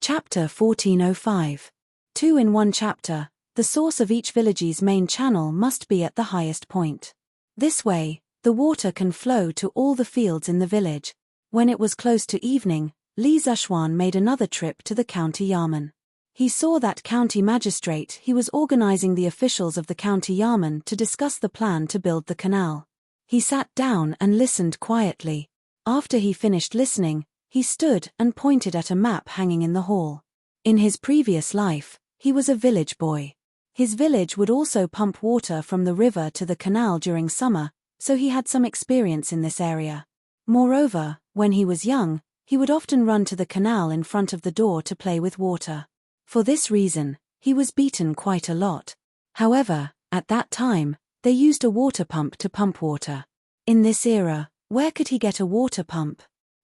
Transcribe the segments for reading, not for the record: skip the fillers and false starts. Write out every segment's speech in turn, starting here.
Chapter 1405. 2 in 1 chapter. The source of each village's main channel must be at the highest point. This way, the water can flow to all the fields in the village. When it was close to evening, Li Zuxuan made another trip to the county yamen. He saw that county magistrate. He was organizing the officials of the county yamen to discuss the plan to build the canal. He sat down and listened quietly. After he finished listening, he stood and pointed at a map hanging in the hall. In his previous life, he was a village boy. His village would also pump water from the river to the canal during summer, so he had some experience in this area. Moreover, when he was young, he would often run to the canal in front of the door to play with water. For this reason, he was beaten quite a lot. However, at that time, they used a water pump to pump water. In this era, where could he get a water pump?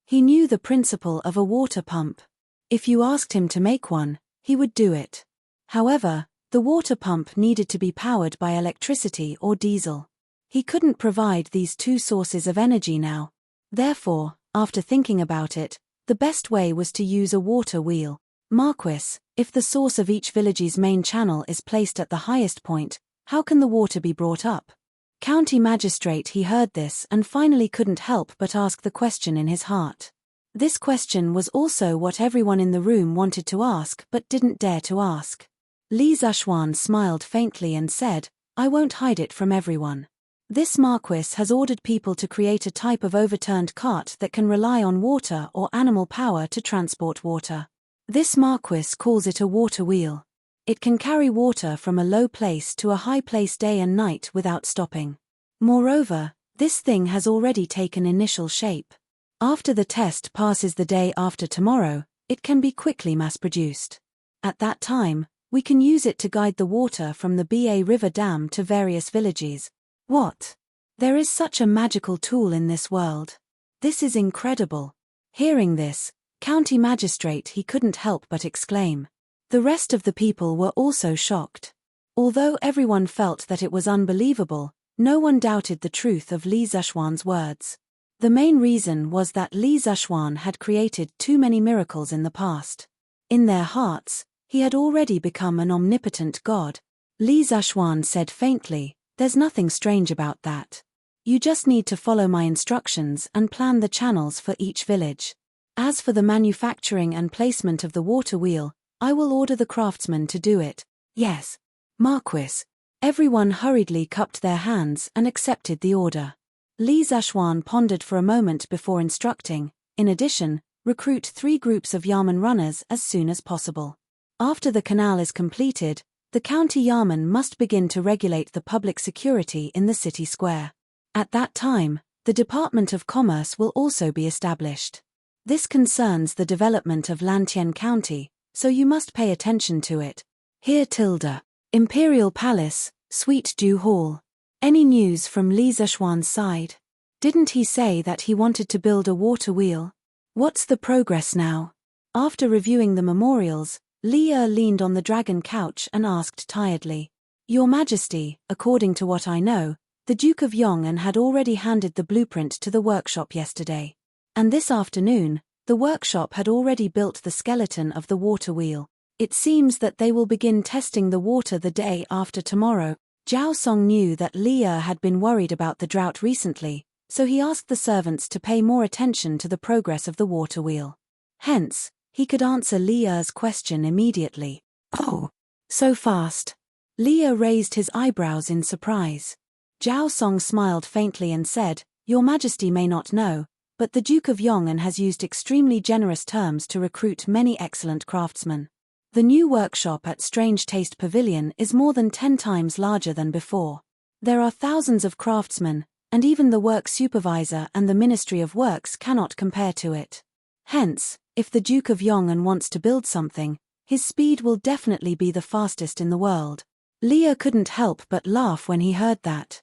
He knew the principle of a water pump. If you asked him to make one, he would do it. However, the water pump needed to be powered by electricity or diesel. He couldn't provide these two sources of energy now. Therefore, after thinking about it, the best way was to use a water wheel. Marquis, if the source of each village's main channel is placed at the highest point, how can the water be brought up? County magistrate, he heard this and finally couldn't help but ask the question in his heart. This question was also what everyone in the room wanted to ask but didn't dare to ask. Li Zuxuan smiled faintly and said, "I won't hide it from everyone. This Marquis has ordered people to create a type of overturned cart that can rely on water or animal power to transport water. This Marquis calls it a water wheel. It can carry water from a low place to a high place day and night without stopping. Moreover, this thing has already taken initial shape. After the test passes the day after tomorrow, it can be quickly mass-produced. At that time, we can use it to guide the water from the Ba River Dam to various villages." What? There is such a magical tool in this world. This is incredible. Hearing this, county magistrate, he couldn't help but exclaim. The rest of the people were also shocked. Although everyone felt that it was unbelievable, no one doubted the truth of Li Zuxuan's words. The main reason was that Li Zuxuan had created too many miracles in the past. In their hearts, he had already become an omnipotent god. Li Zuxuan said faintly, "There's nothing strange about that. You just need to follow my instructions and plan the channels for each village. As for the manufacturing and placement of the water wheel, I will order the craftsmen to do it." "Yes, Marquis." Everyone hurriedly cupped their hands and accepted the order. Li Zuxuan pondered for a moment before instructing, in addition, recruit 3 groups of yamen runners as soon as possible. After the canal is completed, the county yamen must begin to regulate the public security in the city square. At that time, the Department of Commerce will also be established. This concerns the development of Lantian County, so you must pay attention to it. Here tilde. Imperial Palace, Sweet Dew Hall. Any news from Li Zuxuan's side? Didn't he say that he wanted to build a water wheel? What's the progress now? After reviewing the memorials, Li leaned on the dragon couch and asked tiredly. "Your Majesty, according to what I know, the Duke of Yong'an had already handed the blueprint to the workshop yesterday. And this afternoon, the workshop had already built the skeleton of the water wheel. It seems that they will begin testing the water the day after tomorrow." Zhao Song knew that Li had been worried about the drought recently, so he asked the servants to pay more attention to the progress of the water wheel. Hence, he could answer Li's question immediately. "Oh, so fast." Li raised his eyebrows in surprise. Zhao Song smiled faintly and said, "Your Majesty may not know, but the Duke of Yong'an has used extremely generous terms to recruit many excellent craftsmen. The new workshop at Strange Taste Pavilion is more than 10 times larger than before. There are thousands of craftsmen, and even the work supervisor and the Ministry of Works cannot compare to it. Hence, if the Duke of Yong'an wants to build something, his speed will definitely be the fastest in the world." Li couldn't help but laugh when he heard that.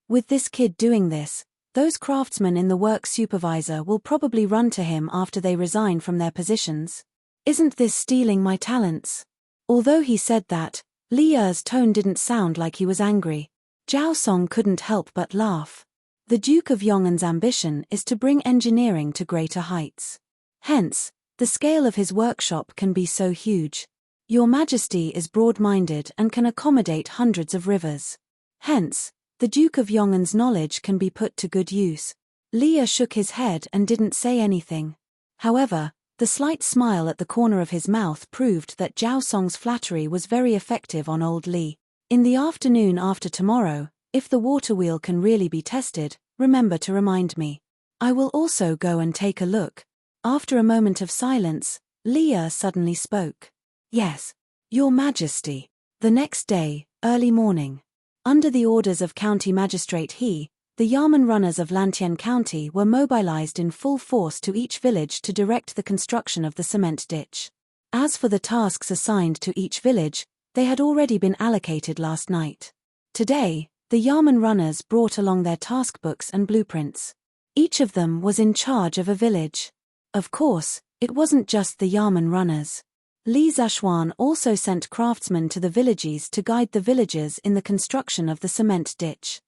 With this kid doing this, those craftsmen in the work supervisor will probably run to him after they resign from their positions. Isn't this stealing my talents? Although he said that, Li's tone didn't sound like he was angry. Zhao Song couldn't help but laugh. The Duke of Yong'an's ambition is to bring engineering to greater heights. Hence, The scale of his workshop can be so huge. Your Majesty is broad-minded and can accommodate hundreds of rivers. Hence, the Duke of Yong'an's knowledge can be put to good use. Leah shook his head and didn't say anything. However, the slight smile at the corner of his mouth proved that Zhao Song's flattery was very effective on old Li. In the afternoon after tomorrow, if the water wheel can really be tested, remember to remind me. I will also go and take a look. After a moment of silence, Leah suddenly spoke. Yes, Your Majesty. The next day, early morning. Under the orders of County Magistrate He, the Yamen runners of Lantian County were mobilized in full force to each village to direct the construction of the cement ditch. As for the tasks assigned to each village, they had already been allocated last night. Today, the Yamen runners brought along their task books and blueprints. Each of them was in charge of a village. Of course, it wasn't just the Yamen runners. Li Zhaoxuan also sent craftsmen to the villages to guide the villagers in the construction of the cement ditch.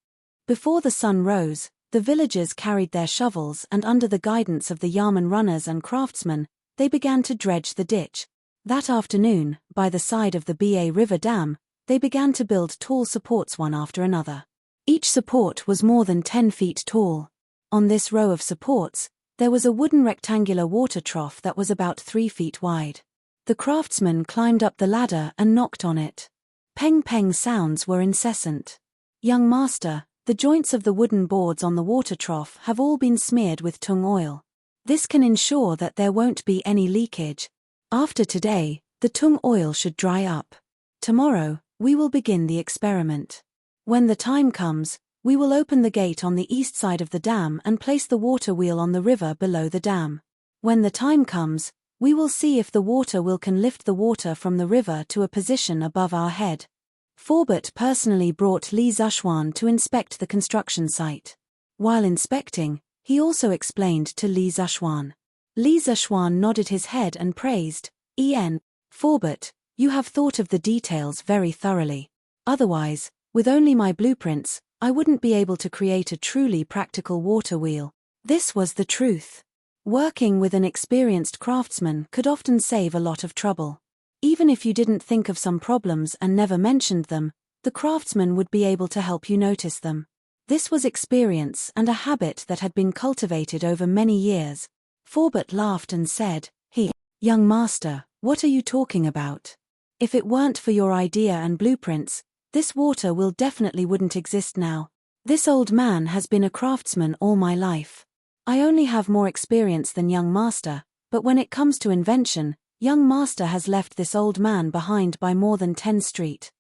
Before the sun rose, the villagers carried their shovels and under the guidance of the Yamen runners and craftsmen, they began to dredge the ditch. That afternoon, by the side of the Ba River Dam, they began to build tall supports one after another. Each support was more than 10 feet tall. On this row of supports, there was a wooden rectangular water trough that was about 3 feet wide. The craftsmen climbed up the ladder and knocked on it. Peng-peng sounds were incessant. Young master, the joints of the wooden boards on the water trough have all been smeared with tung oil. This can ensure that there won't be any leakage. After today, the tung oil should dry up. Tomorrow, we will begin the experiment. When the time comes, we will open the gate on the east side of the dam and place the water wheel on the river below the dam. When the time comes, we will see if the water wheel can lift the water from the river to a position above our head. Forbert personally brought Li Zhaoxuan to inspect the construction site. While inspecting, he also explained to Li Zhaoxuan. Li Zhaoxuan nodded his head and praised, Forbert, you have thought of the details very thoroughly. Otherwise, with only my blueprints, I wouldn't be able to create a truly practical water wheel. This was the truth. Working with an experienced craftsman could often save a lot of trouble. Even if you didn't think of some problems and never mentioned them, the craftsman would be able to help you notice them. This was experience and a habit that had been cultivated over many years. Forbert laughed and said, Young master, what are you talking about? If it weren't for your idea and blueprints, this water wheel definitely wouldn't exist now. This old man has been a craftsman all my life. I only have more experience than young master, but when it comes to invention, young master has left this old man behind by more than 10 street.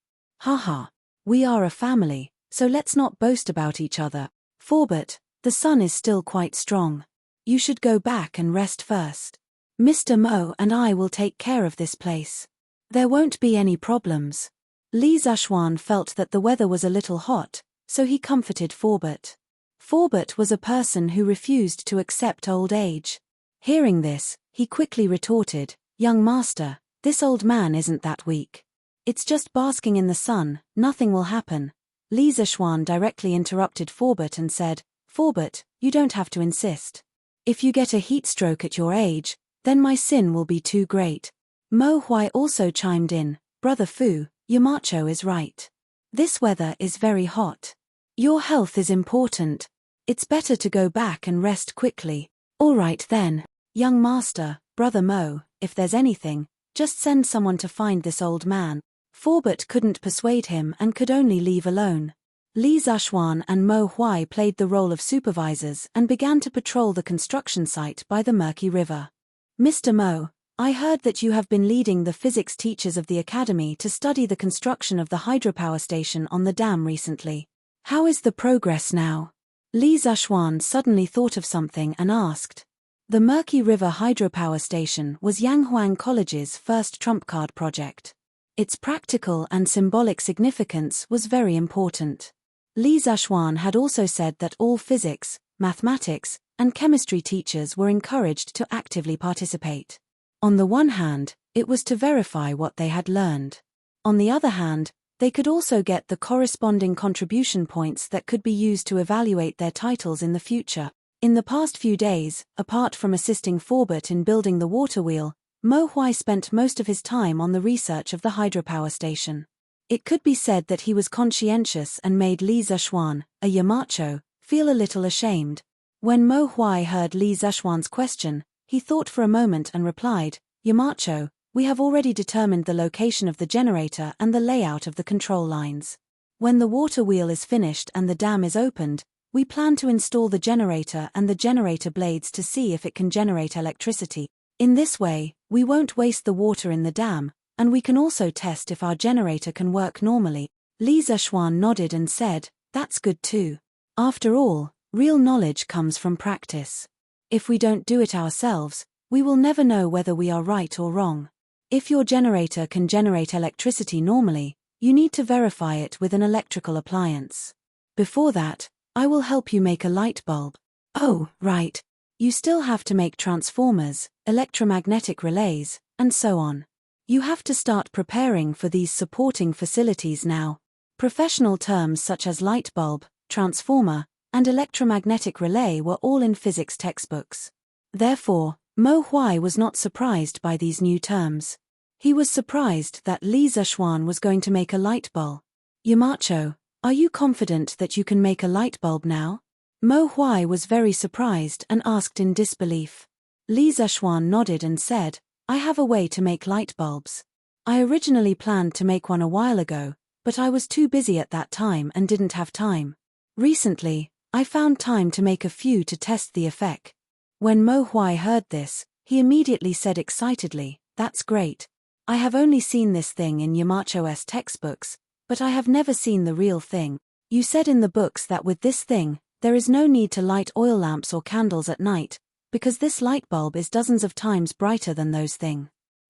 Haha. We are a family, so let's not boast about each other. Forbert, the sun is still quite strong. You should go back and rest first. Mr. Mo and I will take care of this place. There won't be any problems. Li Zhaoxuan felt that the weather was a little hot, so he comforted Forbert. Forbert was a person who refused to accept old age. Hearing this, he quickly retorted, Young master, this old man isn't that weak. It's just basking in the sun, nothing will happen. Li Zhaoxuan directly interrupted Forbert and said, Forbert, you don't have to insist. If you get a heat stroke at your age, then my sin will be too great. Mo Huai also chimed in, Brother Fu, your macho is right. This weather is very hot. Your health is important. It's better to go back and rest quickly. All right then, young master, Brother Mo, if there's anything, just send someone to find this old man. Forbert couldn't persuade him and could only leave alone. Li Zhaoxuan and Mo Huai played the role of supervisors and began to patrol the construction site by the murky river. Mr. Mo, I heard that you have been leading the physics teachers of the academy to study the construction of the hydropower station on the dam recently. How is the progress now? Li Zhaoxuan suddenly thought of something and asked. The Murky River Hydropower Station was Yanghuang College's first trump card project. Its practical and symbolic significance was very important. Li Zhaoxuan had also said that all physics, mathematics, and chemistry teachers were encouraged to actively participate. On the one hand, it was to verify what they had learned. On the other hand, they could also get the corresponding contribution points that could be used to evaluate their titles in the future. In the past few days, apart from assisting Forbert in building the water wheel, Mo Huai spent most of his time on the research of the hydropower station. It could be said that he was conscientious and made Li Zishuan, a Yamacho, feel a little ashamed. When Mo Huai heard Li Zishuan's question, he thought for a moment and replied, "Yamacho, we have already determined the location of the generator and the layout of the control lines. When the water wheel is finished and the dam is opened, we plan to install the generator and the generator blades to see if it can generate electricity. In this way, we won't waste the water in the dam, and we can also test if our generator can work normally." Li Zishuan nodded and said, "That's good too. After all, real knowledge comes from practice. If we don't do it ourselves, we will never know whether we are right or wrong. If your generator can generate electricity normally, you need to verify it with an electrical appliance. Before that, I will help you make a light bulb." "Oh, right. You still have to make transformers, electromagnetic relays, and so on. You have to start preparing for these supporting facilities now." Professional terms such as light bulb, transformer, and electromagnetic relay were all in physics textbooks. Therefore, Mo Huai was not surprised by these new terms. He was surprised that Li Zishuan was going to make a light bulb. "Yamacho, are you confident that you can make a light bulb now?" Mo Huai was very surprised and asked in disbelief. Li Zishuan nodded and said, "I have a way to make light bulbs. I originally planned to make one a while ago, but I was too busy at that time and didn't have time. Recently, I found time to make a few to test the effect." When Mo Huai heard this, he immediately said excitedly, "That's great. I have only seen this thing in Yamacho's textbooks, but I have never seen the real thing. You said in the books that with this thing, there is no need to light oil lamps or candles at night, because this light bulb is dozens of times brighter than those things."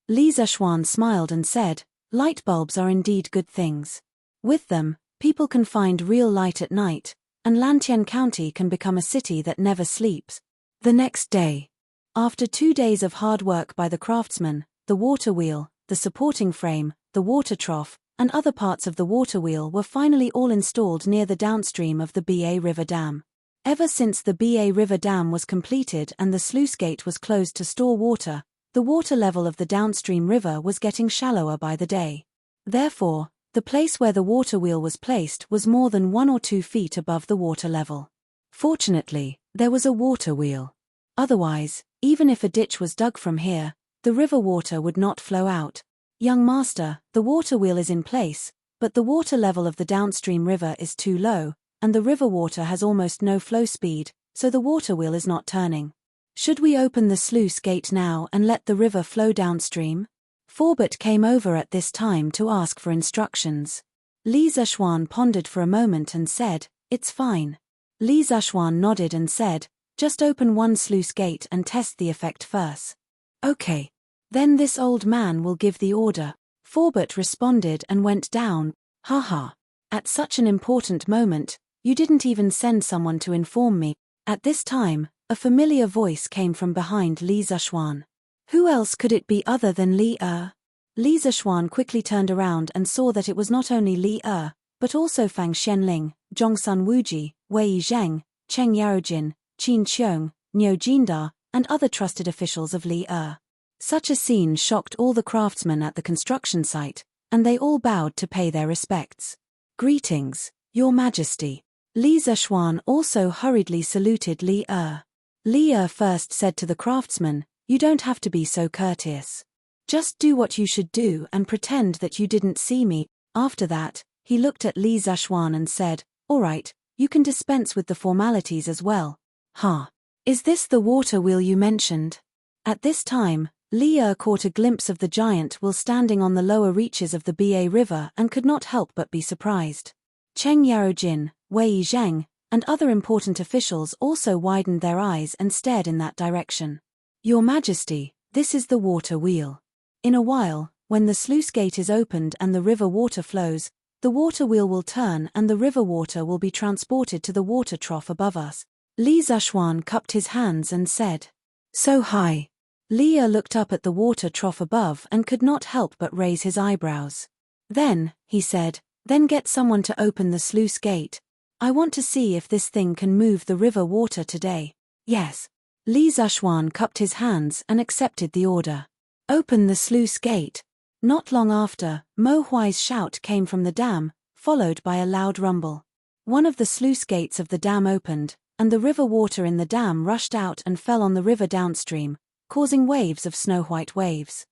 Li Zishuan smiled and said, "Light bulbs are indeed good things. With them, people can find real light at night, and Lantian County can become a city that never sleeps." The next day, after 2 days of hard work by the craftsmen, the water wheel, the supporting frame, the water trough, and other parts of the water wheel were finally all installed near the downstream of the Ba River Dam. Ever since the Ba River Dam was completed and the sluice gate was closed to store water, the water level of the downstream river was getting shallower by the day. Therefore, the place where the water wheel was placed was more than 1 or 2 feet above the water level. Fortunately, there was a water wheel. Otherwise, even if a ditch was dug from here, the river water would not flow out. "Young master, the water wheel is in place, but the water level of the downstream river is too low, and the river water has almost no flow speed, so the water wheel is not turning. Should we open the sluice gate now and let the river flow downstream?" Forbert came over at this time to ask for instructions. Li Zishuan pondered for a moment and said, "It's fine." Li Zishuan nodded and said, "Just open one sluice gate and test the effect first." "Okay. Then this old man will give the order." Forbert responded and went down. "Haha. At such an important moment, you didn't even send someone to inform me." At this time, a familiar voice came from behind Li Zishuan. Who else could it be other than Li Er? Li Zishuan quickly turned around and saw that it was not only Li Er, but also Fang Xianling, Zhongsun Wuji, Wei Zheng, Cheng Yaojin, Qin Qiong, Niu Jindar, and other trusted officials of Li Er. Such a scene shocked all the craftsmen at the construction site, and they all bowed to pay their respects. "Greetings, Your Majesty." Li Zishuan also hurriedly saluted Li Er. Li Er first said to the craftsman, "You don't have to be so courteous. Just do what you should do and pretend that you didn't see me." After that, he looked at Li Zishuan and said, "All right, you can dispense with the formalities as well." "Huh. Is this the water wheel you mentioned?" At this time, Li Er caught a glimpse of the giant wheel standing on the lower reaches of the Ba River and could not help but be surprised. Cheng Yaojin, Wei Zheng, and other important officials also widened their eyes and stared in that direction. "Your Majesty, this is the water wheel. In a while, when the sluice gate is opened and the river water flows, the water wheel will turn and the river water will be transported to the water trough above us." Li Zishuan cupped his hands and said, "So high." Li Er looked up at the water trough above and could not help but raise his eyebrows. "Then," he said, "then get someone to open the sluice gate. I want to see if this thing can move the river water today." Yes. Li Zishuan cupped his hands and accepted the order. Open the sluice gate. Not long after, Mo Huai's shout came from the dam, followed by a loud rumble. One of the sluice gates of the dam opened, and the river water in the dam rushed out and fell on the river downstream, causing waves of snow-white waves.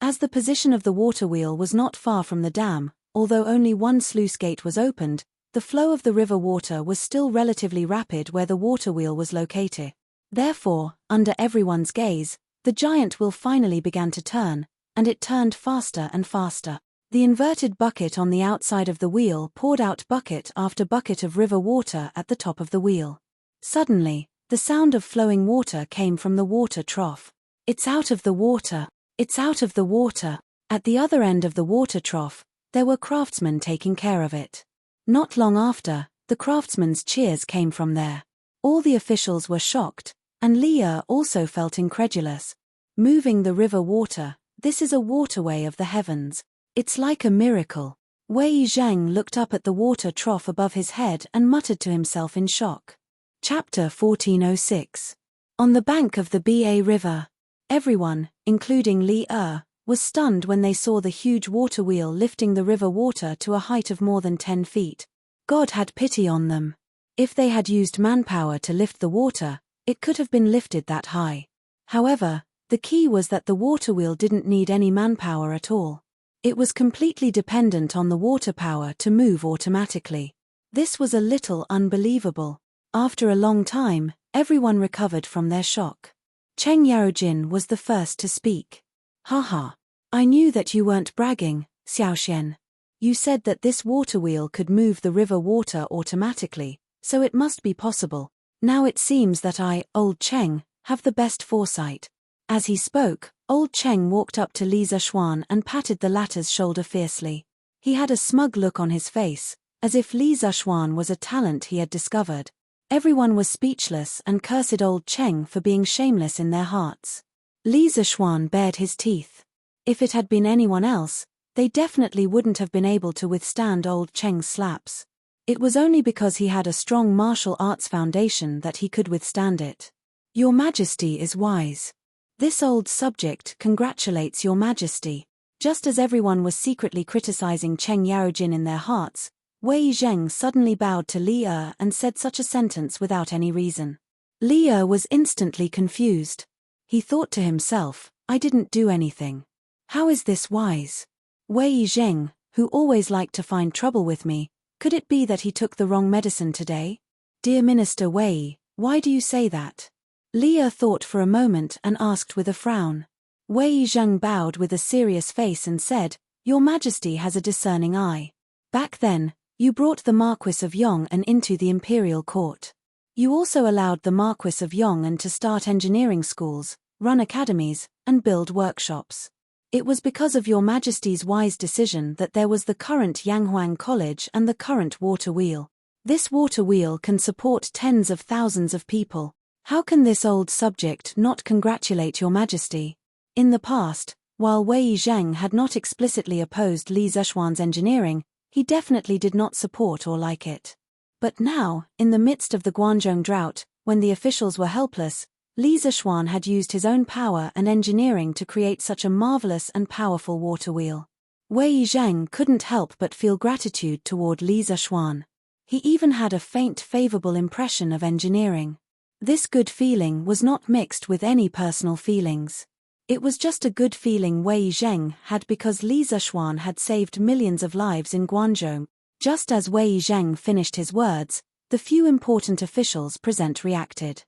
As the position of the water wheel was not far from the dam, although only one sluice gate was opened, the flow of the river water was still relatively rapid where the water wheel was located. Therefore, under everyone's gaze, the giant wheel finally began to turn, and it turned faster and faster. The inverted bucket on the outside of the wheel poured out bucket after bucket of river water at the top of the wheel. Suddenly, the sound of flowing water came from the water trough. It's out of the water! It's out of the water! At the other end of the water trough, there were craftsmen taking care of it. Not long after, the craftsmen's cheers came from there. All the officials were shocked, and Leah also felt incredulous. Moving the river water, this is a waterway of the heavens. It's like a miracle. Wei Zheng looked up at the water trough above his head and muttered to himself in shock. Chapter 1406. On the bank of the Ba River. Everyone, including Li was stunned when they saw the huge water wheel lifting the river water to a height of more than 10 feet. God had pity on them. If they had used manpower to lift the water, it could have been lifted that high. However, the key was that the water wheel didn't need any manpower at all. It was completely dependent on the water power to move automatically. This was a little unbelievable. After a long time, everyone recovered from their shock. Cheng Yarojin was the first to speak. Haha. I knew that you weren't bragging, Xiaoxian. You said that this water wheel could move the river water automatically, so it must be possible. Now it seems that I, Old Cheng, have the best foresight. As he spoke, Old Cheng walked up to Li Zishuan and patted the latter's shoulder fiercely. He had a smug look on his face, as if Li Zishuan was a talent he had discovered. Everyone was speechless and cursed Old Cheng for being shameless in their hearts. Li Zishuan bared his teeth. If it had been anyone else, they definitely wouldn't have been able to withstand Old Cheng's slaps. It was only because he had a strong martial arts foundation that he could withstand it. Your Majesty is wise. This old subject congratulates Your Majesty. Just as everyone was secretly criticizing Cheng Yarojin in their hearts, Wei Zheng suddenly bowed to Li and said such a sentence without any reason. Li was instantly confused. He thought to himself, I didn't do anything. How is this wise? Wei Zheng, who always liked to find trouble with me, could it be that he took the wrong medicine today? Dear Minister Wei, why do you say that? Li thought for a moment and asked with a frown. Wei Zheng bowed with a serious face and said, Your Majesty has a discerning eye. Back then, you brought the Marquis of Yong'an into the imperial court. You also allowed the Marquis of Yong'an to start engineering schools, run academies, and build workshops. It was because of Your Majesty's wise decision that there was the current Yanghuang College and the current water wheel. This water wheel can support tens of thousands of people. How can this old subject not congratulate Your Majesty? In the past, while Wei Zheng had not explicitly opposed Li Zishuan's engineering, he definitely did not support or like it. But now, in the midst of the Guanzhong drought, when the officials were helpless, Li Zishuan had used his own power and engineering to create such a marvelous and powerful water wheel. Wei Zheng couldn't help but feel gratitude toward Li Zishuan. He even had a faint favorable impression of engineering. This good feeling was not mixed with any personal feelings. It was just a good feeling Wei Zheng had because Li Zishuan had saved millions of lives in Guanzhou. Just as Wei Zheng finished his words, the few important officials present reacted.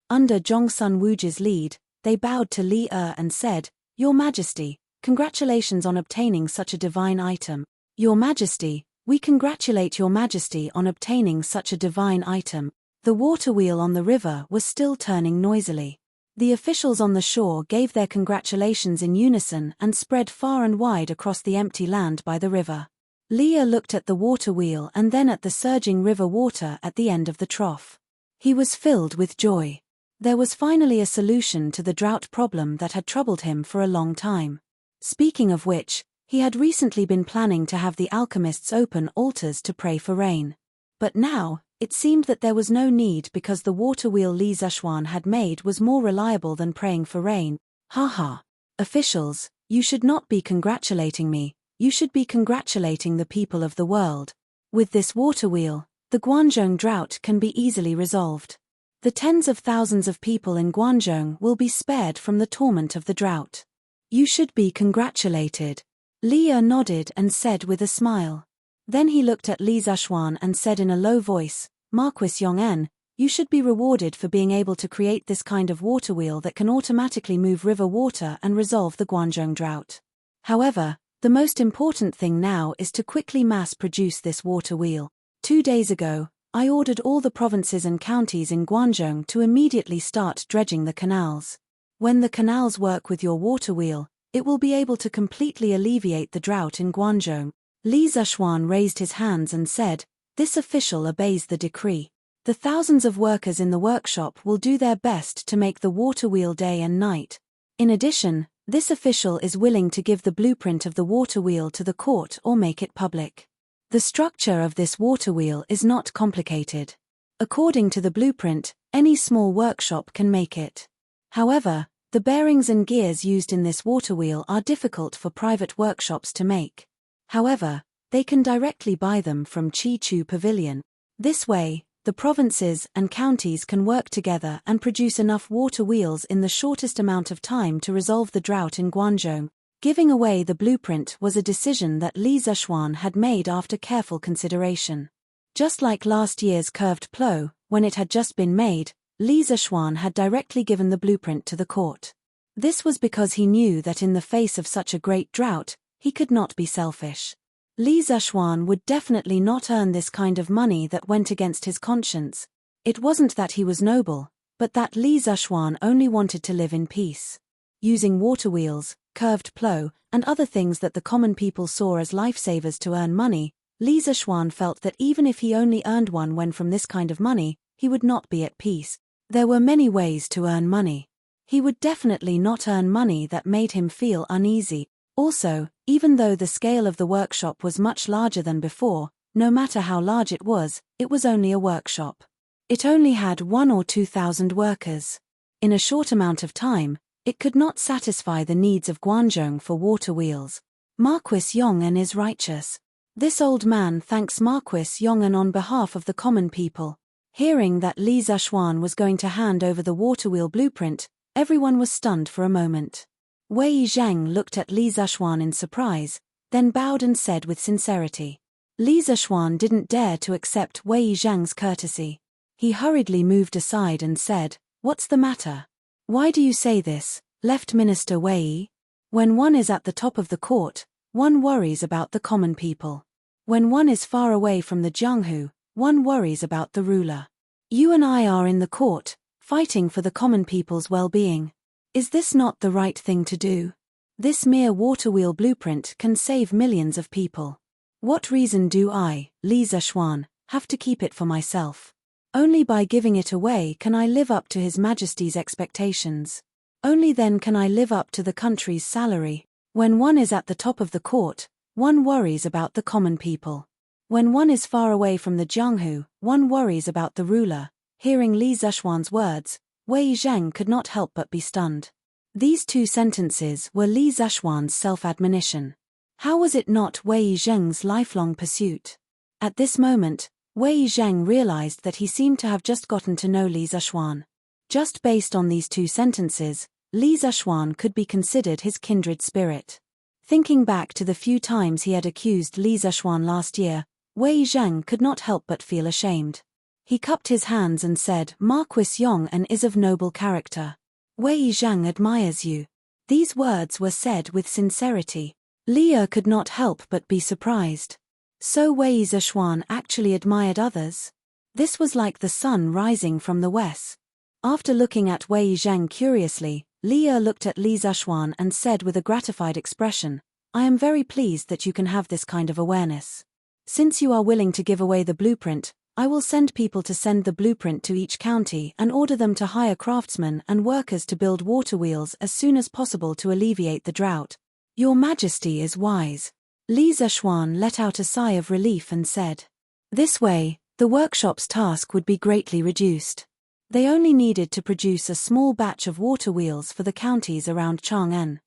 Under Zhongsun Wuji's lead, they bowed to Li and said, Your Majesty, congratulations on obtaining such a divine item. Your Majesty, we congratulate Your Majesty on obtaining such a divine item. The water wheel on the river was still turning noisily. The officials on the shore gave their congratulations in unison and spread far and wide across the empty land by the river. Li looked at the water wheel and then at the surging river water at the end of the trough. He was filled with joy. There was finally a solution to the drought problem that had troubled him for a long time. Speaking of which, he had recently been planning to have the alchemists open altars to pray for rain. But now, It seemed that there was no need because the water wheel Li Zishuan had made was more reliable than praying for rain. Haha. Officials, you should not be congratulating me, you should be congratulating the people of the world. With this water wheel, the Guangzhou drought can be easily resolved. The tens of thousands of people in Guangzhou will be spared from the torment of the drought. You should be congratulated. Li Er nodded and said with a smile. Then he looked at Li Zishuan and said in a low voice, Marquis Yong'en, you should be rewarded for being able to create this kind of water wheel that can automatically move river water and resolve the Guangzhou drought. However, the most important thing now is to quickly mass produce this water wheel. 2 days ago, I ordered all the provinces and counties in Guangzhou to immediately start dredging the canals. When the canals work with your water wheel, it will be able to completely alleviate the drought in Guangzhou. Li Zishuan raised his hands and said, this official obeys the decree. The thousands of workers in the workshop will do their best to make the water wheel day and night. In addition, this official is willing to give the blueprint of the water wheel to the court or make it public. The structure of this water wheel is not complicated. According to the blueprint, any small workshop can make it. However, the bearings and gears used in this water wheel are difficult for private workshops to make. However, they can directly buy them from Chi-Chu Pavilion. This way, the provinces and counties can work together and produce enough water wheels in the shortest amount of time to resolve the drought in Guangzhou. Giving away the blueprint was a decision that Li Zishuan had made after careful consideration. Just like last year's curved plough, when it had just been made, Li Zishuan had directly given the blueprint to the court. This was because he knew that in the face of such a great drought, he could not be selfish. Li Zishuan would definitely not earn this kind of money that went against his conscience. It wasn't that he was noble, but that Li Zishuan only wanted to live in peace. Using water wheels, curved plough, and other things that the common people saw as lifesavers to earn money, Li Zishuan felt that even if he only earned one when from this kind of money, he would not be at peace. There were many ways to earn money. He would definitely not earn money that made him feel uneasy. Also, even though the scale of the workshop was much larger than before, no matter how large it was only a workshop. It only had 1,000 or 2,000 workers. In a short amount of time, it could not satisfy the needs of Guangzhou for water wheels. Marquis Yong'en is righteous. This old man thanks Marquis Yong'en on behalf of the common people. Hearing that Li Zishuan was going to hand over the water wheel blueprint, everyone was stunned for a moment. Wei Zhang looked at Li Zishuan in surprise, then bowed and said with sincerity. Li Zishuan didn't dare to accept Wei Zhang's courtesy. He hurriedly moved aside and said, "What's the matter? Why do you say this, Left Minister Wei? When one is at the top of the court, one worries about the common people. When one is far away from the Jianghu, one worries about the ruler. You and I are in the court, fighting for the common people's well-being. Is this not the right thing to do? This mere water wheel blueprint can save millions of people. What reason do I, Li Zishuan, have to keep it for myself? Only by giving it away can I live up to His Majesty's expectations. Only then can I live up to the country's salary. When one is at the top of the court, one worries about the common people. When one is far away from the Jianghu, one worries about the ruler." Hearing Li Zishuan's words, Wei Zhang could not help but be stunned. These 2 sentences were Li Zishuan's self-admonition. How was it not Wei Zhang's lifelong pursuit? At this moment, Wei Zhang realized that he seemed to have just gotten to know Li Zishuan. Just based on these 2 sentences, Li Zishuan could be considered his kindred spirit. Thinking back to the few times he had accused Li Zishuan last year, Wei Zhang could not help but feel ashamed. He cupped his hands and said, "Marquis Yong'en is of noble character. Wei Zhang admires you." These words were said with sincerity. Li Er could not help but be surprised. So Wei Zishuan actually admired others? This was like the sun rising from the west. After looking at Wei Zhang curiously, Li Er looked at Li Zishuan and said with a gratified expression, "I am very pleased that you can have this kind of awareness. Since you are willing to give away the blueprint, I will send people to send the blueprint to each county and order them to hire craftsmen and workers to build water wheels as soon as possible to alleviate the drought. Your Majesty is wise." Li Zishuan let out a sigh of relief and said, "This way, The workshop's task would be greatly reduced. They only needed to produce a small batch of water wheels for the counties around Chang'an.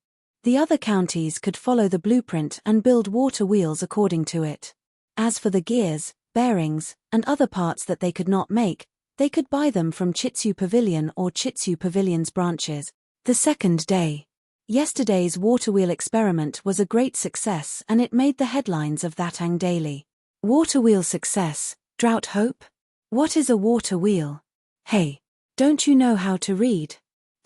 The other counties could follow the blueprint and build water wheels according to it. As for the gears, bearings, and other parts that they could not make, they could buy them from Chitsu Pavilion or Chitsu Pavilion's branches. The second day. Yesterday's water wheel experiment was a great success and it made the headlines of that Ang Daily. Water wheel success, drought hope? What is a water wheel? Hey, don't you know how to read?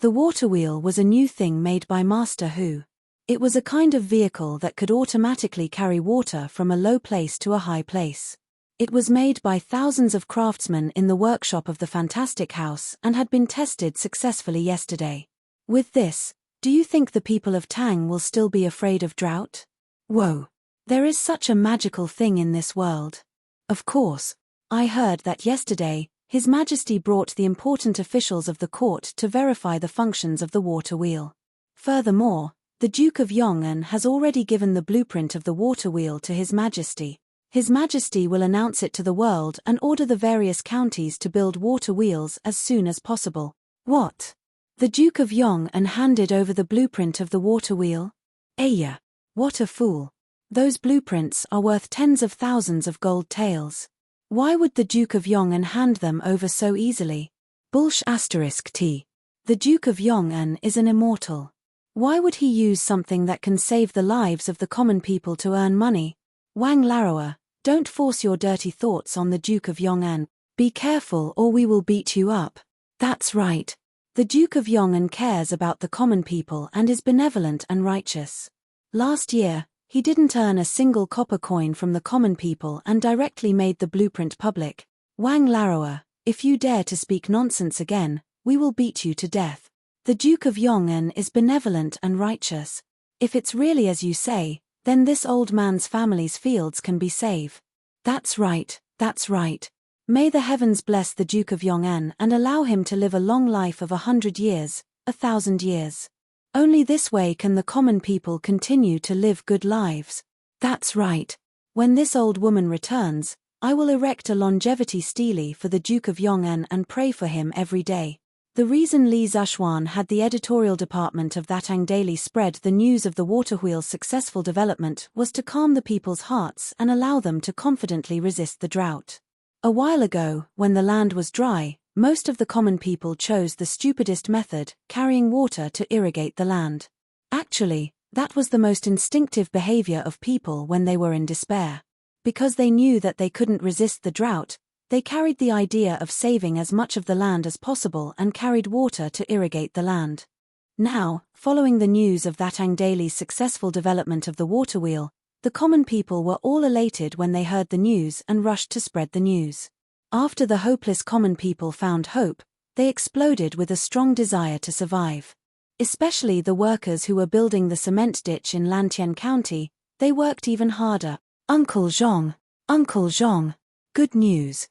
The water wheel was a new thing made by Master Hu. It was a kind of vehicle that could automatically carry water from a low place to a high place. It was made by thousands of craftsmen in the workshop of the Fantastic House and had been tested successfully yesterday. With this, do you think the people of Tang will still be afraid of drought? Whoa! There is such a magical thing in this world. Of course, I heard that yesterday, His Majesty brought the important officials of the court to verify the functions of the water wheel. Furthermore, the Duke of Yong'an has already given the blueprint of the water wheel to His Majesty. His Majesty will announce it to the world and order the various counties to build water wheels as soon as possible. What? The Duke of Yong'an handed over the blueprint of the water wheel? Aya! What a fool. Those blueprints are worth tens of thousands of gold taels. Why would the Duke of Yong'an hand them over so easily? *T. The Duke of Yong'an is an immortal. Why would he use something that can save the lives of the common people to earn money? Wang Laroa, don't force your dirty thoughts on the Duke of Yong'an. Be careful or we will beat you up. That's right. The Duke of Yong'an cares about the common people and is benevolent and righteous. Last year, he didn't earn a single copper coin from the common people and directly made the blueprint public. Wang Laroa, if you dare to speak nonsense again, we will beat you to death. The Duke of Yong'an is benevolent and righteous. If it's really as you say, then this old man's family's fields can be saved. That's right, that's right. May the heavens bless the Duke of Yong'an and allow him to live a long life of 100 years, 1,000 years. Only this way can the common people continue to live good lives. That's right. When this old woman returns, I will erect a longevity stele for the Duke of Yong'an and pray for him every day. The reason Li Zhuan had the editorial department of that Ang Daily spread the news of the water wheel's successful development was to calm the people's hearts and allow them to confidently resist the drought. A while ago, when the land was dry, most of the common people chose the stupidest method, carrying water to irrigate the land. Actually, that was the most instinctive behavior of people when they were in despair. Because they knew that they couldn't resist the drought, they carried the idea of saving as much of the land as possible and carried water to irrigate the land. Now, following the news of that Ang Daily's successful development of the water wheel, the common people were all elated when they heard the news and rushed to spread the news. After the hopeless common people found hope, they exploded with a strong desire to survive. Especially the workers who were building the cement ditch in Lantian County, they worked even harder. Uncle Zhong, good news,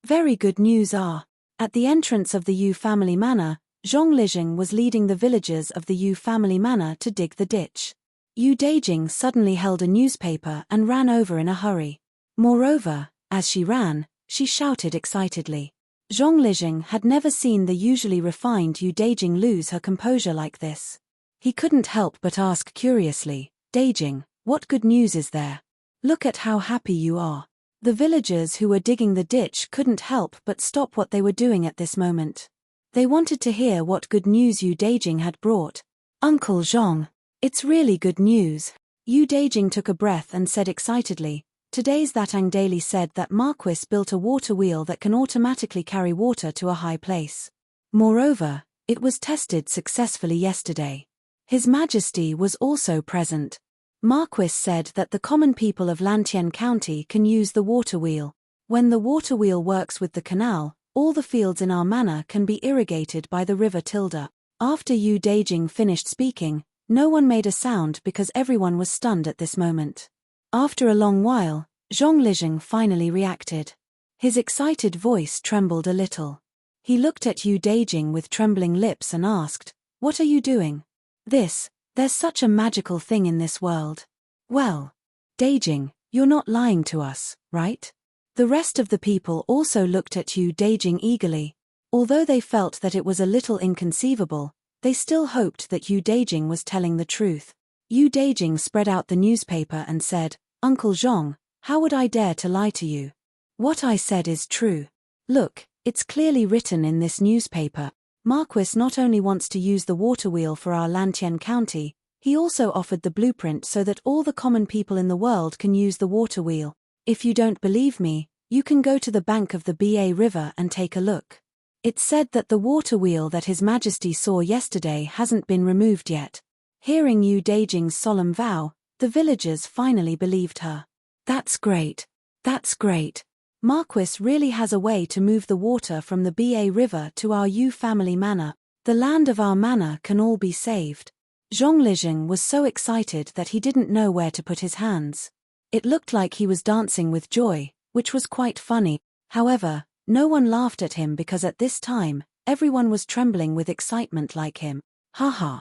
very good news At the entrance of the Yu family manor, Zhong Lijing was leading the villagers of the Yu family manor to dig the ditch. Yu Daijing suddenly held a newspaper and ran over in a hurry. Moreover, as she ran, she shouted excitedly. Zhong Lijing had never seen the usually refined Yu Daijing lose her composure like this. He couldn't help but ask curiously, Daijing, what good news is there? Look at how happy you are. The villagers who were digging the ditch couldn't help but stop what they were doing at this moment. They wanted to hear what good news Yu Daijing had brought. Uncle Zhong, it's really good news. Yu Daijing took a breath and said excitedly, today's that Ang Daily said that Marquis built a water wheel that can automatically carry water to a high place. Moreover, it was tested successfully yesterday. His Majesty was also present. Marquis said that the common people of Lantian County can use the water wheel. When the water wheel works with the canal, all the fields in our manor can be irrigated by the river Tilda. After Yu Daijing finished speaking, no one made a sound because everyone was stunned at this moment. After a long while, Zhong Lijing finally reacted. His excited voice trembled a little. He looked at Yu Daijing with trembling lips and asked, "What are you doing?" There's such a magical thing in this world. Well, Daijing, you're not lying to us, right? The rest of the people also looked at Yu Daijing eagerly. Although they felt that it was a little inconceivable, they still hoped that Yu Daijing was telling the truth. Yu Daijing spread out the newspaper and said, "Uncle Zhong, how would I dare to lie to you? What I said is true. Look, it's clearly written in this newspaper. Marquis not only wants to use the water wheel for our Lantian County, he also offered the blueprint so that all the common people in the world can use the water wheel. If you don't believe me, you can go to the bank of the Ba River and take a look. It's said that the water wheel that His Majesty saw yesterday hasn't been removed yet." Hearing Yu Daijing's solemn vow, the villagers finally believed her. "That's great. That's great. Marquis really has a way to move the water from the Ba River to our Yu family manor. The land of our manor can all be saved." Zhong Lijing was so excited that he didn't know where to put his hands. It looked like he was dancing with joy, which was quite funny. However, no one laughed at him because at this time, everyone was trembling with excitement like him. Haha.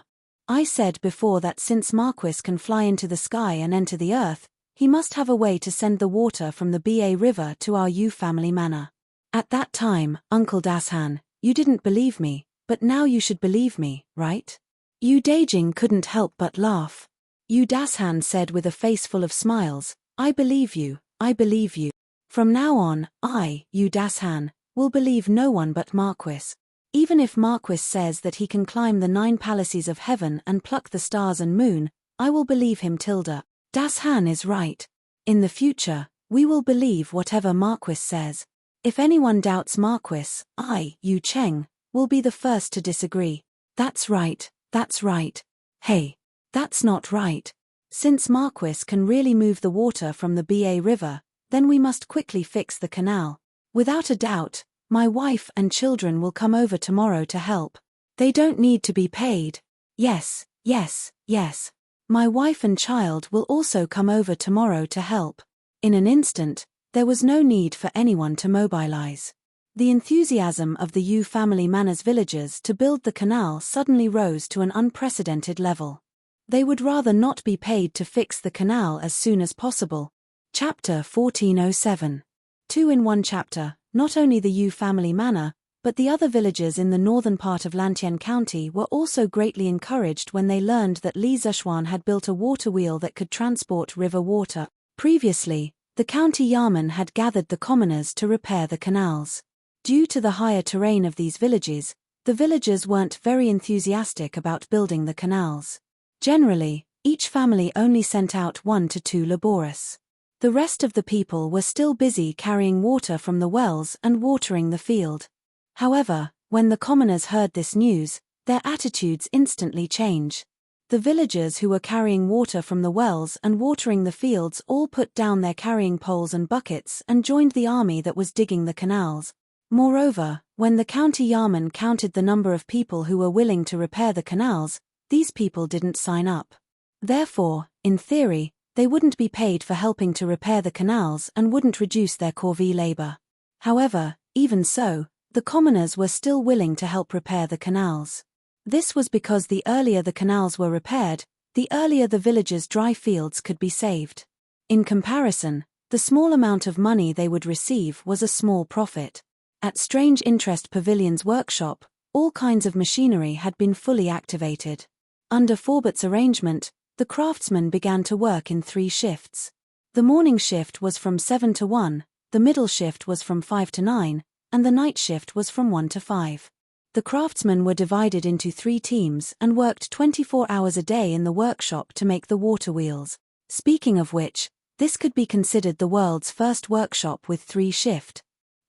I said before that since Marquis can fly into the sky and enter the earth, he must have a way to send the water from the Ba River to our Yu family manor. At that time, Uncle Dashan, you didn't believe me, but now you should believe me, right? Yu Daijing couldn't help but laugh. Yu Dashan said with a face full of smiles, "I believe you, I believe you. From now on, I, Yu Dashan, will believe no one but Marquis. Even if Marquis says that he can climb the 9 palaces of heaven and pluck the stars and moon, I will believe him. Dashan is right. In the future, we will believe whatever Marquis says. If anyone doubts Marquis, I, Yu Cheng, will be the first to disagree." "That's right, that's right. Hey, that's not right. Since Marquis can really move the water from the Ba River, then we must quickly fix the canal. Without a doubt, my wife and children will come over tomorrow to help. They don't need to be paid. Yes, yes, yes. My wife and child will also come over tomorrow to help." In an instant, there was no need for anyone to mobilize. The enthusiasm of the Yu family manor's villagers to build the canal suddenly rose to an unprecedented level. They would rather not be paid to fix the canal as soon as possible. Chapter 1407. 2 in 1 chapter. Not only the Yu family manor, but the other villagers in the northern part of Lantian County were also greatly encouraged when they learned that Li Zishuan had built a water wheel that could transport river water. Previously, the county Yamen had gathered the commoners to repair the canals. Due to the higher terrain of these villages, the villagers weren't very enthusiastic about building the canals. Generally, each family only sent out 1 to 2 laborers. The rest of the people were still busy carrying water from the wells and watering the field. However, when the commoners heard this news, their attitudes instantly changed. The villagers who were carrying water from the wells and watering the fields all put down their carrying poles and buckets and joined the army that was digging the canals. Moreover, when the county Yamen counted the number of people who were willing to repair the canals, these people didn't sign up. Therefore, in theory, they wouldn't be paid for helping to repair the canals and wouldn't reduce their corvée labor. However, even so, the commoners were still willing to help repair the canals. This was because the earlier the canals were repaired, the earlier the villagers' dry fields could be saved. In comparison, the small amount of money they would receive was a small profit. At Strange Interest Pavilion's workshop, all kinds of machinery had been fully activated. Under Forbert's arrangement, the craftsmen began to work in 3 shifts. The morning shift was from 7 to 1, the middle shift was from 5 to 9, and the night shift was from 1 to 5. The craftsmen were divided into 3 teams and worked 24 hours a day in the workshop to make the water wheels. Speaking of which, this could be considered the world's first workshop with 3 shifts.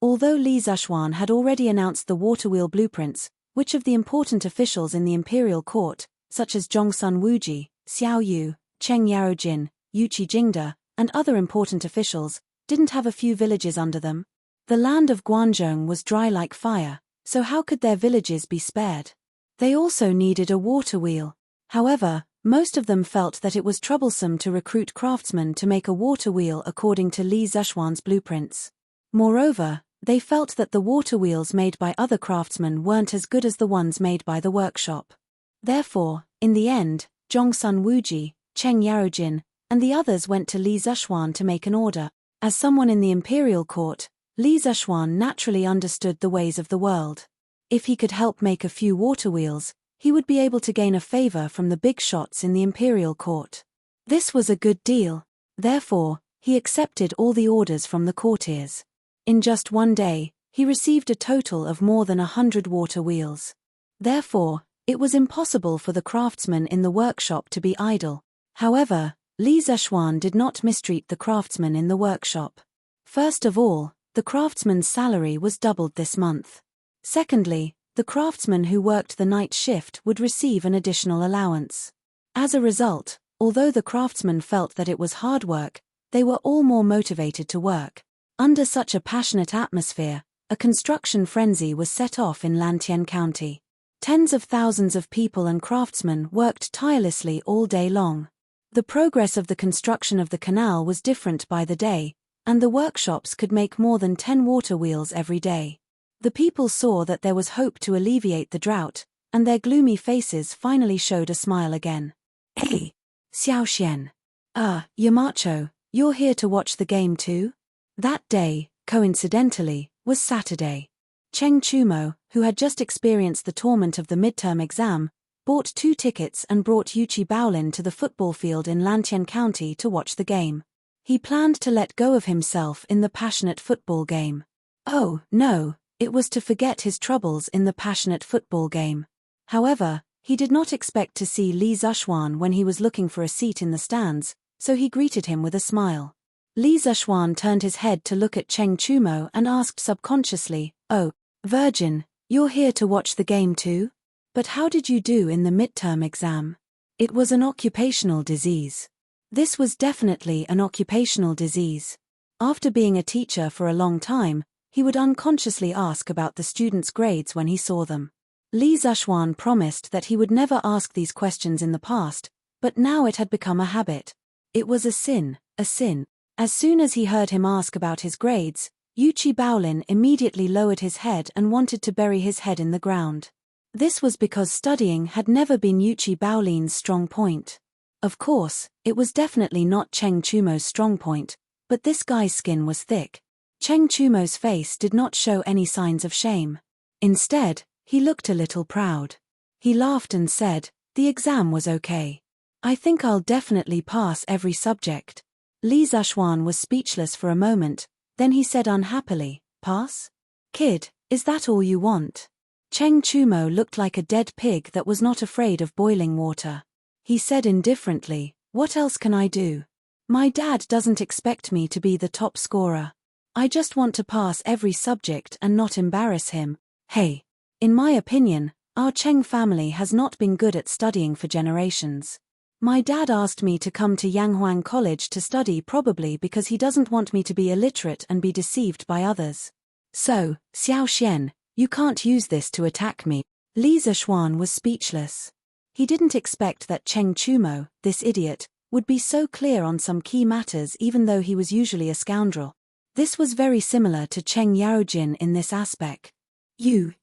Although Li Zishuan had already announced the water wheel blueprints, which of the important officials in the imperial court, such as Zhongsun Wuji, Xiao Yu, Cheng Yarojin, Yuqi Jingda, and other important officials, didn't have a few villages under them? The land of Guanzhong was dry like fire, so how could their villages be spared? They also needed a water wheel. However, most of them felt that it was troublesome to recruit craftsmen to make a water wheel according to Li Zishuan's blueprints. Moreover, they felt that the water wheels made by other craftsmen weren't as good as the ones made by the workshop. Therefore, in the end, Zhongsun Wuji, Cheng Yarojin, and the others went to Li Zishuan to make an order. As someone in the imperial court, Li Zishuan naturally understood the ways of the world. If he could help make a few water wheels, he would be able to gain a favor from the big shots in the imperial court. This was a good deal. Therefore, he accepted all the orders from the courtiers. In just one day, he received a total of more than 100 water wheels. Therefore, it was impossible for the craftsmen in the workshop to be idle. However, Li Zishuan did not mistreat the craftsmen in the workshop. First of all, the craftsman's salary was doubled this month. Secondly, the craftsmen who worked the night shift would receive an additional allowance. As a result, although the craftsmen felt that it was hard work, they were all more motivated to work. Under such a passionate atmosphere, a construction frenzy was set off in Lantian County. Tens of thousands of people and craftsmen worked tirelessly all day long. The progress of the construction of the canal was different by the day, and the workshops could make more than 10 water wheels every day. The people saw that there was hope to alleviate the drought, and their gloomy faces finally showed a smile again. Hey, Xiaoxian. Yamacho, you're here to watch the game too? That day, coincidentally, was Saturday. Cheng Chumo, who had just experienced the torment of the midterm exam, bought 2 tickets and brought Yuchi Baolin to the football field in Lantian County to watch the game. He planned to let go of himself in the passionate football game. Oh, no, it was to forget his troubles in the passionate football game. However, he did not expect to see Li Zishuan when he was looking for a seat in the stands, so he greeted him with a smile. Li Zishuan turned his head to look at Cheng Chumo and asked subconsciously, "Oh, Virgin, you're here to watch the game too? But how did you do in the midterm exam?" It was an occupational disease. This was definitely an occupational disease. After being a teacher for a long time, he would unconsciously ask about the students' grades when he saw them. Li Zishuan promised that he would never ask these questions in the past, but now it had become a habit. It was a sin, a sin. As soon as he heard him ask about his grades, Yuchi Baolin immediately lowered his head and wanted to bury his head in the ground. This was because studying had never been Yuchi Baolin's strong point. Of course, it was definitely not Cheng Chumo's strong point, but this guy's skin was thick. Cheng Chumo's face did not show any signs of shame. Instead, he looked a little proud. He laughed and said, "The exam was okay. I think I'll definitely pass every subject." Li Zishuan was speechless for a moment, then he said unhappily, "Pass? Kid, is that all you want?" Cheng Chumo looked like a dead pig that was not afraid of boiling water. He said indifferently, "What else can I do? My dad doesn't expect me to be the top scorer. I just want to pass every subject and not embarrass him. Hey, in my opinion, our Cheng family has not been good at studying for generations. My dad asked me to come to Yanghuang College to study probably because he doesn't want me to be illiterate and be deceived by others. So, Xiaoxian, you can't use this to attack me." Li Zishuan was speechless. He didn't expect that Cheng Chumo, this idiot, would be so clear on some key matters even though he was usually a scoundrel. This was very similar to Cheng Yaojin in this aspect. You.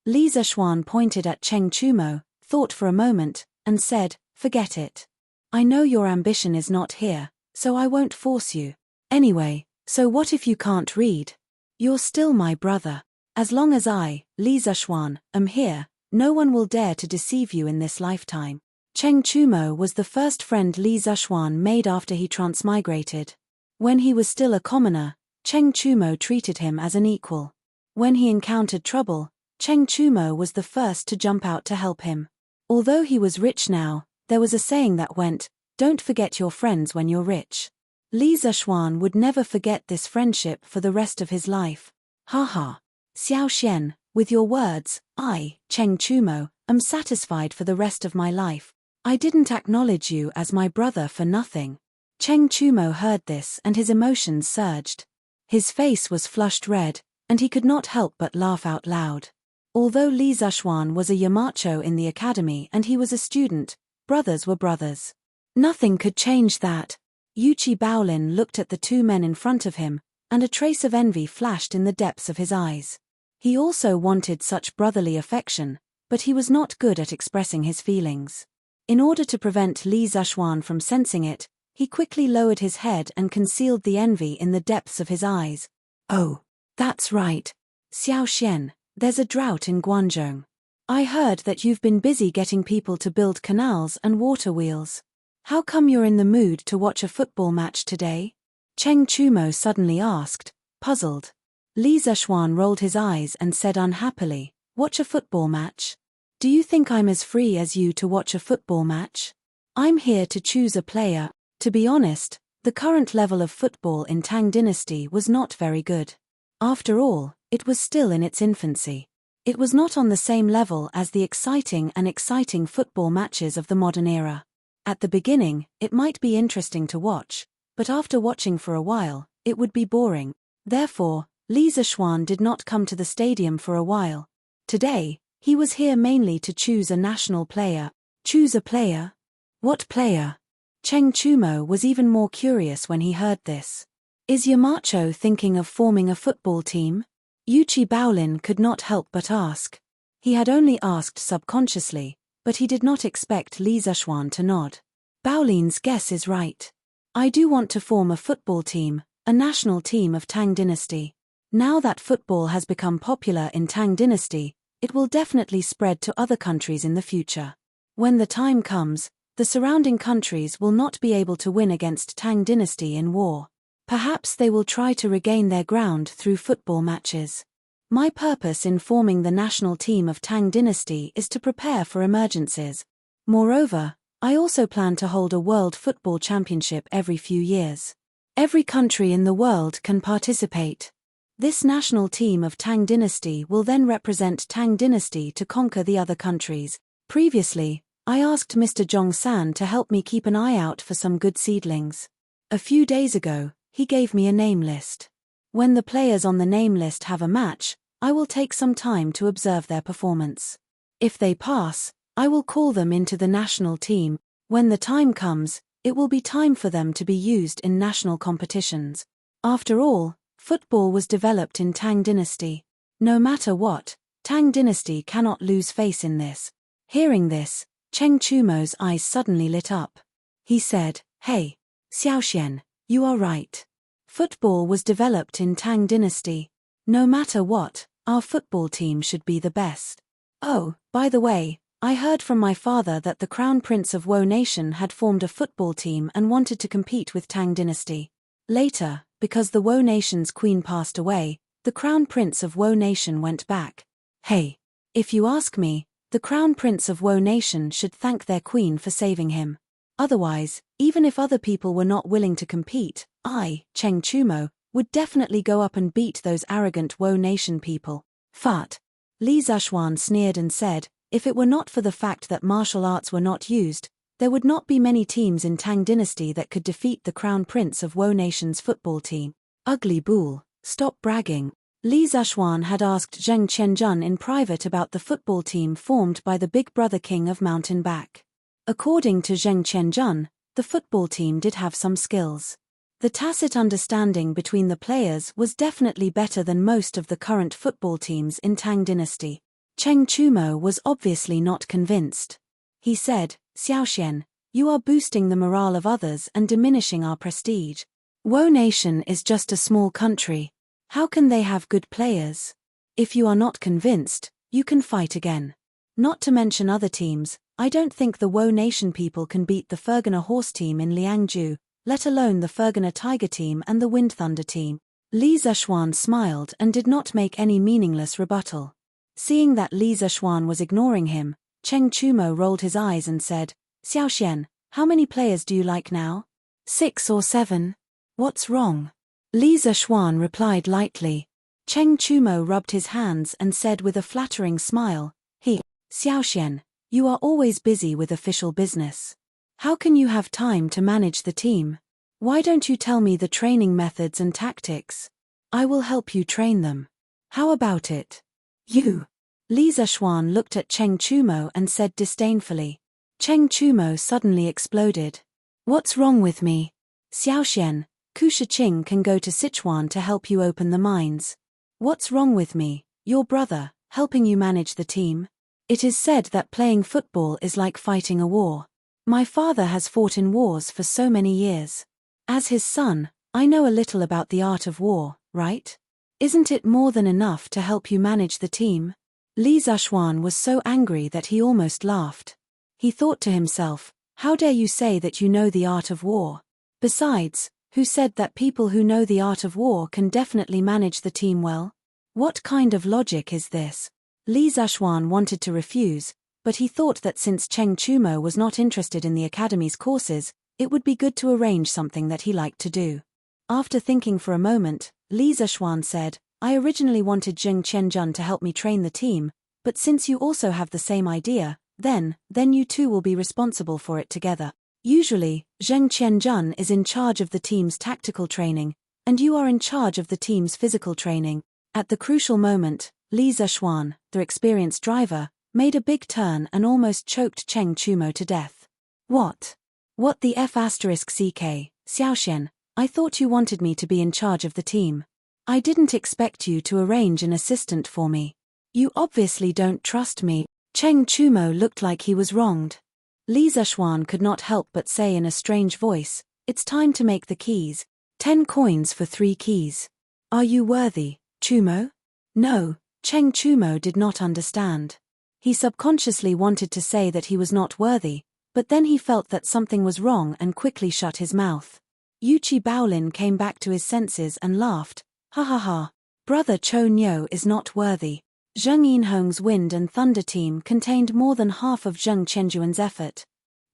Li Zishuan pointed at Cheng Chumo, thought for a moment, and said, "Forget it. I know your ambition is not here, so I won't force you. Anyway, so what if you can't read? You're still my brother. As long as I, Li Zishuan, am here, no one will dare to deceive you in this lifetime." Cheng Chumo was the first friend Li Zishuan made after he transmigrated. When he was still a commoner, Cheng Chumo treated him as an equal. When he encountered trouble, Cheng Chumo was the first to jump out to help him. Although he was rich now, there was a saying that went, "Don't forget your friends when you're rich." Li Zishuan would never forget this friendship for the rest of his life. Haha. Xiaoxian, with your words, I, Cheng Chumo, am satisfied for the rest of my life. I didn't acknowledge you as my brother for nothing. Cheng Chumo heard this and his emotions surged. His face was flushed red, and he could not help but laugh out loud. Although Li Zishuan was a Yamacho in the academy and he was a student, brothers were brothers. Nothing could change that. Yuchi Baolin looked at the 2 men in front of him, and a trace of envy flashed in the depths of his eyes. He also wanted such brotherly affection, but he was not good at expressing his feelings. In order to prevent Li Zishuan from sensing it, He quickly lowered his head and concealed the envy in the depths of his eyes. Oh, that's right. Xiao Xian, there's a drought in Guangzhou. I heard that you've been busy getting people to build canals and water wheels. How come you're in the mood to watch a football match today? Cheng Chumo suddenly asked, puzzled. Li Zishuan rolled his eyes and said unhappily, watch a football match? Do you think I'm as free as you to watch a football match? I'm here to choose a player. To be honest, the current level of football in Tang Dynasty was not very good. After all, it was still in its infancy. It was not on the same level as the exciting football matches of the modern era. At the beginning, it might be interesting to watch, but after watching for a while, it would be boring. Therefore, Li Zishuan did not come to the stadium for a while. Today, he was here mainly to choose a national player. Choose a player? What player? Cheng Chumo was even more curious when he heard this. Is Yamacho thinking of forming a football team? Yuchi Baolin could not help but ask. He had only asked subconsciously, but he did not expect Li Zishuan to nod. Baolin's guess is right. I do want to form a football team, a national team of Tang Dynasty. Now that football has become popular in Tang Dynasty, it will definitely spread to other countries in the future. When the time comes, the surrounding countries will not be able to win against Tang Dynasty in war. Perhaps they will try to regain their ground through football matches. My purpose in forming the national team of Tang Dynasty is to prepare for emergencies. Moreover, I also plan to hold a World Football Championship every few years. Every country in the world can participate. This national team of Tang Dynasty will then represent Tang Dynasty to conquer the other countries. Previously, I asked Mr. Zhongsan to help me keep an eye out for some good seedlings. A few days ago, he gave me a name list. When the players on the name list have a match, I will take some time to observe their performance. If they pass, I will call them into the national team. When the time comes, it will be time for them to be used in national competitions. After all, football was developed in Tang Dynasty. No matter what, Tang Dynasty cannot lose face in this. Hearing this, Cheng Chumo's eyes suddenly lit up. He said, Hey, Xiaoxian, you are right. Football was developed in Tang Dynasty. No matter what, our football team should be the best. Oh, by the way, I heard from my father that the Crown Prince of Wo Nation had formed a football team and wanted to compete with Tang Dynasty. Later, because the Wo Nation's queen passed away, the Crown Prince of Wo Nation went back. Hey, if you ask me, the Crown Prince of Wo Nation should thank their queen for saving him. Otherwise, even if other people were not willing to compete, I, Cheng Chumo, would definitely go up and beat those arrogant Wo Nation people. Fart. Li Zishuan sneered and said, if it were not for the fact that martial arts were not used, there would not be many teams in Tang Dynasty that could defeat the Crown Prince of Wo Nation's football team. Ugly bull, stop bragging. Li Zishuan had asked Zheng Qianjun in private about the football team formed by the big brother king of Mountain Back. According to Zheng Qianjun, the football team did have some skills. The tacit understanding between the players was definitely better than most of the current football teams in Tang Dynasty. Cheng Chumo was obviously not convinced. He said, Xiaoxian, you are boosting the morale of others and diminishing our prestige. Wo Nation is just a small country. How can they have good players? If you are not convinced, you can fight again. Not to mention other teams, I don't think the Wo Nation people can beat the Fergana Horse team in Liangzhu, let alone the Fergana Tiger team and the Wind Thunder team. Li Zishuan smiled and did not make any meaningless rebuttal. Seeing that Li Zishuan was ignoring him, Cheng Chumo rolled his eyes and said, Xiaoxian, how many players do you like now? 6 or 7. What's wrong? Li Zishuan replied lightly. Cheng Chumo rubbed his hands and said with a flattering smile, Xiaoxian, you are always busy with official business. How can you have time to manage the team? Why don't you tell me the training methods and tactics? I will help you train them. How about it? You. Li Zishuan looked at Cheng Chumo and said disdainfully. Cheng Chumo suddenly exploded. What's wrong with me? Xiaoxian, Ku Shiqing can go to Sichuan to help you open the mines. What's wrong with me, your brother, helping you manage the team? It is said that playing football is like fighting a war. My father has fought in wars for so many years. As his son, I know a little about the art of war, right? Isn't it more than enough to help you manage the team? Li Zishuan was so angry that he almost laughed. He thought to himself, how dare you say that you know the art of war? Besides, who said that people who know the art of war can definitely manage the team well? What kind of logic is this? Li Zishuan wanted to refuse, but he thought that since Cheng Chumo was not interested in the academy's courses, it would be good to arrange something that he liked to do. After thinking for a moment, Li Zishuan said, I originally wanted Zheng Qianjun to help me train the team, but since you also have the same idea, then you two will be responsible for it together. Usually, Zheng Qianjun is in charge of the team's tactical training, and you are in charge of the team's physical training. At the crucial moment, Li Zishuan, the experienced driver, made a big turn and almost choked Cheng Chumo to death. What the F***ck, Xiaoxian, I thought you wanted me to be in charge of the team. I didn't expect you to arrange an assistant for me. You obviously don't trust me. Cheng Chumo looked like he was wronged. Li Zishuan could not help but say in a strange voice, it's time to make the keys. 10 coins for 3 keys. Are you worthy, Chumo? No, Cheng Chumo did not understand. He subconsciously wanted to say that he was not worthy, but then he felt that something was wrong and quickly shut his mouth. Yuchi Baolin came back to his senses and laughed, ha ha ha, brother Cho Nyo is not worthy. Zheng Yinhong's Wind and Thunder team contained more than half of Zheng Qianjuan's effort.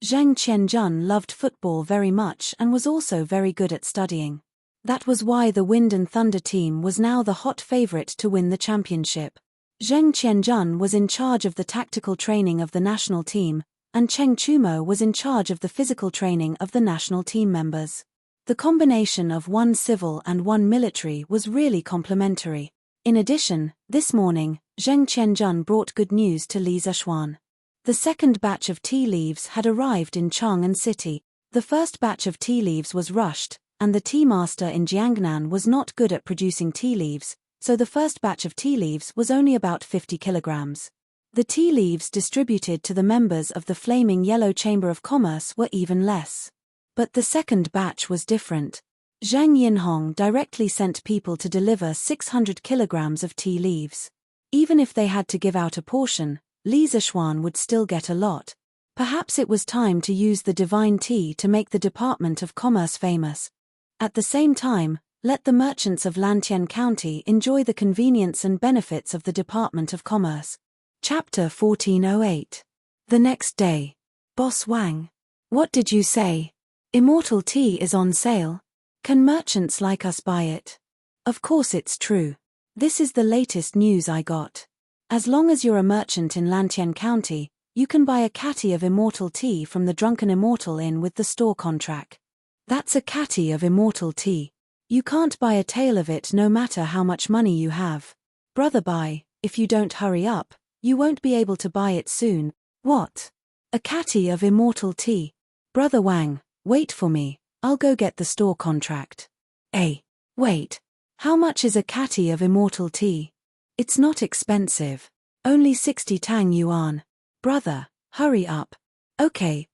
Zheng Qianjun loved football very much and was also very good at studying. That was why the Wind and Thunder team was now the hot favorite to win the championship. Zheng Qianjun was in charge of the tactical training of the national team, and Cheng Chumo was in charge of the physical training of the national team members. The combination of one civil and one military was really complementary. In addition, this morning, Zheng Qianjun brought good news to Li Zishuan. The second batch of tea leaves had arrived in Chang'an City. The first batch of tea leaves was rushed, and the tea master in Jiangnan was not good at producing tea leaves, so the first batch of tea leaves was only about 50 kilograms. The tea leaves distributed to the members of the Flaming Yellow Chamber of Commerce were even less. But the second batch was different. Zhang Yinhong directly sent people to deliver 600 kilograms of tea leaves. Even if they had to give out a portion, Li Zishuan would still get a lot. Perhaps it was time to use the divine tea to make the Department of Commerce famous. At the same time, let the merchants of Lantian County enjoy the convenience and benefits of the Department of Commerce. Chapter 1408. The next day. Boss Wang. What did you say? Immortal tea is on sale. Can merchants like us buy it? Of course it's true. This is the latest news I got. As long as you're a merchant in Lantian County, you can buy a catty of immortal tea from the Drunken Immortal Inn with the store contract. That's a catty of immortal tea. You can't buy a tale of it no matter how much money you have. Brother Bai, if you don't hurry up, you won't be able to buy it soon. What? A catty of immortal tea? Brother Wang, wait for me, I'll go get the store contract. Wait. How much is a catty of immortal tea? It's not expensive. Only 60 Tang Yuan. Brother, hurry up. Okay.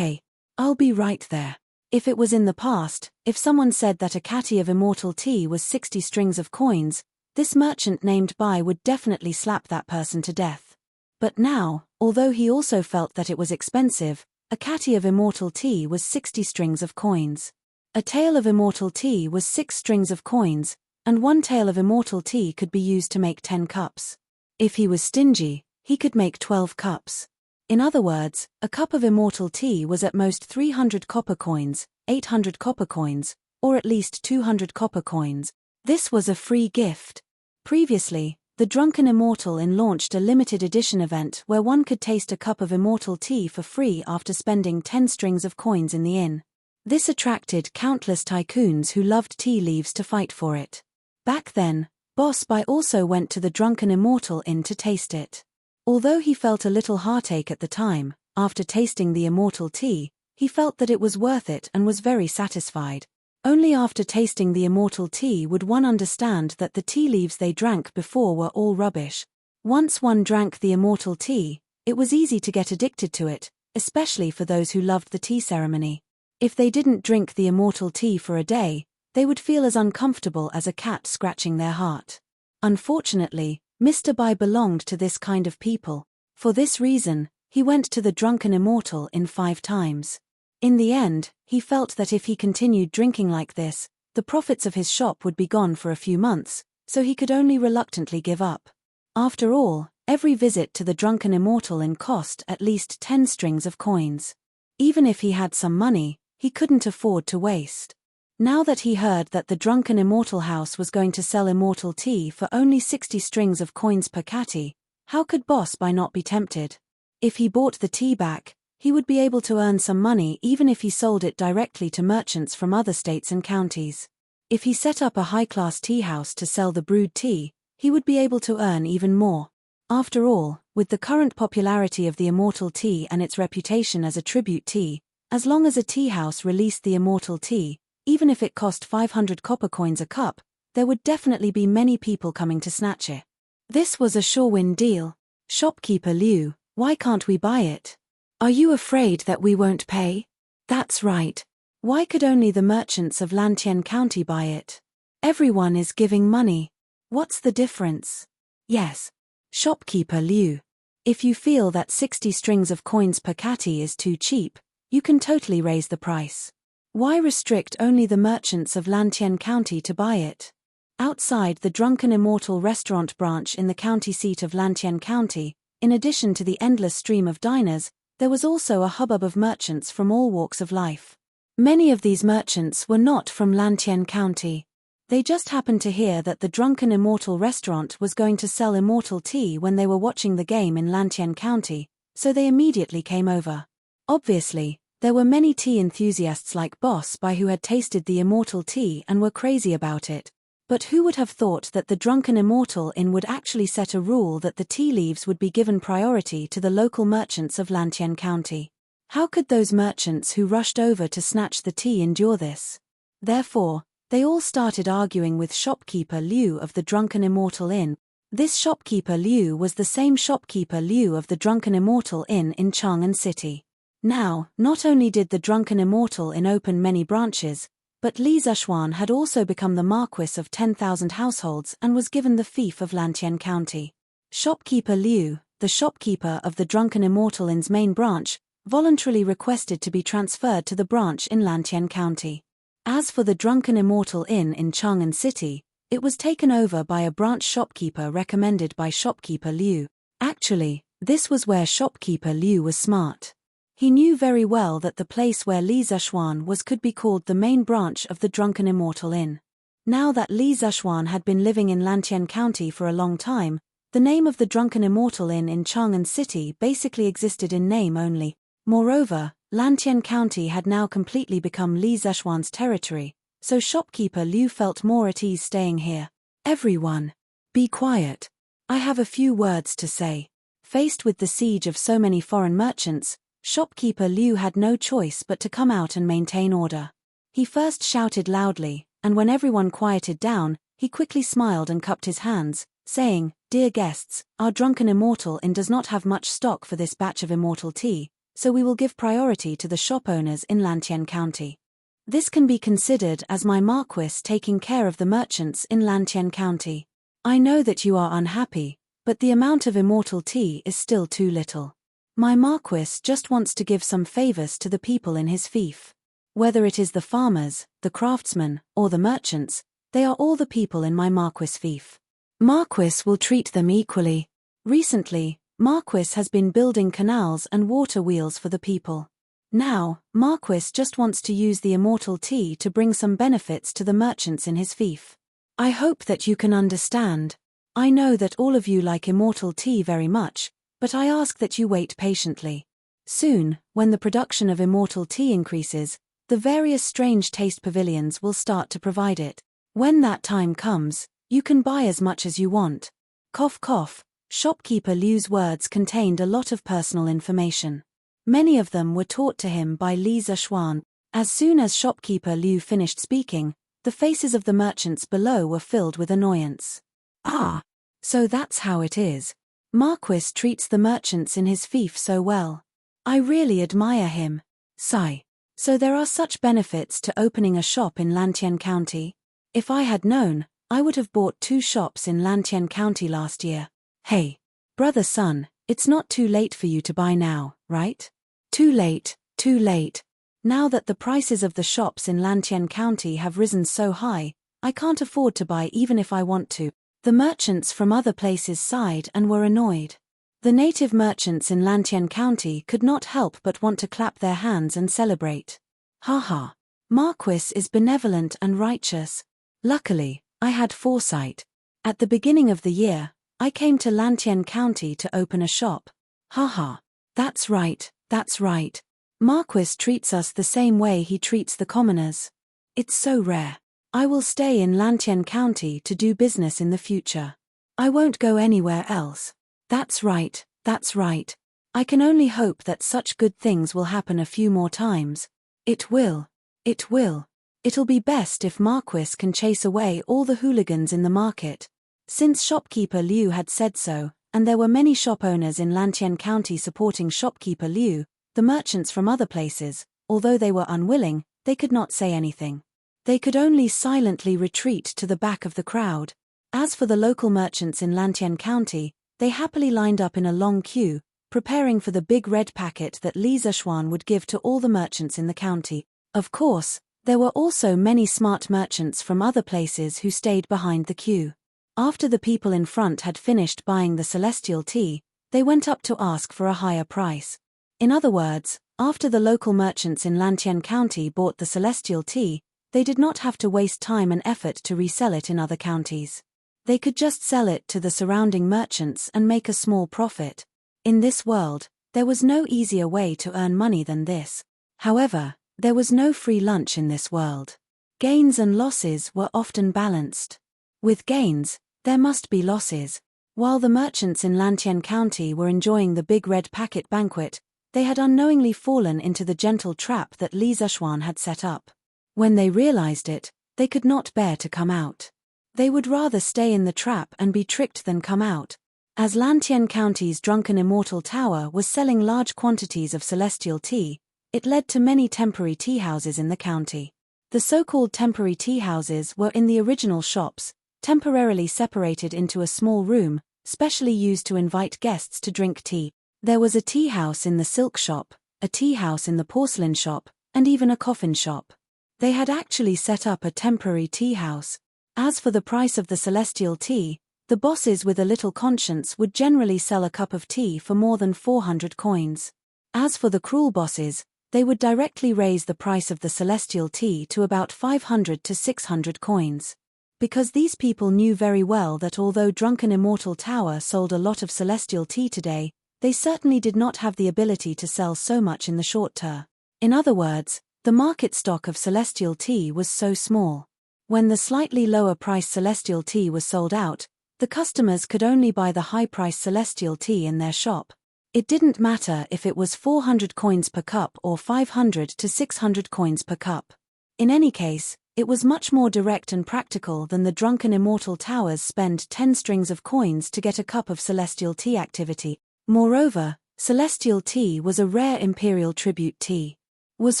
I'll be right there. If it was in the past, if someone said that a catty of immortal tea was 60 strings of coins, this merchant named Bai would definitely slap that person to death. But now, although he also felt that it was expensive, a catty of immortal tea was 60 strings of coins. A tael of immortal tea was 6 strings of coins, and 1 tael of immortal tea could be used to make 10 cups. If he was stingy, he could make 12 cups. In other words, a cup of immortal tea was at most 300 copper coins, 800 copper coins, or at least 200 copper coins. This was a free gift. Previously, the Drunken Immortal Inn launched a limited edition event where one could taste a cup of immortal tea for free after spending 10 strings of coins in the inn. This attracted countless tycoons who loved tea leaves to fight for it. Back then, Boss Bai also went to the Drunken Immortal Inn to taste it. Although he felt a little heartache at the time, after tasting the immortal tea, he felt that it was worth it and was very satisfied. Only after tasting the immortal tea would one understand that the tea leaves they drank before were all rubbish. Once one drank the immortal tea, it was easy to get addicted to it, especially for those who loved the tea ceremony. If they didn't drink the immortal tea for a day, they would feel as uncomfortable as a cat scratching their heart. Unfortunately, Mr. Bai belonged to this kind of people. For this reason, he went to the drunken immortal inn 5 times. In the end, he felt that if he continued drinking like this, the profits of his shop would be gone for a few months, so he could only reluctantly give up. After all, every visit to the drunken immortal inn cost at least 10 strings of coins. Even if he had some money, he couldn't afford to waste. Now that he heard that the drunken immortal house was going to sell immortal tea for only 60 strings of coins per catty, how could Boss Bai not be tempted? If he bought the tea back, he would be able to earn some money even if he sold it directly to merchants from other states and counties. If he set up a high-class tea house to sell the brewed tea, he would be able to earn even more. After all, with the current popularity of the immortal tea and its reputation as a tribute tea, as long as a tea house released the immortal tea, even if it cost 500 copper coins a cup, there would definitely be many people coming to snatch it. This was a sure-win deal. Shopkeeper Liu, why can't we buy it? Are you afraid that we won't pay? That's right. Why could only the merchants of Lantian County buy it? Everyone is giving money. What's the difference? Yes. Shopkeeper Liu. If you feel that 60 strings of coins per catty is too cheap, you can totally raise the price. Why restrict only the merchants of Lantian County to buy it? Outside the Drunken Immortal restaurant branch in the county seat of Lantian County, in addition to the endless stream of diners, there was also a hubbub of merchants from all walks of life. Many of these merchants were not from Lantian County. They just happened to hear that the Drunken Immortal restaurant was going to sell immortal tea when they were watching the game in Lantian County, so they immediately came over. Obviously, there were many tea enthusiasts like Boss Bai who had tasted the immortal tea and were crazy about it. But who would have thought that the Drunken Immortal Inn would actually set a rule that the tea leaves would be given priority to the local merchants of Lantian County? How could those merchants who rushed over to snatch the tea endure this? Therefore, they all started arguing with shopkeeper Liu of the Drunken Immortal Inn. This shopkeeper Liu was the same shopkeeper Liu of the Drunken Immortal Inn in Chang'an City. Now, not only did the Drunken Immortal Inn open many branches, but Li Zishuan had also become the Marquis of 10,000 households and was given the fief of Lantian County. Shopkeeper Liu, the shopkeeper of the Drunken Immortal Inn's main branch, voluntarily requested to be transferred to the branch in Lantian County. As for the Drunken Immortal Inn in Chang'an City, it was taken over by a branch shopkeeper recommended by shopkeeper Liu. Actually, this was where shopkeeper Liu was smart. He knew very well that the place where Li Zishuan was could be called the main branch of the Drunken Immortal Inn. Now that Li Zishuan had been living in Lantian County for a long time, the name of the Drunken Immortal Inn in Chang'an City basically existed in name only. Moreover, Lantian County had now completely become Li Zishuan's territory, so shopkeeper Liu felt more at ease staying here. Everyone, be quiet. I have a few words to say. Faced with the siege of so many foreign merchants, shopkeeper Liu had no choice but to come out and maintain order. He first shouted loudly, and when everyone quieted down, he quickly smiled and cupped his hands, saying, "Dear guests, our Drunken Immortal Inn does not have much stock for this batch of immortal tea, so we will give priority to the shop owners in Lantian County. This can be considered as my Marquis taking care of the merchants in Lantian County. I know that you are unhappy, but the amount of immortal tea is still too little. My Marquis just wants to give some favors to the people in his fief. Whether it is the farmers, the craftsmen, or the merchants, they are all the people in my Marquis fief. Marquis will treat them equally. Recently, Marquis has been building canals and water wheels for the people. Now, Marquis just wants to use the immortal tea to bring some benefits to the merchants in his fief. I hope that you can understand. I know that all of you like immortal tea very much, but I ask that you wait patiently. Soon, when the production of immortal tea increases, the various strange taste pavilions will start to provide it. When that time comes, you can buy as much as you want." Cough cough, shopkeeper Liu's words contained a lot of personal information. Many of them were taught to him by Li Zishuan. As soon as shopkeeper Liu finished speaking, the faces of the merchants below were filled with annoyance. Ah, so that's how it is. Marquis treats the merchants in his fief so well. I really admire him. Sigh. So there are such benefits to opening a shop in Lantien County? If I had known, I would have bought 2 shops in Lantien County last year. Hey, brother Sun, it's not too late for you to buy now, right? Too late, too late. Now that the prices of the shops in Lantien County have risen so high, I can't afford to buy even if I want to. The merchants from other places sighed and were annoyed. The native merchants in Lantien County could not help but want to clap their hands and celebrate. Haha. Marquis is benevolent and righteous. Luckily, I had foresight. At the beginning of the year, I came to Lantien County to open a shop. Haha. That's right, that's right. Marquis treats us the same way he treats the commoners. It's so rare. I will stay in Lantien County to do business in the future. I won't go anywhere else. That's right, that's right. I can only hope that such good things will happen a few more times. It will. It will. It'll be best if Marquis can chase away all the hooligans in the market. Since shopkeeper Liu had said so, and there were many shop owners in Lantien County supporting shopkeeper Liu, the merchants from other places, although they were unwilling, they could not say anything. They could only silently retreat to the back of the crowd. As for the local merchants in Lantien County, they happily lined up in a long queue, preparing for the big red packet that Li Zishuan would give to all the merchants in the county. Of course, there were also many smart merchants from other places who stayed behind the queue. After the people in front had finished buying the celestial tea, they went up to ask for a higher price. In other words, after the local merchants in Lantien County bought the celestial tea, they did not have to waste time and effort to resell it in other counties. They could just sell it to the surrounding merchants and make a small profit. In this world, there was no easier way to earn money than this. However, there was no free lunch in this world. Gains and losses were often balanced. With gains, there must be losses. While the merchants in Lantien County were enjoying the big red packet banquet, they had unknowingly fallen into the gentle trap that Li Zishuan had set up. When they realized it, they could not bear to come out. They would rather stay in the trap and be tricked than come out. As Lantien County's Drunken Immortal Tower was selling large quantities of celestial tea, it led to many temporary tea houses in the county. The so-called temporary tea houses were in the original shops, temporarily separated into a small room, specially used to invite guests to drink tea. There was a tea house in the silk shop, a tea house in the porcelain shop, and even a coffin shop. They had actually set up a temporary tea house. As for the price of the celestial tea, the bosses with a little conscience would generally sell a cup of tea for more than 400 coins. As for the cruel bosses, they would directly raise the price of the celestial tea to about 500 to 600 coins. Because these people knew very well that although Drunken Immortal Tower sold a lot of celestial tea today, they certainly did not have the ability to sell so much in the short term. In other words, the market stock of celestial tea was so small. When the slightly lower-priced celestial tea was sold out, the customers could only buy the high-priced celestial tea in their shop. It didn't matter if it was 400 coins per cup or 500 to 600 coins per cup. In any case, it was much more direct and practical than the Drunken Immortal Towers spend 10 strings of coins to get a cup of celestial tea activity. Moreover, celestial tea was a rare imperial tribute tea. Was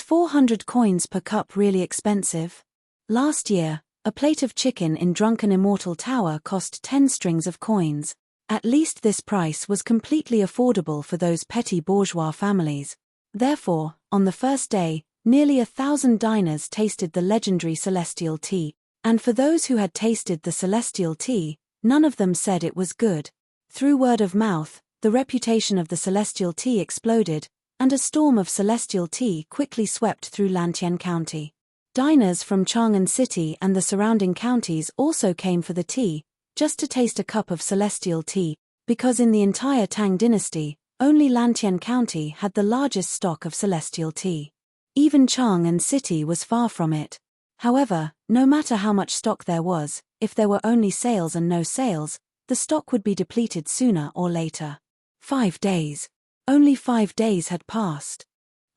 400 coins per cup really expensive? Last year, a plate of chicken in Drunken Immortal Tower cost 10 strings of coins. At least this price was completely affordable for those petty bourgeois families. Therefore, on the first day, nearly 1,000 diners tasted the legendary celestial tea, and for those who had tasted the celestial tea, none of them said it was good. Through word of mouth, the reputation of the celestial tea exploded, and a storm of celestial tea quickly swept through Lantien County. Diners from Chang'an City and the surrounding counties also came for the tea, just to taste a cup of celestial tea, because in the entire Tang dynasty, only Lantien County had the largest stock of celestial tea. Even Chang'an City was far from it. However, no matter how much stock there was, if there were only sales and no sales, the stock would be depleted sooner or later. 5 days. Only 5 days had passed.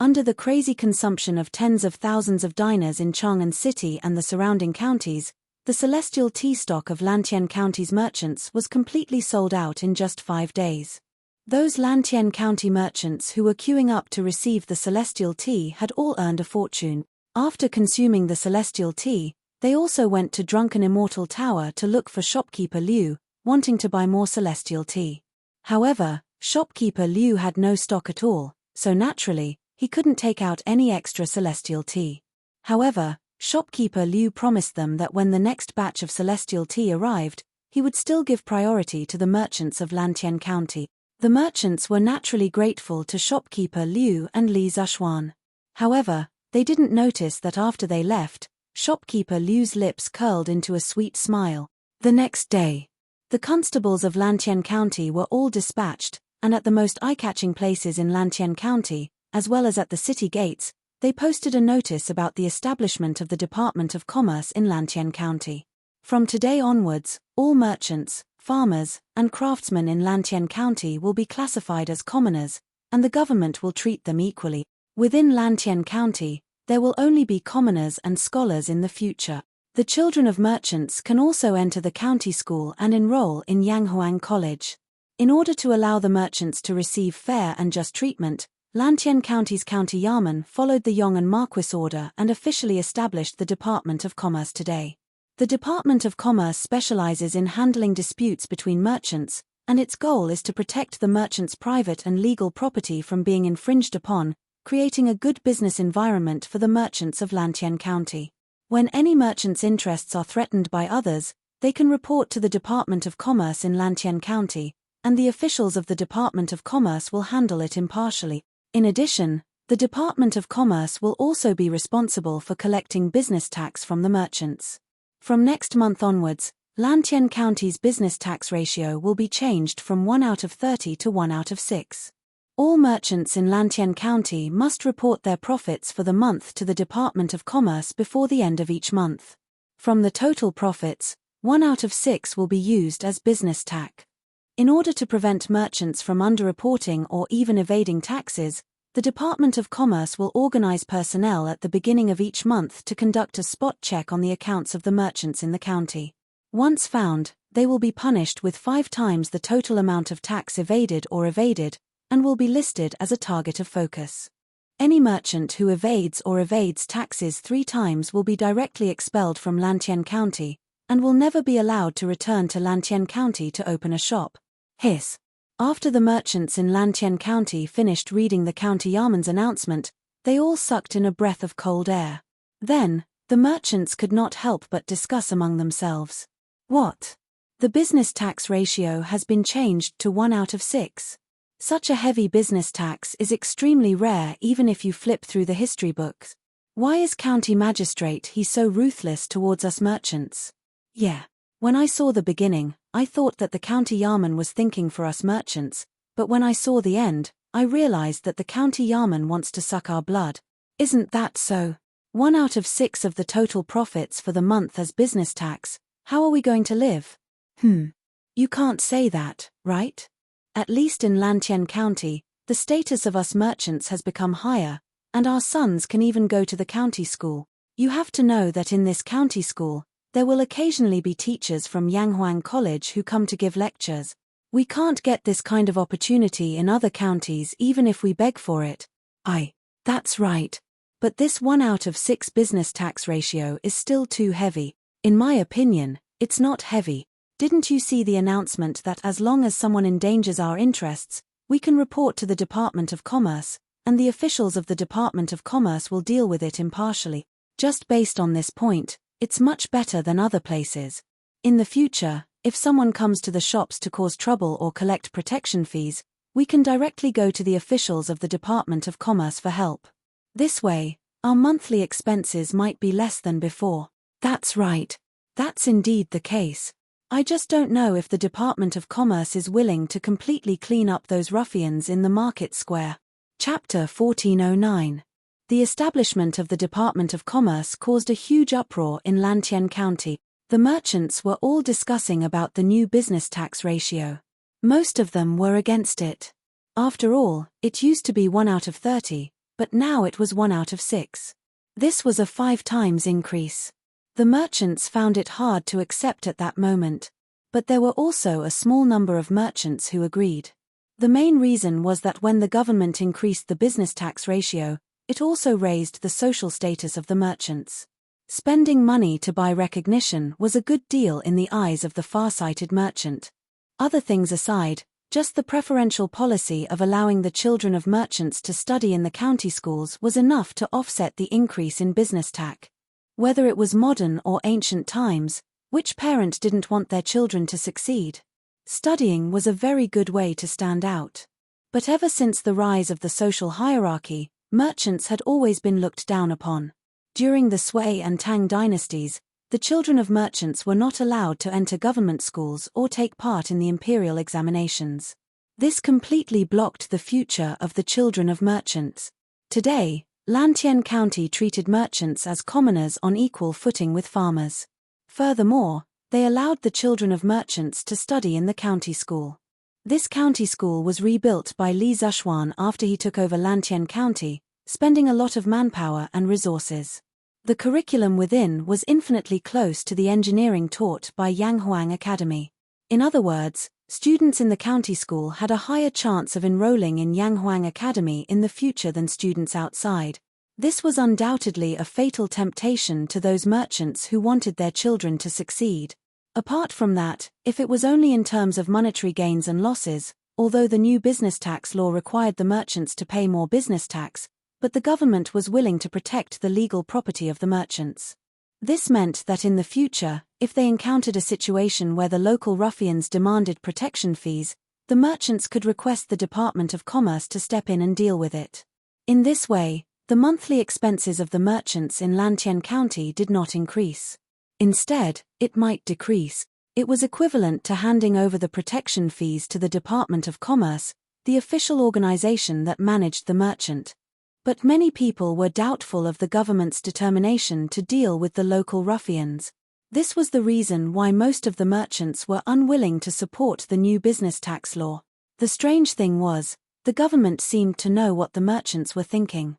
Under the crazy consumption of tens of thousands of diners in Chang'an City and the surrounding counties, the celestial tea stock of Lantien County's merchants was completely sold out in just 5 days. Those Lantien County merchants who were queuing up to receive the celestial tea had all earned a fortune. After consuming the celestial tea, they also went to Drunken Immortal Tower to look for shopkeeper Liu, wanting to buy more celestial tea. However, shopkeeper Liu had no stock at all, so naturally, he couldn't take out any extra celestial tea. However, shopkeeper Liu promised them that when the next batch of celestial tea arrived, he would still give priority to the merchants of Lantien County. The merchants were naturally grateful to shopkeeper Liu and Li Zhuan. However, they didn't notice that after they left, shopkeeper Liu's lips curled into a sweet smile. The next day, the constables of Lantien County were all dispatched, and at the most eye-catching places in Lantien County, as well as at the city gates, they posted a notice about the establishment of the Department of Commerce in Lantien County. From today onwards, all merchants, farmers, and craftsmen in Lantien County will be classified as commoners, and the government will treat them equally. Within Lantien County, there will only be commoners and scholars in the future. The children of merchants can also enter the county school and enroll in Yanghuang College. In order to allow the merchants to receive fair and just treatment, Lantien County's county yamen followed the Yong'an Marquis order and officially established the Department of Commerce today. The Department of Commerce specializes in handling disputes between merchants, and its goal is to protect the merchants' private and legal property from being infringed upon, creating a good business environment for the merchants of Lantien County. When any merchant's interests are threatened by others, they can report to the Department of Commerce in Lantien County, and the officials of the Department of Commerce will handle it impartially. In addition, the Department of Commerce will also be responsible for collecting business tax from the merchants. From next month onwards, Lantien County's business tax ratio will be changed from 1 out of 30 to 1 out of 6. All merchants in Lantien County must report their profits for the month to the Department of Commerce before the end of each month. From the total profits, 1 out of 6 will be used as business tax. In order to prevent merchants from underreporting or even evading taxes, the Department of Commerce will organize personnel at the beginning of each month to conduct a spot check on the accounts of the merchants in the county. Once found, they will be punished with 5 times the total amount of tax evaded, and will be listed as a target of focus. Any merchant who evades taxes 3 times will be directly expelled from Lantien County, and will never be allowed to return to Lantien County to open a shop. Hiss. After the merchants in Lantien County finished reading the county yamen's announcement, they all sucked in a breath of cold air. Then, the merchants could not help but discuss among themselves. What? The business tax ratio has been changed to 1 out of 6. Such a heavy business tax is extremely rare even if you flip through the history books. Why is county magistrate he so ruthless towards us merchants? Yeah. When I saw the beginning, I thought that the county yamen was thinking for us merchants, but when I saw the end, I realized that the county yamen wants to suck our blood. Isn't that so? 1 out of 6 of the total profits for the month as business tax. How are we going to live? You can't say that, right? At least in Lantien County, the status of us merchants has become higher, and our sons can even go to the county school. You have to know that in this county school, there will occasionally be teachers from Yanghuang College who come to give lectures. We can't get this kind of opportunity in other counties even if we beg for it. That's right. But this 1 out of 6 business tax ratio is still too heavy. In my opinion, it's not heavy. Didn't you see the announcement that as long as someone endangers our interests, we can report to the Department of Commerce, and the officials of the Department of Commerce will deal with it impartially? Just based on this point, it's much better than other places. In the future, if someone comes to the shops to cause trouble or collect protection fees, we can directly go to the officials of the Department of Commerce for help. This way, our monthly expenses might be less than before. That's right. That's indeed the case. I just don't know if the Department of Commerce is willing to completely clean up those ruffians in the market square. Chapter 1409. The establishment of the Department of Commerce caused a huge uproar in Lantien County. The merchants were all discussing about the new business tax ratio. Most of them were against it. After all, it used to be 1 out of 30, but now it was 1 out of 6. This was a 5 times increase. The merchants found it hard to accept at that moment, but there were also a small number of merchants who agreed. The main reason was that when the government increased the business tax ratio, it also raised the social status of the merchants. Spending money to buy recognition was a good deal in the eyes of the far-sighted merchant. Other things aside, just the preferential policy of allowing the children of merchants to study in the county schools was enough to offset the increase in business tax. Whether it was modern or ancient times, which parent didn't want their children to succeed? Studying was a very good way to stand out. But ever since the rise of the social hierarchy, merchants had always been looked down upon. During the Sui and Tang dynasties, the children of merchants were not allowed to enter government schools or take part in the imperial examinations. This completely blocked the future of the children of merchants. Today, Lantien County treated merchants as commoners on equal footing with farmers. Furthermore, they allowed the children of merchants to study in the county school. This county school was rebuilt by Li Zexuan after he took over Lantien County, spending a lot of manpower and resources. The curriculum within was infinitely close to the engineering taught by Yanghuang Academy. In other words, students in the county school had a higher chance of enrolling in Yanghuang Academy in the future than students outside. This was undoubtedly a fatal temptation to those merchants who wanted their children to succeed. Apart from that, if it was only in terms of monetary gains and losses, although the new business tax law required the merchants to pay more business tax, but the government was willing to protect the legal property of the merchants. This meant that in the future, if they encountered a situation where the local ruffians demanded protection fees, the merchants could request the Department of Commerce to step in and deal with it. In this way, the monthly expenses of the merchants in Lantien County did not increase. Instead, it might decrease. It was equivalent to handing over the protection fees to the Department of Commerce, the official organization that managed the merchant. But many people were doubtful of the government's determination to deal with the local ruffians. This was the reason why most of the merchants were unwilling to support the new business tax law. The strange thing was, the government seemed to know what the merchants were thinking.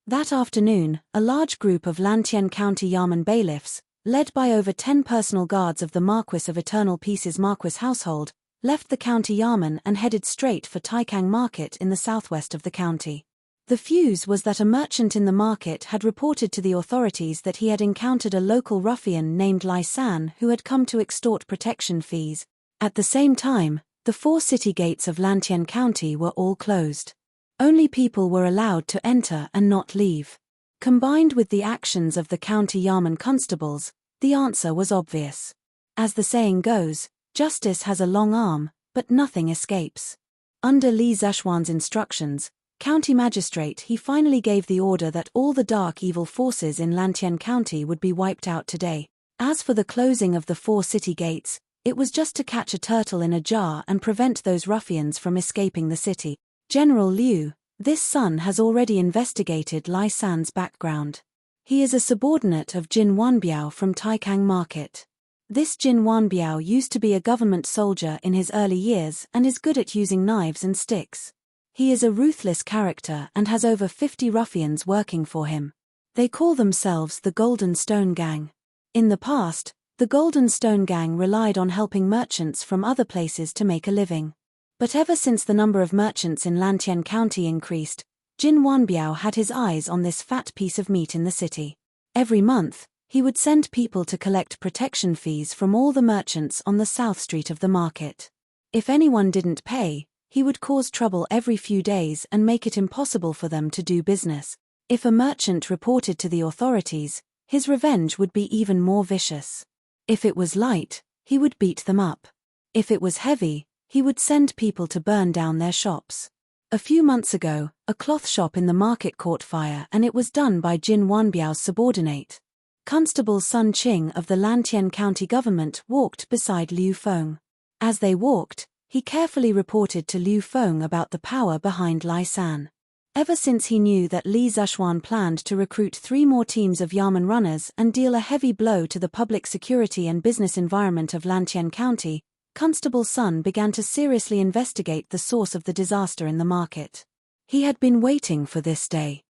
That afternoon, a large group of Lantien County Yamen bailiffs, led by over 10 personal guards of the Marquis of Eternal Peace's Marquis household, left the county Yamen and headed straight for Taikang Market in the southwest of the county. The fuse was that a merchant in the market had reported to the authorities that he had encountered a local ruffian named Lai San who had come to extort protection fees. At the same time, the 4 city gates of Lantien County were all closed. Only people were allowed to enter and not leave. Combined with the actions of the county Yamen constables, the answer was obvious. As the saying goes, justice has a long arm, but nothing escapes. Under Li Zexuan's instructions, county magistrate he finally gave the order that all the dark evil forces in Lantien County would be wiped out today. As for the closing of the 4 city gates, it was just to catch a turtle in a jar and prevent those ruffians from escaping the city. General Liu, this son has already investigated Lai San's background. He is a subordinate of Jin Wanbiao from Taikang Market. This Jin Wanbiao used to be a government soldier in his early years and is good at using knives and sticks. He is a ruthless character and has over 50 ruffians working for him. They call themselves the Golden Stone Gang. In the past, the Golden Stone Gang relied on helping merchants from other places to make a living. But ever since the number of merchants in Lantien County increased, Jin Wanbiao had his eyes on this fat piece of meat in the city. Every month, he would send people to collect protection fees from all the merchants on the south street of the market. If anyone didn't pay, he would cause trouble every few days and make it impossible for them to do business. If a merchant reported to the authorities, his revenge would be even more vicious. If it was light, he would beat them up. If it was heavy, he would send people to burn down their shops. A few months ago, a cloth shop in the market caught fire and it was done by Jin Wanbiao's subordinate. Constable Sun Qing of the Lantien County government walked beside Liu Feng. As they walked, he carefully reported to Liu Feng about the power behind Lai San. Ever since he knew that Li Zexuan planned to recruit 3 more teams of Yamen runners and deal a heavy blow to the public security and business environment of Lantien County, Constable Sun began to seriously investigate the source of the disaster in the market. He had been waiting for this day.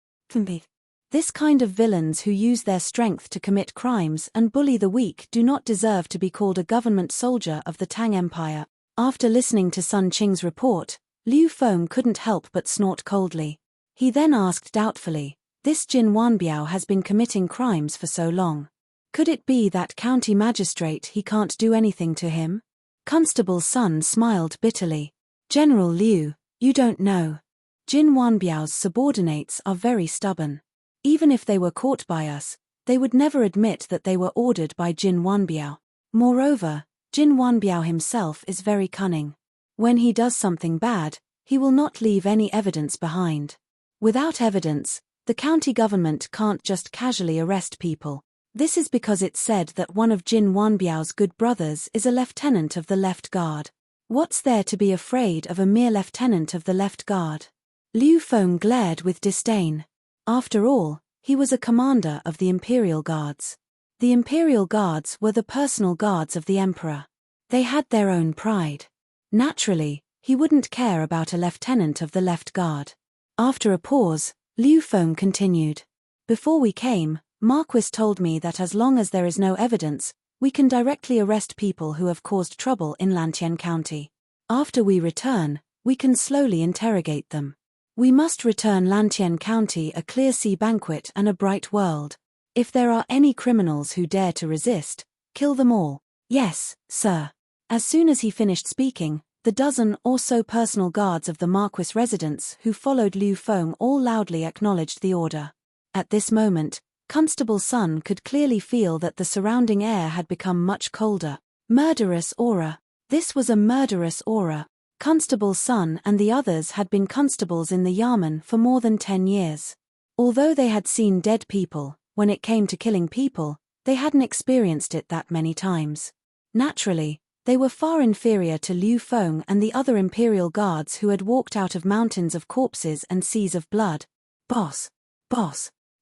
This kind of villains who use their strength to commit crimes and bully the weak do not deserve to be called a government soldier of the Tang Empire. After listening to Sun Qing's report, Liu Feng couldn't help but snort coldly. He then asked doubtfully, "This Jin Wanbiao has been committing crimes for so long. Could it be that county magistrate he can't do anything to him?" Constable Sun smiled bitterly. "General Liu, you don't know. Jin Wanbiao's subordinates are very stubborn. Even if they were caught by us, they would never admit that they were ordered by Jin Wanbiao. Moreover, Jin Wanbiao himself is very cunning. When he does something bad, he will not leave any evidence behind. Without evidence, the county government can't just casually arrest people. This is because it's said that one of Jin Wanbiao's good brothers is a lieutenant of the left guard. What's there to be afraid of a mere lieutenant of the left guard?" Liu Feng glared with disdain. After all, he was a commander of the Imperial Guards. The Imperial Guards were the personal guards of the Emperor. They had their own pride. Naturally, he wouldn't care about a lieutenant of the left guard. After a pause, Liu Feng continued. "Before we came, Marquis told me that as long as there is no evidence, we can directly arrest people who have caused trouble in Lantian County. After we return, we can slowly interrogate them. We must return Lantian County a clear sea banquet and a bright world. If there are any criminals who dare to resist, kill them all." "Yes, sir." As soon as he finished speaking, the dozen or so personal guards of the Marquis residence who followed Liu Feng all loudly acknowledged the order. At this moment, Constable Sun could clearly feel that the surrounding air had become much colder. Murderous aura. This was a murderous aura. Constable Sun and the others had been constables in the Yamen for more than 10 years. Although they had seen dead people, when it came to killing people, they hadn't experienced it that many times. Naturally, they were far inferior to Liu Feng and the other Imperial Guards who had walked out of mountains of corpses and seas of blood. Boss.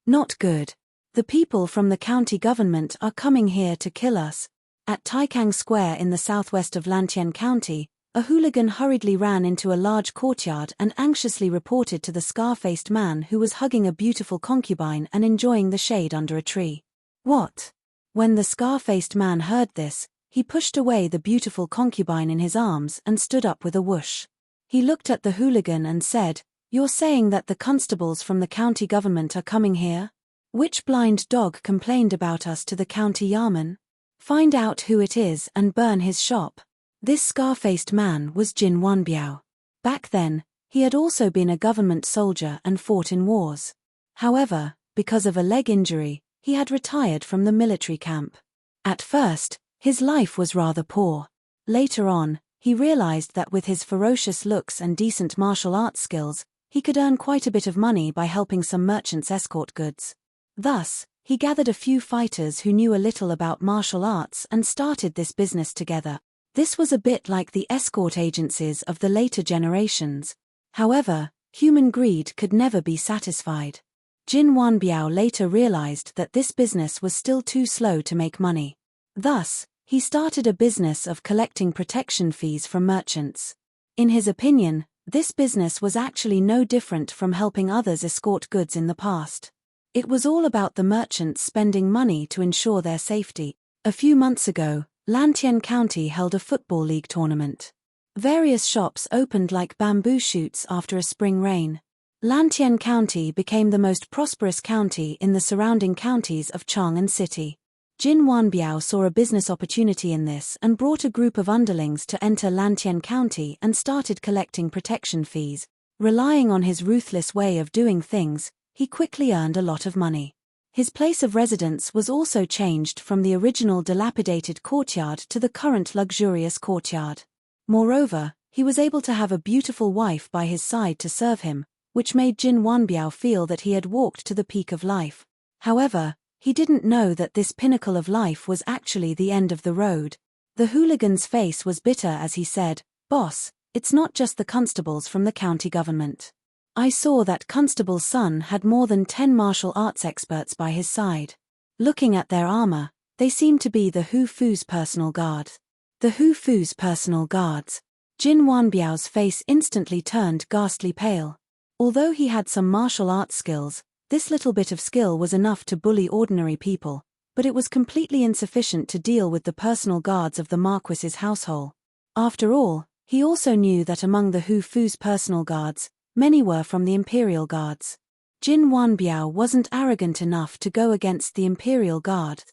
Not good. The people from the county government are coming here to kill us." At Taikang Square in the southwest of Lantian County, a hooligan hurriedly ran into a large courtyard and anxiously reported to the scar-faced man who was hugging a beautiful concubine and enjoying the shade under a tree. "What?" When the scar-faced man heard this, he pushed away the beautiful concubine in his arms and stood up with a whoosh. He looked at the hooligan and said, "You're saying that the constables from the county government are coming here? Which blind dog complained about us to the county Yamen? Find out who it is and burn his shop." This scar-faced man was Jin Wanbiao. Back then, he had also been a government soldier and fought in wars. However, because of a leg injury, he had retired from the military camp. At first, his life was rather poor. Later on, he realized that with his ferocious looks and decent martial arts skills, he could earn quite a bit of money by helping some merchants escort goods. Thus, he gathered a few fighters who knew a little about martial arts and started this business together. This was a bit like the escort agencies of the later generations. However, human greed could never be satisfied. Jin Wanbiao later realized that this business was still too slow to make money. Thus, he started a business of collecting protection fees from merchants. In his opinion, this business was actually no different from helping others escort goods in the past. It was all about the merchants spending money to ensure their safety. A few months ago, Lantian County held a football league tournament. Various shops opened like bamboo shoots after a spring rain. Lantian County became the most prosperous county in the surrounding counties of Chang'an City. Jin Wanbiao saw a business opportunity in this and brought a group of underlings to enter Lantian County and started collecting protection fees. Relying on his ruthless way of doing things, he quickly earned a lot of money. His place of residence was also changed from the original dilapidated courtyard to the current luxurious courtyard. Moreover, he was able to have a beautiful wife by his side to serve him, which made Jin Wanbiao feel that he had walked to the peak of life. However, he didn't know that this pinnacle of life was actually the end of the road. The hooligan's face was bitter as he said, "Boss, it's not just the constables from the county government. I saw that Constable Sun had more than 10 martial arts experts by his side. Looking at their armor, they seemed to be the Hu Fu's personal guard." The Hu Fu's personal guards. Jin Wanbiao's face instantly turned ghastly pale. Although he had some martial arts skills, this little bit of skill was enough to bully ordinary people, but it was completely insufficient to deal with the personal guards of the Marquis's household. After all, He also knew that among the Hu Fu's personal guards, many were from the Imperial Guards. Jin Wanbiao wasn't arrogant enough to go against the Imperial Guard.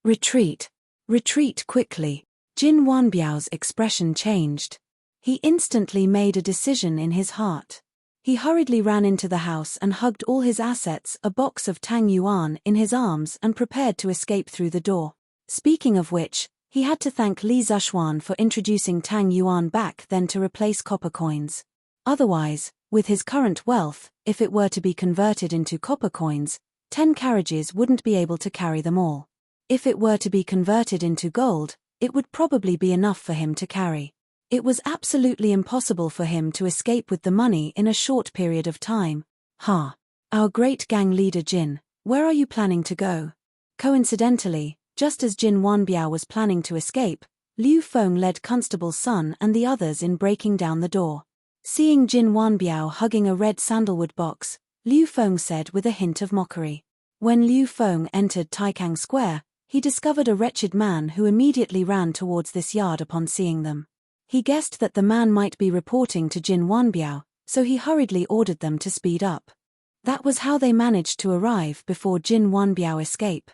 Retreat. Retreat quickly. Jin Wanbiao's expression changed. He instantly made a decision in his heart. He hurriedly ran into the house and hugged all his assets, a box of Tang Yuan, in his arms and prepared to escape through the door. Speaking of which, he had to thank Li Zishuan for introducing Tang Yuan back then to replace copper coins. Otherwise, with his current wealth, if it were to be converted into copper coins, 10 carriages wouldn't be able to carry them all. If it were to be converted into gold, it would probably be enough for him to carry. It was absolutely impossible for him to escape with the money in a short period of time. Our great gang leader Jin, where are you planning to go? Coincidentally, just as Jin Wanbiao was planning to escape, Liu Feng led Constable's son and the others in breaking down the door. Seeing Jin Wanbiao hugging a red sandalwood box, Liu Feng said with a hint of mockery. When Liu Feng entered Taikang Square, he discovered a wretched man who immediately ran towards this yard upon seeing them. He guessed that the man might be reporting to Jin Wanbiao, so he hurriedly ordered them to speed up. That was how they managed to arrive before Jin Wanbiao escape.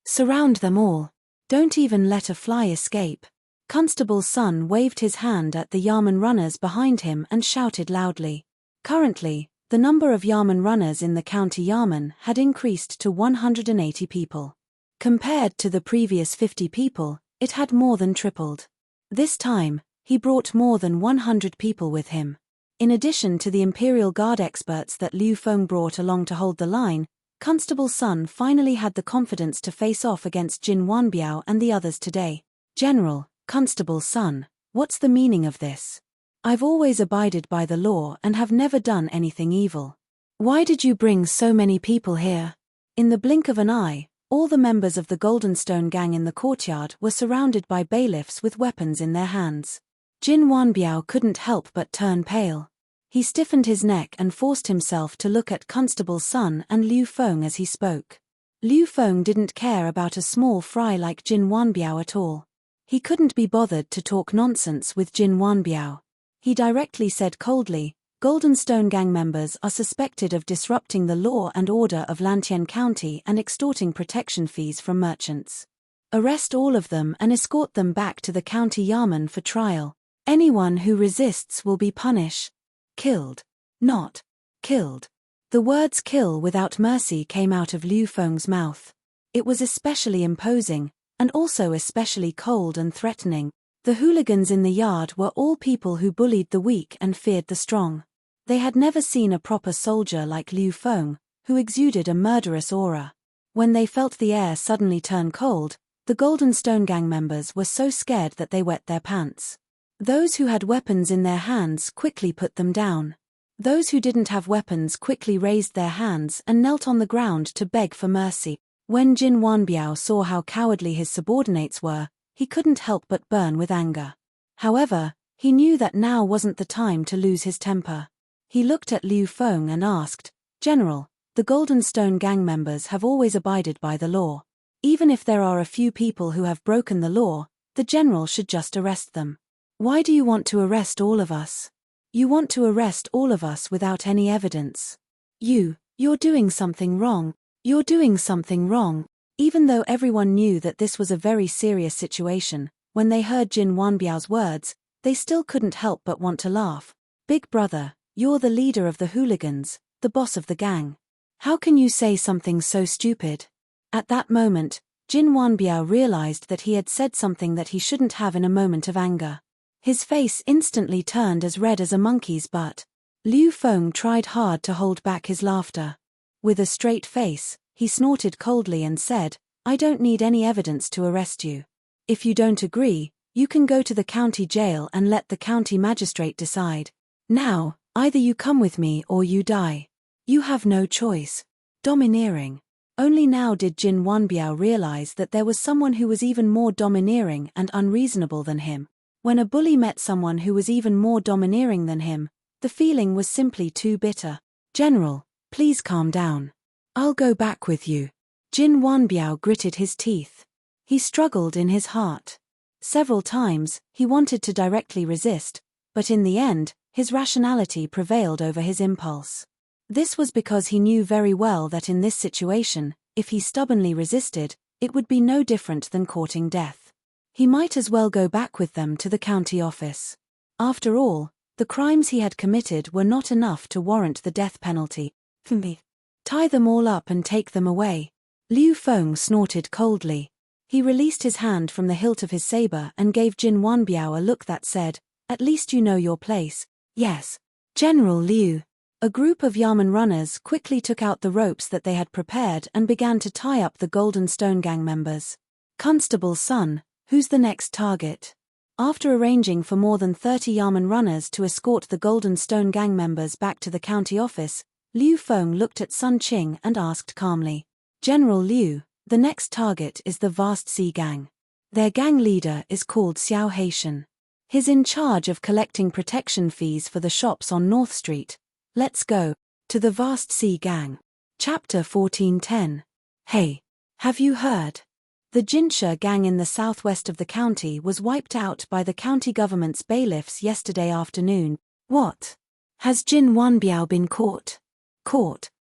Surround them all. Don't even let a fly escape. Constable's son waved his hand at the Yamen runners behind him and shouted loudly. Currently, the number of Yamen runners in the county Yamen had increased to 180 people. Compared to the previous 50 people, it had more than tripled. This time, he brought more than 100 people with him. In addition to the Imperial Guard experts that Liu Feng brought along to hold the line, Constable's son finally had the confidence to face off against Jin Wanbiao and the others today. General, Constable's son, what's the meaning of this? I've always abided by the law and have never done anything evil. Why did you bring so many people here? In the blink of an eye, all the members of the Goldenstone gang in the courtyard were surrounded by bailiffs with weapons in their hands. Jin Wanbiao couldn't help but turn pale. He stiffened his neck and forced himself to look at Constable's son and Liu Feng as he spoke. Liu Feng didn't care about a small fry like Jin Wanbiao at all. He couldn't be bothered to talk nonsense with Jin Wanbiao. He directly said coldly, Goldenstone gang members are suspected of disrupting the law and order of Lantien County and extorting protection fees from merchants. Arrest all of them and escort them back to the county Yamen for trial. Anyone who resists will be punished. Killed. Not killed. The words kill without mercy came out of Liu Feng's mouth. It was especially imposing, and also especially cold and threatening. The hooligans in the yard were all people who bullied the weak and feared the strong. They had never seen a proper soldier like Liu Feng, who exuded a murderous aura. When they felt the air suddenly turn cold, the Goldenstone gang members were so scared that they wet their pants. Those who had weapons in their hands quickly put them down. Those who didn't have weapons quickly raised their hands and knelt on the ground to beg for mercy. When Jin Wanbiao saw how cowardly his subordinates were, he couldn't help but burn with anger. However, he knew that now wasn't the time to lose his temper. He looked at Liu Feng and asked, General, the Goldenstone gang members have always abided by the law. Even if there are a few people who have broken the law, the general should just arrest them. Why do you want to arrest all of us? You want to arrest all of us without any evidence. You're doing something wrong. You're doing something wrong. Even though everyone knew that this was a very serious situation, when they heard Jin Wanbiao's words, they still couldn't help but want to laugh. Big brother, you're the leader of the hooligans, the boss of the gang. How can you say something so stupid? At that moment, Jin Wanbiao realized that he had said something that he shouldn't have in a moment of anger. His face instantly turned as red as a monkey's butt. Liu Feng tried hard to hold back his laughter. With a straight face, he snorted coldly and said, I don't need any evidence to arrest you. If you don't agree, you can go to the county jail and let the county magistrate decide. Now, either you come with me or you die. You have no choice. Domineering. Only now did Jin Wanbiao realize that there was someone who was even more domineering and unreasonable than him. When a bully met someone who was even more domineering than him, the feeling was simply too bitter. General, please calm down. I'll go back with you. Jin Wanbiao gritted his teeth. He struggled in his heart. Several times, he wanted to directly resist, But in the end, his rationality prevailed over his impulse. This was because he knew very well that in this situation, if he stubbornly resisted, it would be no different than courting death. He might as well go back with them to the county office. After all, the crimes he had committed were not enough to warrant the death penalty. Tie them all up and take them away. Liu Feng snorted coldly. He released his hand from the hilt of his saber and gave Jin Wanbiao a look that said, "At least you know your place." "Yes, General Liu." A group of Yamen runners quickly took out the ropes that they had prepared and began to tie up the Golden Stone Gang members. "Constable's son, who's the next target?" After arranging for more than 30 Yamen runners to escort the Golden Stone Gang members back to the county office, Liu Feng looked at Sun Qing and asked calmly, "General Liu, the next target is the Vast Sea Gang. Their gang leader is called Xiao Haitian. He's in charge of collecting protection fees for the shops on North Street. Let's go to the Vast Sea Gang." Chapter 14:10. Hey, have you heard? The Jinsha gang in the southwest of the county was wiped out by the county government's bailiffs yesterday afternoon. What? Has Jin Wanbiao been caught? Caught.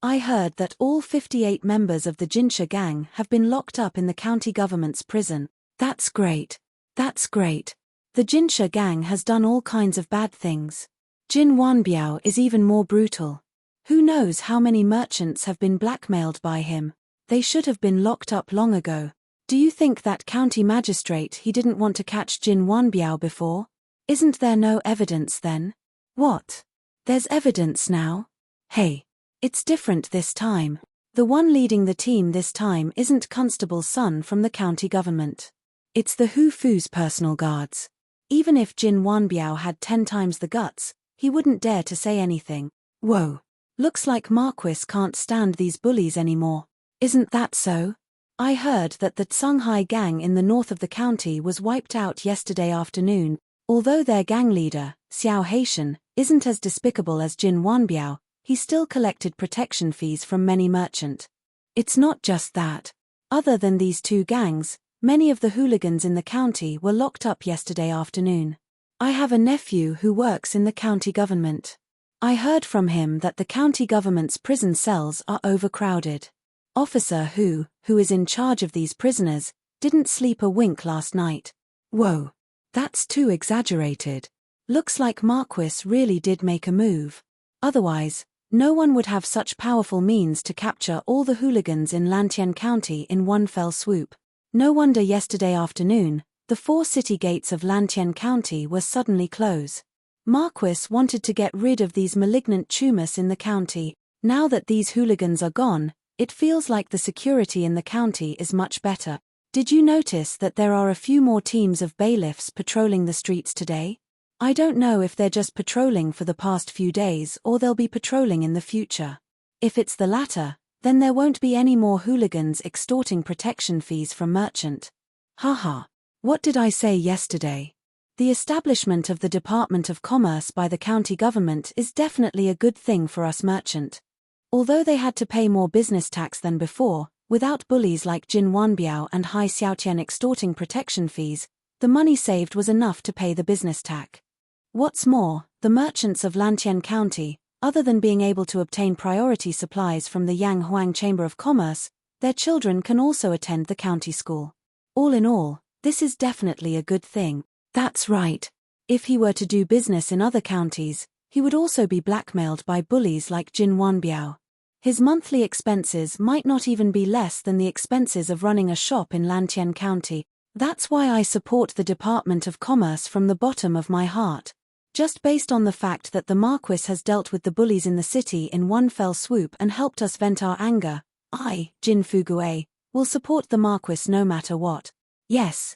I heard that all 58 members of the Jinsha gang have been locked up in the county government's prison. That's great. The Jinsha gang has done all kinds of bad things. Jin Wanbiao is even more brutal. Who knows how many merchants have been blackmailed by him? They should have been locked up long ago. Do you think that county magistrate he didn't want to catch Jin Wanbiao before? Isn't there no evidence then? What? There's evidence now? Hey, it's different this time. The one leading the team this time isn't Constable's son from the county government. It's the Hu Fu's personal guards. Even if Jin Wanbiao had 10 times the guts, he wouldn't dare to say anything. Whoa. Looks like Marquis can't stand these bullies anymore. Isn't that so? I heard that the Tsunghai gang in the north of the county was wiped out yesterday afternoon. Although their gang leader, Xiao Haitian, isn't as despicable as Jin Wanbiao, he still collected protection fees from many merchants. It's not just that. Other than these two gangs, many of the hooligans in the county were locked up yesterday afternoon. I have a nephew who works in the county government. I heard from him that the county government's prison cells are overcrowded. Officer who is in charge of these prisoners, didn't sleep a wink last night. Whoa. That's too exaggerated. Looks like Marquis really did make a move. Otherwise, no one would have such powerful means to capture all the hooligans in Lantien County in one fell swoop. No wonder yesterday afternoon, the 4 city gates of Lantien County were suddenly closed. Marquis wanted to get rid of these malignant tumors in the county. Now that these hooligans are gone, it feels like the security in the county is much better. Did you notice that there are a few more teams of bailiffs patrolling the streets today? I don't know if they're just patrolling for the past few days or they'll be patrolling in the future. If it's the latter, then there won't be any more hooligans extorting protection fees from merchant. Haha. What did I say yesterday? The establishment of the Department of Commerce by the county government is definitely a good thing for us merchant. Although they had to pay more business tax than before, without bullies like Jin Wanbiao and Hai Xiaotian extorting protection fees, the money saved was enough to pay the business tax. What's more, the merchants of Lantien County, other than being able to obtain priority supplies from the Yang Huang Chamber of Commerce, their children can also attend the county school. All in all, this is definitely a good thing. That's right. If he were to do business in other counties, he would also be blackmailed by bullies like Jin Wanbiao. His monthly expenses might not even be less than the expenses of running a shop in Lantien County. That's why I support the Department of Commerce from the bottom of my heart. Just based on the fact that the Marquis has dealt with the bullies in the city in one fell swoop and helped us vent our anger, I, Jin Fugue, will support the Marquis no matter what. Yes.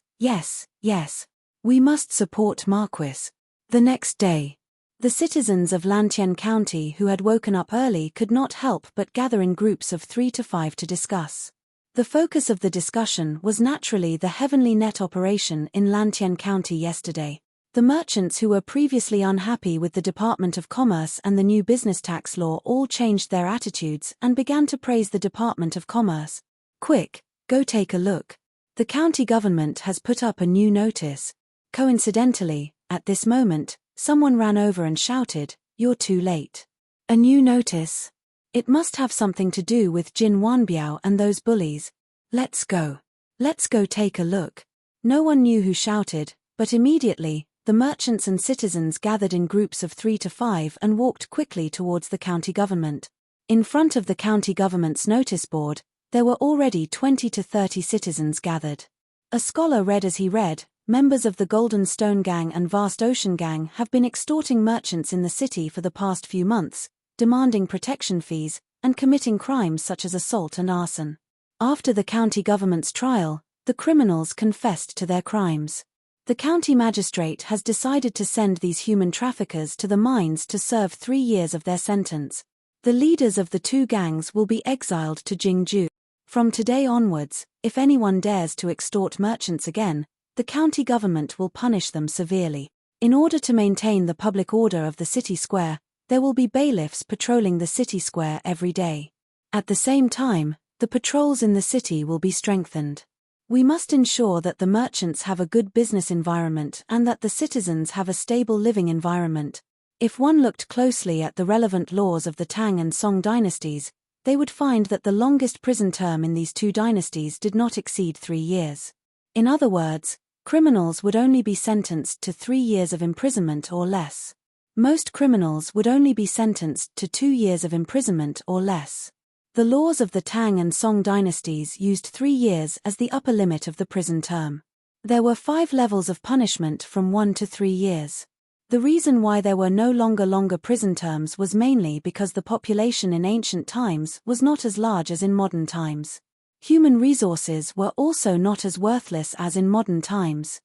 We must support Marquis. The next day, the citizens of Lantien County who had woken up early could not help but gather in groups of 3 to 5 to discuss. The focus of the discussion was naturally the heavenly net operation in Lantien County yesterday. The merchants who were previously unhappy with the Department of Commerce and the new business tax law all changed their attitudes and began to praise the Department of Commerce. Quick, go take a look. The county government has put up a new notice. Coincidentally, At this moment, someone ran over and shouted, "You're too late." A new notice. It must have something to do with Jin Wanbiao and those bullies. Let's go. Let's go take a look. No one knew who shouted, but immediately, the merchants and citizens gathered in groups of 3 to 5 and walked quickly towards the county government. In front of the county government's notice board, there were already 20 to 30 citizens gathered. A scholar read as he read, "Members of the Golden Stone Gang and Vast Ocean Gang have been extorting merchants in the city for the past few months, demanding protection fees, and committing crimes such as assault and arson. After the county government's trial, the criminals confessed to their crimes. The county magistrate has decided to send these human traffickers to the mines to serve 3 years of their sentence. The leaders of the 2 gangs will be exiled to Jingju. From today onwards, if anyone dares to extort merchants again, the county government will punish them severely. In order to maintain the public order of the city square, there will be bailiffs patrolling the city square every day. At the same time, the patrols in the city will be strengthened. We must ensure that the merchants have a good business environment and that the citizens have a stable living environment. If one looked closely at the relevant laws of the Tang and Song dynasties, they would find that the longest prison term in these 2 dynasties did not exceed 3 years. In other words, criminals would only be sentenced to 3 years of imprisonment or less. Most criminals would only be sentenced to 2 years of imprisonment or less. The laws of the Tang and Song dynasties used 3 years as the upper limit of the prison term. There were 5 levels of punishment from 1 to 3 years. The reason why there were no longer prison terms was mainly because the population in ancient times was not as large as in modern times. Human resources were also not as worthless as in modern times.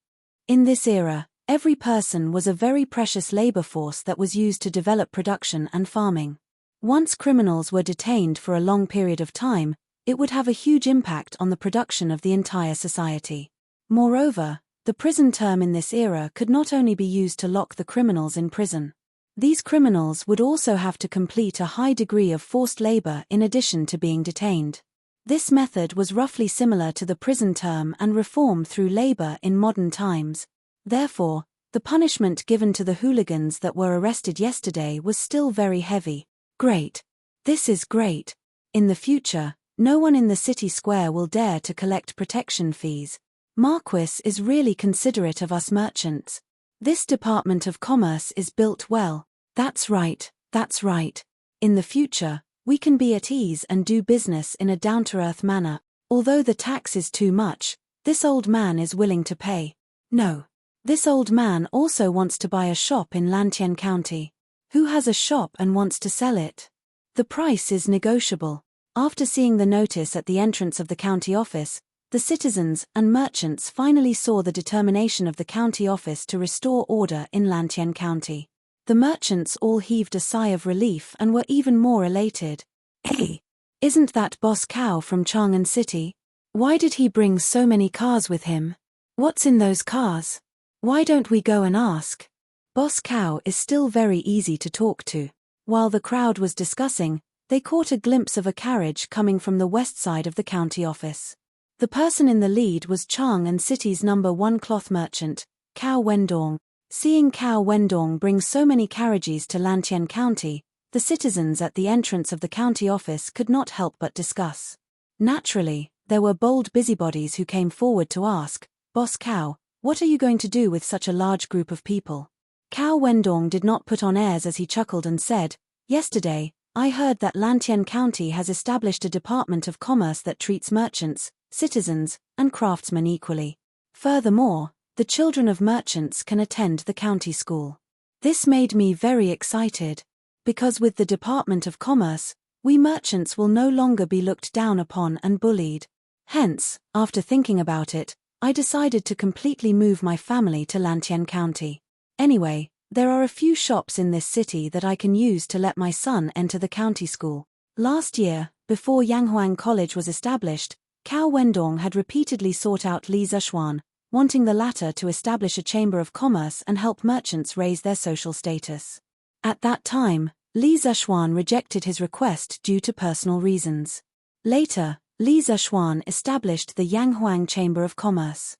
In this era, every person was a very precious labor force that was used to develop production and farming. Once criminals were detained for a long period of time, it would have a huge impact on the production of the entire society. Moreover, the prison term in this era could not only be used to lock the criminals in prison. These criminals would also have to complete a high degree of forced labor in addition to being detained. This method was roughly similar to the prison term and reform through labor in modern times. Therefore, the punishment given to the hooligans that were arrested yesterday was still very heavy. Great. This is great. In the future, no one in the city square will dare to collect protection fees. Marquis is really considerate of us merchants. This Department of Commerce is built well. That's right, that's right. In the future, we can be at ease and do business in a down-to-earth manner. Although the tax is too much, this old man is willing to pay. No. This old man also wants to buy a shop in Lantien County. Who has a shop and wants to sell it? The price is negotiable. After seeing the notice at the entrance of the county office, the citizens and merchants finally saw the determination of the county office to restore order in Lantien County. The merchants all heaved a sigh of relief and were even more elated. Hey, isn't that Boss Cow from Chang'an City? Why did he bring so many cars with him? What's in those cars? Why don't we go and ask? Boss Cow is still very easy to talk to. While the crowd was discussing, they caught a glimpse of a carriage coming from the west side of the county office. The person in the lead was Chang'an City's #1 cloth merchant, Cao Wendong. Seeing Cao Wendong bring so many carriages to Lantien County, the citizens at the entrance of the county office could not help but discuss. Naturally, there were bold busybodies who came forward to ask, "Boss Cao, what are you going to do with such a large group of people?" Cao Wendong did not put on airs as he chuckled and said, "Yesterday, I heard that Lantien County has established a Department of Commerce that treats merchants, citizens, and craftsmen equally. Furthermore, the children of merchants can attend the county school. This made me very excited, because with the Department of Commerce, we merchants will no longer be looked down upon and bullied. Hence, after thinking about it, I decided to completely move my family to Lantien County. Anyway, there are a few shops in this city that I can use to let my son enter the county school." Last year, before Yanghuang College was established, Cao Wendong had repeatedly sought out Li Zishuan, wanting the latter to establish a chamber of commerce and help merchants raise their social status. At that time, Li Zishuan rejected his request due to personal reasons. Later, Li Zishuan established the Yanghuang Chamber of Commerce.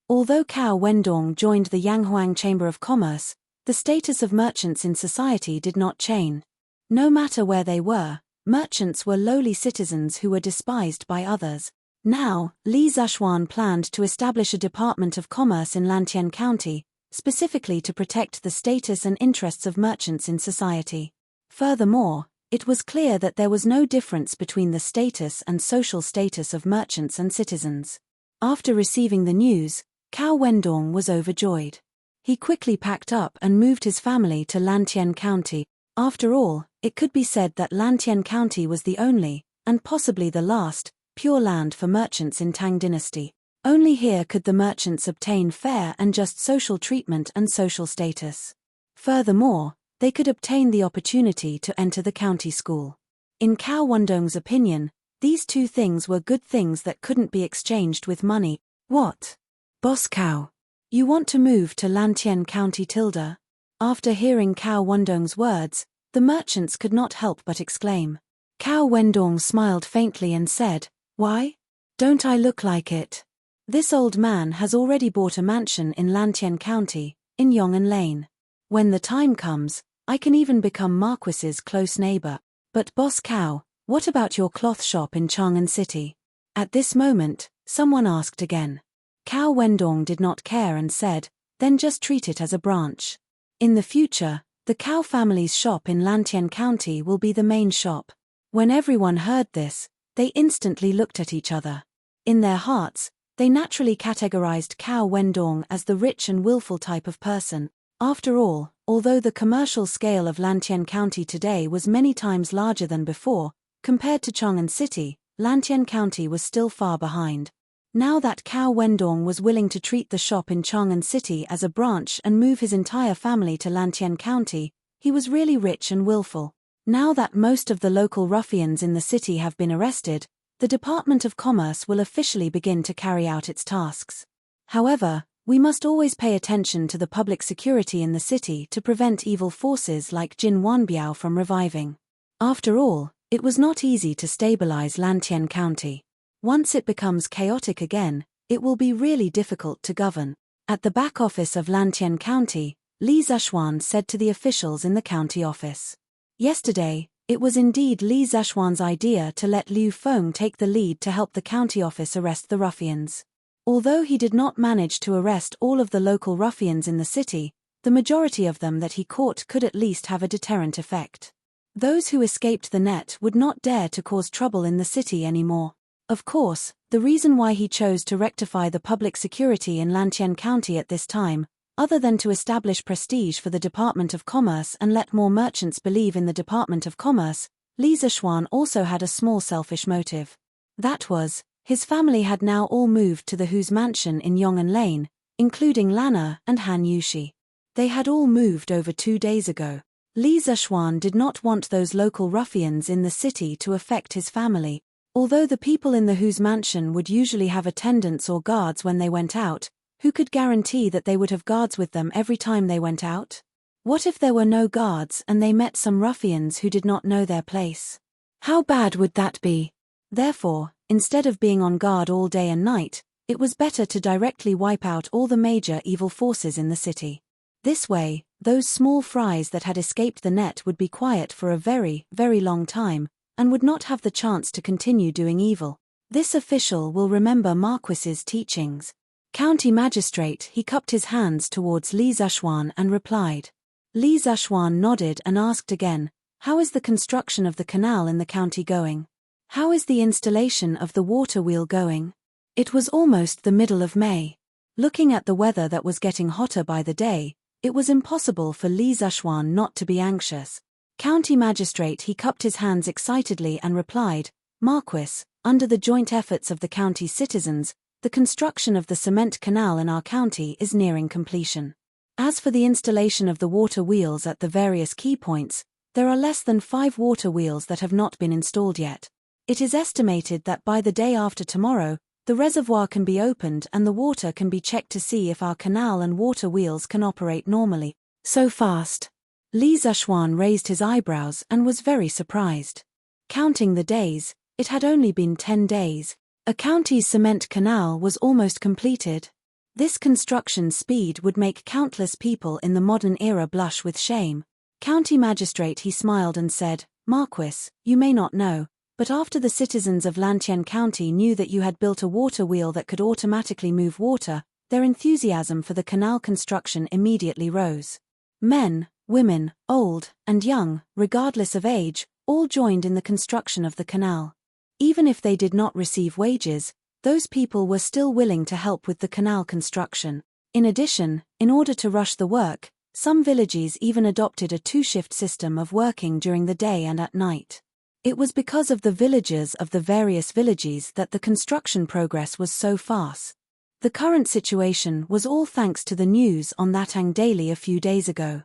Although Cao Wendong joined the Yanghuang Chamber of Commerce, the status of merchants in society did not change. No matter where they were, merchants were lowly citizens who were despised by others. Now, Li Zishuan planned to establish a department of commerce in Lantian County, specifically to protect the status and interests of merchants in society. Furthermore, it was clear that there was no difference between the status and social status of merchants and citizens. After receiving the news, Cao Wendong was overjoyed. He quickly packed up and moved his family to Lantian County. After all, it could be said that Lantian County was the only, and possibly the last, pure land for merchants in Tang Dynasty. Only here could the merchants obtain fair and just social treatment and social status. Furthermore, they could obtain the opportunity to enter the county school. In Cao Wendong's opinion, these two things were good things that couldn't be exchanged with money. What? Boss Cao, you want to move to Lantian County tilde? After hearing Cao Wendong's words, the merchants could not help but exclaim. Cao Wendong smiled faintly and said, "Why? Don't I look like it? This old man has already bought a mansion in Lantian County, in Yong'an Lane. When the time comes, I can even become Marquis's close neighbor. But Boss Cao, what about your cloth shop in Chang'an City?" At this moment, someone asked again. Cao Wendong did not care and said, "Then just treat it as a branch. In the future, the Cao family's shop in Lantian County will be the main shop." When everyone heard this, they instantly looked at each other. In their hearts, they naturally categorized Cao Wendong as the rich and willful type of person. After all, although the commercial scale of Lantian County today was many times larger than before, compared to Chang'an City, Lantian County was still far behind. Now that Cao Wendong was willing to treat the shop in Chang'an City as a branch and move his entire family to Lantian County, he was really rich and willful. Now that most of the local ruffians in the city have been arrested, the Department of Commerce will officially begin to carry out its tasks. However, we must always pay attention to the public security in the city to prevent evil forces like Jin Wanbiao from reviving. After all, it was not easy to stabilize Lantian County. Once it becomes chaotic again, it will be really difficult to govern. At the back office of Lantian County, Li Zishuan said to the officials in the county office. Yesterday, it was indeed Li Zishuan's idea to let Liu Feng take the lead to help the county office arrest the ruffians. Although he did not manage to arrest all of the local ruffians in the city, the majority of them that he caught could at least have a deterrent effect. Those who escaped the net would not dare to cause trouble in the city anymore. Of course, the reason why he chose to rectify the public security in Lantian County at this time, other than to establish prestige for the Department of Commerce and let more merchants believe in the Department of Commerce, Li Zishuan also had a small selfish motive. That was, his family had now all moved to the Hu's mansion in Yong'an Lane, including Lana and Han Yushi. They had all moved over 2 days ago. Li Zishuan did not want those local ruffians in the city to affect his family. Although the people in the Hu's mansion would usually have attendants or guards when they went out, who could guarantee that they would have guards with them every time they went out? What if there were no guards and they met some ruffians who did not know their place? How bad would that be? Therefore, instead of being on guard all day and night, it was better to directly wipe out all the major evil forces in the city. This way, those small fries that had escaped the net would be quiet for a very, very long time, and would not have the chance to continue doing evil. This official will remember Marquis's teachings. County magistrate, he cupped his hands towards Li Zishuan and replied. Li Zishuan nodded and asked again, "How is the construction of the canal in the county going? How is the installation of the water wheel going?" It was almost the middle of May. Looking at the weather that was getting hotter by the day, it was impossible for Li Zishuan not to be anxious. County magistrate, he cupped his hands excitedly and replied, "Marquis, under the joint efforts of the county citizens, the construction of the cement canal in our county is nearing completion. As for the installation of the water wheels at the various key points, there are less than 5 water wheels that have not been installed yet. It is estimated that by the day after tomorrow, the reservoir can be opened and the water can be checked to see if our canal and water wheels can operate normally." So fast? Li Zishuan raised his eyebrows and was very surprised. Counting the days, it had only been 10 days. A county's cement canal was almost completed. This construction speed would make countless people in the modern era blush with shame. County magistrate, he smiled and said, Marquis, you may not know, but after the citizens of Lantien County knew that you had built a water wheel that could automatically move water, their enthusiasm for the canal construction immediately rose. Men, women, old, and young, regardless of age, all joined in the construction of the canal. Even if they did not receive wages, those people were still willing to help with the canal construction. In addition, in order to rush the work, some villages even adopted a two-shift system of working during the day and at night. It was because of the villagers of the various villages that the construction progress was so fast. The current situation was all thanks to the news on Thatang Daily a few days ago.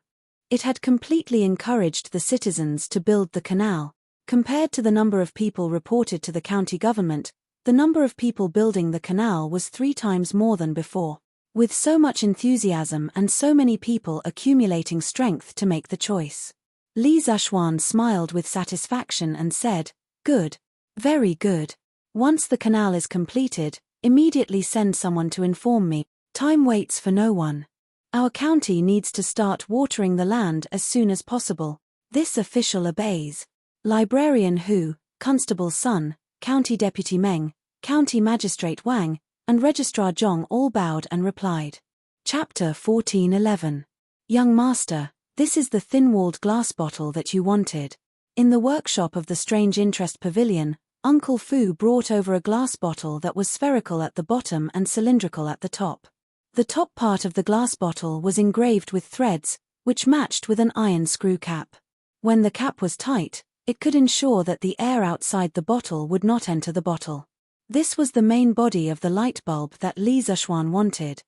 It had completely encouraged the citizens to build the canal. Compared to the number of people reported to the county government, the number of people building the canal was 3 times more than before. With so much enthusiasm and so many people accumulating strength to make the choice, Li Zhuan smiled with satisfaction and said, Good. Very good. Once the canal is completed, immediately send someone to inform me. Time waits for no one. Our county needs to start watering the land as soon as possible. This official obeys. Librarian Hu, Constable's son, County Deputy Meng, County Magistrate Wang, and Registrar Zhong all bowed and replied. Chapter 14:11. Young Master, this is the thin-walled glass bottle that you wanted. In the workshop of the Strange Interest Pavilion, Uncle Fu brought over a glass bottle that was spherical at the bottom and cylindrical at the top. The top part of the glass bottle was engraved with threads, which matched with an iron screw cap. When the cap was tight, it could ensure that the air outside the bottle would not enter the bottle. This was the main body of the light bulb that Li Zhuan wanted.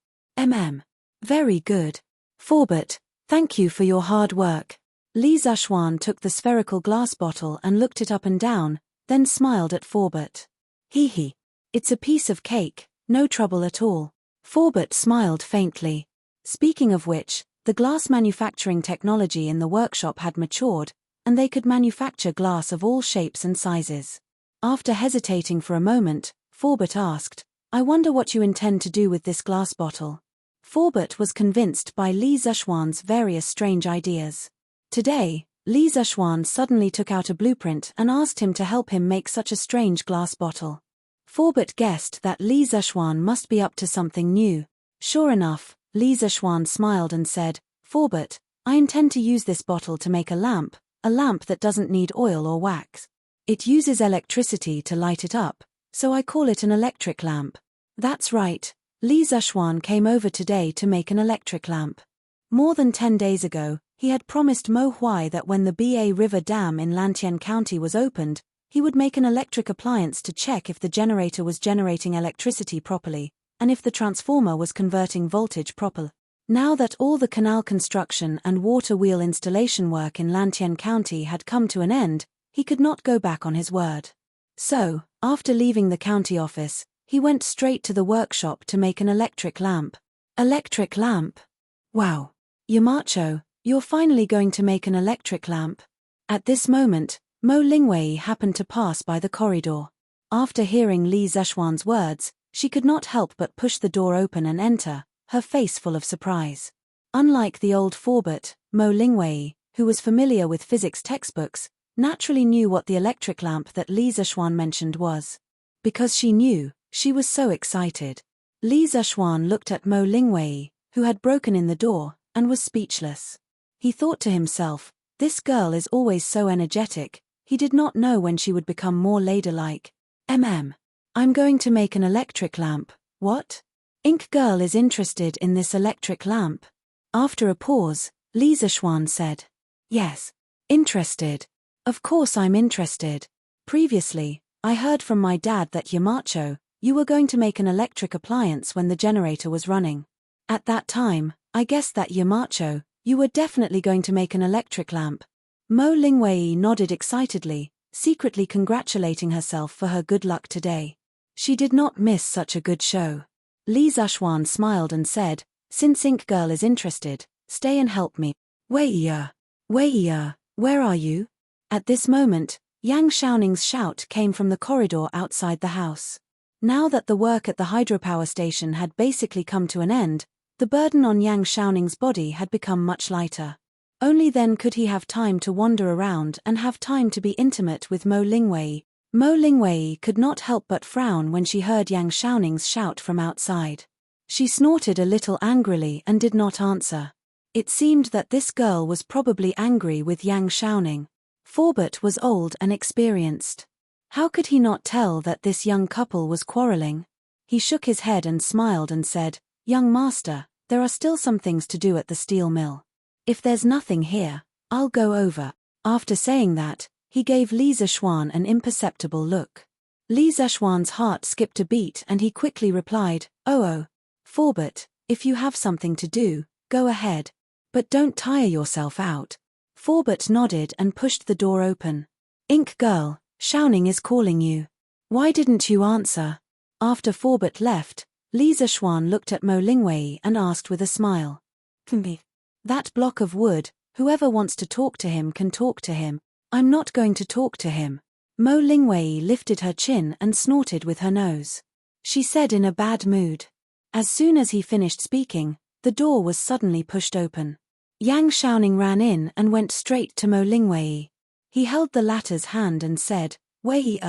Very good. Forbert, thank you for your hard work. Li Zhuan took the spherical glass bottle and looked it up and down, then smiled at Forbert. Hee. It's a piece of cake, no trouble at all. Forbert smiled faintly. Speaking of which, the glass manufacturing technology in the workshop had matured, and they could manufacture glass of all shapes and sizes. After hesitating for a moment, Forbert asked, I wonder what you intend to do with this glass bottle. Forbert was convinced by Li Zhuan's various strange ideas. Today, Li Zhuan suddenly took out a blueprint and asked him to help him make such a strange glass bottle. Forbert guessed that Li Zhuan must be up to something new. Sure enough, Li Zhuan smiled and said, Forbert, I intend to use this bottle to make a lamp that doesn't need oil or wax. It uses electricity to light it up, so I call it an electric lamp. That's right, Li Zhuan came over today to make an electric lamp. More than 10 days ago, he had promised Mo Huai that when the Ba River Dam in Lantien County was opened, he would make an electric appliance to check if the generator was generating electricity properly, and if the transformer was converting voltage properly. Now that all the canal construction and water wheel installation work in Lantien County had come to an end, he could not go back on his word. So, after leaving the county office, he went straight to the workshop to make an electric lamp. Electric lamp? Wow. Yamacho, you're finally going to make an electric lamp. At this moment, Mo Lingwei happened to pass by the corridor. After hearing Li Zhuan's words, she could not help but push the door open and enter, her face full of surprise. Unlike the old Forbert, Mo Lingwei, who was familiar with physics textbooks, naturally knew what the electric lamp that Li Zhuan mentioned was. Because she knew, she was so excited. Li Zhuan looked at Mo Lingwei, who had broken in the door, and was speechless. He thought to himself, this girl is always so energetic, he did not know when she would become more ladylike. I'm going to make an electric lamp. What? Ink Girl is interested in this electric lamp. After a pause, Li Zhuan said, Yes. Interested. Of course I'm interested. Previously, I heard from my dad that Yamacho, you were going to make an electric appliance when the generator was running. At that time, I guessed that Yamacho, you were definitely going to make an electric lamp. Mo Lingwei nodded excitedly, secretly congratulating herself for her good luck today. She did not miss such a good show. Li Zhuan smiled and said, Since Ink Girl is interested, stay and help me. Wei, where are you? At this moment, Yang Xiaoning's shout came from the corridor outside the house. Now that the work at the hydropower station had basically come to an end, the burden on Yang Xiaoning's body had become much lighter. Only then could he have time to wander around and have time to be intimate with Mo Lingwei. Mo Lingwei could not help but frown when she heard Yang Xiaoning's shout from outside. She snorted a little angrily and did not answer. It seemed that this girl was probably angry with Yang Xiaoning. Forbert was old and experienced. How could he not tell that this young couple was quarreling? He shook his head and smiled and said, "Young master, there are still some things to do at the steel mill. If there's nothing here, I'll go over." After saying that, he gave Li Zexuan an imperceptible look. Li Zexuan's heart skipped a beat and he quickly replied, "Oh, Forbert, if you have something to do, go ahead. But don't tire yourself out." Forbert nodded and pushed the door open. "Ink girl, Xiaoning is calling you. Why didn't you answer?" After Forbert left, Li Zexuan looked at Mo Lingwei and asked with a smile. "That block of wood, whoever wants to talk to him can talk to him. I'm not going to talk to him." Mo Lingwei lifted her chin and snorted with her nose. She said in a bad mood. As soon as he finished speaking, the door was suddenly pushed open. Yang Xiaoning ran in and went straight to Mo Lingwei. He held the latter's hand and said, "Wei,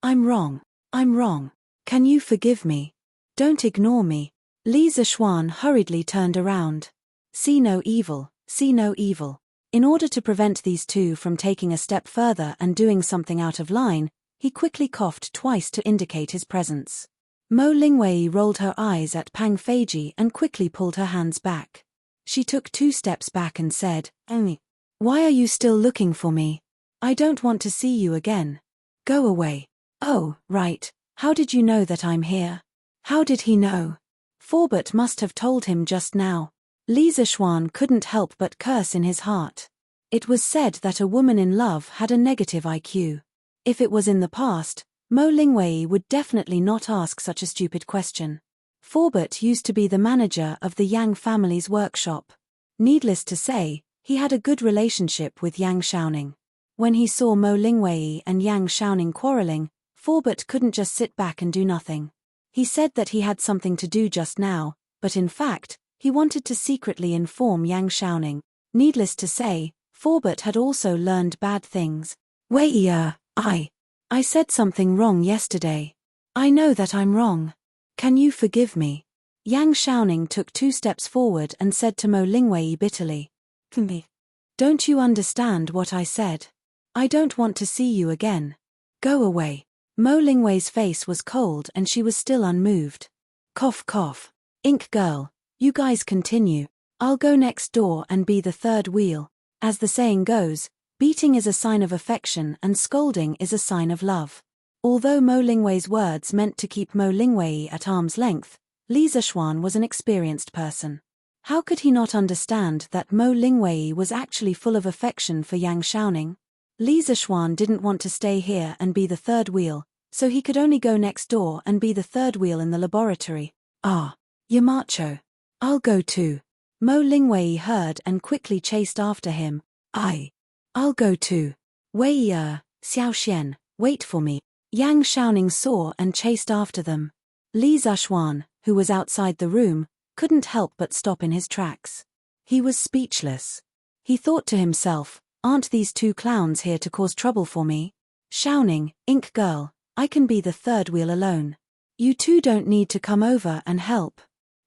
I'm wrong. I'm wrong. Can you forgive me? Don't ignore me." Li Zexuan hurriedly turned around. See no evil, see no evil. In order to prevent these two from taking a step further and doing something out of line, he quickly coughed twice to indicate his presence. Mo Lingwei rolled her eyes at Pang Feiji and quickly pulled her hands back. She took 2 steps back and said, "Why are you still looking for me? I don't want to see you again. Go away." "Oh, right. How did you know that I'm here?" How did he know? Forbert must have told him just now. Li Zexuan couldn't help but curse in his heart. It was said that a woman in love had a negative IQ. If it was in the past, Mo Lingwei would definitely not ask such a stupid question. Forbert used to be the manager of the Yang family's workshop. Needless to say, he had a good relationship with Yang Xiaoning. When he saw Mo Lingwei and Yang Xiaoning quarreling, Forbert couldn't just sit back and do nothing. He said that he had something to do just now, but in fact, he wanted to secretly inform Yang Xiaoning. Needless to say, Forbert had also learned bad things. "Wei, I said something wrong yesterday. I know that I'm wrong. Can you forgive me?" Yang Xiaoning took 2 steps forward and said to Mo Lingwei bitterly. "Don't you understand what I said? I don't want to see you again. Go away." Mo Lingwei's face was cold and she was still unmoved. Cough cough. "Ink girl, you guys continue. I'll go next door and be the third wheel." As the saying goes, beating is a sign of affection and scolding is a sign of love. Although Mo Lingwei's words meant to keep Mo Lingwei at arm's length, Li Zexuan was an experienced person. How could he not understand that Mo Lingwei was actually full of affection for Yang Xiaoning? Li Zexuan didn't want to stay here and be the third wheel, so he could only go next door and be the third wheel in the laboratory. Yamacho. I'll go too." Mo Lingwei heard and quickly chased after him. I'll go too." "Wei, Xiaoxian, wait for me." Yang Xiaoning saw and chased after them. Li Zexuan, who was outside the room, couldn't help but stop in his tracks. He was speechless. He thought to himself, aren't these 2 clowns here to cause trouble for me? Xiaoning, Ink girl, I can be the third wheel alone. You two don't need to come over and help.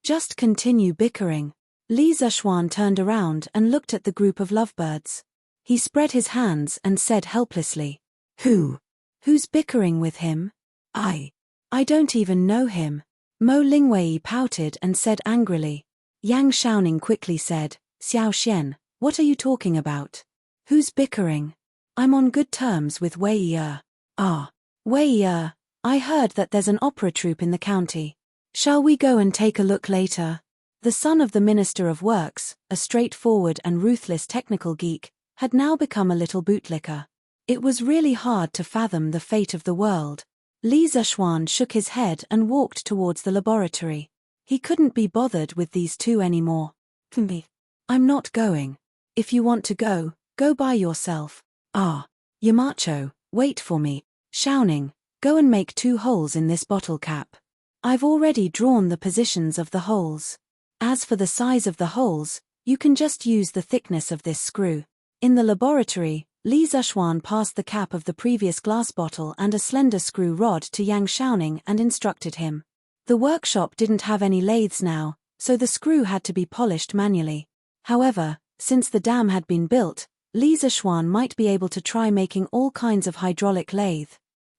Just continue bickering. Li Zexuan turned around and looked at the group of lovebirds. He spread his hands and said helplessly, Who's bickering with him? I don't even know him." Mo Lingwei pouted and said angrily. Yang Xiaoning quickly said, "Xiaoxian, what are you talking about? Who's bickering? I'm on good terms with Wei." "Wei, I heard that there's an opera troupe in the county. Shall we go and take a look later?" The son of the Minister of Works, a straightforward and ruthless technical geek, had now become a little bootlicker. It was really hard to fathom the fate of the world. Li Zexuan shook his head and walked towards the laboratory. He couldn't be bothered with these two anymore. "I'm not going. If you want to go, go by yourself." Yamacho, wait for me." Xiaoning, Go and make 2 holes in this bottle cap. I've already drawn the positions of the holes. As for the size of the holes, you can just use the thickness of this screw. In the laboratory, Li Zishuan passed the cap of the previous glass bottle and a slender screw rod to Yang Xiaoning and instructed him. The workshop didn't have any lathes now, so the screw had to be polished manually. However, since the dam had been built, Li Zishuan might be able to try making all kinds of hydraulic lathe.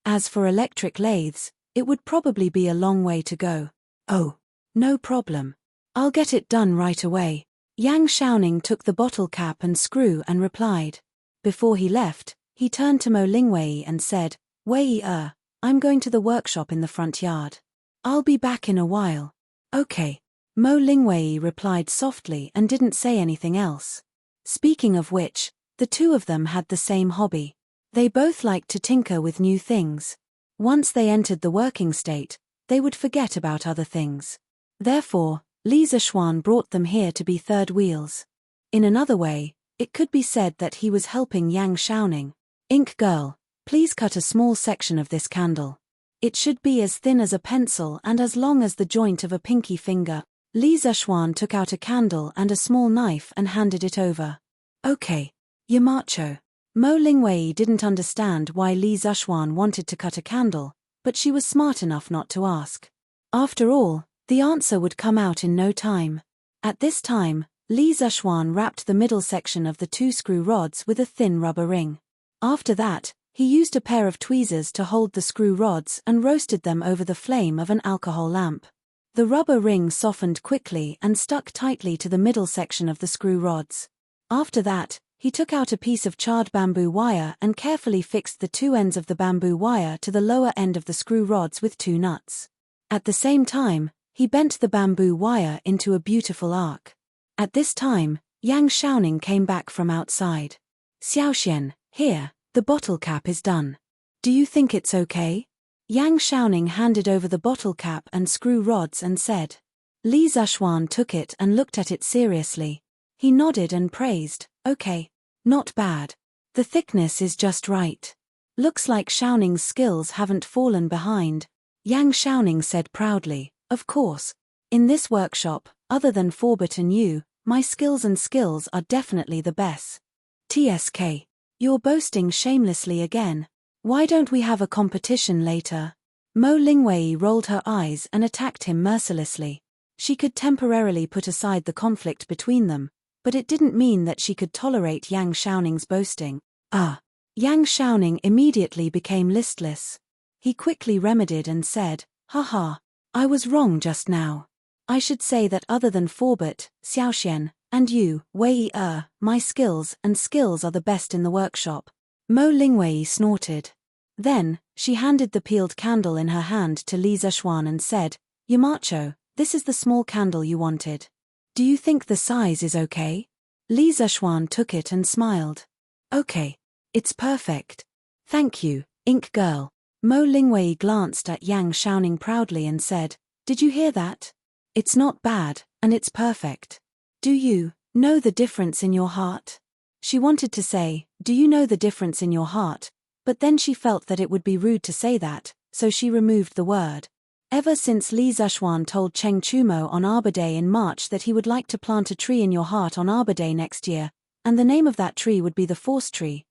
As for electric lathes, it would probably be a long way to go. Oh, no problem. I'll get it done right away. Yang Xiaoning took the bottle cap and screw and replied. Before he left, he turned to Mo Lingwei and said, Wei-er, I'm going to the workshop in the front yard. I'll be back in a while. Okay. Mo Lingwei replied softly and didn't say anything else. Speaking of which, the two of them had the same hobby. They both liked to tinker with new things. Once they entered the working state, they would forget about other things. Therefore, Li Zishuan brought them here to be third wheels. In another way, it could be said that he was helping Yang Xiaoning. Ink girl, please cut a small section of this candle. It should be as thin as a pencil and as long as the joint of a pinky finger. Li Zishuan took out a candle and a small knife and handed it over. Okay. Yamacho. Mo Lingwei didn't understand why Li Zishuan wanted to cut a candle, but she was smart enough not to ask. After all, the answer would come out in no time. At this time, Li Zishuan wrapped the middle section of the 2 screw rods with a thin rubber ring. After that, he used a pair of tweezers to hold the screw rods and roasted them over the flame of an alcohol lamp. The rubber ring softened quickly and stuck tightly to the middle section of the screw rods. After that, he took out a piece of charred bamboo wire and carefully fixed the 2 ends of the bamboo wire to the lower end of the screw rods with 2 nuts. At the same time, he bent the bamboo wire into a beautiful arc. At this time, Yang Xiaoning came back from outside. Xiaoxian, here, the bottle cap is done. Do you think it's okay? Yang Xiaoning handed over the bottle cap and screw rods and said. Li Zishuan took it and looked at it seriously. He nodded and praised, okay. Not bad. The thickness is just right. Looks like Xiaoning's skills haven't fallen behind. Yang Xiaoning said proudly, of course. In this workshop, other than Forbert and you, my skills are definitely the best. TSK. You're boasting shamelessly again. Why don't we have a competition later? Mo Lingwei rolled her eyes and attacked him mercilessly. She could temporarily put aside the conflict between them, but it didn't mean that she could tolerate Yang Xiaoning's boasting. Yang Xiaoning immediately became listless. He quickly remedied and said, haha, I was wrong just now. I should say that other than Forbert, Xiaoxian, and you, Wei-er, my skills are the best in the workshop. Mo Lingwei snorted. Then, she handed the peeled candle in her hand to Li Zishuan and said, Yamacho, this is the small candle you wanted. Do you think the size is okay? Li Zishuan took it and smiled. Okay. It's perfect. Thank you, Ink girl. Mo Lingwei glanced at Yang Xiaoning proudly and said, did you hear that? It's not bad, and it's perfect. Do you know the difference in your heart? She wanted to say, do you know the difference in your heart? But then she felt that it would be rude to say that, so she removed the word. Ever since Li Zishuan told Cheng Chumo on Arbor Day in March that he would like to plant a tree in your heart on Arbor Day next year, and the name of that tree would be the Force Tree,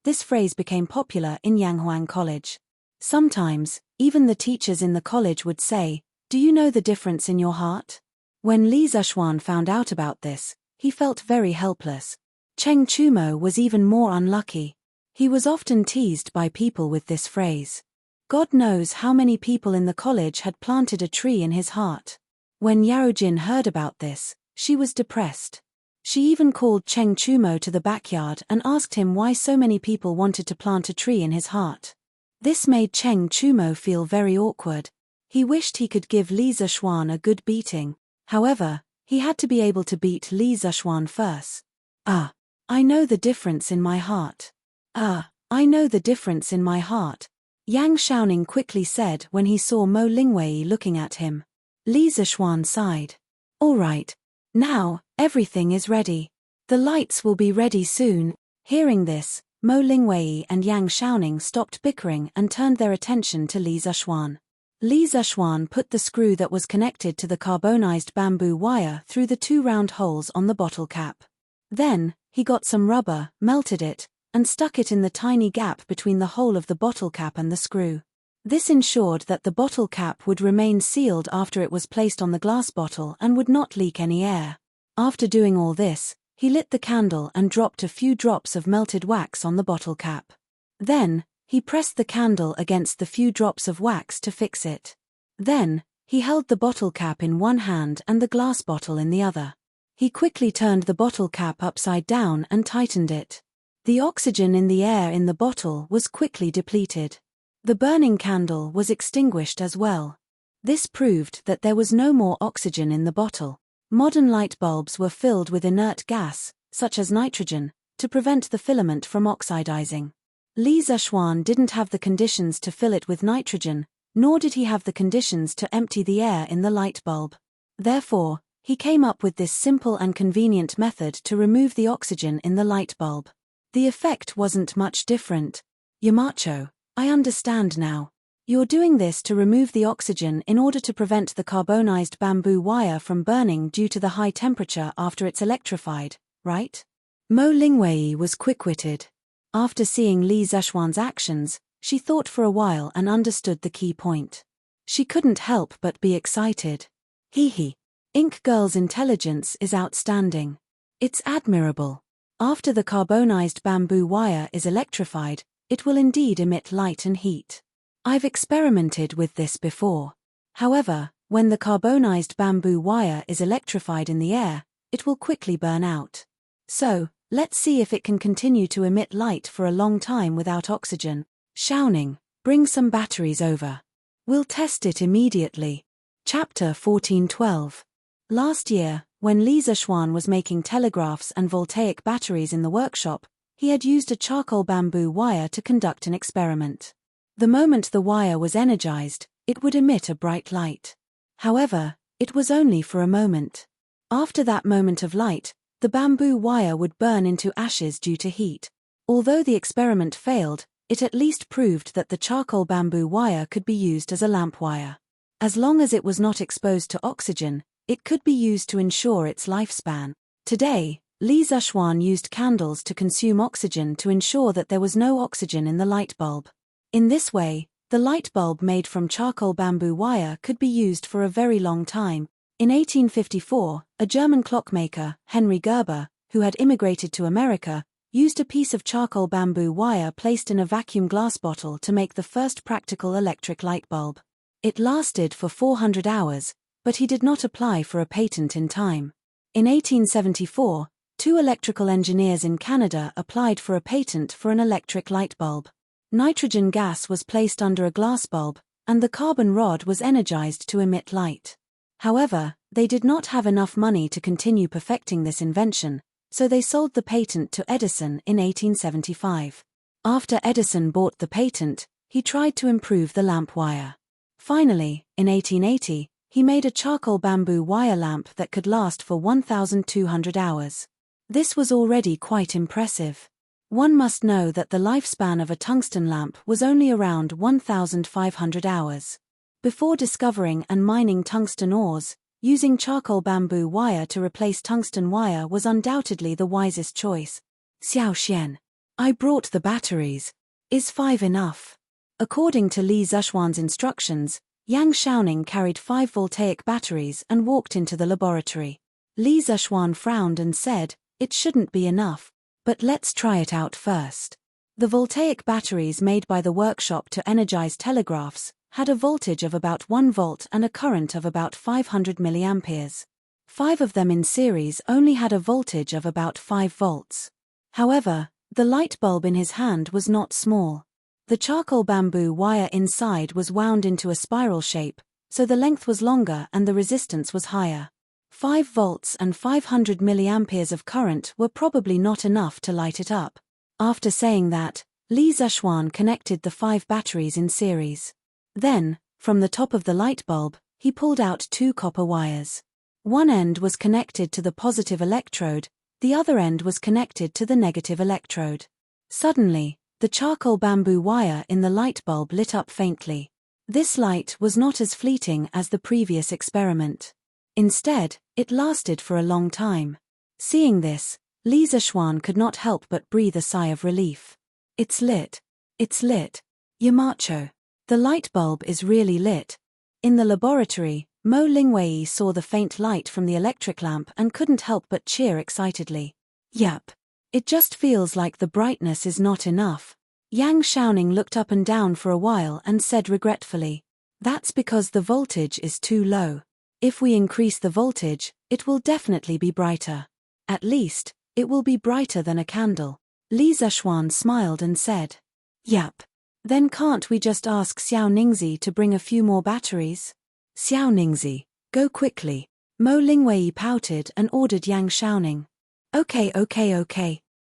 this phrase became popular in Yanghuang College. Sometimes, even the teachers in the college would say, do you know the difference in your heart? When Li Zishuan found out about this, he felt very helpless. Cheng Chumo was even more unlucky. He was often teased by people with this phrase. God knows how many people in the college had planted a tree in his heart. When Yarojin heard about this, she was depressed. She even called Cheng Chumo to the backyard and asked him why so many people wanted to plant a tree in his heart. This made Cheng Chumo feel very awkward. He wished he could give Li Zishuan a good beating. However, he had to be able to beat Li Zishuan first. I know the difference in my heart. I know the difference in my heart. Yang Xiaoning quickly said when he saw Mo Lingwei looking at him. Li Zishuan sighed. All right. Now, everything is ready. The lights will be ready soon. Hearing this, Mo Lingwei and Yang Xiaoning stopped bickering and turned their attention to Li Zishuan. Li Zishuan put the screw that was connected to the carbonized bamboo wire through the 2 round holes on the bottle cap. Then, he got some rubber, melted it, and stuck it in the tiny gap between the hole of the bottle cap and the screw. This ensured that the bottle cap would remain sealed after it was placed on the glass bottle and would not leak any air. After doing all this, he lit the candle and dropped a few drops of melted wax on the bottle cap. Then, he pressed the candle against the few drops of wax to fix it. Then, he held the bottle cap in one hand and the glass bottle in the other. He quickly turned the bottle cap upside down and tightened it. The oxygen in the air in the bottle was quickly depleted. The burning candle was extinguished as well. This proved that there was no more oxygen in the bottle. Modern light bulbs were filled with inert gas, such as nitrogen, to prevent the filament from oxidizing. Li Zishuan didn't have the conditions to fill it with nitrogen, nor did he have the conditions to empty the air in the light bulb. Therefore, he came up with this simple and convenient method to remove the oxygen in the light bulb. The effect wasn't much different. Yamacho, I understand now. You're doing this to remove the oxygen in order to prevent the carbonized bamboo wire from burning due to the high temperature after it's electrified, right? Mo Lingwei was quick-witted. After seeing Li Zishuan's actions, she thought for a while and understood the key point. She couldn't help but be excited. Hee. Ink Girl's intelligence is outstanding. It's admirable. After the carbonized bamboo wire is electrified, it will indeed emit light and heat. I've experimented with this before. However, when the carbonized bamboo wire is electrified in the air, it will quickly burn out. So, let's see if it can continue to emit light for a long time without oxygen. Xiaoning, bring some batteries over. We'll test it immediately. Chapter 14:12. Last year, when Li Zishuan was making telegraphs and voltaic batteries in the workshop, he had used a charcoal bamboo wire to conduct an experiment. The moment the wire was energized, it would emit a bright light. However, it was only for a moment. After that moment of light, the bamboo wire would burn into ashes due to heat. Although the experiment failed, it at least proved that the charcoal bamboo wire could be used as a lamp wire. As long as it was not exposed to oxygen, it could be used to ensure its lifespan. Today, Li Zishuan used candles to consume oxygen to ensure that there was no oxygen in the light bulb. In this way, the light bulb made from charcoal bamboo wire could be used for a very long time. In 1854, a German clockmaker, Henry Gerber, who had immigrated to America, used a piece of charcoal bamboo wire placed in a vacuum glass bottle to make the first practical electric light bulb. It lasted for 400 hours, but he did not apply for a patent in time. In 1874, 2 electrical engineers in Canada applied for a patent for an electric light bulb. Nitrogen gas was placed under a glass bulb, and the carbon rod was energized to emit light. However, they did not have enough money to continue perfecting this invention, so they sold the patent to Edison in 1875. After Edison bought the patent, he tried to improve the lamp wire. Finally, in 1880, he made a charcoal bamboo wire lamp that could last for 1,200 hours. This was already quite impressive. One must know that the lifespan of a tungsten lamp was only around 1,500 hours. Before discovering and mining tungsten ores, using charcoal bamboo wire to replace tungsten wire was undoubtedly the wisest choice. Xiao Xian. I brought the batteries. Is 5 enough? According to Li Zishuan's instructions, Yang Xiaoning carried 5 voltaic batteries and walked into the laboratory. Li Zishuan frowned and said, "It shouldn't be enough, but let's try it out first." The voltaic batteries made by the workshop to energize telegraphs had a voltage of about 1 volt and a current of about 500 milliamperes. 5 of them in series only had a voltage of about 5 volts. However, the light bulb in his hand was not small. The charcoal bamboo wire inside was wound into a spiral shape, so the length was longer and the resistance was higher. 5 volts and 500 milliamperes of current were probably not enough to light it up. After saying that, Li Zishuan connected the 5 batteries in series. Then, from the top of the light bulb, he pulled out 2 copper wires. One end was connected to the positive electrode, the other end was connected to the negative electrode. Suddenly, the charcoal bamboo wire in the light bulb lit up faintly. This light was not as fleeting as the previous experiment. Instead, it lasted for a long time. Seeing this, Lisa Schwan could not help but breathe a sigh of relief. It's lit. It's lit. Yamacho. The light bulb is really lit. In the laboratory, Mo Lingwei saw the faint light from the electric lamp and couldn't help but cheer excitedly. Yep. It just feels like the brightness is not enough. Yang Xiaoning looked up and down for a while and said regretfully, "That's because the voltage is too low. If we increase the voltage, it will definitely be brighter. At least, it will be brighter than a candle." Li Zishuan smiled and said, "Yep. Then can't we just ask Xiao Ningzi to bring a few more batteries?" "Xiao Ningzi, go quickly." Mo Lingwei pouted and ordered Yang Xiaoning. Okay.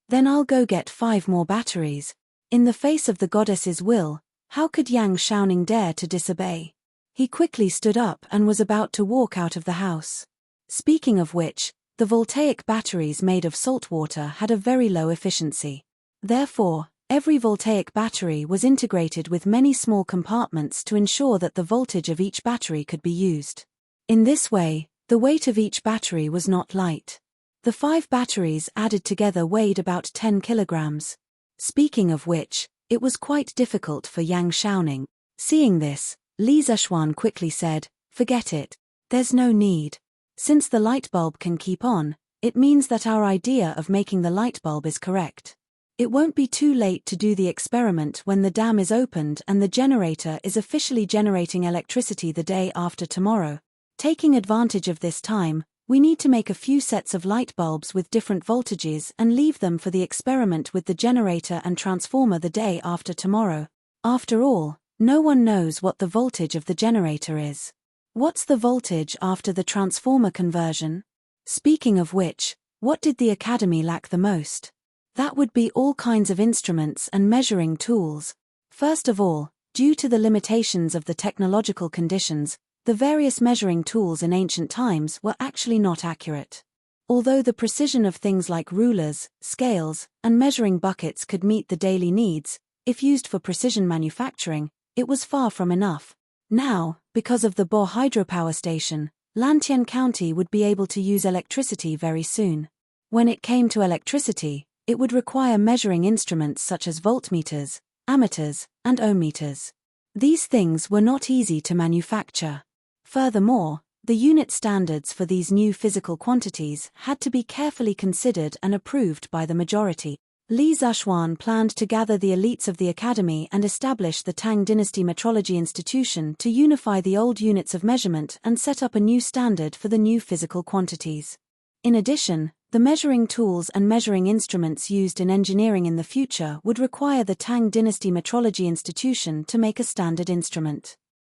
Then I'll go get 5 more batteries." In the face of the goddess's will, how could Yang Xiaoning dare to disobey? He quickly stood up and was about to walk out of the house. Speaking of which, the voltaic batteries made of salt water had a very low efficiency. Therefore, every voltaic battery was integrated with many small compartments to ensure that the voltage of each battery could be used. In this way, the weight of each battery was not light. The 5 batteries added together weighed about 10 kilograms. Speaking of which, it was quite difficult for Yang Xiaoning. Seeing this, Li Zishuan quickly said, "Forget it. There's no need. Since the light bulb can keep on, it means that our idea of making the light bulb is correct. It won't be too late to do the experiment when the dam is opened and the generator is officially generating electricity the day after tomorrow. Taking advantage of this time, we need to make a few sets of light bulbs with different voltages and leave them for the experiment with the generator and transformer the day after tomorrow. After all, no one knows what the voltage of the generator is. What's the voltage after the transformer conversion? Speaking of which, what did the Academy lack the most? That would be all kinds of instruments and measuring tools. First of all, due to the limitations of the technological conditions, the various measuring tools in ancient times were actually not accurate. Although the precision of things like rulers, scales, and measuring buckets could meet the daily needs, if used for precision manufacturing, it was far from enough. Now, because of the Bo hydropower station, Lantian County would be able to use electricity very soon. When it came to electricity, it would require measuring instruments such as voltmeters, ammeters, and ohmmeters. These things were not easy to manufacture. Furthermore, the unit standards for these new physical quantities had to be carefully considered and approved by the majority. Li Zishuan planned to gather the elites of the academy and establish the Tang Dynasty Metrology Institution to unify the old units of measurement and set up a new standard for the new physical quantities. In addition, the measuring tools and measuring instruments used in engineering in the future would require the Tang Dynasty Metrology Institution to make a standard instrument.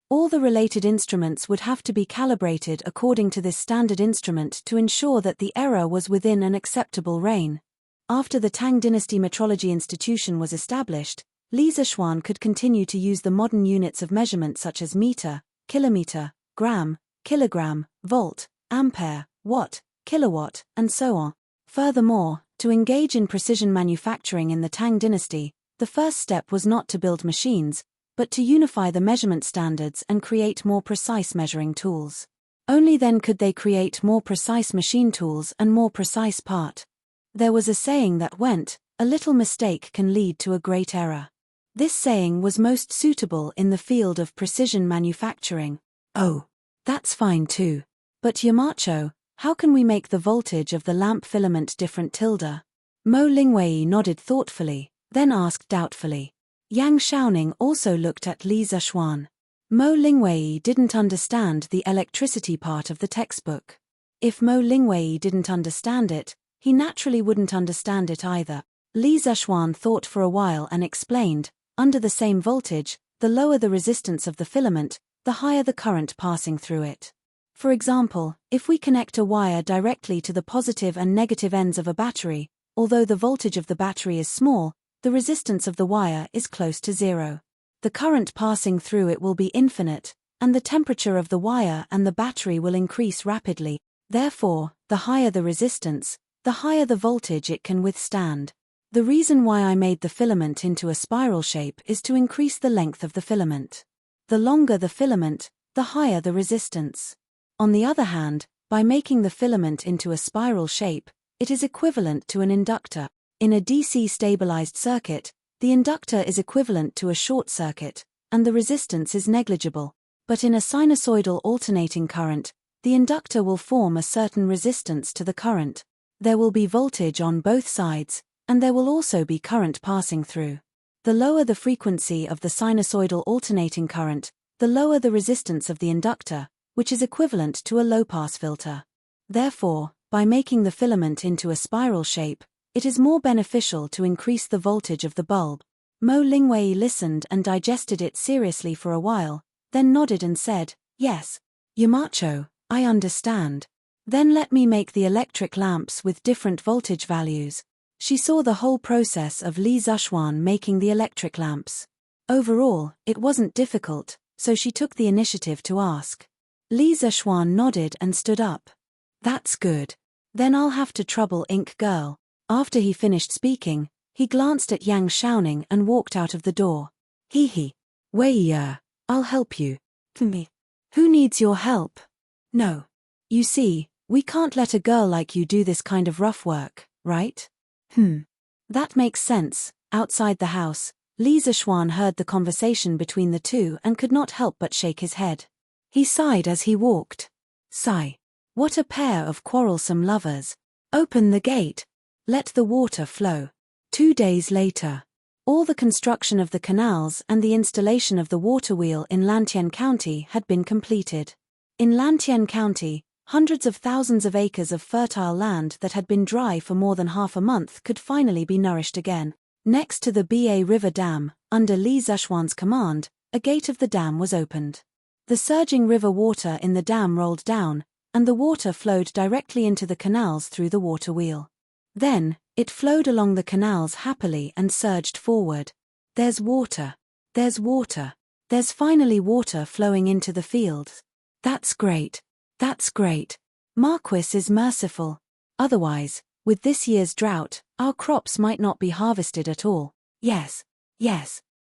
All the related instruments would have to be calibrated according to this standard instrument to ensure that the error was within an acceptable range. After the Tang Dynasty Metrology Institution was established, Li Zishuan could continue to use the modern units of measurement such as meter, kilometer, gram, kilogram, volt, ampere, watt, kilowatt, and so on. Furthermore, to engage in precision manufacturing in the Tang Dynasty, the first step was not to build machines, but to unify the measurement standards and create more precise measuring tools. Only then could they create more precise machine tools and more precise part. There was a saying that went, "A little mistake can lead to a great error." This saying was most suitable in the field of precision manufacturing. Oh, that's fine too. But Yamacho, how can we make the voltage of the lamp filament different? Mo Lingwei nodded thoughtfully, then asked doubtfully. Yang Xiaoning also looked at Li Zishuan. Mo Lingwei didn't understand the electricity part of the textbook. If Mo Lingwei didn't understand it, he naturally wouldn't understand it either. Li Zishuan thought for a while and explained, under the same voltage, the lower the resistance of the filament, the higher the current passing through it. For example, if we connect a wire directly to the positive and negative ends of a battery, although the voltage of the battery is small, the resistance of the wire is close to 0. The current passing through it will be infinite, and the temperature of the wire and the battery will increase rapidly. Therefore, the higher the resistance, the higher the voltage it can withstand. The reason why I made the filament into a spiral shape is to increase the length of the filament. The longer the filament, the higher the resistance. On the other hand, by making the filament into a spiral shape, it is equivalent to an inductor. In a DC stabilized circuit, the inductor is equivalent to a short circuit, and the resistance is negligible. But in a sinusoidal alternating current, the inductor will form a certain resistance to the current. There will be voltage on both sides, and there will also be current passing through. The lower the frequency of the sinusoidal alternating current, the lower the resistance of the inductor, which is equivalent to a low-pass filter. Therefore, by making the filament into a spiral shape, it is more beneficial to increase the voltage of the bulb. Mo Lingwei listened and digested it seriously for a while, then nodded and said, "Yes, Yamacho, I understand. Then let me make the electric lamps with different voltage values." She saw the whole process of Li Zishuan making the electric lamps. Overall, it wasn't difficult, so she took the initiative to ask. Li Zishuan nodded and stood up. "That's good. Then I'll have to trouble Ink Girl." After he finished speaking, he glanced at Yang Shaoning and walked out of the door. Hee. Wei, I'll help you. Me. Who needs your help? No. You see, we can't let a girl like you do this kind of rough work, right? That makes sense. Outside the house, Li Zishuan heard the conversation between the two and could not help but shake his head. He sighed as he walked. Sigh. What a pair of quarrelsome lovers. Open the gate. Let the water flow. 2 days later. All the construction of the canals and the installation of the water wheel in Lantien County had been completed. In Lantien County, hundreds of thousands of acres of fertile land that had been dry for more than half a month could finally be nourished again. Next to the Ba River Dam, under Li Zishuan's command, a gate of the dam was opened. The surging river water in the dam rolled down, and the water flowed directly into the canals through the water wheel. Then, it flowed along the canals happily and surged forward. There's water. There's water. There's finally water flowing into the fields. That's great. That's great. Marquis is merciful. Otherwise, with this year's drought, our crops might not be harvested at all. Yes.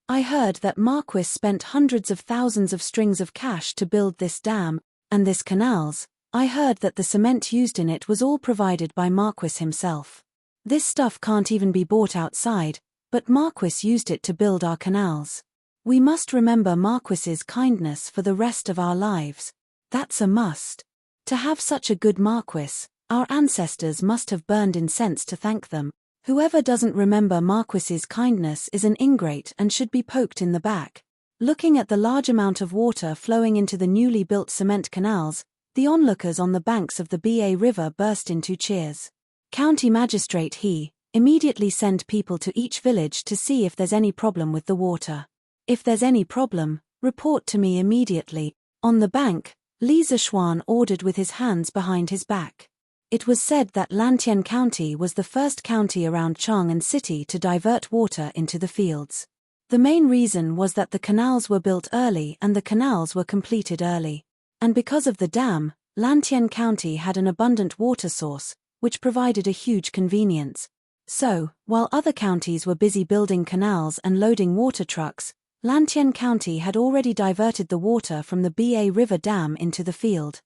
I heard that Marquis spent hundreds of thousands of strings of cash to build this dam, and this canals. I heard that the cement used in it was all provided by Marquis himself. This stuff can't even be bought outside, but Marquis used it to build our canals. We must remember Marquis's kindness for the rest of our lives. That's a must. To have such a good Marquis, our ancestors must have burned incense to thank them. Whoever doesn't remember Marquis's kindness is an ingrate and should be poked in the back. Looking at the large amount of water flowing into the newly built cement canals, the onlookers on the banks of the Ba River burst into cheers. County Magistrate He immediately send people to each village to see if there's any problem with the water. If there's any problem, report to me immediately. On the bank, Li Zishuan ordered with his hands behind his back. It was said that Lantien County was the first county around Chang'an City to divert water into the fields. The main reason was that the canals were built early and the canals were completed early. And because of the dam, Lantien County had an abundant water source, which provided a huge convenience. So, while other counties were busy building canals and loading water trucks, Lantien County had already diverted the water from the Ba River Dam into the field.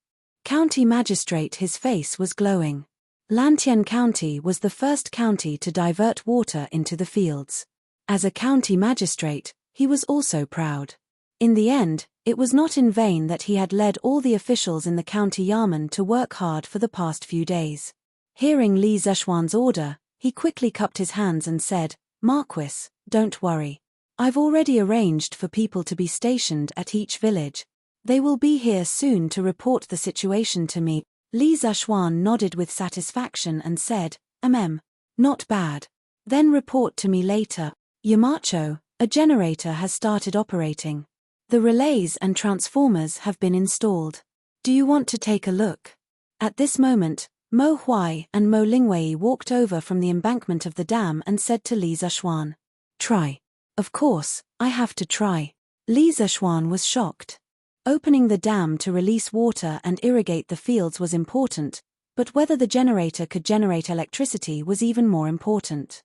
County Magistrate his face was glowing. Lantien County was the first county to divert water into the fields. As a county magistrate, he was also proud. In the end, it was not in vain that he had led all the officials in the county yamen to work hard for the past few days. Hearing Li Zishuan's order, he quickly cupped his hands and said, "Marquis, don't worry. I've already arranged for people to be stationed at each village. They will be here soon to report the situation to me." Li Zishuan nodded with satisfaction and said, Not bad. Then report to me later. Yamacho, a generator has started operating. The relays and transformers have been installed. Do you want to take a look? At this moment, Mo Huai and Mo Lingwei walked over from the embankment of the dam and said to Li Zishuan, "Try." "Of course, I have to try." Li Zishuan was shocked. Opening the dam to release water and irrigate the fields was important, but whether the generator could generate electricity was even more important.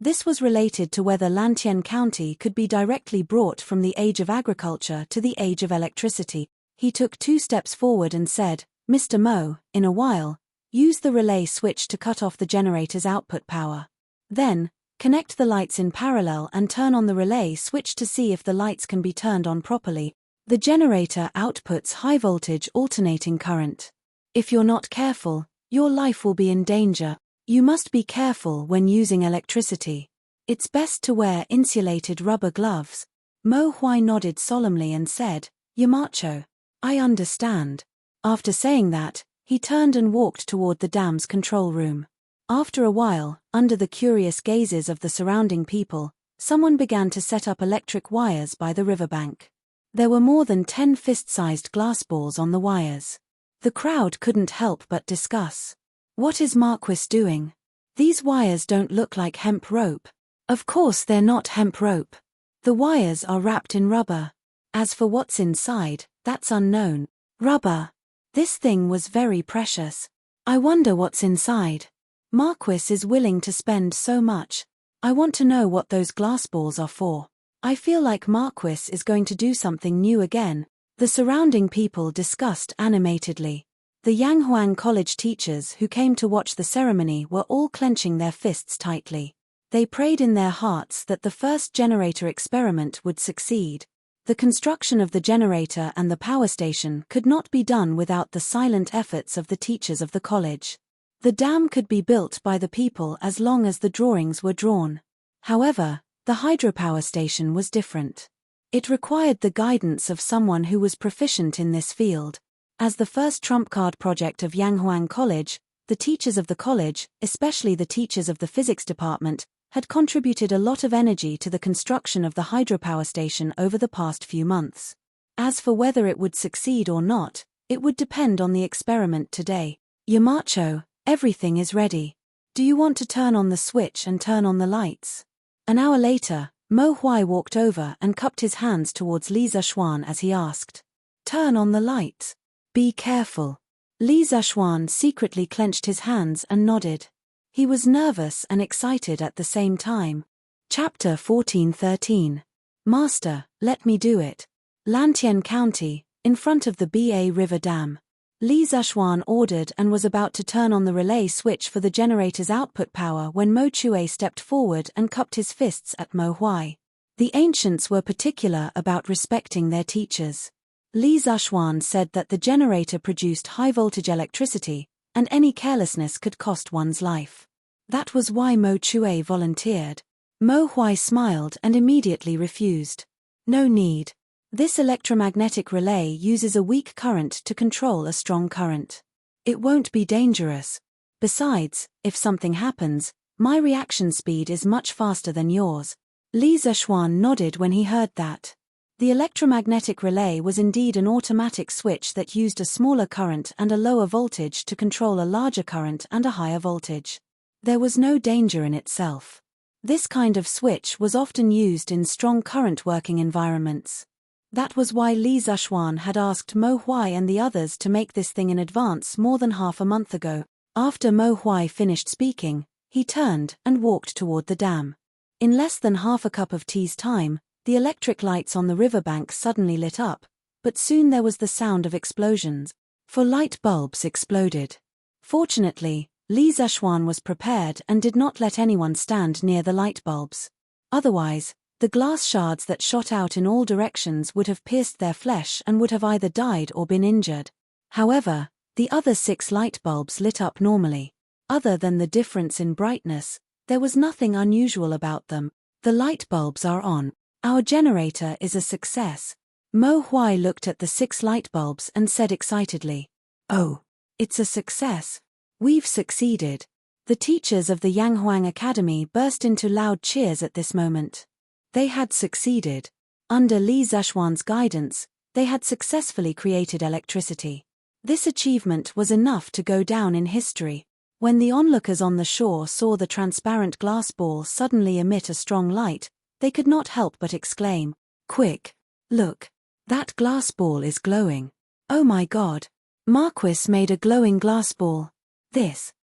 This was related to whether Lantien County could be directly brought from the age of agriculture to the age of electricity. He took 2 steps forward and said, "Mr. Mo, in a while, use the relay switch to cut off the generator's output power. Then, connect the lights in parallel and turn on the relay switch to see if the lights can be turned on properly. The generator outputs high-voltage alternating current. If you're not careful, your life will be in danger. You must be careful when using electricity. It's best to wear insulated rubber gloves." Mo Huai nodded solemnly and said, "Yamacho, I understand." After saying that, he turned and walked toward the dam's control room. After a while, under the curious gazes of the surrounding people, someone began to set up electric wires by the riverbank. There were more than 10 fist-sized glass balls on the wires. The crowd couldn't help but discuss. "What is Marquis doing? These wires don't look like hemp rope." "Of course they're not hemp rope. The wires are wrapped in rubber. As for what's inside, that's unknown." "Rubber. This thing was very precious. I wonder what's inside. Marquis is willing to spend so much. I want to know what those glass balls are for. I feel like Marquis is going to do something new again." The surrounding people discussed animatedly. The Yanghuang College teachers who came to watch the ceremony were all clenching their fists tightly. They prayed in their hearts that the first generator experiment would succeed. The construction of the generator and the power station could not be done without the silent efforts of the teachers of the college. The dam could be built by the people as long as the drawings were drawn. However, the hydropower station was different. It required the guidance of someone who was proficient in this field. As the first trump card project of Yanghuang College, the teachers of the college, especially the teachers of the physics department, had contributed a lot of energy to the construction of the hydropower station over the past few months. As for whether it would succeed or not, it would depend on the experiment today. "Yamacho, everything is ready. Do you want to turn on the switch and turn on the lights?" An hour later, Mo Huai walked over and cupped his hands towards Li Zishuan as he asked, "Turn on the lights. Be careful." Li Zishuan secretly clenched his hands and nodded. He was nervous and excited at the same time. Chapter 14:13. "Master, let me do it." Lantien County, in front of the Ba River Dam. Li Zishuan ordered and was about to turn on the relay switch for the generator's output power when Mo Chue stepped forward and cupped his fists at Mo Huai. The ancients were particular about respecting their teachers. Li Zishuan said that the generator produced high-voltage electricity, and any carelessness could cost one's life. That was why Mo Chue volunteered. Mo Huai smiled and immediately refused. "No need. This electromagnetic relay uses a weak current to control a strong current. It won't be dangerous. Besides, if something happens, my reaction speed is much faster than yours." Li Zishuan nodded when he heard that. The electromagnetic relay was indeed an automatic switch that used a smaller current and a lower voltage to control a larger current and a higher voltage. There was no danger in itself. This kind of switch was often used in strong current working environments. That was why Li Zishuan had asked Mo Huai and the others to make this thing in advance more than half a month ago. After Mo Huai finished speaking, he turned and walked toward the dam. In less than half a cup of tea's time, the electric lights on the riverbank suddenly lit up, but soon there was the sound of explosions. 4 light bulbs exploded. Fortunately, Li Zishuan was prepared and did not let anyone stand near the light bulbs. Otherwise, the glass shards that shot out in all directions would have pierced their flesh and would have either died or been injured. However, the other 6 light bulbs lit up normally. Other than the difference in brightness, there was nothing unusual about them. "The light bulbs are on. Our generator is a success." Mo Huai looked at the 6 light bulbs and said excitedly, "Oh, it's a success. We've succeeded." The teachers of the Yanghuang Academy burst into loud cheers at this moment. They had succeeded. Under Li Zishuan's guidance, they had successfully created electricity. This achievement was enough to go down in history. When the onlookers on the shore saw the transparent glass ball suddenly emit a strong light, they could not help but exclaim, "Quick! Look! That glass ball is glowing. Oh my God! Marquis made a glowing glass ball. This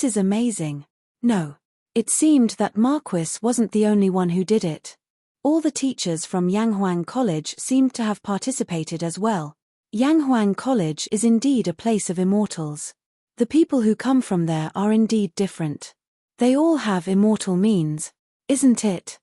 is amazing. No, It seemed that Marquis wasn't the only one who did it. All the teachers from Yanghuang College seemed to have participated as well. Yanghuang College is indeed a place of immortals. The people who come from there are indeed different. They all have immortal means, isn't it?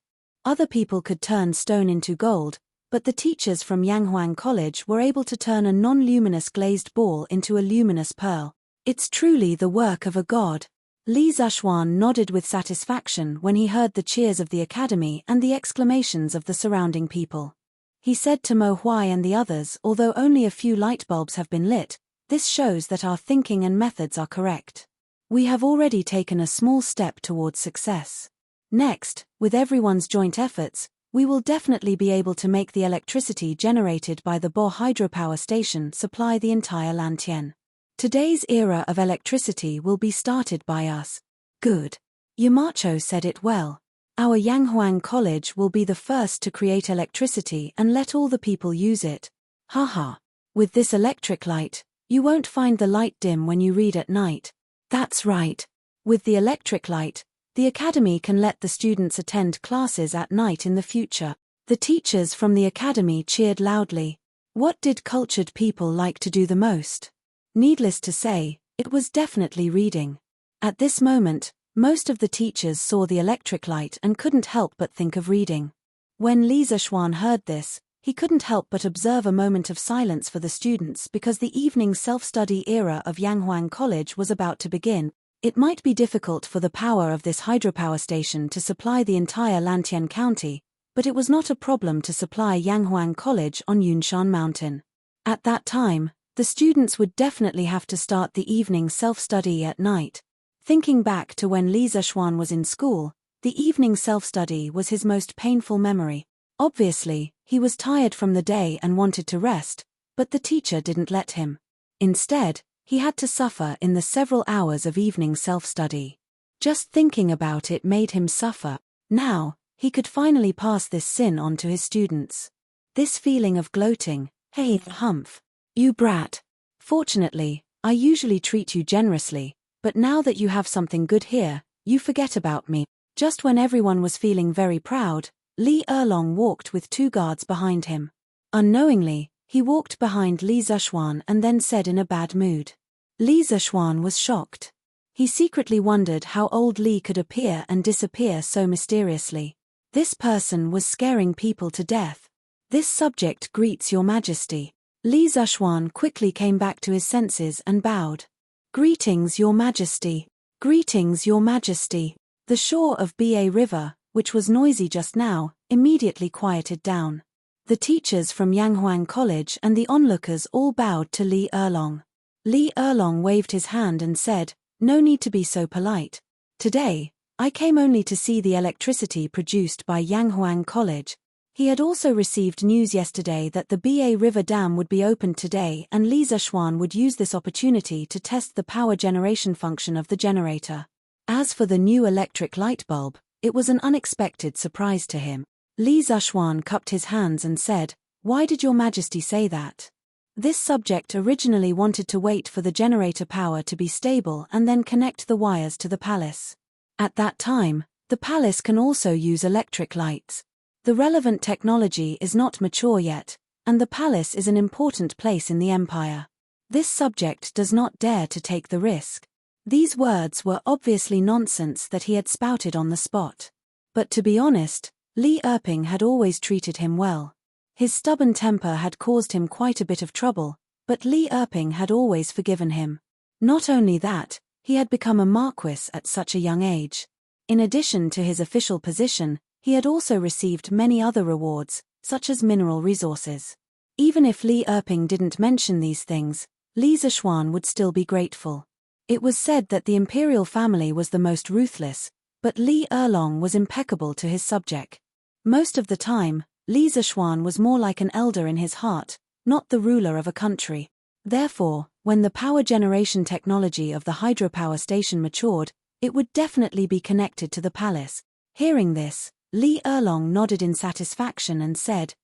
Other people could turn stone into gold, but the teachers from Yanghuang College were able to turn a non-luminous glazed ball into a luminous pearl. It's truly the work of a god. Li Zishuan nodded with satisfaction when he heard the cheers of the academy and the exclamations of the surrounding people. He said to Mo Huai and the others, although only a few light bulbs have been lit, this shows that our thinking and methods are correct. We have already taken a small step towards success. Next, with everyone's joint efforts, we will definitely be able to make the electricity generated by the Bo hydropower station supply the entire Lantien. Today's era of electricity will be started by us. Good. Yamacho said it well. Our Yanghuang College will be the first to create electricity and let all the people use it. Haha. With this electric light, you won't find the light dim when you read at night. That's right. With the electric light, the academy can let the students attend classes at night in the future. The teachers from the academy cheered loudly. What did cultured people like to do the most? Needless to say, it was definitely reading. At this moment, most of the teachers saw the electric light and couldn't help but think of reading. When Li Zishuan heard this, he couldn't help but observe a moment of silence for the students because the evening self-study era of Yanghuang College was about to begin. It might be difficult for the power of this hydropower station to supply the entire Lantien County, but it was not a problem to supply Yanghuang College on Yunshan Mountain. At that time, the students would definitely have to start the evening self-study at night. Thinking back to when Li Zishuan was in school, the evening self-study was his most painful memory. Obviously, he was tired from the day and wanted to rest, but the teacher didn't let him. Instead, he had to suffer in the several hours of evening self-study. Just thinking about it made him suffer. Now, he could finally pass this sin on to his students. This feeling of gloating, hey, Humph. You brat. Fortunately, I usually treat you generously, but now that you have something good here, you forget about me. Just when everyone was feeling very proud, Li Erlong walked with 2 guards behind him. Unknowingly, he walked behind Li Zishuan and then said in a bad mood. Li Zishuan was shocked. He secretly wondered how old Li could appear and disappear so mysteriously. This person was scaring people to death. This subject greets your majesty. Li Zishuan quickly came back to his senses and bowed. Greetings, your majesty. Greetings, your majesty. The shore of Ba River, which was noisy just now, immediately quieted down. The teachers from Yanghuang College and the onlookers all bowed to Li Erlong. Li Erlong waved his hand and said, "No need to be so polite. Today, I came only to see the electricity produced by Yanghuang College." He had also received news yesterday that the Ba River Dam would be opened today and Li Zishuan would use this opportunity to test the power generation function of the generator. As for the new electric light bulb, it was an unexpected surprise to him. Li Zishuan cupped his hands and said, "Why did your majesty say that?" This subject originally wanted to wait for the generator power to be stable and then connect the wires to the palace. At that time, the palace can also use electric lights. The relevant technology is not mature yet, and the palace is an important place in the empire. This subject does not dare to take the risk. These words were obviously nonsense that he had spouted on the spot. But to be honest, Li Erping had always treated him well. His stubborn temper had caused him quite a bit of trouble, but Li Erping had always forgiven him. Not only that, he had become a marquis at such a young age. In addition to his official position, he had also received many other rewards, such as mineral resources. Even if Li Erping didn't mention these things, Li Zishuan would still be grateful. It was said that the imperial family was the most ruthless, but Li Erlong was impeccable to his subject. Most of the time, Li Zishuan was more like an elder in his heart, not the ruler of a country. Therefore, when the power generation technology of the hydropower station matured, it would definitely be connected to the palace. Hearing this, Li Erlong nodded in satisfaction and said,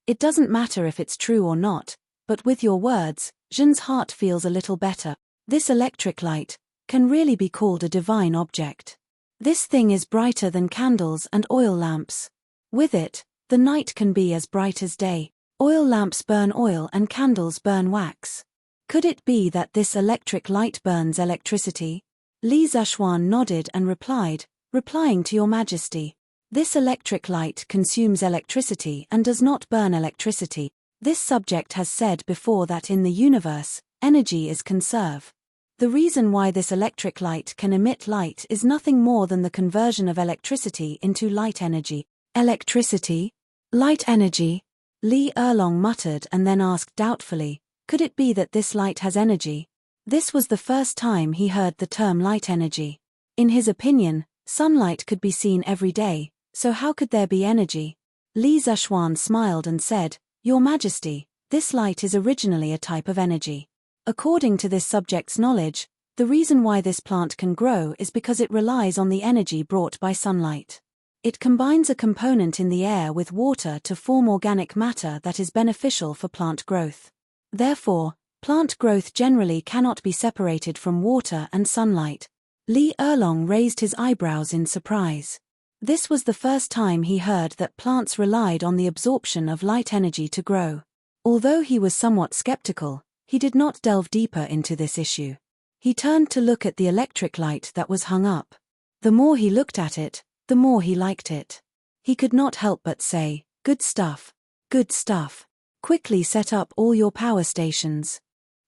"It doesn't matter if it's true or not, but with your words, Jin's heart feels a little better. This electric light can really be called a divine object." This thing is brighter than candles and oil lamps. With it, the night can be as bright as day. Oil lamps burn oil and candles burn wax. Could it be that this electric light burns electricity? Li Zishuan nodded and replying to your majesty. This electric light consumes electricity and does not burn electricity. This subject has said before that in the universe, energy is conserved. The reason why this electric light can emit light is nothing more than the conversion of electricity into light energy. Electricity? Light energy? Li Erlong muttered and then asked doubtfully, could it be that this light has energy? This was the first time he heard the term light energy. In his opinion, sunlight could be seen every day, so how could there be energy? Li Zishuan smiled and said, Your Majesty, this light is originally a type of energy. According to this subject's knowledge, the reason why this plant can grow is because it relies on the energy brought by sunlight. It combines a component in the air with water to form organic matter that is beneficial for plant growth. Therefore, plant growth generally cannot be separated from water and sunlight. Li Erlong raised his eyebrows in surprise. This was the first time he heard that plants relied on the absorption of light energy to grow. Although he was somewhat skeptical, he did not delve deeper into this issue. He turned to look at the electric light that was hung up. The more he looked at it, the more he liked it. He could not help but say, good stuff. Good stuff. Quickly set up all your power stations.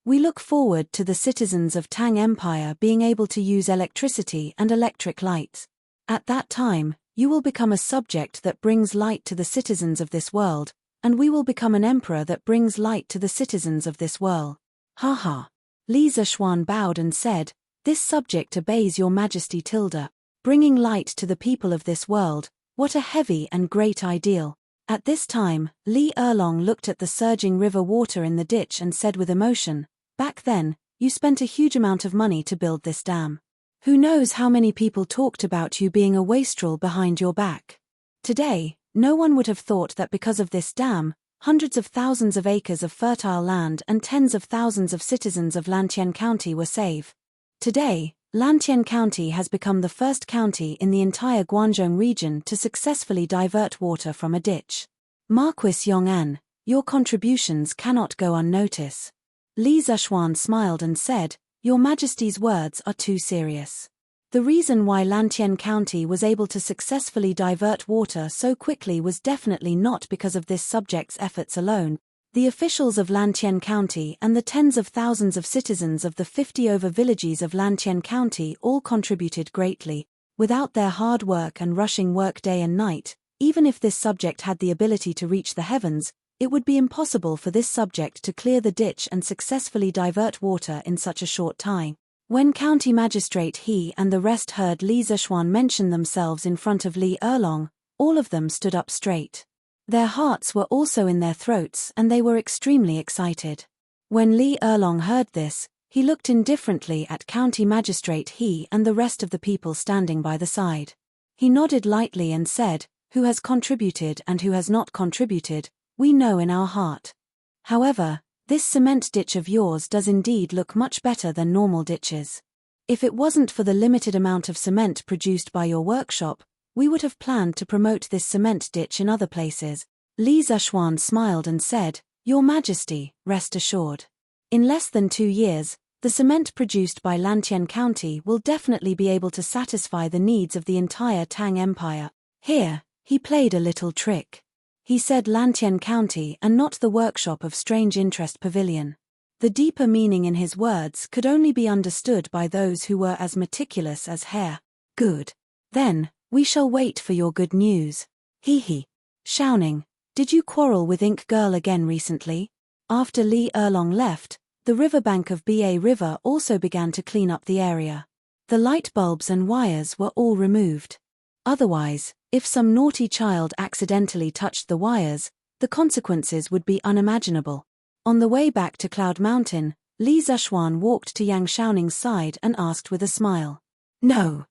We look forward to the citizens of Tang Empire being able to use electricity and electric lights. At that time, you will become a subject that brings light to the citizens of this world, and we will become an emperor that brings light to the citizens of this world. Ha ha. Li Zishuan bowed and said, this subject obeys your majesty tilde. Bringing light to the people of this world, what a heavy and great ideal. At this time, Li Erlong looked at the surging river water in the ditch and said with emotion, back then, you spent a huge amount of money to build this dam. Who knows how many people talked about you being a wastrel behind your back. Today, no one would have thought that because of this dam, hundreds of thousands of acres of fertile land and tens of thousands of citizens of Lantian County were saved. Today, Lantian County has become the first county in the entire Guangzhou region to successfully divert water from a ditch. Marquis Yong'an, your contributions cannot go unnoticed. Li Zishuan smiled and said, Your Majesty's words are too serious. The reason why Lantian County was able to successfully divert water so quickly was definitely not because of this subject's efforts alone. The officials of Lantian County and the tens of thousands of citizens of the 50 over villages of Lantian County all contributed greatly. Without their hard work and rushing work day and night, even if this subject had the ability to reach the heavens, it would be impossible for this subject to clear the ditch and successfully divert water in such a short time. When County Magistrate He and the rest heard Li Zishuan mention themselves in front of Li Erlong, all of them stood up straight. Their hearts were also in their throats and they were extremely excited. When Li Erlong heard this, he looked indifferently at County Magistrate He and the rest of the people standing by the side. He nodded lightly and said, who has contributed and who has not contributed, we know in our heart. However, this cement ditch of yours does indeed look much better than normal ditches. If it wasn't for the limited amount of cement produced by your workshop, we would have planned to promote this cement ditch in other places. Li Zishuan smiled and said, Your Majesty, rest assured. In less than 2 years, the cement produced by Lantian County will definitely be able to satisfy the needs of the entire Tang Empire. Here, he played a little trick. He said Lantian County and not the workshop of Strange Interest Pavilion. The deeper meaning in his words could only be understood by those who were as meticulous as hair. Good. Then, we shall wait for your good news. Hee. Shouting, did you quarrel with Ink Girl again recently? After Li Erlong left, the riverbank of Ba River also began to clean up the area. The light bulbs and wires were all removed. Otherwise, if some naughty child accidentally touched the wires, the consequences would be unimaginable. On the way back to Cloud Mountain, Li Zishuan walked to Yang Shaoning's side and asked with a smile. No.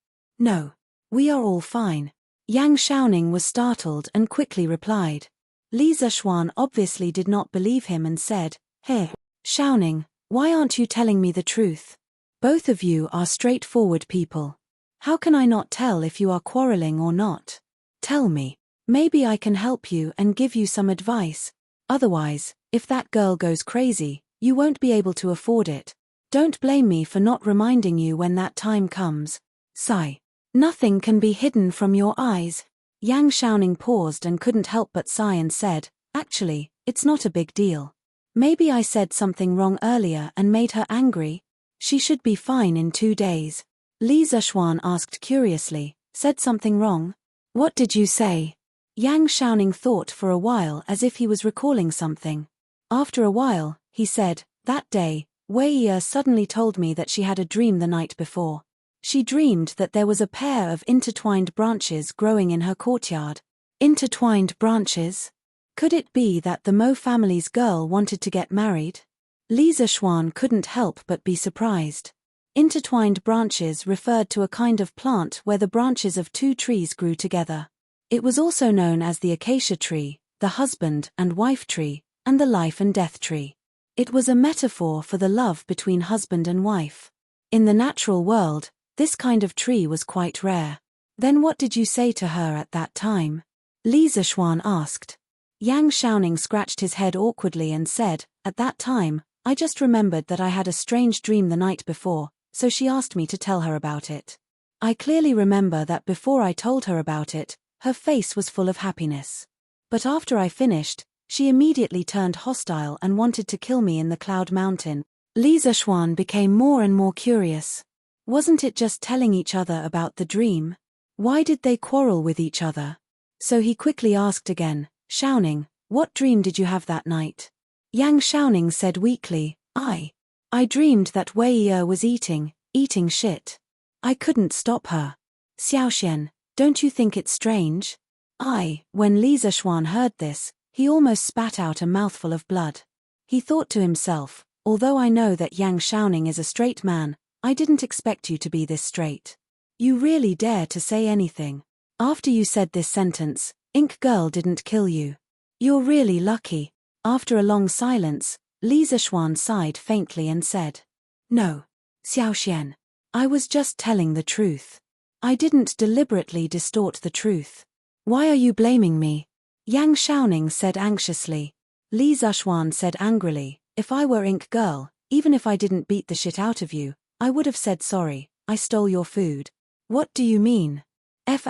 We are all fine. Yang Shaoning was startled and quickly replied. Li Zishuan obviously did not believe him and said, Hey, Shaoning, why aren't you telling me the truth? Both of you are straightforward people. How can I not tell if you are quarreling or not? Tell me. Maybe I can help you and give you some advice. Otherwise, if that girl goes crazy, you won't be able to afford it. Don't blame me for not reminding you when that time comes. Sigh. Nothing can be hidden from your eyes. Yang Xiaoning paused and couldn't help but sigh and said, actually, it's not a big deal. Maybe I said something wrong earlier and made her angry. She should be fine in 2 days. Li Zishuan asked curiously, said something wrong? What did you say? Yang Xiaoning thought for a while as if he was recalling something. After a while, he said, that day, Wei Yi suddenly told me that she had a dream the night before. She dreamed that there was a pair of intertwined branches growing in her courtyard. Intertwined branches? Could it be that the Mo family's girl wanted to get married? Li Zishuan couldn't help but be surprised. Intertwined branches referred to a kind of plant where the branches of 2 trees grew together. It was also known as the acacia tree, the husband and wife tree, and the life and death tree. It was a metaphor for the love between husband and wife. In the natural world, this kind of tree was quite rare. Then what did you say to her at that time? Li Zishuan asked. Yang Xiaoning scratched his head awkwardly and said, at that time, I just remembered that I had a strange dream the night before, so she asked me to tell her about it. I clearly remember that before I told her about it, her face was full of happiness. But after I finished, she immediately turned hostile and wanted to kill me in the Cloud Mountain. Li Zishuan became more and more curious. Wasn't it just telling each other about the dream? Why did they quarrel with each other? So he quickly asked again, Xiaoning, what dream did you have that night? Yang Xiaoning said weakly, I dreamed that Wei Yi was eating shit. I couldn't stop her. Xiaoxian, don't you think it's strange? When Li Zishuan heard this, he almost spat out a mouthful of blood. He thought to himself, although I know that Yang Xiaoning is a straight man, I didn't expect you to be this straight. You really dare to say anything. After you said this sentence, Ink Girl didn't kill you. You're really lucky. After a long silence, Li Zishuan sighed faintly and said, no, Xiaoxian. I was just telling the truth. I didn't deliberately distort the truth. Why are you blaming me? Yang Xiaoning said anxiously. Li Zishuan said angrily, if I were Ink Girl, even if I didn't beat the shit out of you, I would have said sorry, I stole your food. What do you mean? F***ck,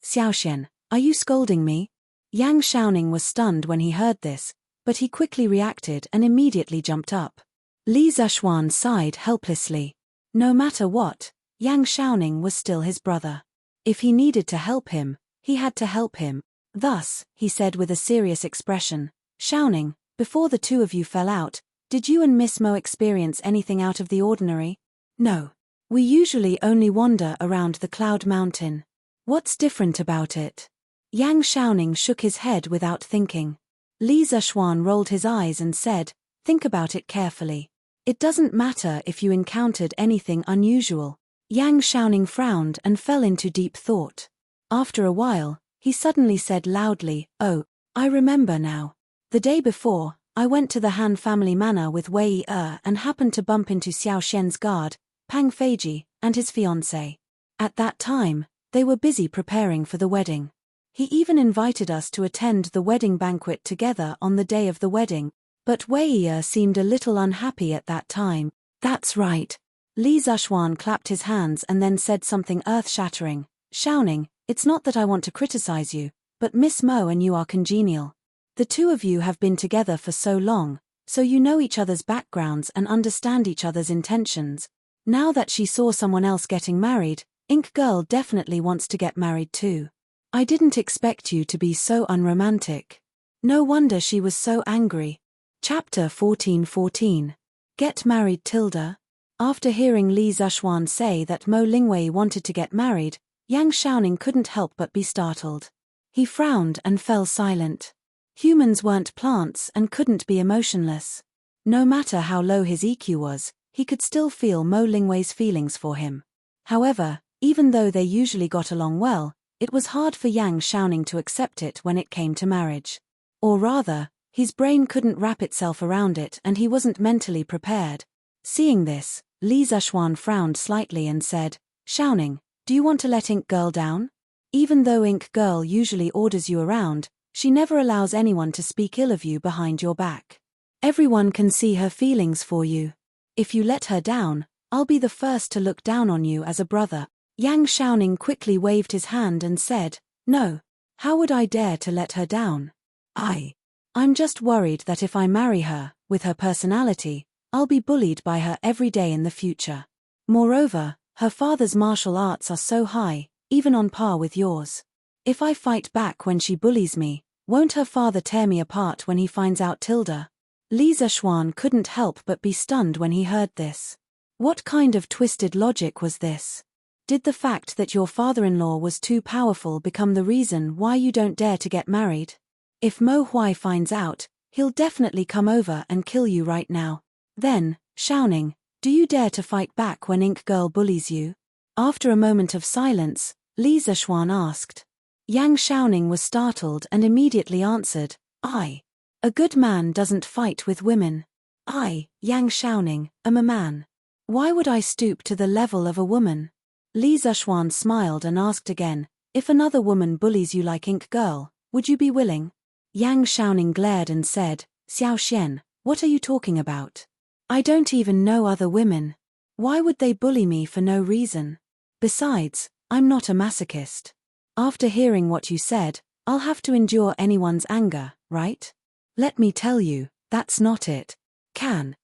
Xiaoxian, are you scolding me? Yang Xiaoning was stunned when he heard this, but he quickly reacted and immediately jumped up. Li Zishuan sighed helplessly. No matter what, Yang Xiaoning was still his brother. If he needed to help him, he had to help him. Thus, he said with a serious expression, Xiaoning, before the 2 of you fell out, did you and Miss Mo experience anything out of the ordinary? No. We usually only wander around the Cloud Mountain. What's different about it? Yang Xiaoning shook his head without thinking. Li Zishuan rolled his eyes and said, think about it carefully. It doesn't matter if you encountered anything unusual. Yang Xiaoning frowned and fell into deep thought. After a while, he suddenly said loudly, oh, I remember now. The day before, I went to the Han family manor with Wei Yi and happened to bump into Xiao Xian's guard, Pang Feiji, and his fiancée. At that time, they were busy preparing for the wedding. He even invited us to attend the wedding banquet together on the day of the wedding, but Wei Yi seemed a little unhappy at that time. That's right. Li Zishuan clapped his hands and then said something earth-shattering. Xiaoning, it's not that I want to criticize you, but Miss Mo and you are congenial. The 2 of you have been together for so long, so you know each other's backgrounds and understand each other's intentions. Now that she saw someone else getting married, Ink Girl definitely wants to get married too. I didn't expect you to be so unromantic. No wonder she was so angry. Chapter 14:14. Get married Tilda. After hearing Li Zishuan say that Mo Lingwei wanted to get married, Yang Xiaoning couldn't help but be startled. He frowned and fell silent. Humans weren't plants and couldn't be emotionless. No matter how low his EQ was, he could still feel Mo Lingwei's feelings for him. However, even though they usually got along well, it was hard for Yang Xiaoning to accept it when it came to marriage. Or rather, his brain couldn't wrap itself around it and he wasn't mentally prepared. Seeing this, Li Zishuan frowned slightly and said, Shouting, do you want to let Ink Girl down? Even though Ink Girl usually orders you around, she never allows anyone to speak ill of you behind your back. Everyone can see her feelings for you. If you let her down, I'll be the first to look down on you as a brother. Yang Xiaoning quickly waved his hand and said, no. How would I dare to let her down? I'm just worried that if I marry her, with her personality, I'll be bullied by her every day in the future. Moreover, her father's martial arts are so high, even on par with yours. If I fight back when she bullies me, won't her father tear me apart when he finds out Tilda? Li Zishuan couldn't help but be stunned when he heard this. What kind of twisted logic was this? Did the fact that your father-in-law was too powerful become the reason why you don't dare to get married? If Mo Huai finds out, he'll definitely come over and kill you right now. Then, Xiaoning, do you dare to fight back when Ink Girl bullies you? After a moment of silence, Li Zishuan asked. Yang Xiaoning was startled and immediately answered, A good man doesn't fight with women. Yang Xiaoning, am a man. Why would I stoop to the level of a woman? Li Zishuan smiled and asked again, if another woman bullies you like Ink Girl, would you be willing? Yang Xiaoning glared and said, Xiao Xian, what are you talking about? I don't even know other women. Why would they bully me for no reason? Besides, I'm not a masochist. After hearing what you said, I'll have to endure anyone's anger, right? Let me tell you, that's not it. Can.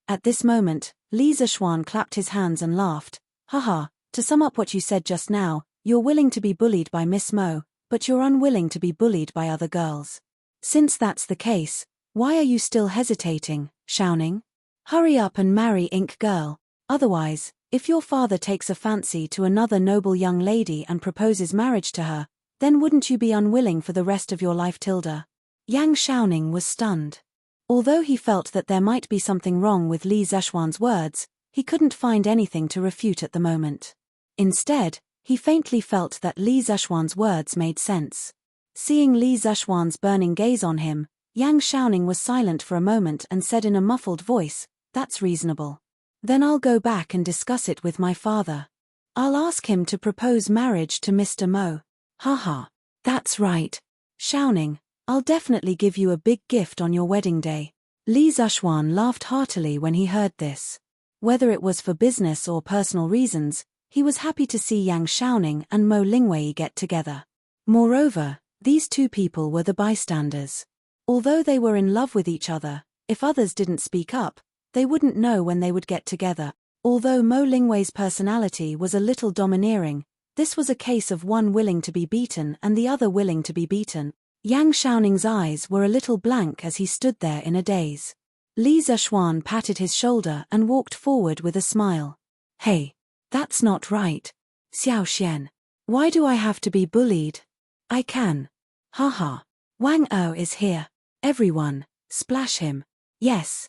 At this moment, Li Zishuan clapped his hands and laughed. Haha, to sum up what you said just now, you're willing to be bullied by Miss Mo, but you're unwilling to be bullied by other girls. Since that's the case, why are you still hesitating, Xiaoning? Hurry up and marry Ink Girl. Otherwise, if your father takes a fancy to another noble young lady and proposes marriage to her, then wouldn't you be unwilling for the rest of your life, Tilda? Yang Xiaoning was stunned. Although he felt that there might be something wrong with Li Zishuan's words, he couldn't find anything to refute at the moment. Instead, he faintly felt that Li Zishuan's words made sense. Seeing Li Zishuan's burning gaze on him, Yang Xiaoning was silent for a moment and said in a muffled voice, that's reasonable. Then I'll go back and discuss it with my father. I'll ask him to propose marriage to Mr. Mo. Haha, that's right. Xiaoning, I'll definitely give you a big gift on your wedding day. Li Zishuan laughed heartily when he heard this. Whether it was for business or personal reasons, he was happy to see Yang Xiaoning and Mo Lingwei get together. Moreover, these two people were the bystanders. Although they were in love with each other, if others didn't speak up, they wouldn't know when they would get together. Although Mo Lingwei's personality was a little domineering, this was a case of one willing to be beaten and the other willing to be beaten. Yang Xiaoning's eyes were a little blank as he stood there in a daze. Li Zishuan patted his shoulder and walked forward with a smile. Hey, that's not right. Xiao Xian. Why do I have to be bullied? I can. Haha. Wang Er is here. Everyone, splash him. Yes.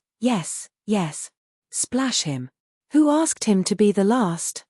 Splash him. Who asked him to be the last?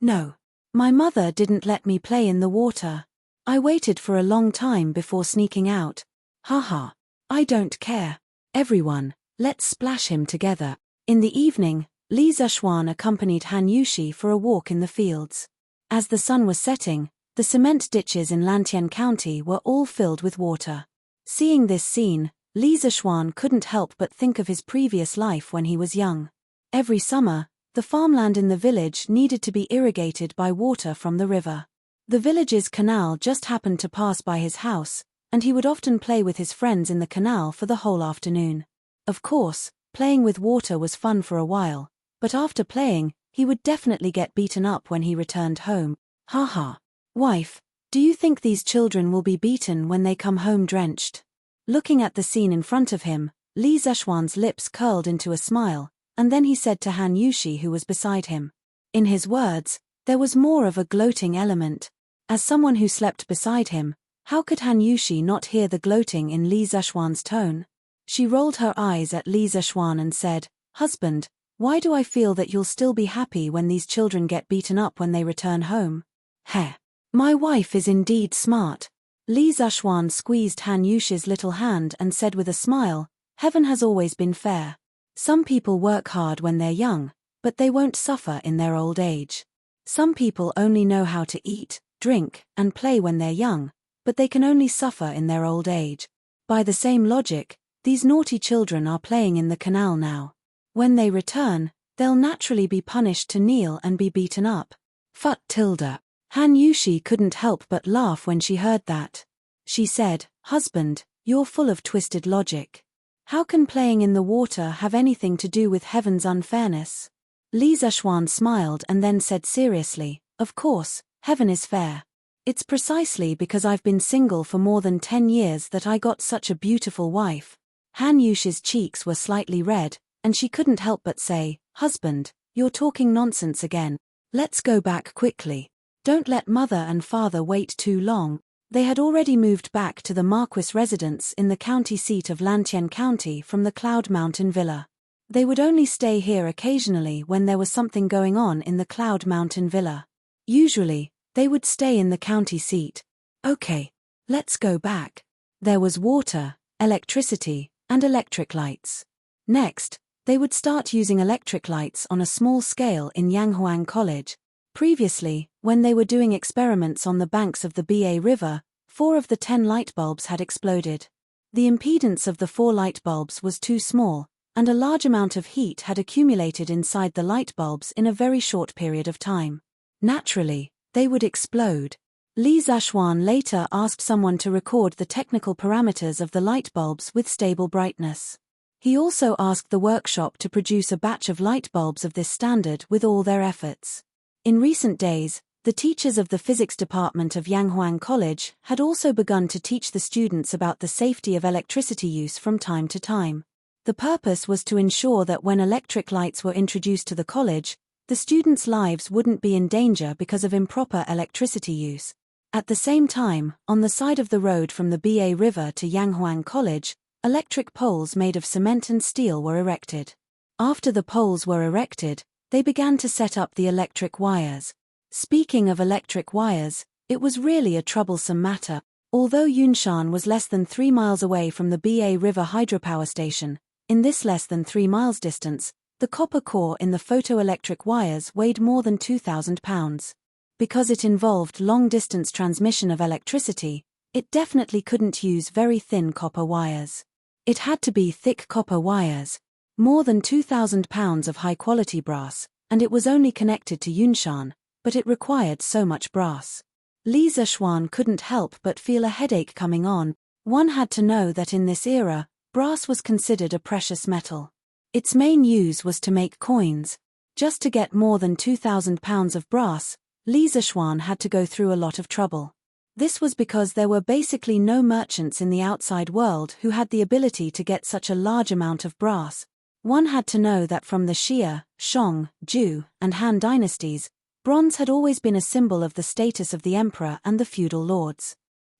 No. My mother didn't let me play in the water. I waited for a long time before sneaking out. Haha. I don't care. Everyone, let's splash him together. In the evening, Li Zishuan accompanied Han Yushi for a walk in the fields. As the sun was setting, the cement ditches in Lantian County were all filled with water. Seeing this scene, Li Zishuan couldn't help but think of his previous life when he was young. Every summer, the farmland in the village needed to be irrigated by water from the river. The village's canal just happened to pass by his house, and he would often play with his friends in the canal for the whole afternoon. Of course, playing with water was fun for a while, but after playing, he would definitely get beaten up when he returned home. Haha. Wife, do you think these children will be beaten when they come home drenched? Looking at the scene in front of him, Li Zishuan's lips curled into a smile, and then he said to Han Yushi who was beside him. In his words, there was more of a gloating element. As someone who slept beside him, how could Han Yushi not hear the gloating in Li Zishuan's tone? She rolled her eyes at Li Zishuan and said, Husband, why do I feel that you'll still be happy when these children get beaten up when they return home? Heh. My wife is indeed smart. Li Zishuan squeezed Han Yushi's little hand and said with a smile, Heaven has always been fair. Some people work hard when they're young, but they won't suffer in their old age. Some people only know how to eat, drink, and play when they're young, but they can only suffer in their old age. By the same logic, these naughty children are playing in the canal now. When they return, they'll naturally be punished to kneel and be beaten up. Phut tilde. Han Yushi couldn't help but laugh when she heard that. She said, "Husband, you're full of twisted logic. How can playing in the water have anything to do with heaven's unfairness?" Li Zishuan smiled and then said seriously, "Of course, heaven is fair. It's precisely because I've been single for more than 10 years that I got such a beautiful wife." Han Yushi's cheeks were slightly red, and she couldn't help but say, "Husband, you're talking nonsense again. Let's go back quickly. Don't let mother and father wait too long." They had already moved back to the Marquis residence in the county seat of Lantien County from the Cloud Mountain Villa. They would only stay here occasionally when there was something going on in the Cloud Mountain Villa. Usually, they would stay in the county seat. Okay, let's go back. There was water, electricity, and electric lights. Next, they would start using electric lights on a small scale in Yanghuang College. Previously, when they were doing experiments on the banks of the Ba River, 4 of the 10 light bulbs had exploded. The impedance of the 4 light bulbs was too small, and a large amount of heat had accumulated inside the light bulbs in a very short period of time. Naturally, they would explode. Li Zishuan later asked someone to record the technical parameters of the light bulbs with stable brightness. He also asked the workshop to produce a batch of light bulbs of this standard with all their efforts. In recent days, the teachers of the physics department of Yanghuang College had also begun to teach the students about the safety of electricity use from time to time. The purpose was to ensure that when electric lights were introduced to the college, the students' lives wouldn't be in danger because of improper electricity use. At the same time, on the side of the road from the Ba River to Yanghuang College, electric poles made of cement and steel were erected. After the poles were erected, they began to set up the electric wires. Speaking of electric wires, it was really a troublesome matter. Although Yunshan was less than 3 miles away from the Ba River hydropower station, in this less than 3 miles distance, the copper core in the photoelectric wires weighed more than 2,000 pounds. Because it involved long-distance transmission of electricity, it definitely couldn't use very thin copper wires. It had to be thick copper wires, more than 2,000 pounds of high-quality brass, and it was only connected to Yunshan, but it required so much brass. Li Zishuan couldn't help but feel a headache coming on. One had to know that in this era, brass was considered a precious metal. Its main use was to make coins. Just to get more than 2,000 pounds of brass, Li Zishuan had to go through a lot of trouble. This was because there were basically no merchants in the outside world who had the ability to get such a large amount of brass. One had to know that from the Xia, Shang, Zhou, and Han dynasties, bronze had always been a symbol of the status of the emperor and the feudal lords.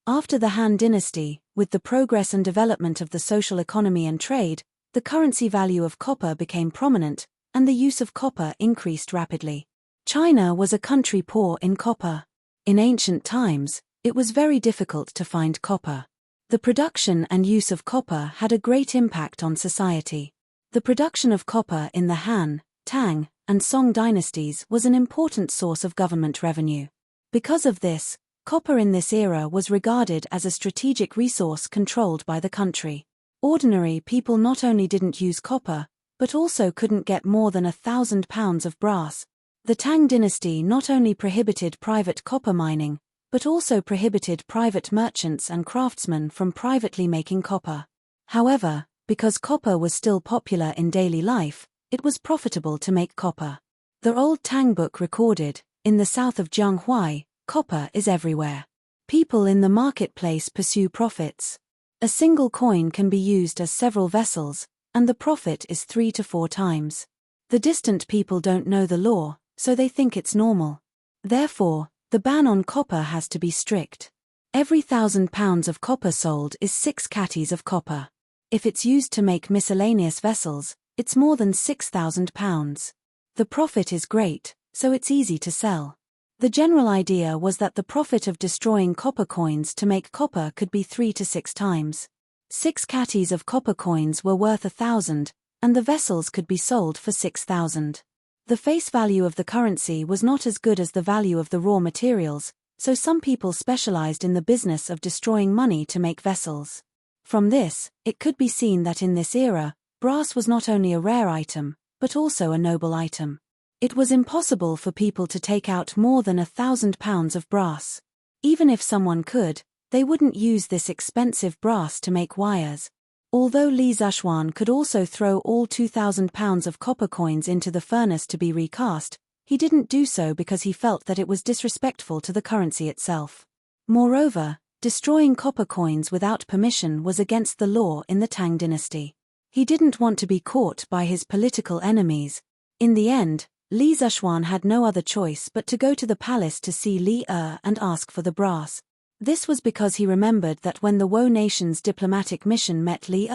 After the Han dynasty, with the progress and development of the social economy and trade, the currency value of copper became prominent, and the use of copper increased rapidly. China was a country poor in copper. In ancient times, it was very difficult to find copper. The production and use of copper had a great impact on society. The production of copper in the Han, Tang, and Song dynasties was an important source of government revenue. Because of this, copper in this era was regarded as a strategic resource controlled by the country. Ordinary people not only didn't use copper, but also couldn't get more than 1,000 pounds of brass. The Tang dynasty not only prohibited private copper mining, but also prohibited private merchants and craftsmen from privately making copper. However, because copper was still popular in daily life, it was profitable to make copper. The old Tang book recorded, in the south of Jianghuai, copper is everywhere. People in the marketplace pursue profits. A single coin can be used as several vessels, and the profit is 3 to 4 times. The distant people don't know the law, so they think it's normal. Therefore, the ban on copper has to be strict. Every 1,000 pounds of copper sold is 6 catties of copper. If it's used to make miscellaneous vessels, it's more than 6,000 pounds. The profit is great, so it's easy to sell. The general idea was that the profit of destroying copper coins to make copper could be 3 to 6 times. 6 catties of copper coins were worth 1,000, and the vessels could be sold for 6,000. The face value of the currency was not as good as the value of the raw materials, so some people specialized in the business of destroying money to make vessels. From this, it could be seen that in this era, brass was not only a rare item, but also a noble item. It was impossible for people to take out more than 1,000 pounds of brass. Even if someone could, they wouldn't use this expensive brass to make wires. Although Li Zhaoxuan could also throw all 2,000 pounds of copper coins into the furnace to be recast, he didn't do so because he felt that it was disrespectful to the currency itself. Moreover, destroying copper coins without permission was against the law in the Tang dynasty. He didn't want to be caught by his political enemies. In the end, Li Zhaoxuan had no other choice but to go to the palace to see Li and ask for the brass. This was because he remembered that when the Wo nation's diplomatic mission met Li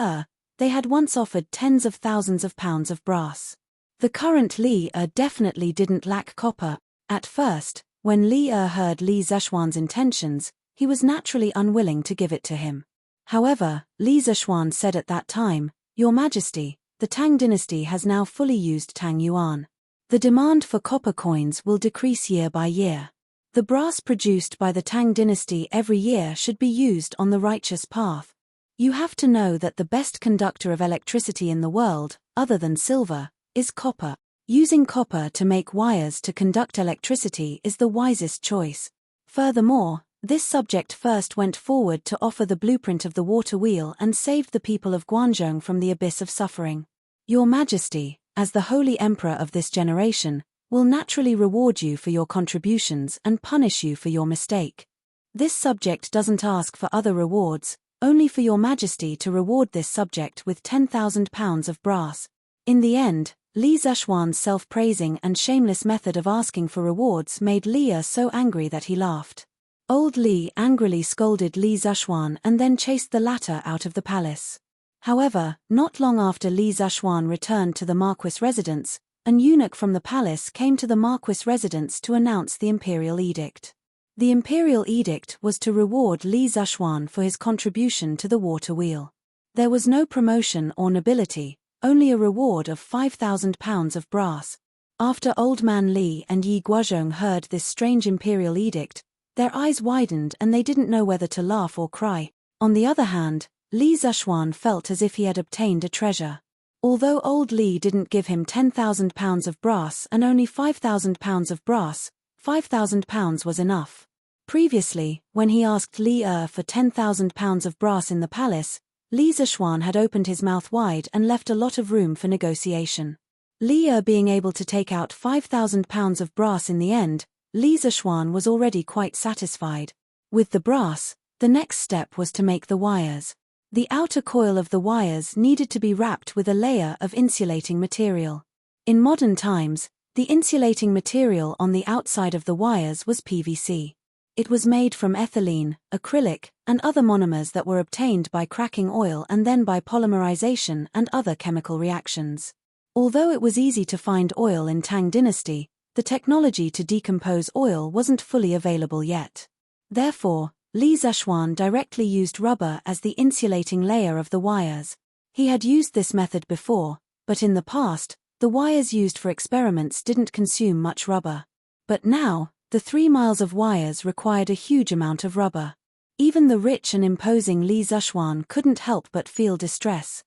they had once offered tens of thousands of pounds of brass. The current Li definitely didn't lack copper. At first, when Li heard Li Zhaoxuan's intentions, he was naturally unwilling to give it to him. However, Li Zhaoxuan said at that time, "Your Majesty, the Tang dynasty has now fully used Tang yuan. The demand for copper coins will decrease year by year. The brass produced by the Tang dynasty every year should be used on the righteous path. You have to know that the best conductor of electricity in the world, other than silver, is copper. Using copper to make wires to conduct electricity is the wisest choice." Furthermore, this subject first went forward to offer the blueprint of the water wheel and saved the people of Guangzhou from the abyss of suffering. Your Majesty, as the holy emperor of this generation, will naturally reward you for your contributions and punish you for your mistake. This subject doesn't ask for other rewards, only for your Majesty to reward this subject with 10,000 pounds of brass. In the end, Li Zhaoxuan's self-praising and shameless method of asking for rewards made Li so angry that he laughed. Old Li angrily scolded Li Zhaoxuan and then chased the latter out of the palace. However, not long after Li Zhaoxuan returned to the Marquis residence, an eunuch from the palace came to the Marquis residence to announce the imperial edict. The imperial edict was to reward Li Zhaoxuan for his contribution to the water wheel. There was no promotion or nobility, only a reward of 5,000 pounds of brass. After Old Man Li and Yi Guozhong heard this strange imperial edict, their eyes widened and they didn't know whether to laugh or cry. On the other hand, Li Zhaoxuan felt as if he had obtained a treasure. Although old Li didn't give him 10,000 pounds of brass and only 5,000 pounds of brass, 5,000 pounds was enough. Previously, when he asked Li for 10,000 pounds of brass in the palace, Li Zhaoxuan had opened his mouth wide and left a lot of room for negotiation. Li being able to take out 5,000 pounds of brass in the end, Li Zhaoxuan was already quite satisfied. With the brass, the next step was to make the wires. The outer coil of the wires needed to be wrapped with a layer of insulating material. In modern times, the insulating material on the outside of the wires was PVC. It was made from ethylene, acrylic, and other monomers that were obtained by cracking oil and then by polymerization and other chemical reactions. Although it was easy to find oil in Tang dynasty, the technology to decompose oil wasn't fully available yet. Therefore, Li Zhaoxuan directly used rubber as the insulating layer of the wires. He had used this method before, but in the past, the wires used for experiments didn't consume much rubber. But now, the 3 miles of wires required a huge amount of rubber. Even the rich and imposing Li Zhaoxuan couldn't help but feel distress.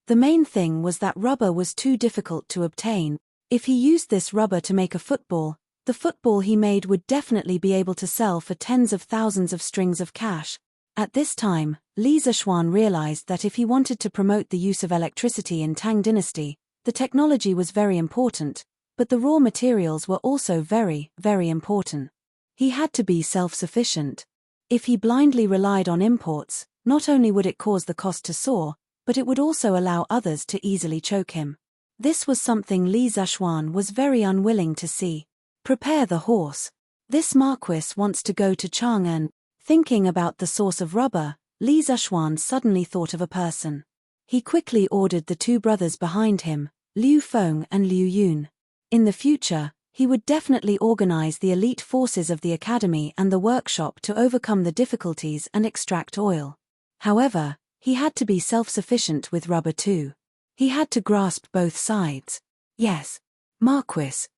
The main thing was that rubber was too difficult to obtain. If he used this rubber to make a football, the football he made would definitely be able to sell for tens of thousands of strings of cash. At this time, Li Zhaoxuan realized that if he wanted to promote the use of electricity in Tang dynasty, the technology was very important, but the raw materials were also very, very important. He had to be self-sufficient. If he blindly relied on imports, not only would it cause the cost to soar, but it would also allow others to easily choke him. This was something Li Zhaoxuan was very unwilling to see. Prepare the horse. This Marquis wants to go to Chang'an. Thinking about the source of rubber, Li Zhaoxuan suddenly thought of a person. He quickly ordered the 2 brothers behind him, Liu Feng and Liu Yun. In the future, he would definitely organize the elite forces of the academy and the workshop to overcome the difficulties and extract oil. However, he had to be self-sufficient with rubber too. He had to grasp both sides. Yes, Marquis,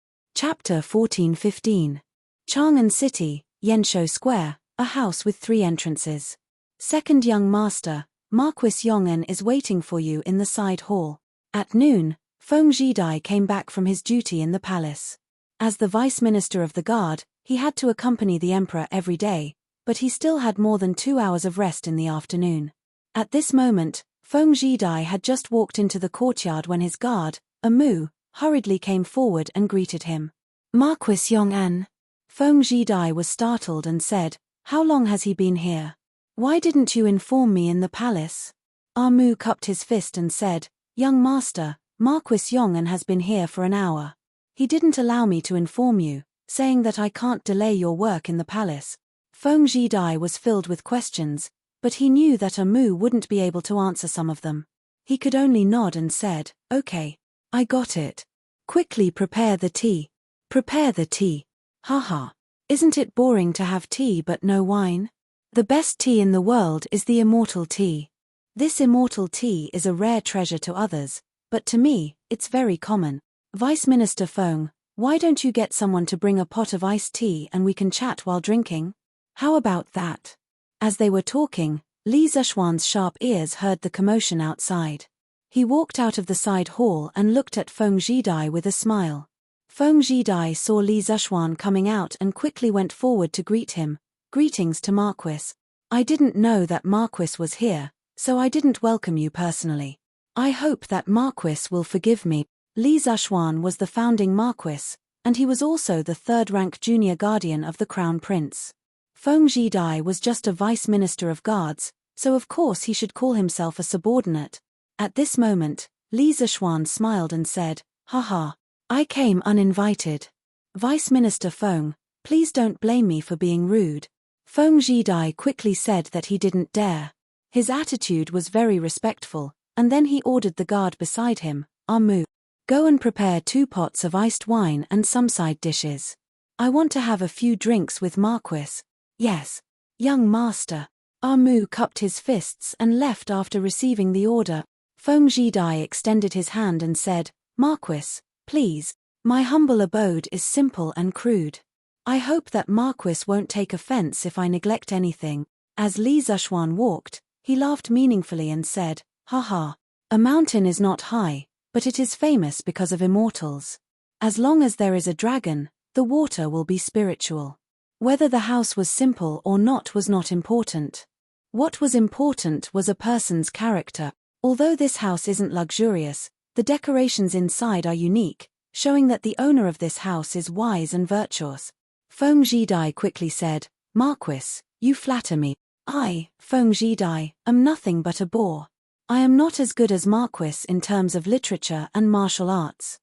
Chapter 14-15. Chang'an City, Yanshou Square, a house with 3 entrances. Second young master, Marquis Yong'an is waiting for you in the side hall. At noon, Feng Zhidai came back from his duty in the palace. As the vice minister of the guard, he had to accompany the emperor every day, but he still had more than 2 hours of rest in the afternoon. At this moment, Feng Zhidai had just walked into the courtyard when his guard, a mu, hurriedly came forward and greeted him. Marquis Yong'an. Feng Zhidai was startled and said, "How long has he been here? Why didn't you inform me in the palace?" Mu cupped his fist and said, "Young master, Marquis Yong'an has been here for an hour. He didn't allow me to inform you, saying that I can't delay your work in the palace." Feng Zhidai was filled with questions, but he knew that Mu wouldn't be able to answer some of them. He could only nod and said, "Okay. I got it. Quickly prepare the tea." Prepare the tea. Haha. Isn't it boring to have tea but no wine? The best tea in the world is the immortal tea. This immortal tea is a rare treasure to others, but to me, it's very common. Vice Minister Feng, why don't you get someone to bring a pot of iced tea and we can chat while drinking? How about that? As they were talking, Li Zishuan's sharp ears heard the commotion outside. He walked out of the side hall and looked at Feng Zhidai with a smile. Feng Zhidai saw Li Zishuan coming out and quickly went forward to greet him. "Greetings to Marquis. I didn't know that Marquis was here, so I didn't welcome you personally. I hope that Marquis will forgive me." Li Zishuan was the founding Marquis, and he was also the 3rd-rank junior guardian of the Crown Prince. Feng Zhidai was just a vice minister of guards, so of course he should call himself a subordinate. At this moment, Li Zishuan smiled and said, "Haha. I came uninvited. Vice Minister Feng, please don't blame me for being rude." Feng Zhidai quickly said that he didn't dare. His attitude was very respectful, and then he ordered the guard beside him, "Mu, go and prepare 2 pots of iced wine and some side dishes. I want to have a few drinks with Marquis." "Yes, young master." Mu cupped his fists and left after receiving the order. Feng Zhidai extended his hand and said, "Marquis, please, my humble abode is simple and crude. I hope that Marquis won't take offense if I neglect anything." As Li Zishuan walked, he laughed meaningfully and said, "Haha. A mountain is not high, but it is famous because of immortals. As long as there is a dragon, the water will be spiritual." Whether the house was simple or not was not important. What was important was a person's character. Although this house isn't luxurious, the decorations inside are unique, showing that the owner of this house is wise and virtuous. Feng Zhidai quickly said, "Marquis, you flatter me. I, Feng Zhidai, am nothing but a boor. I am not as good as Marquis in terms of literature and martial arts.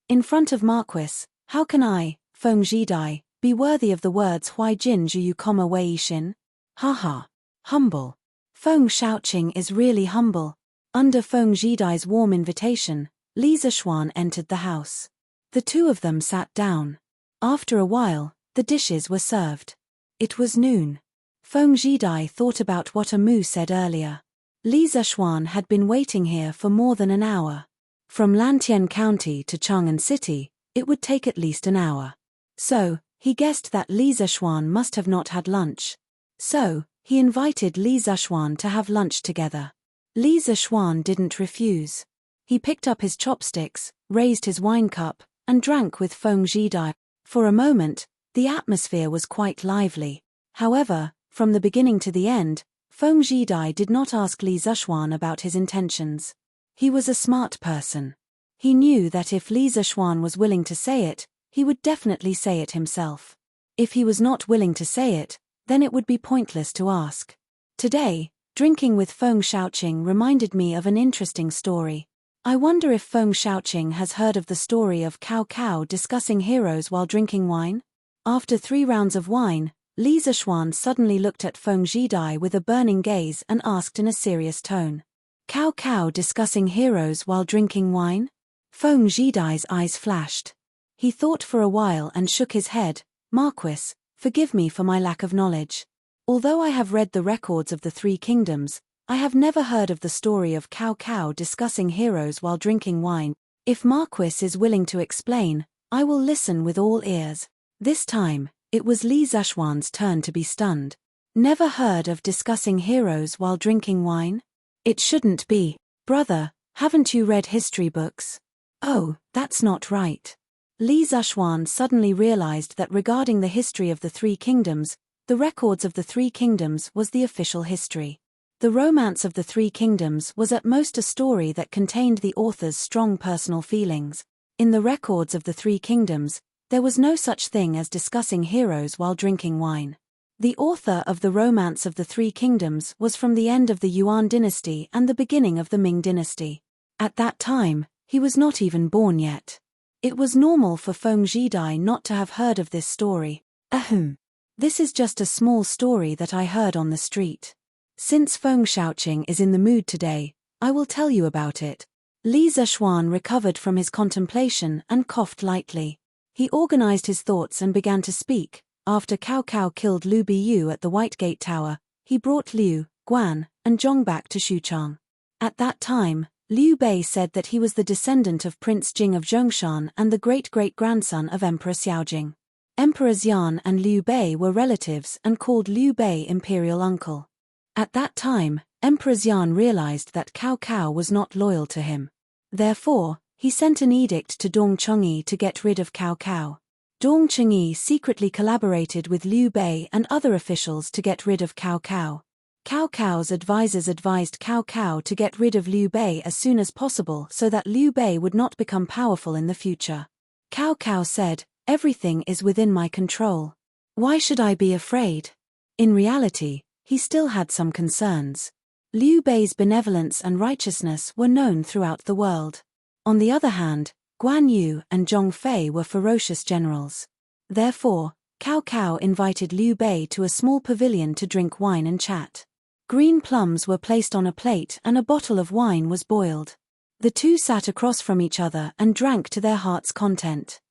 In front of Marquis, how can I, Feng Zhidai, be worthy of the words Hui Jin Zhu Yu, Wei Xin? Haha. Humble. Feng Shaoqing is really humble." Under Feng Zhidai's warm invitation, Li Zishuan entered the house. The 2 of them sat down. After a while, the dishes were served. It was noon. Feng Zhidai thought about what Mu said earlier. Li Zishuan had been waiting here for more than an hour. From Lantian County to Chang'an City, it would take at least an hour. So, he guessed that Li Zishuan must have not had lunch. So, he invited Li Zishuan to have lunch together. Li Zishuan didn't refuse. He picked up his chopsticks, raised his wine cup, and drank with Feng Zhidai. For a moment, the atmosphere was quite lively. However, from the beginning to the end, Feng Zhidai did not ask Li Zishuan about his intentions. He was a smart person. He knew that if Li Zishuan was willing to say it, he would definitely say it himself. If he was not willing to say it, then it would be pointless to ask. Today, drinking with Feng Shaoqing reminded me of an interesting story. I wonder if Feng Shaoqing has heard of the story of Cao Cao discussing heroes while drinking wine? After 3 rounds of wine, Li Zishuan suddenly looked at Feng Zhidai with a burning gaze and asked in a serious tone, "Cao Cao discussing heroes while drinking wine?" Feng Zhidai's eyes flashed. He thought for a while and shook his head. "Marquis, forgive me for my lack of knowledge. Although I have read the records of the 3 kingdoms, I have never heard of the story of Cao Cao discussing heroes while drinking wine. If Marquis is willing to explain, I will listen with all ears. This time, it was Li Zhuan's turn to be stunned. Never heard of discussing heroes while drinking wine? It shouldn't be. Brother, haven't you read history books? Oh, that's not right. Li Zhuan suddenly realized that regarding the history of the Three Kingdoms, the records of the Three Kingdoms was the official history. The romance of the Three Kingdoms was at most a story that contained the author's strong personal feelings. In the records of the Three Kingdoms, there was no such thing as discussing heroes while drinking wine. The author of the Romance of the Three Kingdoms was from the end of the Yuan dynasty and the beginning of the Ming dynasty. At that time, he was not even born yet. It was normal for Feng Zhidai not to have heard of this story. Ahem. This is just a small story that I heard on the street. Since Feng Shaoqing is in the mood today, I will tell you about it. Li Zhuan recovered from his contemplation and coughed lightly. He organized his thoughts and began to speak. After Cao Cao killed Liu Biyu at the White Gate Tower, he brought Liu, Guan, and Zhong back to Xuchang. At that time, Liu Bei said that he was the descendant of Prince Jing of Zhongshan and the great-great-grandson of Empress Xiaojing. Emperor Xian and Liu Bei were relatives and called Liu Bei imperial uncle. At that time, Emperor Xian realized that Cao Cao was not loyal to him. Therefore, he sent an edict to Dong Chongyi to get rid of Cao Cao. Dong Chongyi secretly collaborated with Liu Bei and other officials to get rid of Cao Cao. Cao Cao's advisors advised Cao Cao to get rid of Liu Bei as soon as possible so that Liu Bei would not become powerful in the future. Cao Cao said, "Everything is within my control. Why should I be afraid?" In reality, he still had some concerns. Liu Bei's benevolence and righteousness were known throughout the world. On the other hand, Guan Yu and Zhong Fei were ferocious generals. Therefore, Cao Cao invited Liu Bei to a small pavilion to drink wine and chat. Green plums were placed on a plate and a bottle of wine was boiled. The two sat across from each other and drank to their heart's content.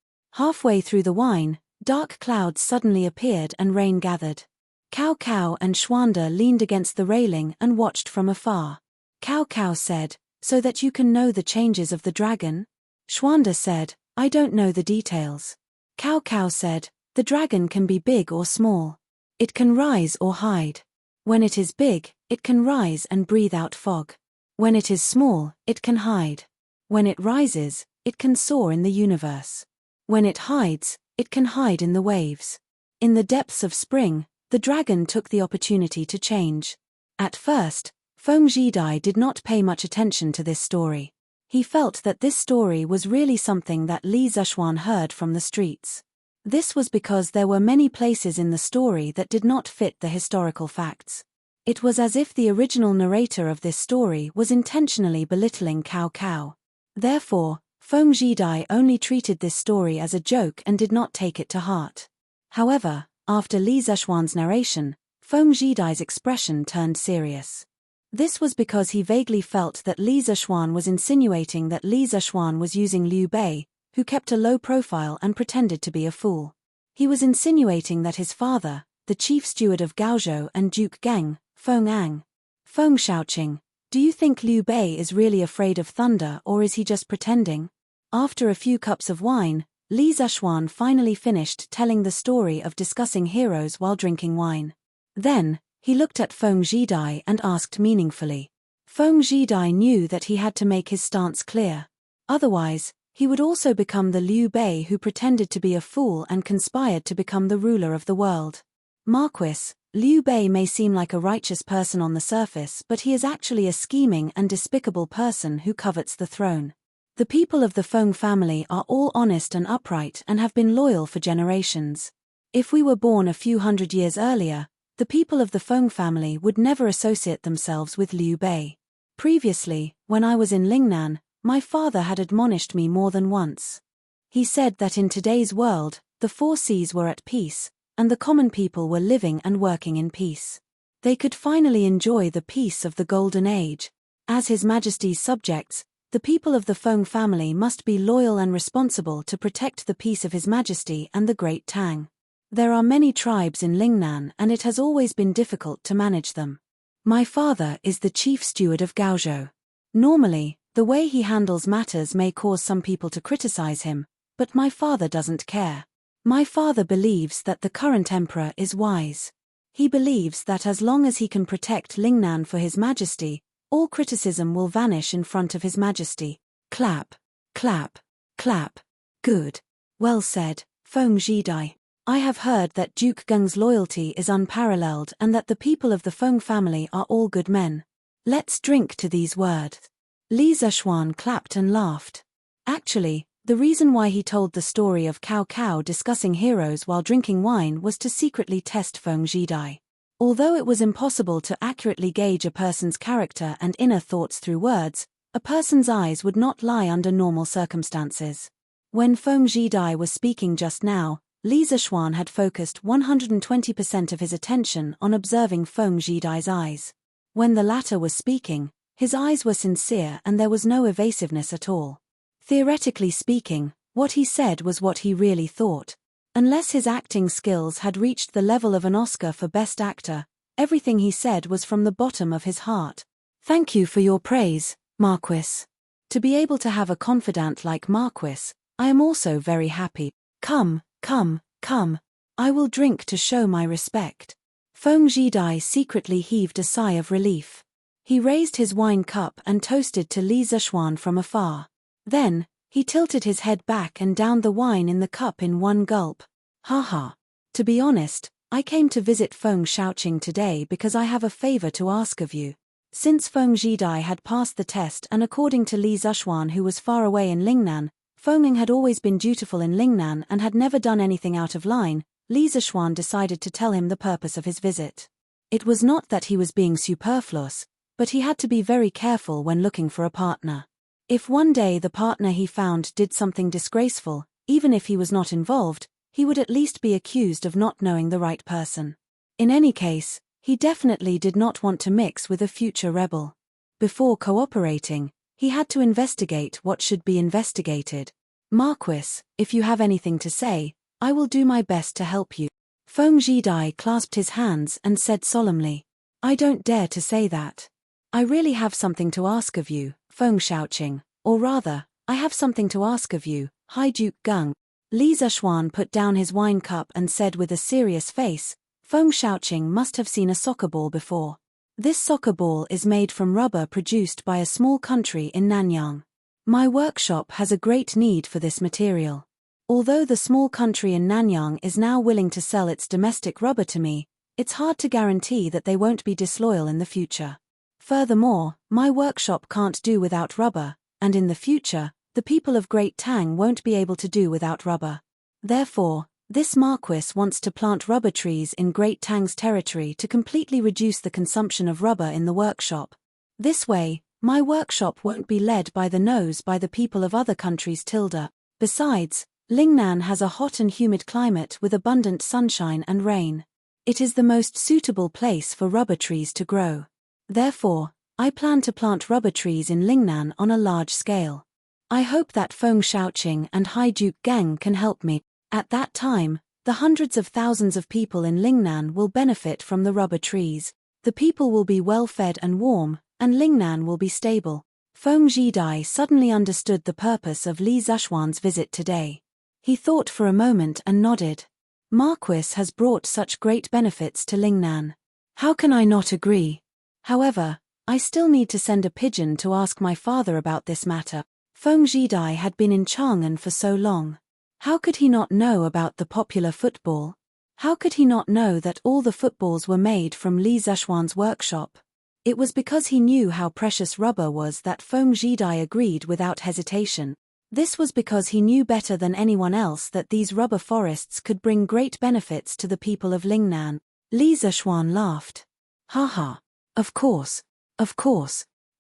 Halfway through the wine, dark clouds suddenly appeared and rain gathered. Cao Cao and Xuanda leaned against the railing and watched from afar. Cao Cao said, "So that you can know the changes of the dragon?" Xuanda said, "I don't know the details." Cao Cao said, "The dragon can be big or small. It can rise or hide. When it is big, it can rise and breathe out fog. When it is small, it can hide. When it rises, it can soar in the universe. When it hides, it can hide in the waves. In the depths of spring, the dragon took the opportunity to change." At first, Feng Zhidai did not pay much attention to this story. He felt that this story was really something that Li Zhuan heard from the streets. This was because there were many places in the story that did not fit the historical facts. It was as if the original narrator of this story was intentionally belittling Cao Cao. Therefore, Feng Zhidai only treated this story as a joke and did not take it to heart. However, after Li Zhuan's narration, Feng Zhidai's expression turned serious. This was because he vaguely felt that Li Zhuan was insinuating that Li Zhuan was using Liu Bei, who kept a low profile and pretended to be a fool. He was insinuating that his father, the chief steward of Gaozhou and Duke Geng, Feng Ang. Feng Shaoqing, do you think Liu Bei is really afraid of thunder or is he just pretending? After a few cups of wine, Li Zhuan finally finished telling the story of discussing heroes while drinking wine. Then, he looked at Feng Zhidai and asked meaningfully. Feng Zhidai knew that he had to make his stance clear. Otherwise, he would also become the Liu Bei who pretended to be a fool and conspired to become the ruler of the world. Marquis, Liu Bei may seem like a righteous person on the surface, but he is actually a scheming and despicable person who covets the throne. The people of the Feng family are all honest and upright and have been loyal for generations. If we were born a few hundred years earlier, the people of the Feng family would never associate themselves with Liu Bei. Previously, when I was in Lingnan, my father had admonished me more than once. He said that in today's world, the four seas were at peace, and the common people were living and working in peace. They could finally enjoy the peace of the Golden Age. As His Majesty's subjects, the people of the Feng family must be loyal and responsible to protect the peace of His Majesty and the Great Tang. There are many tribes in Lingnan and it has always been difficult to manage them. My father is the chief steward of Gaozhou. Normally, the way he handles matters may cause some people to criticize him, But my father doesn't care. My father believes that the current emperor is wise. He believes that as long as he can protect Lingnan for his majesty, all criticism will vanish in front of his majesty. Clap, clap, clap. Good. Well said, Feng Zhidai. I have heard that Duke Geng's loyalty is unparalleled and that the people of the Feng family are all good men. Let's drink to these words. Li Zishuan clapped and laughed. Actually, the reason why he told the story of Cao Cao discussing heroes while drinking wine was to secretly test Feng Zhidai. Although it was impossible to accurately gauge a person's character and inner thoughts through words, a person's eyes would not lie under normal circumstances. When Feng Zhidai was speaking just now, Li Zishuan had focused 120% of his attention on observing Feng Zhidai's eyes. When the latter was speaking, his eyes were sincere and there was no evasiveness at all. Theoretically speaking, what he said was what he really thought. Unless his acting skills had reached the level of an Oscar for Best Actor, everything he said was from the bottom of his heart. Thank you for your praise, Marquis. To be able to have a confidant like Marquis, I am also very happy. Come, come, come. I will drink to show my respect. Feng Zhidai secretly heaved a sigh of relief. He raised his wine cup and toasted to Li Zishuan from afar. Then, he tilted his head back and downed the wine in the cup in one gulp. Haha. To be honest, I came to visit Feng Shaoqing today because I have a favor to ask of you. Since Feng Zhidai had passed the test and according to Li Zishuan who was far away in Lingnan, Feng had always been dutiful in Lingnan and had never done anything out of line, Li Zishuan decided to tell him the purpose of his visit. It was not that he was being superfluous, but he had to be very careful when looking for a partner. If one day the partner he found did something disgraceful, even if he was not involved, he would at least be accused of not knowing the right person. In any case, he definitely did not want to mix with a future rebel. Before cooperating, he had to investigate what should be investigated. Marquis, if you have anything to say, I will do my best to help you. Feng Zhidai clasped his hands and said solemnly, I don't dare to say that. I really have something to ask of you, Feng Shaoqing, or rather, I have something to ask of you, High Duke Geng. Li Zishuan put down his wine cup and said with a serious face, Feng Shaoqing must have seen a soccer ball before. This soccer ball is made from rubber produced by a small country in Nanyang. My workshop has a great need for this material. Although the small country in Nanyang is now willing to sell its domestic rubber to me, it's hard to guarantee that they won't be disloyal in the future. Furthermore, my workshop can't do without rubber, and in the future, the people of Great Tang won't be able to do without rubber. Therefore, this Marquis wants to plant rubber trees in Great Tang's territory to completely reduce the consumption of rubber in the workshop. This way, my workshop won't be led by the nose by the people of other countries. Besides, Lingnan has a hot and humid climate with abundant sunshine and rain. It is the most suitable place for rubber trees to grow. Therefore, I plan to plant rubber trees in Lingnan on a large scale. I hope that Feng Shaoqing and High Duke Geng can help me. At that time, the hundreds of thousands of people in Lingnan will benefit from the rubber trees. The people will be well fed and warm, and Lingnan will be stable. Feng Zhidai suddenly understood the purpose of Li Zishuan's visit today. He thought for a moment and nodded. Marquis has brought such great benefits to Lingnan. How can I not agree? However, I still need to send a pigeon to ask my father about this matter. Feng Zhidai had been in Chang'an for so long. How could he not know about the popular football? How could he not know that all the footballs were made from Li Zishuan's workshop? It was because he knew how precious rubber was that Feng Zhidai agreed without hesitation. This was because he knew better than anyone else that these rubber forests could bring great benefits to the people of Lingnan. Li Zishuan laughed. Haha. Of course.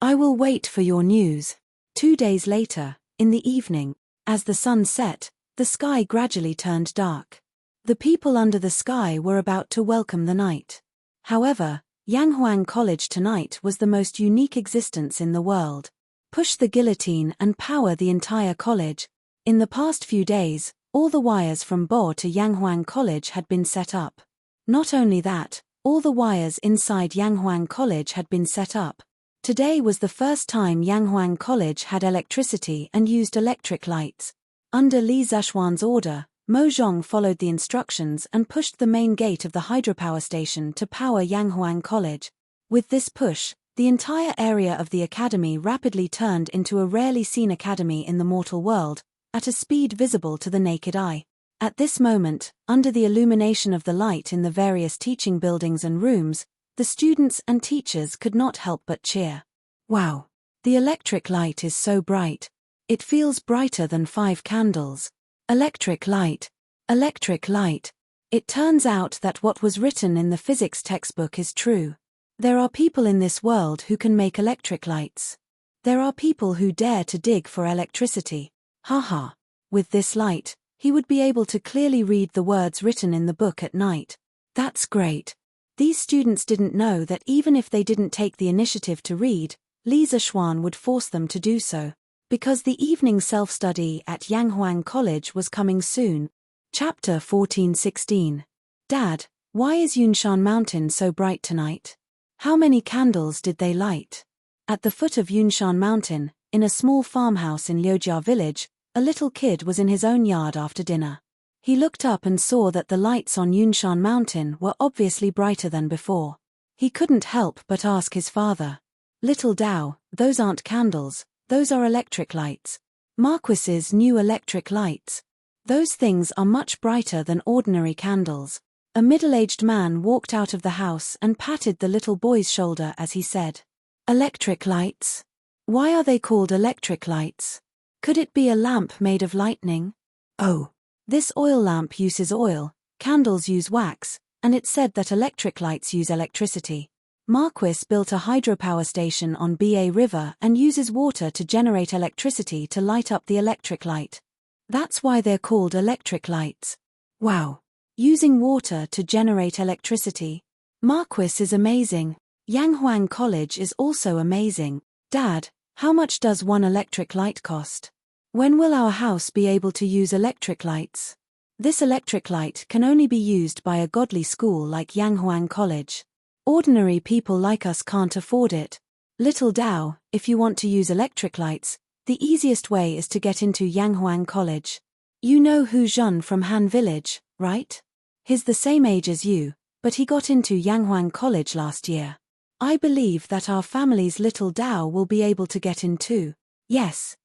I will wait for your news. 2 days later, in the evening, as the sun set, the sky gradually turned dark. The people under the sky were about to welcome the night. However, Yanghuang College tonight was the most unique existence in the world. Push the guillotine and power the entire college. In the past few days, all the wires from Bo to Yanghuang College had been set up. Not only that, all the wires inside Yanghuang College had been set up. Today was the first time Yanghuang College had electricity and used electric lights. Under Li Zishuan's order, Mo Zhong followed the instructions and pushed the main gate of the hydropower station to power Yanghuang College. With this push, the entire area of the academy rapidly turned into a rarely seen academy in the mortal world, at a speed visible to the naked eye. At this moment, under the illumination of the light in the various teaching buildings and rooms, the students and teachers could not help but cheer. Wow! The electric light is so bright. It feels brighter than 5 candles. Electric light. Electric light. It turns out that what was written in the physics textbook is true. There are people in this world who can make electric lights. There are people who dare to dig for electricity. Haha. With this light, he would be able to clearly read the words written in the book at night. That's great. These students didn't know that even if they didn't take the initiative to read, Li Zishuan would force them to do so. Because the evening self-study at Yanghuang College was coming soon. Chapter 14:16. Dad, why is Yunshan Mountain so bright tonight? How many candles did they light? At the foot of Yunshan Mountain, in a small farmhouse in Liujia village, a little kid was in his own yard after dinner. He looked up and saw that the lights on Yunshan Mountain were obviously brighter than before. He couldn't help but ask his father. Little Dao, those aren't candles, those are electric lights. Marquis's new electric lights. Those things are much brighter than ordinary candles. A middle-aged man walked out of the house and patted the little boy's shoulder as he said, "Electric lights? Why are they called electric lights? Could it be a lamp made of lightning? Oh. This oil lamp uses oil, candles use wax, and it's said that electric lights use electricity. Marquis built a hydropower station on Ba River and uses water to generate electricity to light up the electric light. That's why they're called electric lights. Wow. Using water to generate electricity. Marquis is amazing. Yanghuang College is also amazing. Dad, how much does one electric light cost? When will our house be able to use electric lights? This electric light can only be used by a godly school like Yanghuang College. Ordinary people like us can't afford it. Little Dao, if you want to use electric lights, the easiest way is to get into Yanghuang College. You know Hu Zhun from Han Village, right? He's the same age as you, but he got into Yanghuang College last year. I believe that our family's little Dao will be able to get in too. Yes.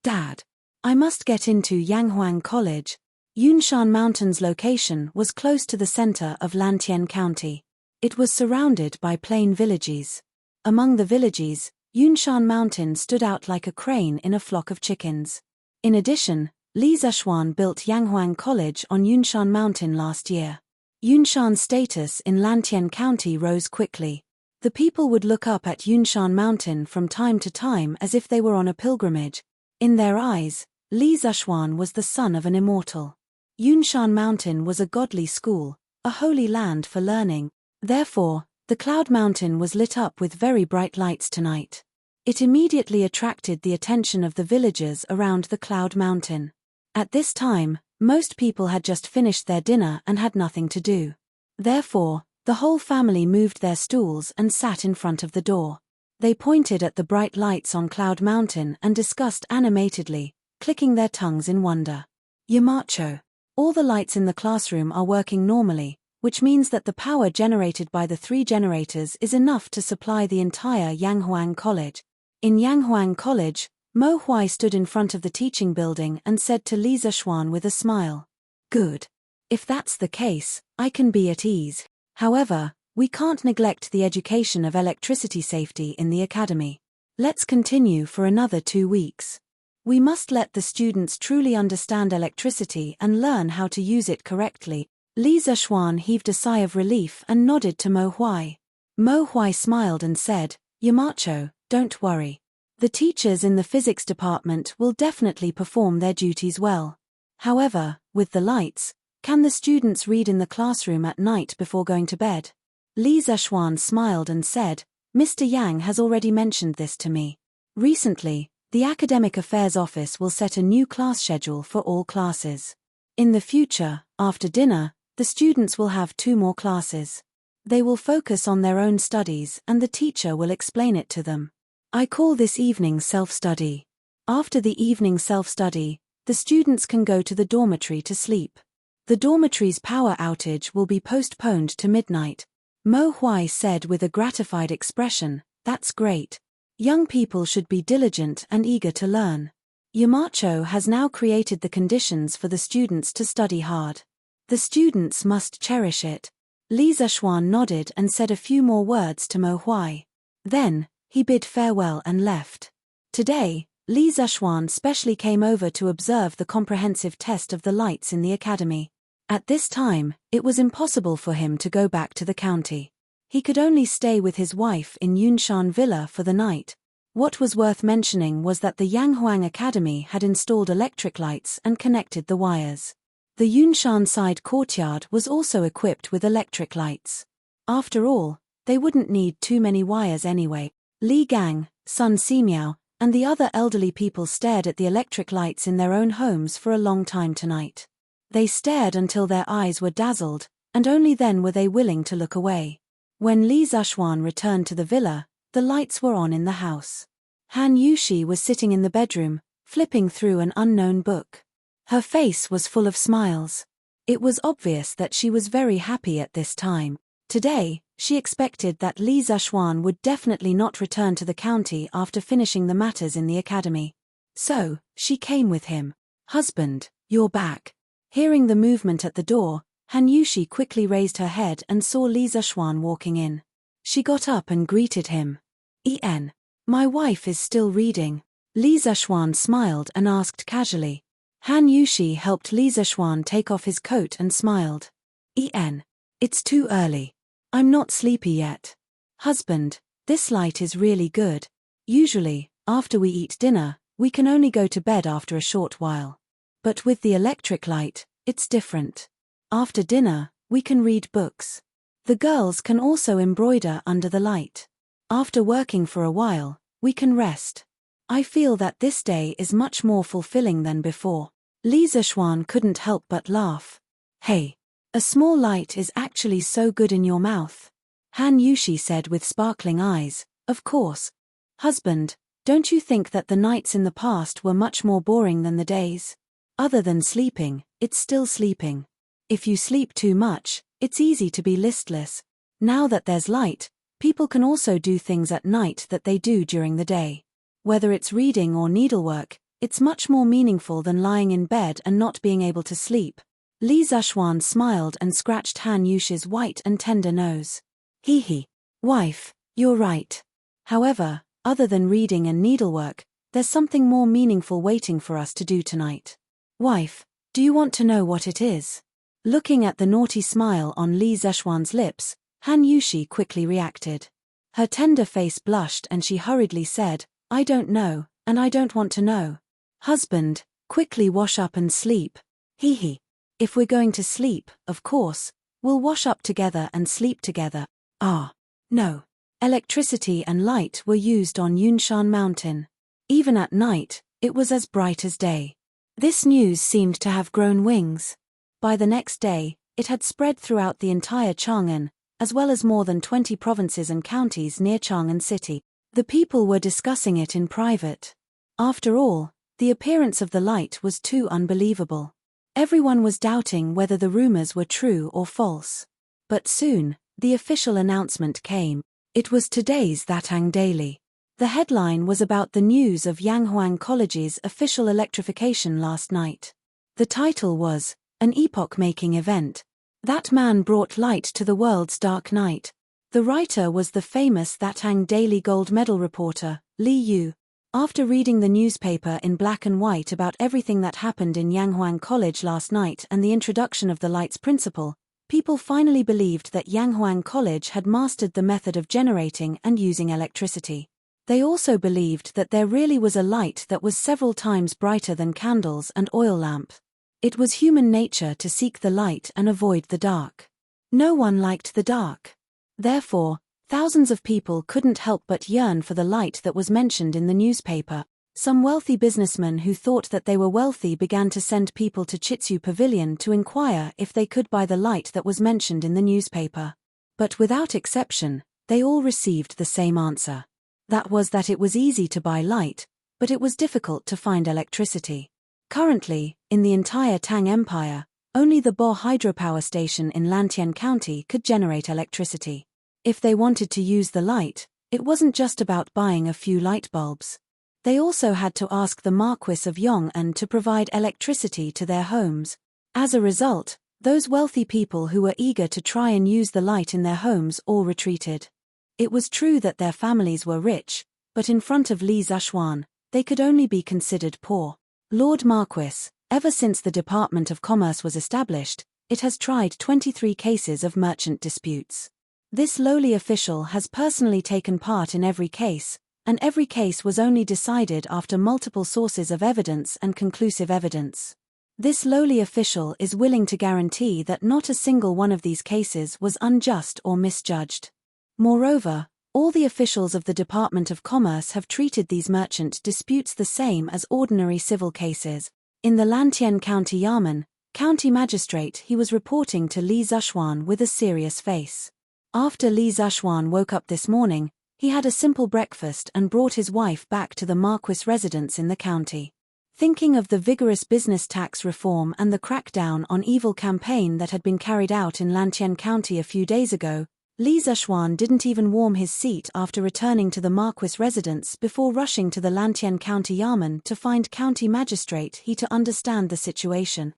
Dad, I must get into Yanghuang College. Yunshan Mountain's location was close to the center of Lantian County. It was surrounded by plain villages. Among the villages, Yunshan Mountain stood out like a crane in a flock of chickens. In addition, Li Zishuan built Yanghuang College on Yunshan Mountain last year. Yunshan's status in Lantian County rose quickly. The people would look up at Yunshan Mountain from time to time as if they were on a pilgrimage. In their eyes, Li Zishuan was the son of an immortal. Yunshan Mountain was a godly school, a holy land for learning. Therefore, the Cloud Mountain was lit up with very bright lights tonight. It immediately attracted the attention of the villagers around the Cloud Mountain. At this time, most people had just finished their dinner and had nothing to do. Therefore, the whole family moved their stools and sat in front of the door. They pointed at the bright lights on Cloud Mountain and discussed animatedly, clicking their tongues in wonder. Yamacho. All the lights in the classroom are working normally, which means that the power generated by the 3 generators is enough to supply the entire Yanghuang College. In Yanghuang College, Mo Huai stood in front of the teaching building and said to Li Zishuan with a smile, "Good. If that's the case, I can be at ease. However, we can't neglect the education of electricity safety in the academy. Let's continue for another 2 weeks. We must let the students truly understand electricity and learn how to use it correctly." Li Zishuan heaved a sigh of relief and nodded to Mo Huai. Mo Huai smiled and said, "Yamacho, don't worry. The teachers in the physics department will definitely perform their duties well. However, with the lights, can the students read in the classroom at night before going to bed?" Li Zishuan smiled and said, "Mr. Yang has already mentioned this to me. Recently, the Academic Affairs Office will set a new class schedule for all classes. In the future, after dinner, the students will have 2 more classes. They will focus on their own studies and the teacher will explain it to them. I call this evening self-study. After the evening self-study, The students can go to the dormitory to sleep. The dormitory's power outage will be postponed to midnight. Mo Huai said with a gratified expression, "That's great. Young people should be diligent and eager to learn." Yamacho has now created the conditions for the students to study hard. The students must cherish it. Li Zishuan nodded and said a few more words to Mo Huai. Then, he bid farewell and left. Today, Li Zishuan specially came over to observe the comprehensive test of the lights in the academy. At this time, it was impossible for him to go back to the county. He could only stay with his wife in Yunshan Villa for the night. What was worth mentioning was that the Yanghuang Academy had installed electric lights and connected the wires. The Yunshan side courtyard was also equipped with electric lights. After all, they wouldn't need too many wires anyway. Li Gang, Sun Simiao, and the other elderly people stared at the electric lights in their own homes for a long time tonight. They stared until their eyes were dazzled, and only then were they willing to look away. When Li Zishuan returned to the villa, the lights were on in the house. Han Yushi was sitting in the bedroom, flipping through an unknown book. Her face was full of smiles. It was obvious that she was very happy at this time. Today, she expected that Li Zishuan would definitely not return to the county after finishing the matters in the academy. So, she came with him. "Husband, you're back." Hearing the movement at the door, Han Yushi quickly raised her head and saw Li Zishuan walking in. She got up and greeted him. "En. My wife is still reading." Li Zishuan smiled and asked casually. Han Yushi helped Li Zishuan take off his coat and smiled. "En. It's too early. I'm not sleepy yet." "Husband, this light is really good. Usually, after we eat dinner, we can only go to bed after a short while. But with the electric light, it's different. After dinner, we can read books. The girls can also embroider under the light. After working for a while, we can rest. I feel that this day is much more fulfilling than before." Li Zishuan couldn't help but laugh. "Hey, a small light is actually so good in your mouth," Han Yushi said with sparkling eyes. "Of course. Husband, don't you think that the nights in the past were much more boring than the days? Other than sleeping, it's still sleeping. If you sleep too much, it's easy to be listless. Now that there's light, people can also do things at night that they do during the day. Whether it's reading or needlework, it's much more meaningful than lying in bed and not being able to sleep." Li Zishuan smiled and scratched Han Yushi's white and tender nose. "Hee. Wife, you're right. However, other than reading and needlework, there's something more meaningful waiting for us to do tonight. Wife, do you want to know what it is?" Looking at the naughty smile on Li Zishuan's lips, Han Yushi quickly reacted. Her tender face blushed and she hurriedly said, "I don't know, and I don't want to know." "Husband, quickly wash up and sleep." Hee. "If we're going to sleep, of course, we'll wash up together and sleep together." "Ah. No." Electricity and light were used on Yunshan Mountain. Even at night, it was as bright as day. This news seemed to have grown wings. By the next day, it had spread throughout the entire Chang'an, as well as more than 20 provinces and counties near Chang'an City. The people were discussing it in private. After all, the appearance of the light was too unbelievable. Everyone was doubting whether the rumors were true or false. But soon, the official announcement came. It was today's Thatang Daily. The headline was about the news of Yanghuang College's official electrification last night. The title was, "An epoch-making event. That man brought light to the world's dark night." The writer was the famous Thatang Daily gold medal reporter, Li Yu. After reading the newspaper in black and white about everything that happened in Yanghuang College last night and the introduction of the light's principle, people finally believed that Yanghuang College had mastered the method of generating and using electricity. They also believed that there really was a light that was several times brighter than candles and oil lamp. It was human nature to seek the light and avoid the dark. No one liked the dark. Therefore, thousands of people couldn't help but yearn for the light that was mentioned in the newspaper. Some wealthy businessmen who thought that they were wealthy began to send people to Chitsu Pavilion to inquire if they could buy the light that was mentioned in the newspaper. But without exception, they all received the same answer. That was that it was easy to buy light, but it was difficult to find electricity. Currently, in the entire Tang Empire, only the Bo hydropower station in Lantien County could generate electricity. If they wanted to use the light, it wasn't just about buying a few light bulbs. They also had to ask the Marquis of Yong'an to provide electricity to their homes. As a result, those wealthy people who were eager to try and use the light in their homes all retreated. It was true that their families were rich, but in front of Li Zhuan, they could only be considered poor. Lord Marquis, ever since the Department of Commerce was established, it has tried 23 cases of merchant disputes. This lowly official has personally taken part in every case, and every case was only decided after multiple sources of evidence and conclusive evidence. This lowly official is willing to guarantee that not a single one of these cases was unjust or misjudged. Moreover, all the officials of the Department of Commerce have treated these merchant disputes the same as ordinary civil cases. In the Lantien County Yamen, County Magistrate he was reporting to Li Zhuan with a serious face. After Li Zhuan woke up this morning, he had a simple breakfast and brought his wife back to the Marquis residence in the county. Thinking of the vigorous business tax reform and the crackdown on evil campaign that had been carried out in Lantien County a few days ago, Li Zhuan didn't even warm his seat after returning to the Marquis residence before rushing to the Lantien County Yamen to find County Magistrate he to understand the situation.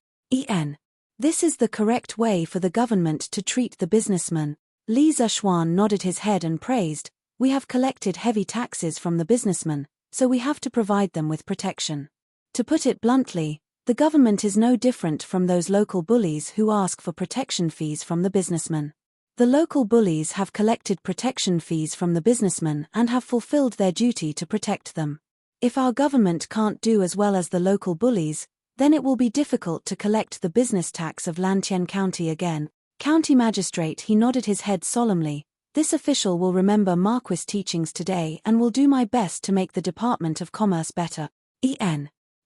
This is the correct way for the government to treat the businessman. Li Zhuan nodded his head and praised, "We have collected heavy taxes from the businessmen, so we have to provide them with protection." To put it bluntly, the government is no different from those local bullies who ask for protection fees from the businessmen. The local bullies have collected protection fees from the businessmen and have fulfilled their duty to protect them. If our government can't do as well as the local bullies, then it will be difficult to collect the business tax of Lantien County again. County Magistrate he nodded his head solemnly. This official will remember Marquis' teachings today and will do my best to make the Department of Commerce better.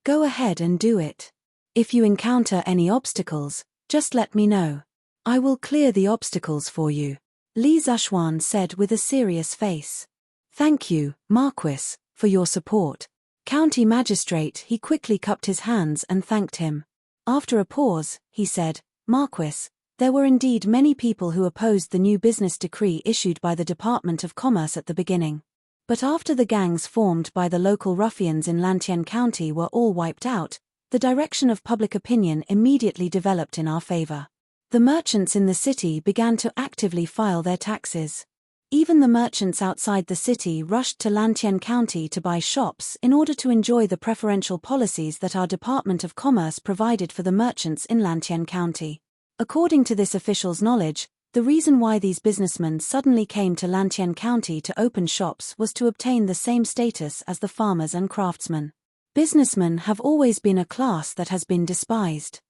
Go ahead and do it. If you encounter any obstacles, just let me know. I will clear the obstacles for you, Li Zhuan said with a serious face. Thank you, Marquis, for your support. County Magistrate he quickly cupped his hands and thanked him. After a pause, he said, Marquis, there were indeed many people who opposed the new business decree issued by the Department of Commerce at the beginning. But after the gangs formed by the local ruffians in Lantien County were all wiped out, the direction of public opinion immediately developed in our favor. The merchants in the city began to actively file their taxes. Even the merchants outside the city rushed to Lantien County to buy shops in order to enjoy the preferential policies that our Department of Commerce provided for the merchants in Lantien County. According to this official's knowledge, the reason why these businessmen suddenly came to Lantien County to open shops was to obtain the same status as the farmers and craftsmen. Businessmen have always been a class that has been despised.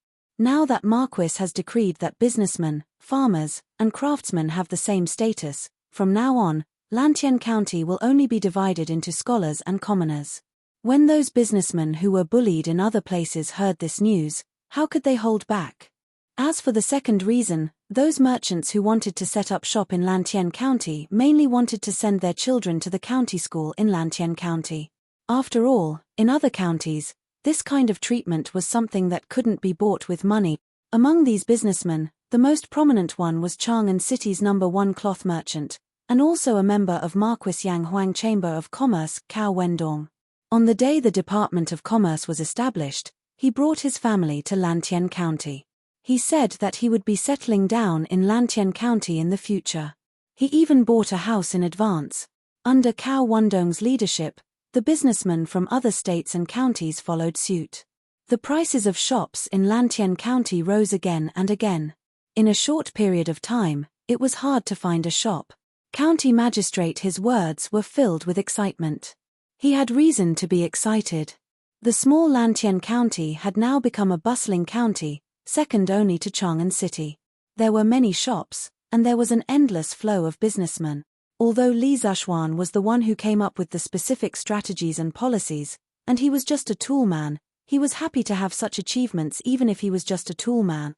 Now that Marquis has decreed that businessmen, farmers, and craftsmen have the same status, from now on, Lantien County will only be divided into scholars and commoners. When those businessmen who were bullied in other places heard this news, how could they hold back? As for the second reason, those merchants who wanted to set up shop in Lantien County mainly wanted to send their children to the county school in Lantien County. After all, in other counties, this kind of treatment was something that couldn't be bought with money. Among these businessmen, the most prominent one was Chang'an City's #1 cloth merchant, and also a member of Marquis Yang Huang Chamber of Commerce, Cao Wendong. On the day the Department of Commerce was established, he brought his family to Lantien County. He said that he would be settling down in Lantien County in the future. He even bought a house in advance. Under Cao Wendong's leadership, the businessmen from other states and counties followed suit. The prices of shops in Lantien County rose again and again. In a short period of time, it was hard to find a shop. County Magistrate his words were filled with excitement. He had reason to be excited. The small Lantien County had now become a bustling county, second only to Chang'an City. There were many shops, and there was an endless flow of businessmen. Although Li Zhuan was the one who came up with the specific strategies and policies, and he was just a tool man, he was happy to have such achievements even if he was just a tool man.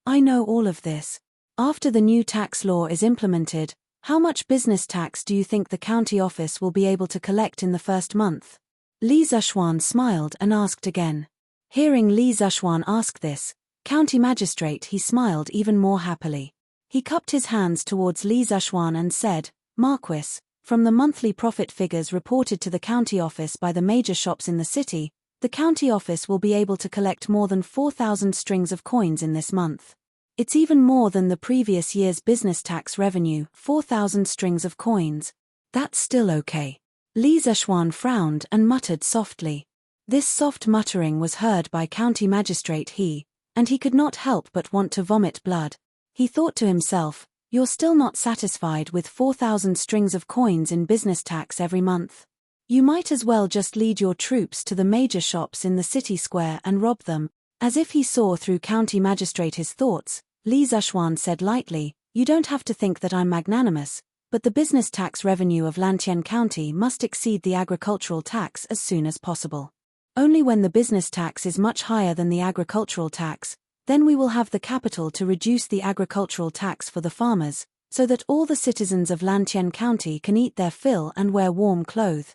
I know all of this. After the new tax law is implemented, how much business tax do you think the county office will be able to collect in the first month? Li Zhuan smiled and asked again. Hearing Li Zishuan ask this, County Magistrate he smiled even more happily. He cupped his hands towards Li Zishuan and said, Marquis, from the monthly profit figures reported to the county office by the major shops in the city, the county office will be able to collect more than 4,000 strings of coins in this month. It's even more than the previous year's business tax revenue, 4,000 strings of coins. That's still okay. Li Zishuan frowned and muttered softly. This soft muttering was heard by County Magistrate He, and he could not help but want to vomit blood. He thought to himself, you're still not satisfied with 4,000 strings of coins in business tax every month. You might as well just lead your troops to the major shops in the city square and rob them. As if he saw through County Magistrate his thoughts, Li Zishuan said lightly, you don't have to think that I'm magnanimous, but the business tax revenue of Lantian County must exceed the agricultural tax as soon as possible. Only when the business tax is much higher than the agricultural tax, then we will have the capital to reduce the agricultural tax for the farmers, so that all the citizens of Lantian County can eat their fill and wear warm clothes.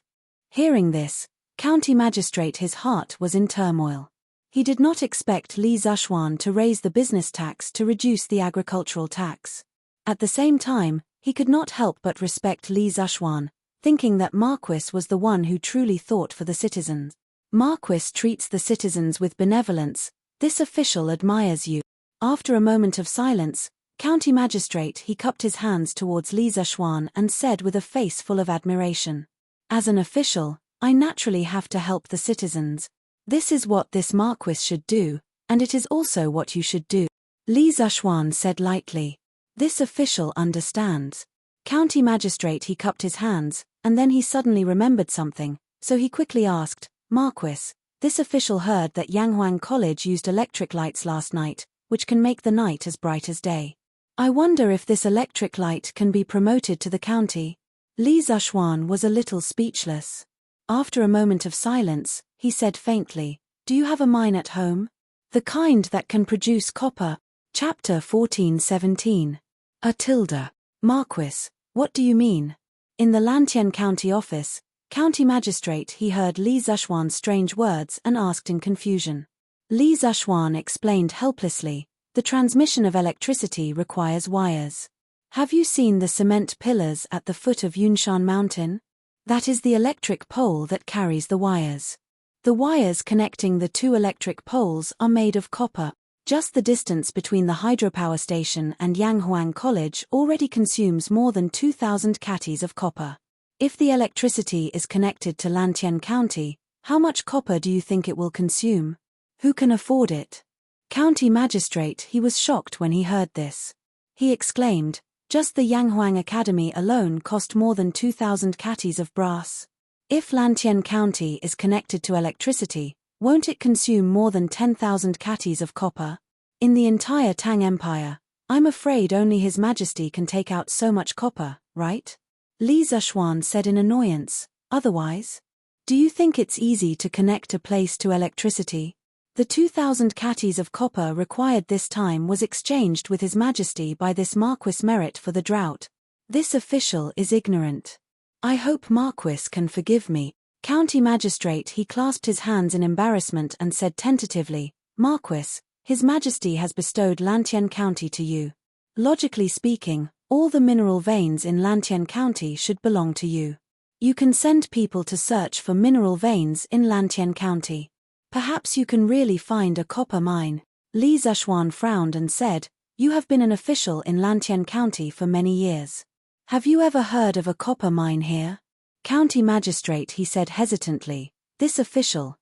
Hearing this, County Magistrate his heart was in turmoil. He did not expect Li Zishuan to raise the business tax to reduce the agricultural tax. At the same time, he could not help but respect Li Zishuan, thinking that Marquis was the one who truly thought for the citizens. Marquis treats the citizens with benevolence. This official admires you. After a moment of silence, County Magistrate he cupped his hands towards Li Zishuan and said with a face full of admiration. As an official, I naturally have to help the citizens. This is what this Marquis should do, and it is also what you should do. Li Zishuan said lightly. This official understands. County Magistrate he cupped his hands, and then he suddenly remembered something, so he quickly asked, Marquis, this official heard that Yanghuang College used electric lights last night, which can make the night as bright as day. I wonder if this electric light can be promoted to the county. Li Zishuan was a little speechless. After a moment of silence, he said faintly, do you have a mine at home? The kind that can produce copper. Chapter 14:17. Marquis, what do you mean? In the Lantian County office, County Magistrate he heard Li Zishuan's strange words and asked in confusion. Li Zishuan explained helplessly, the transmission of electricity requires wires. Have you seen the cement pillars at the foot of Yunshan Mountain? That is the electric pole that carries the wires. The wires connecting the two electric poles are made of copper. Just the distance between the hydropower station and Yanghuang College already consumes more than 2,000 catties of copper. If the electricity is connected to Lantian County, how much copper do you think it will consume? Who can afford it? County Magistrate he was shocked when he heard this. He exclaimed, just the Yanghuang Academy alone cost more than 2,000 catties of brass. If Lantian County is connected to electricity, won't it consume more than 10,000 catties of copper? In the entire Tang Empire, I'm afraid only His Majesty can take out so much copper, right? Li Zishuan said in annoyance, otherwise? Do you think it's easy to connect a place to electricity? The 2,000 catties of copper required this time was exchanged with His Majesty by this Marquis merit for the drought. This official is ignorant. I hope Marquis can forgive me. County Magistrate he clasped his hands in embarrassment and said tentatively, Marquis, His Majesty has bestowed Lantian County to you. Logically speaking, all the mineral veins in Lantian County should belong to you. You can send people to search for mineral veins in Lantian County. Perhaps you can really find a copper mine. Li Zishuan frowned and said, you have been an official in Lantian County for many years. Have you ever heard of a copper mine here? County Magistrate he said hesitantly, this official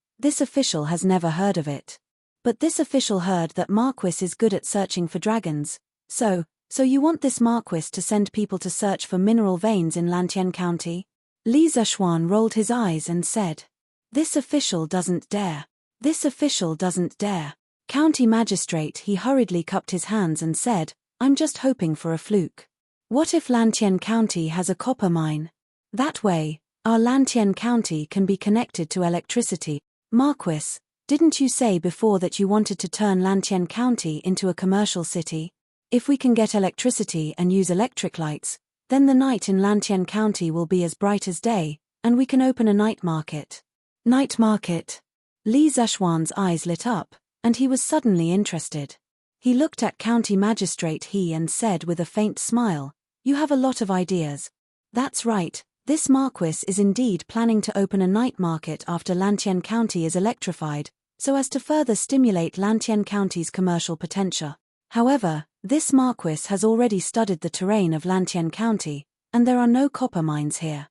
has never heard of it. But this official heard that Marquis is good at searching for dragons, so you want this Marquis to send people to search for mineral veins in Lantian County? Li Zishuan rolled his eyes and said, this official doesn't dare. This official doesn't dare. County Magistrate he hurriedly cupped his hands and said, I'm just hoping for a fluke. What if Lantian County has a copper mine? That way, our Lantian County can be connected to electricity. Marquis, didn't you say before that you wanted to turn Lantian County into a commercial city? If we can get electricity and use electric lights, then the night in Lantian County will be as bright as day, and we can open a night market. Night market. Li Zishuan's eyes lit up, and he was suddenly interested. He looked at County Magistrate He and said with a faint smile, "You have a lot of ideas." "That's right, this Marquis is indeed planning to open a night market after Lantien County is electrified, so as to further stimulate Lantien County's commercial potential. However, this Marquis has already studied the terrain of Lantien County, and there are no copper mines here.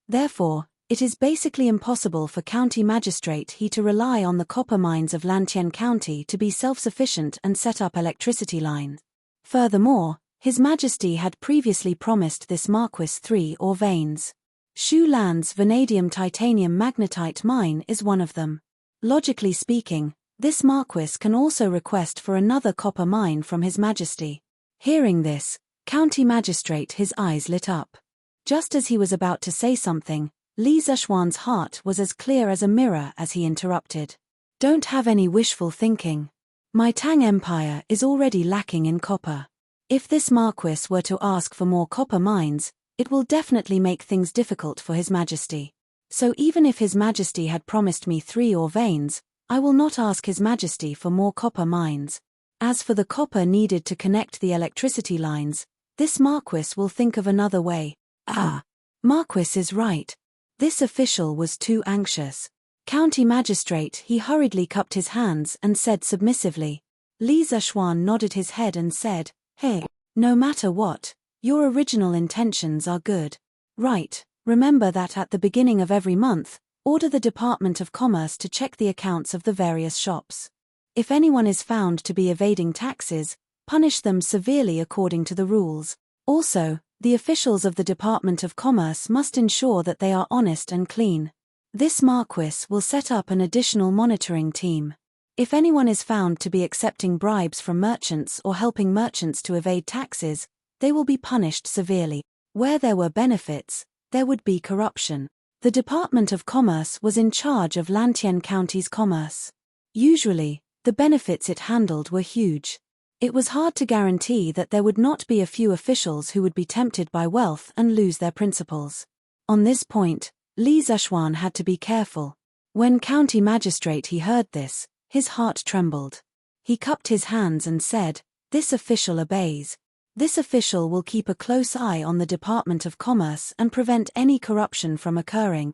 Therefore, it is basically impossible for County Magistrate He to rely on the copper mines of Lantien County to be self-sufficient and set up electricity lines. Furthermore, His Majesty had previously promised this Marquis 3 ore veins. Shu Lan's vanadium titanium magnetite mine is one of them. Logically speaking, this Marquis can also request for another copper mine from His Majesty. Hearing this, County Magistrate his eyes lit up. Just as he was about to say something, Li Zishuan's heart was as clear as a mirror as he interrupted. "Don't have any wishful thinking. My Tang Empire is already lacking in copper. If this Marquis were to ask for more copper mines, it will definitely make things difficult for His Majesty. So even if His Majesty had promised me 3 ore veins, I will not ask His Majesty for more copper mines. As for the copper needed to connect the electricity lines, this Marquis will think of another way." Marquis is right. This official was too anxious. County Magistrate He hurriedly cupped his hands and said submissively. Li Zishuan nodded his head and said, "Hey, no matter what, your original intentions are good. Right, remember that at the beginning of every month, order the Department of Commerce to check the accounts of the various shops. If anyone is found to be evading taxes, punish them severely according to the rules. Also, the officials of the Department of Commerce must ensure that they are honest and clean. This Marquis will set up an additional monitoring team. If anyone is found to be accepting bribes from merchants or helping merchants to evade taxes, they will be punished severely. Where there were benefits, there would be corruption." The Department of Commerce was in charge of Lantien County's commerce. Usually, the benefits it handled were huge. It was hard to guarantee that there would not be a few officials who would be tempted by wealth and lose their principles. On this point, Li Zishuan had to be careful. When County Magistrate He heard this, his heart trembled. He cupped his hands and said, "This official obeys. This official will keep a close eye on the Department of Commerce and prevent any corruption from occurring."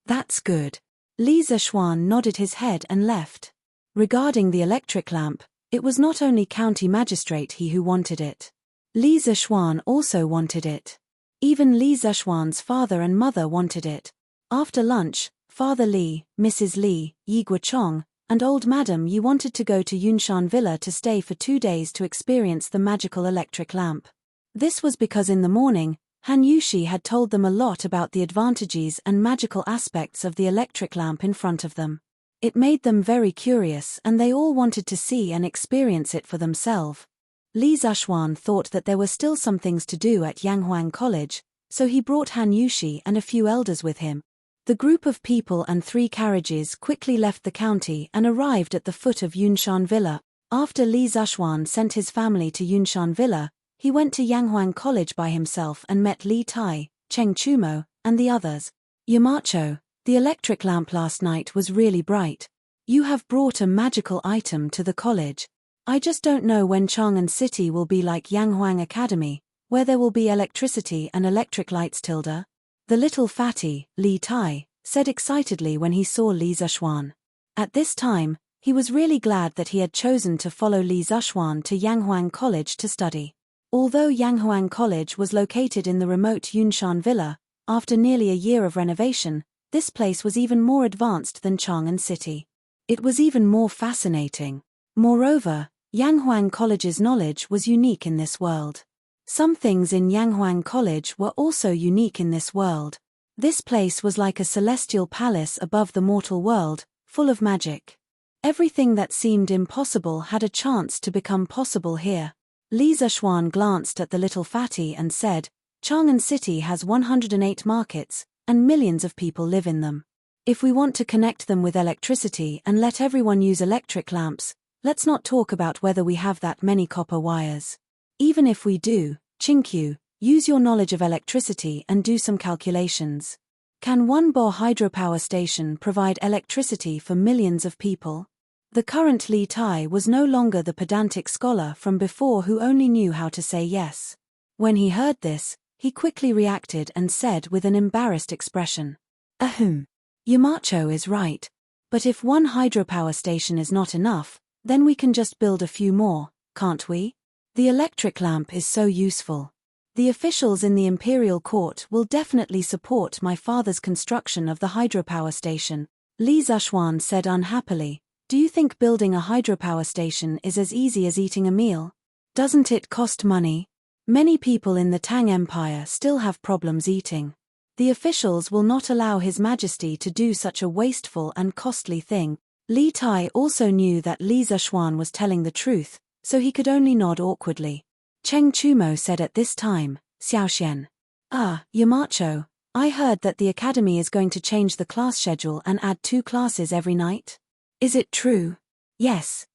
That's good. Li Zishuan nodded his head and left. Regarding the electric lamp, it was not only County Magistrate He who wanted it. Li Zishuan also wanted it. Even Li Zishuan's father and mother wanted it. After lunch, Father Li, Mrs. Li, Yi Guochong, and Old Madam Yi wanted to go to Yunshan Villa to stay for 2 days to experience the magical electric lamp. This was because in the morning, Han Yushi had told them a lot about the advantages and magical aspects of the electric lamp in front of them. It made them very curious and they all wanted to see and experience it for themselves. Li Zishuan thought that there were still some things to do at Yanghuang College, so he brought Han Yushi and a few elders with him. The group of people and 3 carriages quickly left the county and arrived at the foot of Yunshan Villa. After Li Zishuan sent his family to Yunshan Villa, he went to Yanghuang College by himself and met Li Tai, Cheng Chumo, and the others. "Yamacho, the electric lamp last night was really bright. You have brought a magical item to the college. I just don't know when Chang'an City will be like Yanghuang Academy, where there will be electricity and electric lights. The little fatty, Li Tai, said excitedly when he saw Li Zishuan. At this time, he was really glad that he had chosen to follow Li Zishuan to Yanghuang College to study. Although Yanghuang College was located in the remote Yunshan Villa, after nearly a year of renovation, this place was even more advanced than Chang'an City. It was even more fascinating. Moreover, Yanghuang College's knowledge was unique in this world. Some things in Yanghuang College were also unique in this world. This place was like a celestial palace above the mortal world, full of magic. Everything that seemed impossible had a chance to become possible here. Li Zishuan glanced at the little fatty and said, "Chang'an City has 108 markets, and millions of people live in them. If we want to connect them with electricity and let everyone use electric lamps, let's not talk about whether we have that many copper wires. Even if we do, Chinkyu, use your knowledge of electricity and do some calculations." Can one Bo hydropower station provide electricity for millions of people? The current Li Tai was no longer the pedantic scholar from before who only knew how to say yes. When he heard this, he quickly reacted and said with an embarrassed expression, "Ahem. Yamacho is right. But if one hydropower station is not enough, then we can just build a few more, can't we? The electric lamp is so useful. The officials in the imperial court will definitely support my father's construction of the hydropower station." Li Zishuan said unhappily, "Do you think building a hydropower station is as easy as eating a meal? Doesn't it cost money? Many people in the Tang Empire still have problems eating. The officials will not allow His Majesty to do such a wasteful and costly thing." Li Tai also knew that Li Zishuan was telling the truth, so he could only nod awkwardly. Cheng Chumo said at this time, "Xiaoxian. Yamacho, I heard that the academy is going to change the class schedule and add 2 classes every night. Is it true?" Yes.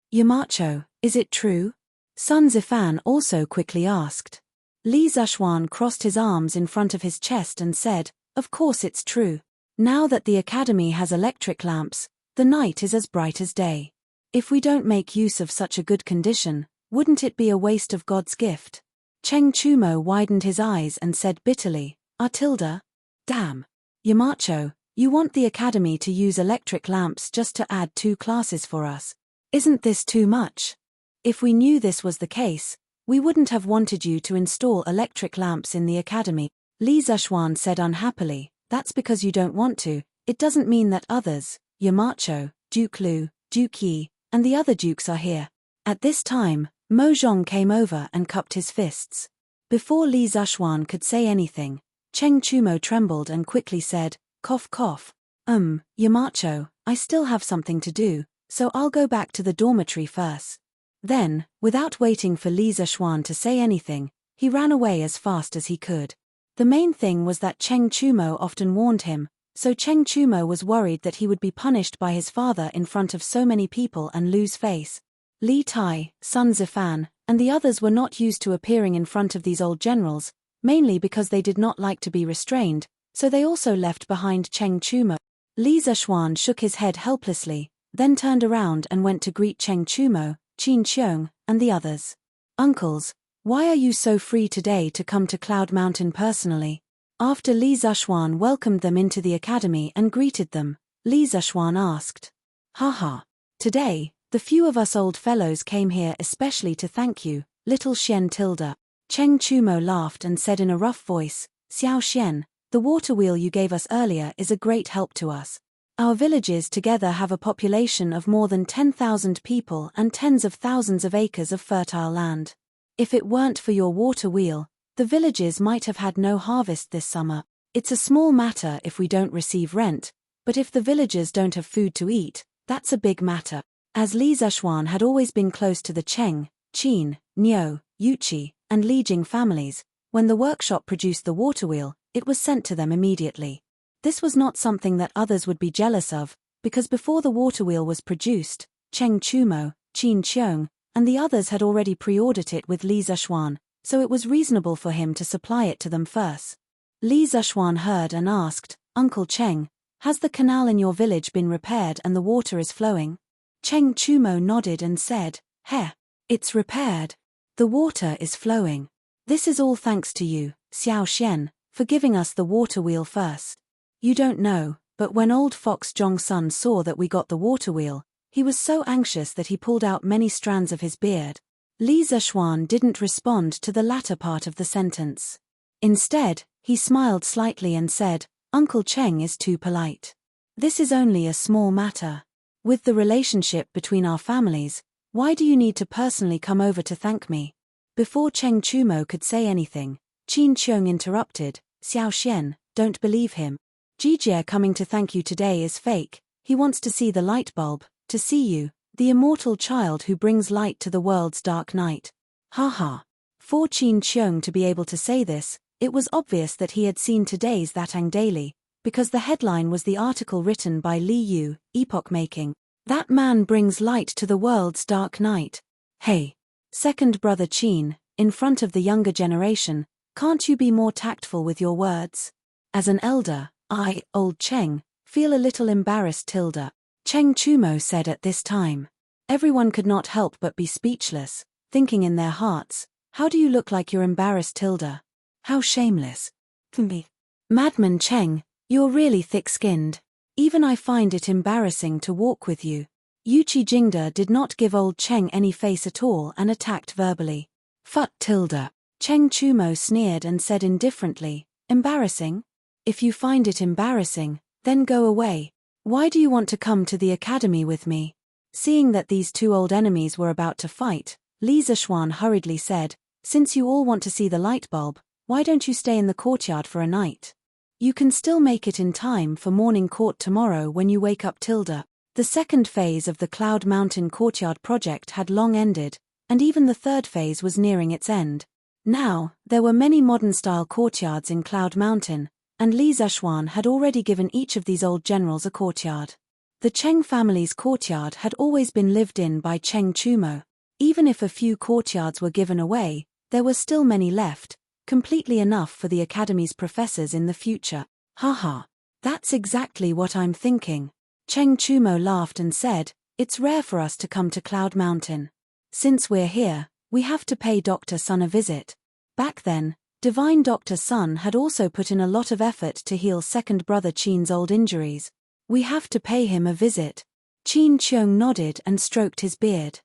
"Yamacho, is it true?" Sun Zifan also quickly asked. Li Zishuan crossed his arms in front of his chest and said, "Of course it's true. Now that the academy has electric lamps, the night is as bright as day. If we don't make use of such a good condition, wouldn't it be a waste of God's gift?" Cheng Chumo widened his eyes and said bitterly, "Tilda? Damn. Yamacho, you want the academy to use electric lamps just to add 2 classes for us. Isn't this too much? If we knew this was the case, we wouldn't have wanted you to install electric lamps in the academy." Li Zishuan said unhappily, "That's because you don't want to. It doesn't mean that others, Yamacho, Duke Lu, Duke Yi, and the other dukes are here." At this time, Mo Zhong came over and cupped his fists. Before Li Zishuan could say anything, Cheng Chumo trembled and quickly said, "Cough cough. Yamacho, I still have something to do, so I'll go back to the dormitory first." Then, without waiting for Li Zishuan to say anything, he ran away as fast as he could. The main thing was that Cheng Chumo often warned him, so Cheng Chumo was worried that he would be punished by his father in front of so many people and lose face. Li Tai, Sun Zifan, and the others were not used to appearing in front of these old generals, mainly because they did not like to be restrained, so they also left behind Cheng Chumo. Li Zishuan shook his head helplessly, then turned around and went to greet Cheng Chumo, Qin Qiong, and the others. "Uncles, why are you so free today to come to Cloud Mountain personally?" After Li Zishuan welcomed them into the academy and greeted them, Li Zishuan asked. "Haha. Today, the few of us old fellows came here especially to thank you, little Xian Tilda." Cheng Chumo laughed and said in a rough voice, "Xiao Xian, the water wheel you gave us earlier is a great help to us. Our villages together have a population of more than 10,000 people and tens of thousands of acres of fertile land. If it weren't for your water wheel, the villages might have had no harvest this summer. It's a small matter if we don't receive rent, but if the villagers don't have food to eat, that's a big matter." As Li Zishuan had always been close to the Cheng, Qin, Niu, Yuqi, and Li Jing families, when the workshop produced the water wheel, it was sent to them immediately. This was not something that others would be jealous of, because before the water wheel was produced, Cheng Chumo, Qin Qiong, and the others had already pre-ordered it with Li Zishuan, so it was reasonable for him to supply it to them first. Li Zishuan heard and asked, "Uncle Cheng, has the canal in your village been repaired and the water is flowing?" Cheng Chumo nodded and said, "Heh, it's repaired. The water is flowing. This is all thanks to you, Xiao Xian, for giving us the water wheel first. You don't know, but when old Fox Zhongsun saw that we got the water wheel, he was so anxious that he pulled out many strands of his beard." Li Zishuan didn't respond to the latter part of the sentence. Instead, he smiled slightly and said, "Uncle Cheng is too polite. This is only a small matter. With the relationship between our families, why do you need to personally come over to thank me?" Before Cheng Chumo could say anything, Qin Qiong interrupted, "Xiao Xian, don't believe him. Jijie coming to thank you today is fake. He wants to see the light bulb, to see you, the immortal child who brings light to the world's dark night." Haha. For Qin Qiong to be able to say this, it was obvious that he had seen today's Thatang Daily, because the headline was the article written by Li Yu, epoch-making. "That man brings light to the world's dark night. Hey, second brother Qin, in front of the younger generation, can't you be more tactful with your words?" As an elder, I, old Cheng, feel a little embarrassed. Cheng Chumo said at this time. Everyone could not help but be speechless, thinking in their hearts, how do you look like you're embarrassed? How shameless. Me. Madman Cheng, you're really thick-skinned. Even I find it embarrassing to walk with you. Yuchi Jingda did not give old Cheng any face at all and attacked verbally. Phut. Cheng Chumo sneered and said indifferently, embarrassing? If you find it embarrassing, then go away. Why do you want to come to the academy with me? Seeing that these two old enemies were about to fight, Li Zishuan hurriedly said, since you all want to see the light bulb, why don't you stay in the courtyard for a night? You can still make it in time for morning court tomorrow when you wake up. The second phase of the Cloud Mountain Courtyard project had long ended, and even the third phase was nearing its end. Now, there were many modern-style courtyards in Cloud Mountain, and Li Zishuan had already given each of these old generals a courtyard. The Cheng family's courtyard had always been lived in by Cheng Chumo. Even if a few courtyards were given away, there were still many left, completely enough for the academy's professors in the future. Haha. That's exactly what I'm thinking. Cheng Chumo laughed and said, it's rare for us to come to Cloud Mountain. Since we're here, we have to pay Dr. Sun a visit. Back then, Divine Dr. Sun had also put in a lot of effort to heal second brother Qin's old injuries. We have to pay him a visit. Qin Qiong nodded and stroked his beard.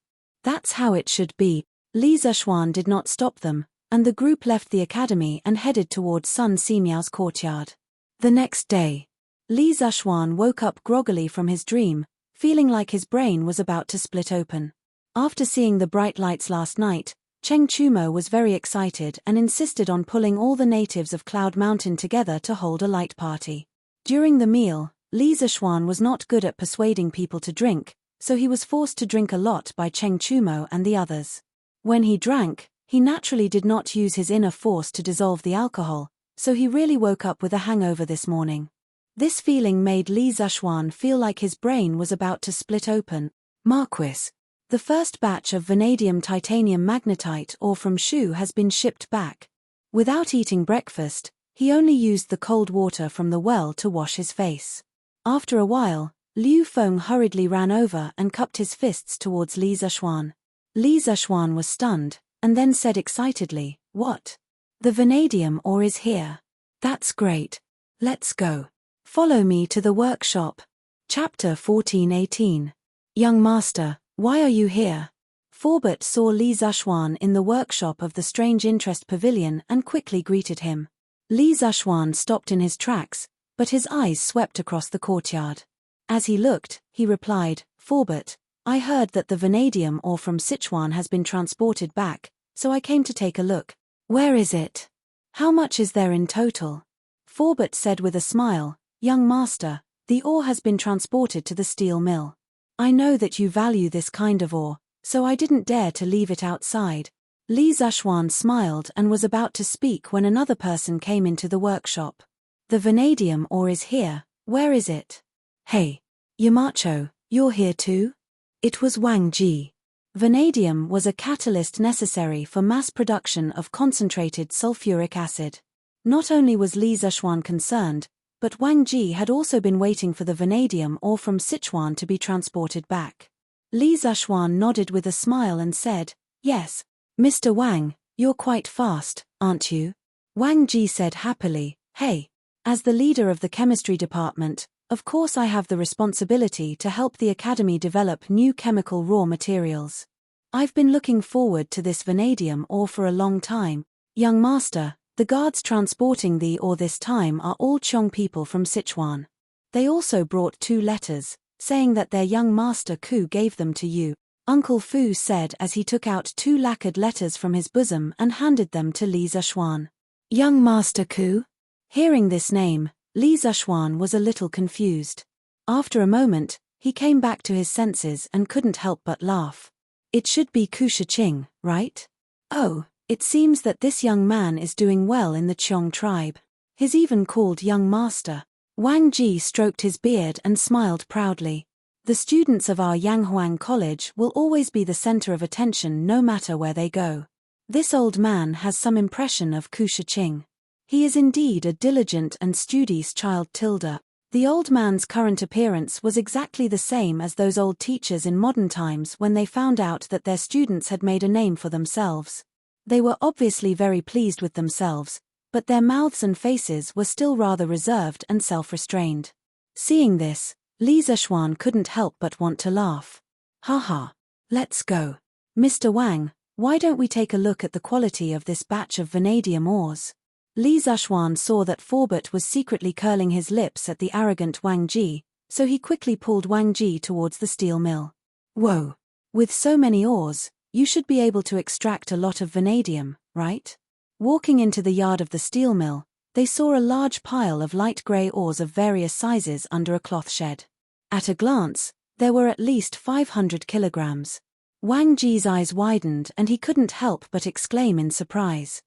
That's how it should be. Li Zishuan did not stop them, and the group left the academy and headed towards Sun Simiao's courtyard. The next day, Li Zishuan woke up groggily from his dream, feeling like his brain was about to split open. After seeing the bright lights last night, Cheng Chumo was very excited and insisted on pulling all the natives of Cloud Mountain together to hold a light party. During the meal, Li Zishuan was not good at persuading people to drink, so he was forced to drink a lot by Cheng Chumo and the others. When he drank, he naturally did not use his inner force to dissolve the alcohol, so he really woke up with a hangover this morning. This feeling made Li Zishuan feel like his brain was about to split open. Marquis. The first batch of vanadium titanium magnetite ore from Shu has been shipped back. Without eating breakfast, he only used the cold water from the well to wash his face. After a while, Liu Feng hurriedly ran over and cupped his fists towards Li Zishuan. Li Zishuan was stunned, and then said excitedly, what? The vanadium ore is here. That's great. Let's go. Follow me to the workshop. Chapter 14:18. Young Master, why are you here? Forbert saw Li Zishuan in the workshop of the Strange Interest Pavilion and quickly greeted him. Li Zishuan stopped in his tracks, but his eyes swept across the courtyard. As he looked, he replied, Forbert, I heard that the vanadium ore from Sichuan has been transported back, so I came to take a look. Where is it? How much is there in total? Forbert said with a smile, Young Master, the ore has been transported to the steel mill. I know that you value this kind of ore, so I didn't dare to leave it outside. Li Zishuan smiled and was about to speak when another person came into the workshop. The vanadium ore is here, where is it? Hey, Yamacho, you're here too? It was Wang Ji. Vanadium was a catalyst necessary for mass production of concentrated sulfuric acid. Not only was Li Zishuan concerned, but Wang Ji had also been waiting for the vanadium ore from Sichuan to be transported back. Li Zishuan nodded with a smile and said, Yes, Mr. Wang, you're quite fast, aren't you? Wang Ji said happily, Hey, as the leader of the chemistry department, of course I have the responsibility to help the academy develop new chemical raw materials. I've been looking forward to this vanadium ore for a long time. Young Master, the guards transporting the ore this time are all Chong people from Sichuan. They also brought 2 letters, saying that their young master Ku gave them to you, Uncle Fu said as he took out 2 lacquered letters from his bosom and handed them to Li Zishuan. Young Master Ku? Hearing this name, Li Zishuan was a little confused. After a moment, he came back to his senses and couldn't help but laugh. It should be Ku Shiqing, right? Oh, it seems that this young man is doing well in the Qiong tribe. He's even called Young Master. Wang Ji stroked his beard and smiled proudly. The students of our Yanghuang College will always be the center of attention no matter where they go. This old man has some impression of Ku Shiqing. He is indeed a diligent and studious child. The old man's current appearance was exactly the same as those old teachers in modern times when they found out that their students had made a name for themselves. They were obviously very pleased with themselves, but their mouths and faces were still rather reserved and self-restrained. Seeing this, Li Zishuan couldn't help but want to laugh. Haha. Let's go. Mr. Wang, why don't we take a look at the quality of this batch of vanadium ores? Li Zishuan saw that Forbert was secretly curling his lips at the arrogant Wang Ji, so he quickly pulled Wang Ji towards the steel mill. Whoa! With so many ores, you should be able to extract a lot of vanadium, right? Walking into the yard of the steel mill, they saw a large pile of light grey ores of various sizes under a cloth shed. At a glance, there were at least 500 kilograms. Wang Ji's eyes widened and he couldn't help but exclaim in surprise.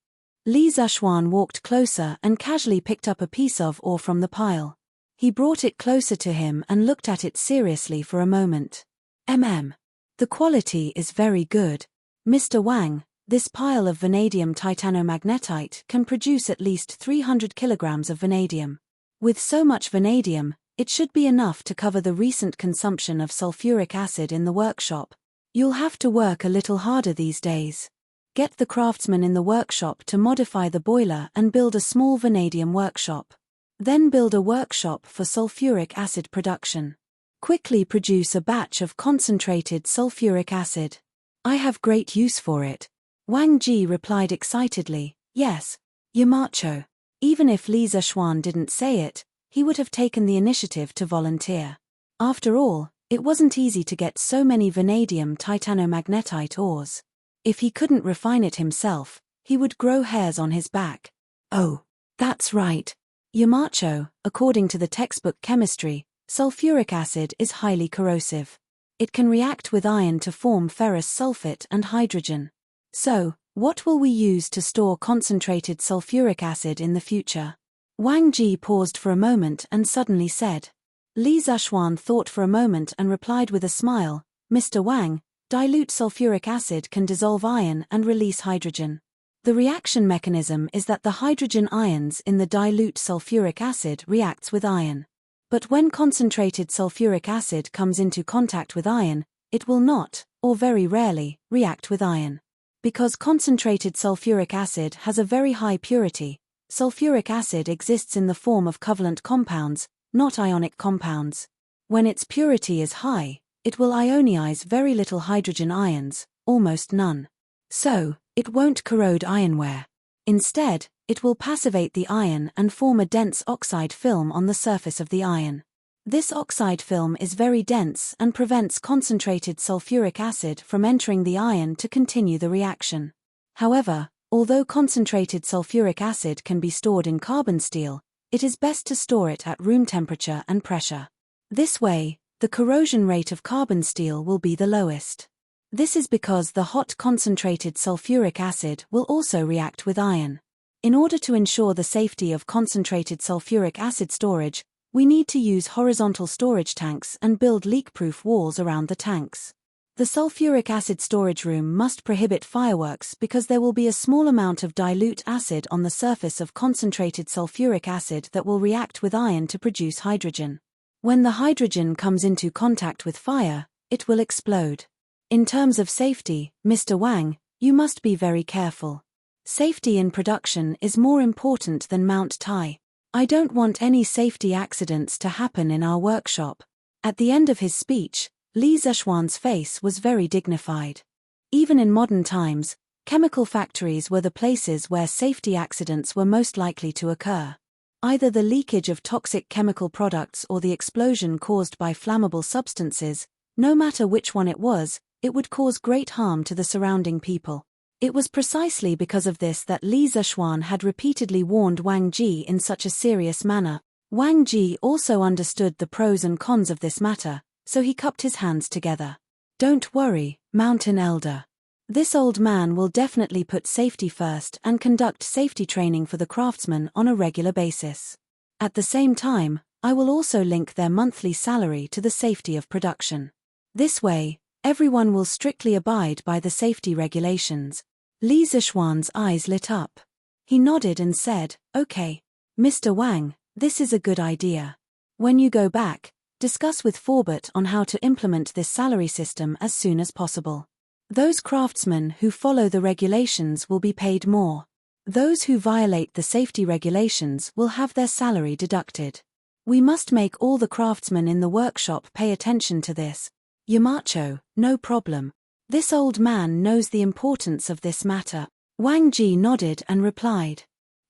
Li Zishuan walked closer and casually picked up a piece of ore from the pile. He brought it closer to him and looked at it seriously for a moment. The quality is very good. Mr. Wang, this pile of vanadium titanomagnetite can produce at least 300 kilograms of vanadium. With so much vanadium, it should be enough to cover the recent consumption of sulfuric acid in the workshop. You'll have to work a little harder these days. Get the craftsman in the workshop to modify the boiler and build a small vanadium workshop. Then build a workshop for sulfuric acid production. Quickly produce a batch of concentrated sulfuric acid. I have great use for it. Wang Ji replied excitedly, yes, Yamacho. Even if Li Zishuan didn't say it, he would have taken the initiative to volunteer. After all, it wasn't easy to get so many vanadium titanomagnetite ores. If he couldn't refine it himself, he would grow hairs on his back. Oh, that's right. Yamacho, according to the textbook chemistry, sulfuric acid is highly corrosive. It can react with iron to form ferrous sulfate and hydrogen. So, what will we use to store concentrated sulfuric acid in the future? Wang Ji paused for a moment and suddenly said. Li Zishuan thought for a moment and replied with a smile, Mr. Wang, dilute sulfuric acid can dissolve iron and release hydrogen. The reaction mechanism is that the hydrogen ions in the dilute sulfuric acid reacts with iron. But when concentrated sulfuric acid comes into contact with iron, it will not, or very rarely, react with iron. Because concentrated sulfuric acid has a very high purity, sulfuric acid exists in the form of covalent compounds, not ionic compounds. When its purity is high, it will ionize very little hydrogen ions, almost none. So, it won't corrode ironware. Instead, it will passivate the iron and form a dense oxide film on the surface of the iron. This oxide film is very dense and prevents concentrated sulfuric acid from entering the iron to continue the reaction. However, although concentrated sulfuric acid can be stored in carbon steel, it is best to store it at room temperature and pressure. This way, the corrosion rate of carbon steel will be the lowest. This is because the hot concentrated sulfuric acid will also react with iron. In order to ensure the safety of concentrated sulfuric acid storage, we need to use horizontal storage tanks and build leak-proof walls around the tanks. The sulfuric acid storage room must prohibit fireworks because there will be a small amount of dilute acid on the surface of concentrated sulfuric acid that will react with iron to produce hydrogen. When the hydrogen comes into contact with fire, it will explode. In terms of safety, Mr. Wang, you must be very careful. Safety in production is more important than Mount Tai. I don't want any safety accidents to happen in our workshop. At the end of his speech, Li Zishuan's face was very dignified. Even in modern times, chemical factories were the places where safety accidents were most likely to occur. Either the leakage of toxic chemical products or the explosion caused by flammable substances, no matter which one it would cause great harm to the surrounding people. It was precisely because of this that Li Zishuan had repeatedly warned Wang Ji in such a serious manner. Wang Ji also understood the pros and cons of this matter, so he cupped his hands together. Don't worry, Mountain Elder. This old man will definitely put safety first and conduct safety training for the craftsmen on a regular basis. At the same time, I will also link their monthly salary to the safety of production. This way, everyone will strictly abide by the safety regulations. Li Zishuan's eyes lit up. He nodded and said, "Okay. Mr. Wang, this is a good idea. When you go back, discuss with Forbert on how to implement this salary system as soon as possible. Those craftsmen who follow the regulations will be paid more. Those who violate the safety regulations will have their salary deducted. We must make all the craftsmen in the workshop pay attention to this." Yamacho, no problem. This old man knows the importance of this matter. Wang Ji nodded and replied.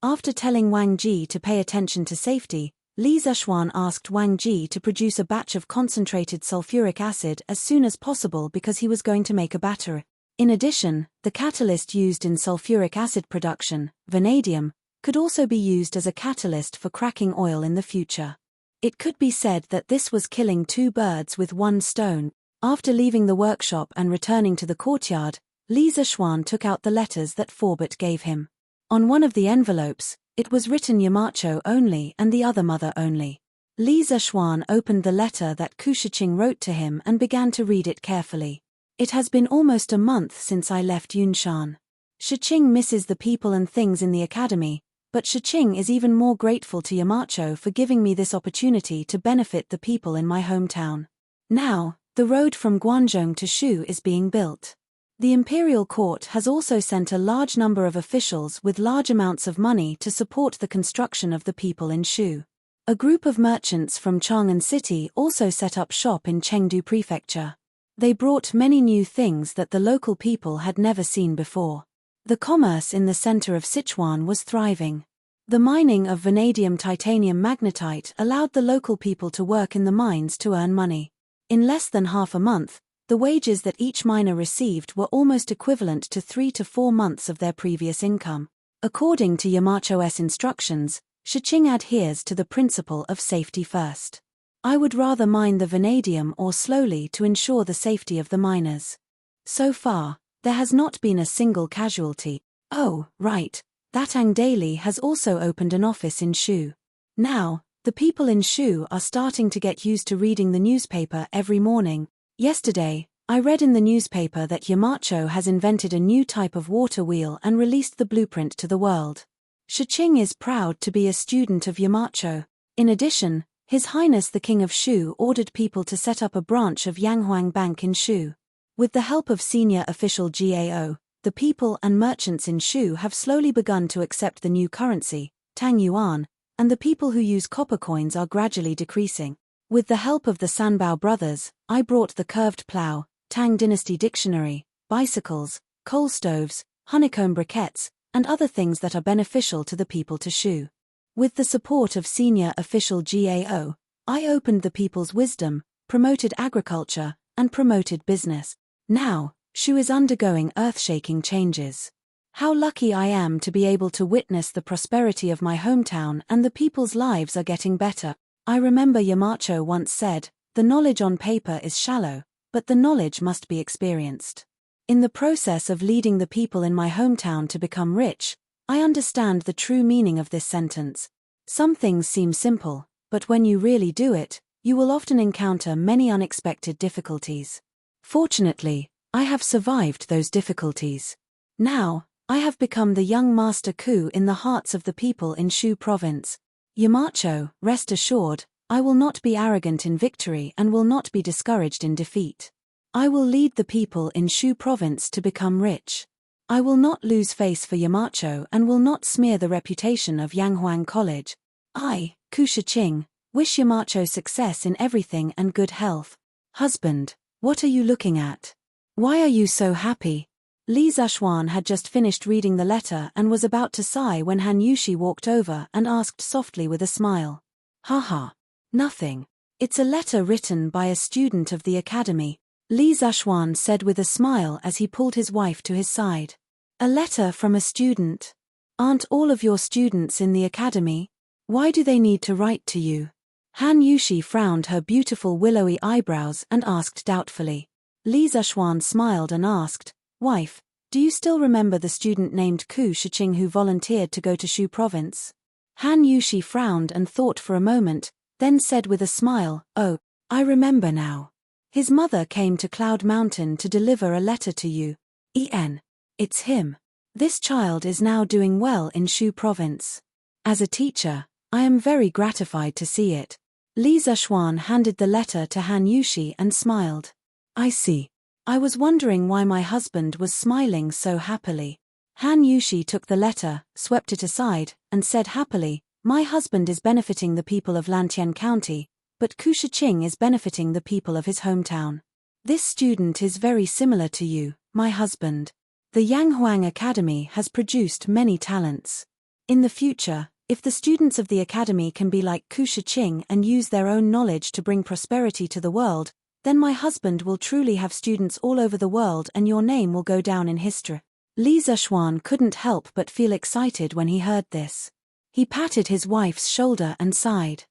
After telling Wang Ji to pay attention to safety, Li Zishuan asked Wang Ji to produce a batch of concentrated sulfuric acid as soon as possible because he was going to make a battery. In addition, the catalyst used in sulfuric acid production, vanadium, could also be used as a catalyst for cracking oil in the future. It could be said that this was killing two birds with one stone. After leaving the workshop and returning to the courtyard, Li Zishuan took out the letters that Forbert gave him. On one of the envelopes, it was written Yamacho only and the other mother only. Li Zishuan opened the letter that Ku Shiqing wrote to him and began to read it carefully. "It has been almost a month since I left Yunshan. Shiqing misses the people and things in the academy, but Shiqing is even more grateful to Yamacho for giving me this opportunity to benefit the people in my hometown. Now, the road from Guangzhou to Shu is being built. The imperial court has also sent a large number of officials with large amounts of money to support the construction of the people in Shu. A group of merchants from Chang'an City also set up shop in Chengdu Prefecture. They brought many new things that the local people had never seen before. The commerce in the center of Sichuan was thriving. The mining of vanadium titanium magnetite allowed the local people to work in the mines to earn money. In less than half a month, the wages that each miner received were almost equivalent to 3 to 4 months of their previous income. According to Yamacho's instructions, Shiqing adheres to the principle of safety first. I would rather mine the vanadium ore slowly to ensure the safety of the miners. So far, there has not been a single casualty. Oh, right, that Ang Daily has also opened an office in Shu. Now, the people in Shu are starting to get used to reading the newspaper every morning. Yesterday, I read in the newspaper that Yamacho has invented a new type of water wheel and released the blueprint to the world. Shiqing is proud to be a student of Yamacho. In addition, His Highness the King of Shu ordered people to set up a branch of Yanghuang Bank in Shu. With the help of senior official GAO, the people and merchants in Shu have slowly begun to accept the new currency, Tang Yuan, and the people who use copper coins are gradually decreasing. With the help of the Sanbao brothers, I brought the curved plow, Tang Dynasty Dictionary, bicycles, coal stoves, honeycomb briquettes, and other things that are beneficial to the people to Shu. With the support of senior official GAO, I opened the people's wisdom, promoted agriculture, and promoted business. Now, Shu is undergoing earth-shaking changes. How lucky I am to be able to witness the prosperity of my hometown and the people's lives are getting better. I remember Yamacho once said, "The knowledge on paper is shallow, but the knowledge must be experienced." In the process of leading the people in my hometown to become rich, I understand the true meaning of this sentence. Some things seem simple, but when you really do it, you will often encounter many unexpected difficulties. Fortunately, I have survived those difficulties. Now, I have become the young Master Ku in the hearts of the people in Shu province. Yamacho, rest assured, I will not be arrogant in victory and will not be discouraged in defeat. I will lead the people in Shu province to become rich. I will not lose face for Yamacho and will not smear the reputation of Yanghuang College. I, Ku Shiqing, wish Yamacho success in everything and good health. Husband, what are you looking at? Why are you so happy? Li Zishuan had just finished reading the letter and was about to sigh when Han Yushi walked over and asked softly with a smile. Haha. Nothing. It's a letter written by a student of the academy. Li Zishuan said with a smile as he pulled his wife to his side. A letter from a student? Aren't all of your students in the academy? Why do they need to write to you? Han Yushi frowned her beautiful willowy eyebrows and asked doubtfully. Li Zishuan smiled and asked, Wife, do you still remember the student named Ku Shiqing who volunteered to go to Shu province? Han Yushi frowned and thought for a moment, then said with a smile, Oh, I remember now. His mother came to Cloud Mountain to deliver a letter to you. It's him. This child is now doing well in Shu province. As a teacher, I am very gratified to see it. Li Zishuan handed the letter to Han Yushi and smiled. I see. I was wondering why my husband was smiling so happily. Han Yushi took the letter, swept it aside, and said happily, my husband is benefiting the people of Lantian County, but Ku Shiqing is benefiting the people of his hometown. This student is very similar to you, my husband. The Yanghuang Academy has produced many talents. In the future, if the students of the academy can be like Ku Shiqing and use their own knowledge to bring prosperity to the world, then my husband will truly have students all over the world and your name will go down in history. Li Zishuan couldn't help but feel excited when he heard this. He patted his wife's shoulder and sighed.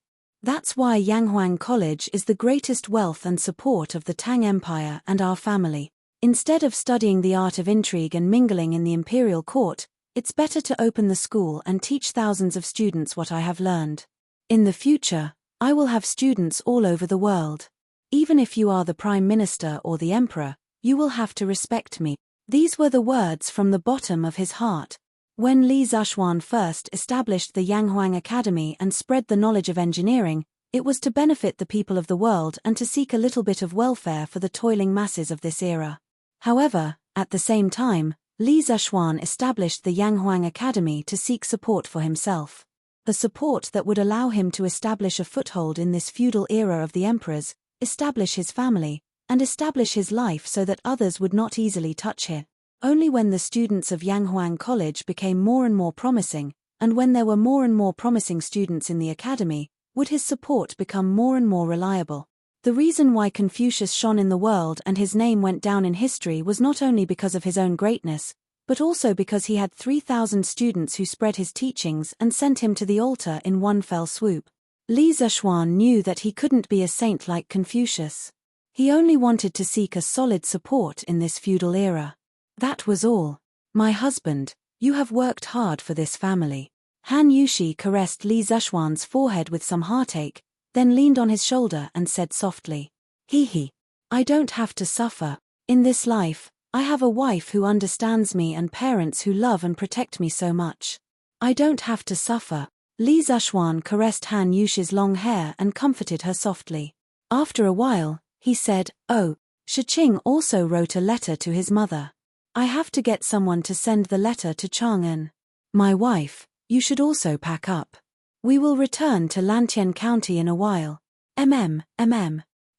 That's why Yanghuang College is the greatest wealth and support of the Tang Empire and our family. Instead of studying the art of intrigue and mingling in the imperial court, it's better to open the school and teach thousands of students what I have learned. In the future, I will have students all over the world. Even if you are the Prime Minister or the Emperor, you will have to respect me. These were the words from the bottom of his heart. When Li Zishuan first established the Yanghuang Academy and spread the knowledge of engineering, it was to benefit the people of the world and to seek a little bit of welfare for the toiling masses of this era. However, at the same time, Li Zishuan established the Yanghuang Academy to seek support for himself. The support that would allow him to establish a foothold in this feudal era of the emperors, establish his family, and establish his life so that others would not easily touch him. Only when the students of Yanghuang College became more and more promising, and when there were more and more promising students in the academy, would his support become more and more reliable. The reason why Confucius shone in the world and his name went down in history was not only because of his own greatness, but also because he had 3,000 students who spread his teachings and sent him to the altar in one fell swoop. Li Zishuan knew that he couldn't be a saint like Confucius. He only wanted to seek a solid support in this feudal era. That was all. My husband, you have worked hard for this family. Han Yushi caressed Li Zishuan's forehead with some heartache, then leaned on his shoulder and said softly, He. I don't have to suffer. In this life, I have a wife who understands me and parents who love and protect me so much. I don't have to suffer. Li Zishuan caressed Han Yushi's long hair and comforted her softly. After a while, he said, Oh, Shiqing also wrote a letter to his mother. I have to get someone to send the letter to Chang'an. My wife, you should also pack up. We will return to Lantian County in a while.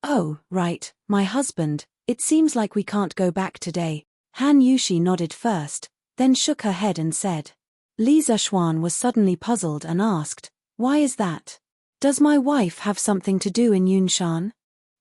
Oh, right, my husband, it seems like we can't go back today. Han Yushi nodded first, then shook her head and said. Li Zishuan was suddenly puzzled and asked, Why is that? Does my wife have something to do in Yunshan?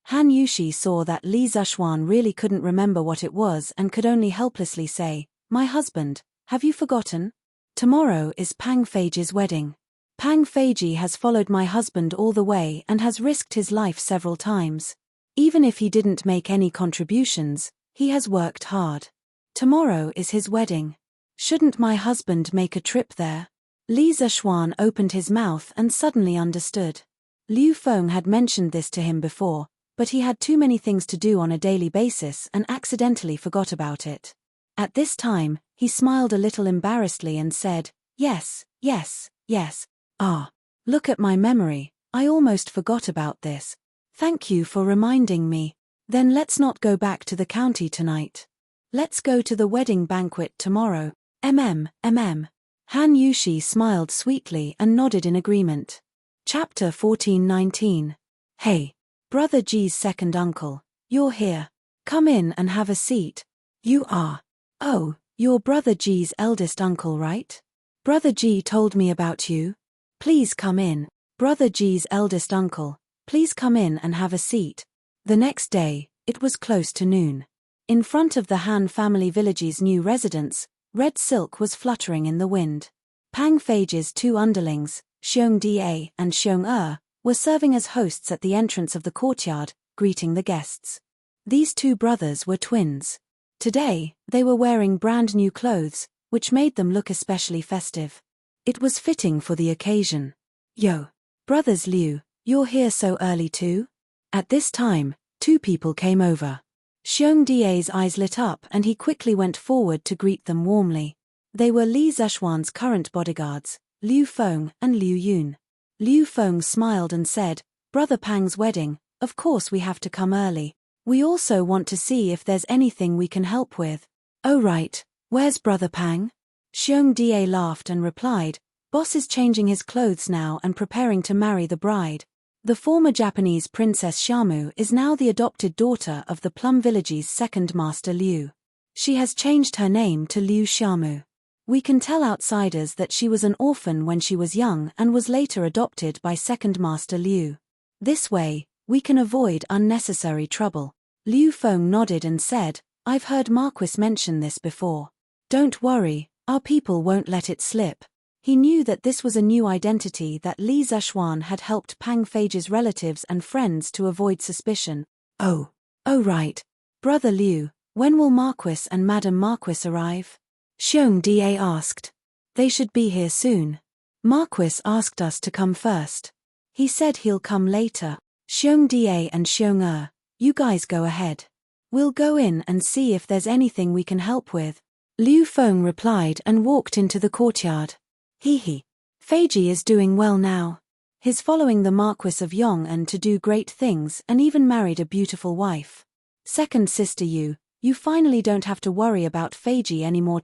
Han Yushi saw that Li Zishuan really couldn't remember what it was and could only helplessly say, My husband, have you forgotten? Tomorrow is Pang Feiji's wedding. Pang Feiji has followed my husband all the way and has risked his life several times. Even if he didn't make any contributions, he has worked hard. Tomorrow is his wedding. Shouldn't my husband make a trip there? Li Zishuan opened his mouth and suddenly understood. Liu Feng had mentioned this to him before, but he had too many things to do on a daily basis and accidentally forgot about it. At this time, he smiled a little embarrassedly and said, Yes. Ah, look at my memory, I almost forgot about this. Thank you for reminding me. Then let's not go back to the county tonight. Let's go to the wedding banquet tomorrow. Han Yushi smiled sweetly and nodded in agreement. Chapter 14:19. Hey, Brother G's second uncle, you're here. Come in and have a seat. You are. Oh, you're Brother G's eldest uncle, right? Brother G told me about you. Please come in. Brother G's eldest uncle, please come in and have a seat. The next day, it was close to noon. In front of the Han family village's new residence, red silk was fluttering in the wind. Pang Feiji's two underlings, Xiong Da and Xiong were serving as hosts at the entrance of the courtyard, greeting the guests. These two brothers were twins. Today, they were wearing brand new clothes, which made them look especially festive. It was fitting for the occasion. Yo, brothers Liu, you're here so early too? At this time, two people came over. Xiong Da's eyes lit up and he quickly went forward to greet them warmly. They were Li Zexuan's current bodyguards, Liu Feng and Liu Yun. Liu Feng smiled and said, "Brother Pang's wedding, of course we have to come early. We also want to see if there's anything we can help with." "Oh right, where's Brother Pang?" Xiong Da laughed and replied, "Boss is changing his clothes now and preparing to marry the bride." The former Japanese Princess Xiaomu is now the adopted daughter of the Plum Village's second master Liu. She has changed her name to Liu Xiaomu. We can tell outsiders that she was an orphan when she was young and was later adopted by second master Liu. This way, we can avoid unnecessary trouble. Liu Feng nodded and said, "I've heard Marquis mention this before. Don't worry, our people won't let it slip." He knew that this was a new identity that Li Zexuan had helped Pang Feige's relatives and friends to avoid suspicion. Oh right. Brother Liu, when will Marquis and Madame Marquis arrive?" Xiong Da asked. "They should be here soon. Marquis asked us to come first. He said he'll come later." Xiong Da and Xiong you guys go ahead. We'll go in and see if there's anything we can help with. Liu Feng replied and walked into the courtyard. Feiji is doing well now. He's following the Marquis of Yong'an to do great things and even married a beautiful wife. Second sister you finally don't have to worry about Feiji anymore.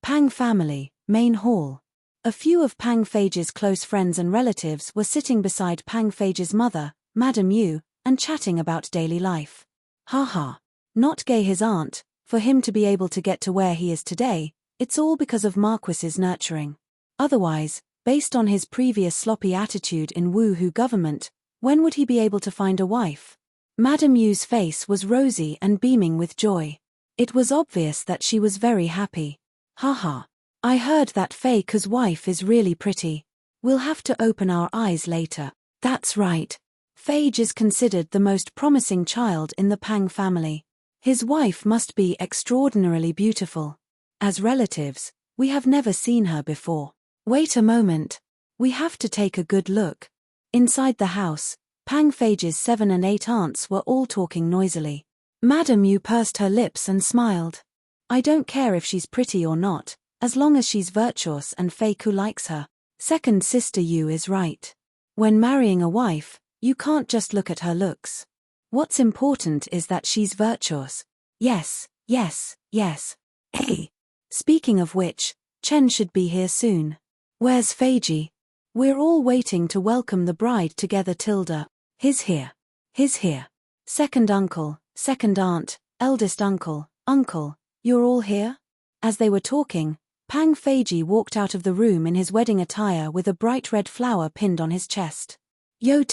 Pang family, main hall. A few of Pang Feige's close friends and relatives were sitting beside Pang Feige's mother, Madame Yu, and chatting about daily life. Haha. Not Gay his aunt, for him to be able to get to where he is today, it's all because of Marquis's nurturing. Otherwise, based on his previous sloppy attitude in Wu-Hu government, when would he be able to find a wife? Madame Yu's face was rosy and beaming with joy. It was obvious that she was very happy. Haha. I heard that Fei Ke's wife is really pretty. We'll have to open our eyes later. That's right. Feige is considered the most promising child in the Pang family. His wife must be extraordinarily beautiful. As relatives, we have never seen her before. Wait a moment. We have to take a good look. Inside the house, Pang Feige's 7 and 8 aunts were all talking noisily. Madame Yu pursed her lips and smiled. "I don't care if she's pretty or not, as long as she's virtuous and Fei Ke likes her." Second sister Yu is right. When marrying a wife, you can't just look at her looks. What's important is that she's virtuous. Yes. Hey. Speaking of which, Chen should be here soon. Where's Feiji? We're all waiting to welcome the bride together. He's here. Second uncle, second aunt, eldest uncle, you're all here? As they were talking, Pang Feiji walked out of the room in his wedding attire with a bright red flower pinned on his chest. Yo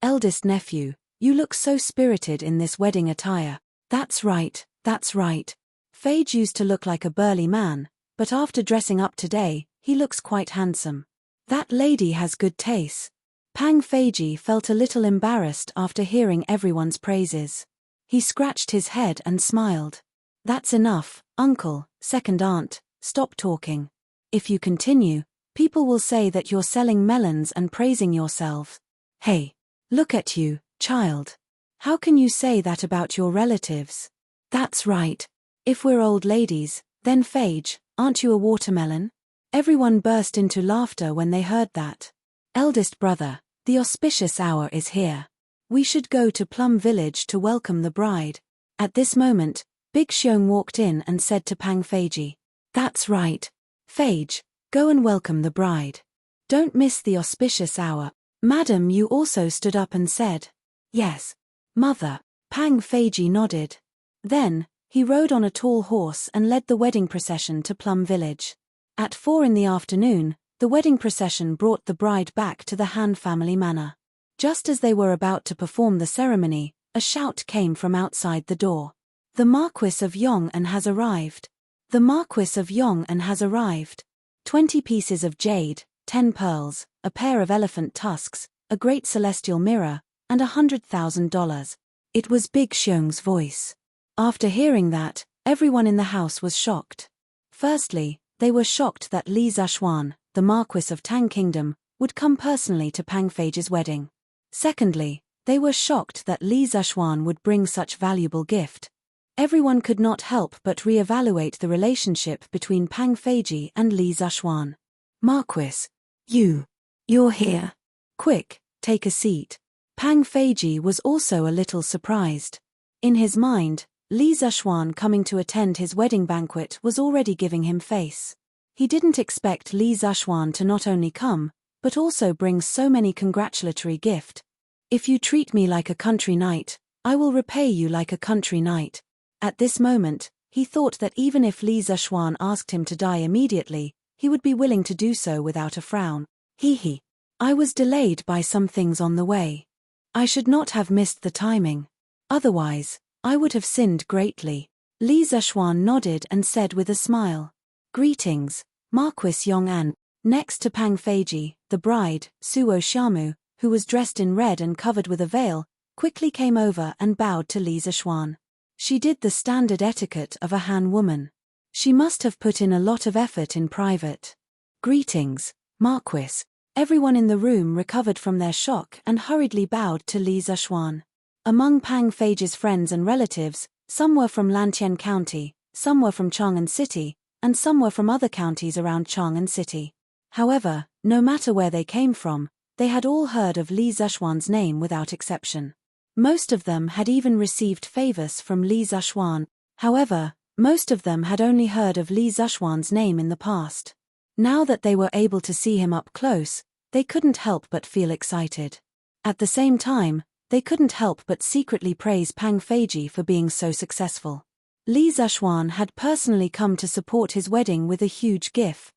eldest nephew, you look so spirited in this wedding attire. That's right. Feige used to look like a burly man, but after dressing up today, he looks quite handsome. That lady has good taste. Pang Feiji felt a little embarrassed after hearing everyone's praises. He scratched his head and smiled. That's enough, uncle, second aunt, stop talking. If you continue, people will say that you're selling melons and praising yourself. Hey, look at you, child. How can you say that about your relatives? That's right. If we're old ladies, then Feige, aren't you a watermelon? Everyone burst into laughter when they heard that. Eldest brother, the auspicious hour is here. We should go to Plum Village to welcome the bride. At this moment, Big Xiong walked in and said to Pang Feiji, "That's right. Feige, go and welcome the bride. Don't miss the auspicious hour." Madame Yu also stood up and said, "Yes, mother." Pang Feiji nodded. Then, he rode on a tall horse and led the wedding procession to Plum Village. At 4 in the afternoon, the wedding procession brought the bride back to the Han family manor. Just as they were about to perform the ceremony, a shout came from outside the door. "The Marquis of Yong'an has arrived. The Marquis of Yong'an has arrived." 20 pieces of jade, 10 pearls, a pair of elephant tusks, a great celestial mirror, and $100,000. It was Big Xiong's voice. After hearing that, everyone in the house was shocked. Firstly, they were shocked that Li Zexuan, the Marquis of Tang Kingdom, would come personally to Pang Feige's wedding. Secondly, they were shocked that Li Zexuan would bring such valuable gift. Everyone could not help but re-evaluate the relationship between Pang Feiji and Li Zishuan. Marquis. You're here. Quick, take a seat. Pang Feiji was also a little surprised. In his mind, Li Zishuan coming to attend his wedding banquet was already giving him face. He didn't expect Li Zishuan to not only come, but also bring so many congratulatory gifts. If you treat me like a country knight, I will repay you like a country knight. At this moment, he thought that even if Li Zishuan asked him to die immediately, he would be willing to do so without a frown. I was delayed by some things on the way. I should not have missed the timing. Otherwise, I would have sinned greatly. Li Zishuan nodded and said with a smile. Greetings, Marquis Yong'an. Next to Pang Feiji, the bride, Suo Xiamu, who was dressed in red and covered with a veil, quickly came over and bowed to Li Zishuan. She did the standard etiquette of a Han woman. She must have put in a lot of effort in private. Greetings, Marquis. Everyone in the room recovered from their shock and hurriedly bowed to Li Zishuan. Among Pang Feiji's friends and relatives, some were from Lantian County, some were from Chang'an City, and some were from other counties around Chang'an City. However, no matter where they came from, they had all heard of Li Zishuan's name without exception. Most of them had even received favors from Li Zishuan. However, most of them had only heard of Li Zishuan's name in the past. Now that they were able to see him up close, they couldn't help but feel excited. At the same time, they couldn't help but secretly praise Pang Feiji for being so successful. Li Zishuan had personally come to support his wedding with a huge gift.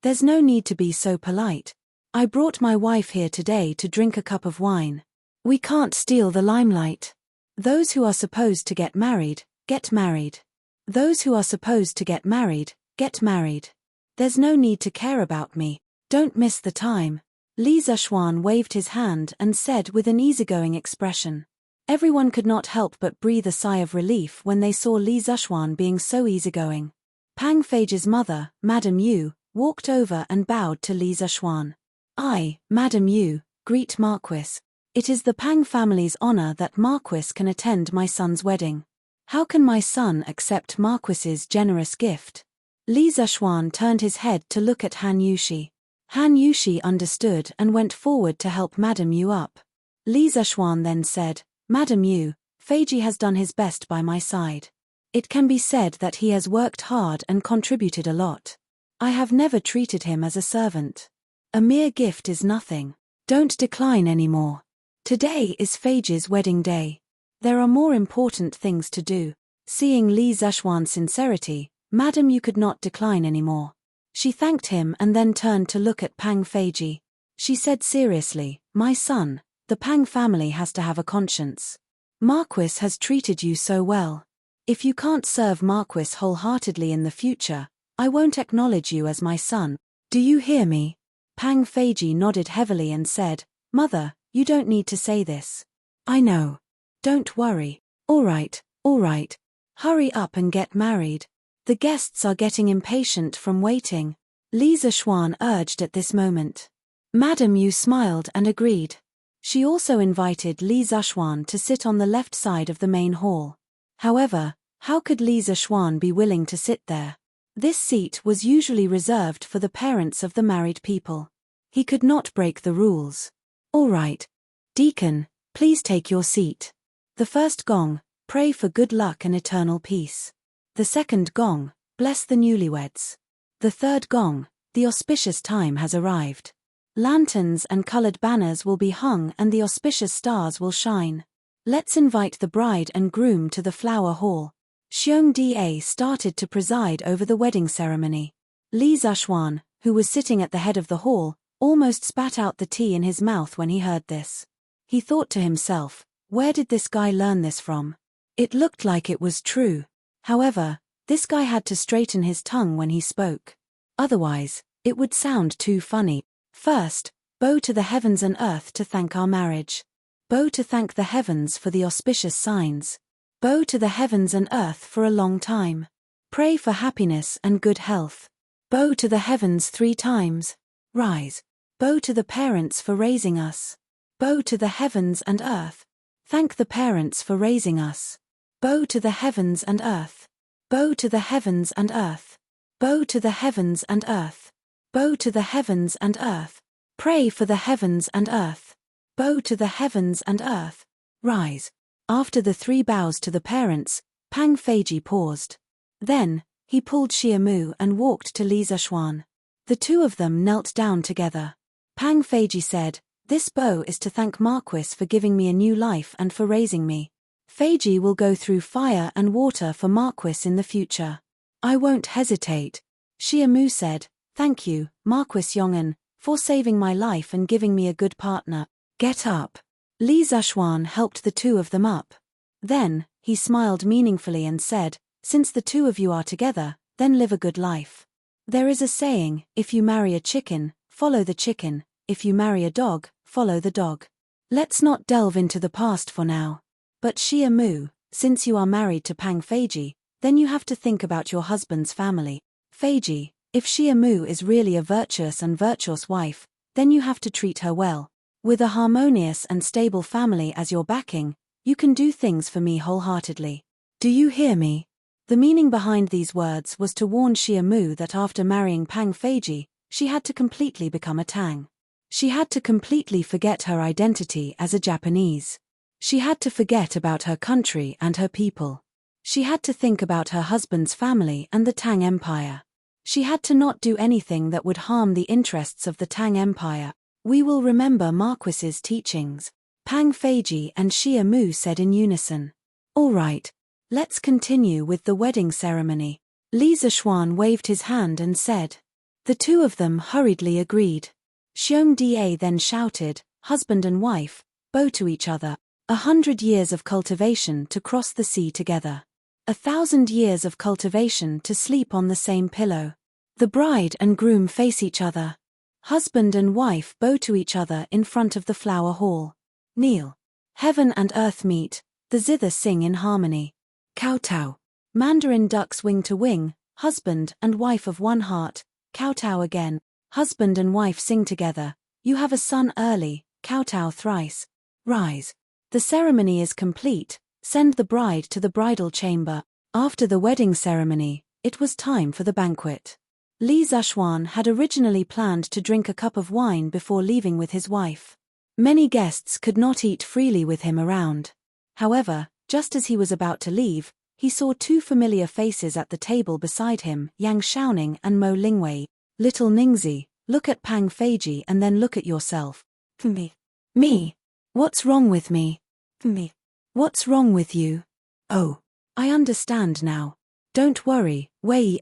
There's no need to be so polite. I brought my wife here today to drink a cup of wine. We can't steal the limelight. Those who are supposed to get married, get married. Those who are supposed to get married, get married. There's no need to care about me. Don't miss the time. Li Zishuan waved his hand and said with an easygoing expression. Everyone could not help but breathe a sigh of relief when they saw Li Zishuan being so easygoing. Pang Feiji's mother, Madame Yu, walked over and bowed to Li Zishuan. I, Madame Yu, greet Marquis. It is the Pang family's honor that Marquis can attend my son's wedding. How can my son accept Marquis's generous gift? Li Zishuan turned his head to look at Han Yushi. Han Yushi understood and went forward to help Madame Yu up. Li Zishuan then said, Madame Yu, Feiji has done his best by my side. It can be said that he has worked hard and contributed a lot. I have never treated him as a servant. A mere gift is nothing. Don't decline anymore. Today is Feiji's wedding day. There are more important things to do. Seeing Li Zishuan's sincerity, Madame Yu could not decline anymore. She thanked him and then turned to look at Pang Feiji. She said seriously, my son, the Pang family has to have a conscience. Marquis has treated you so well. If you can't serve Marquis wholeheartedly in the future, I won't acknowledge you as my son. Do you hear me? Pang Feiji nodded heavily and said, Mother, you don't need to say this. I know. Don't worry. All right. Hurry up and get married. The guests are getting impatient from waiting. Li Zishuan urged at this moment. Madame Yu smiled and agreed. She also invited Li Zishuan to sit on the left side of the main hall. However, how could Li Zishuan be willing to sit there? This seat was usually reserved for the parents of the married people. He could not break the rules. All right. Deacon, please take your seat. The first gong, pray for good luck and eternal peace. The second gong, bless the newlyweds. The third gong, the auspicious time has arrived. Lanterns and colored banners will be hung and the auspicious stars will shine. Let's invite the bride and groom to the flower hall. Xiong Da started to preside over the wedding ceremony. Li Zishuan, who was sitting at the head of the hall, almost spat out the tea in his mouth when he heard this. He thought to himself, where did this guy learn this from? It looked like it was true. However, this guy had to straighten his tongue when he spoke. Otherwise, it would sound too funny. First, bow to the heavens and earth to thank our marriage. Bow to thank the heavens for the auspicious signs. Bow to the heavens and earth for a long time. Pray for happiness and good health. Bow to the heavens 3 times. Rise. Bow to the parents for raising us. Bow to the heavens and earth. Thank the parents for raising us. Bow to the heavens and earth. Bow to the heavens and earth. Bow to the heavens and earth. Bow to the heavens and earth. Pray for the heavens and earth. Bow to the heavens and earth. Rise. After the 3 bows to the parents, Pang Feiji paused. Then, he pulled Xiaomu and walked to Li Zishuan. The two of them knelt down together. Pang Feiji said, "This bow is to thank Marquis for giving me a new life and for raising me. Feiji will go through fire and water for Marquis in the future." "I won't hesitate," Xiaomu said. "Thank you, Marquis Yong'an, for saving my life and giving me a good partner. Get up." Li Zishuan helped the two of them up. Then, he smiled meaningfully and said, "Since the two of you are together, then live a good life. There is a saying, if you marry a chicken, follow the chicken, if you marry a dog, follow the dog. Let's not delve into the past for now. But Xiaomu, since you are married to Pang Feiji, then you have to think about your husband's family. Feiji, if Xiaomu is really a virtuous and virtuous wife, then you have to treat her well. With a harmonious and stable family as your backing, you can do things for me wholeheartedly. Do you hear me?" The meaning behind these words was to warn Xiaomu that after marrying Pang Feiji, she had to completely become a Tang. She had to completely forget her identity as a Japanese. She had to forget about her country and her people. She had to think about her husband's family and the Tang Empire. She had to not do anything that would harm the interests of the Tang Empire. "We will remember Marquis's teachings," Pang Feiji and Xiaomu said in unison. "All right. Let's continue with the wedding ceremony." Li Zishuan waved his hand and said. The two of them hurriedly agreed. Xiongda then shouted, "Husband and wife, bow to each other. 100 years of cultivation to cross the sea together. 1,000 years of cultivation to sleep on the same pillow." The bride and groom face each other. Husband and wife bow to each other in front of the flower hall. Kneel. Heaven and earth meet, the zither sing in harmony. Kowtow. Mandarin ducks wing to wing, husband and wife of one heart, kowtow again. Husband and wife sing together, "You have a son early, kowtow thrice. Rise." The ceremony is complete, send the bride to the bridal chamber. After the wedding ceremony, it was time for the banquet. Li Zishuan had originally planned to drink a cup of wine before leaving with his wife. Many guests could not eat freely with him around. However, just as he was about to leave, he saw two familiar faces at the table beside him, Yang Shaoning and Mo Lingwei. "Little Ningzi, look at Pang Feiji and then look at yourself." "Me? Me? What's wrong with me?" "Me? What's wrong with you?" "Oh, I understand now. Don't worry, Wei.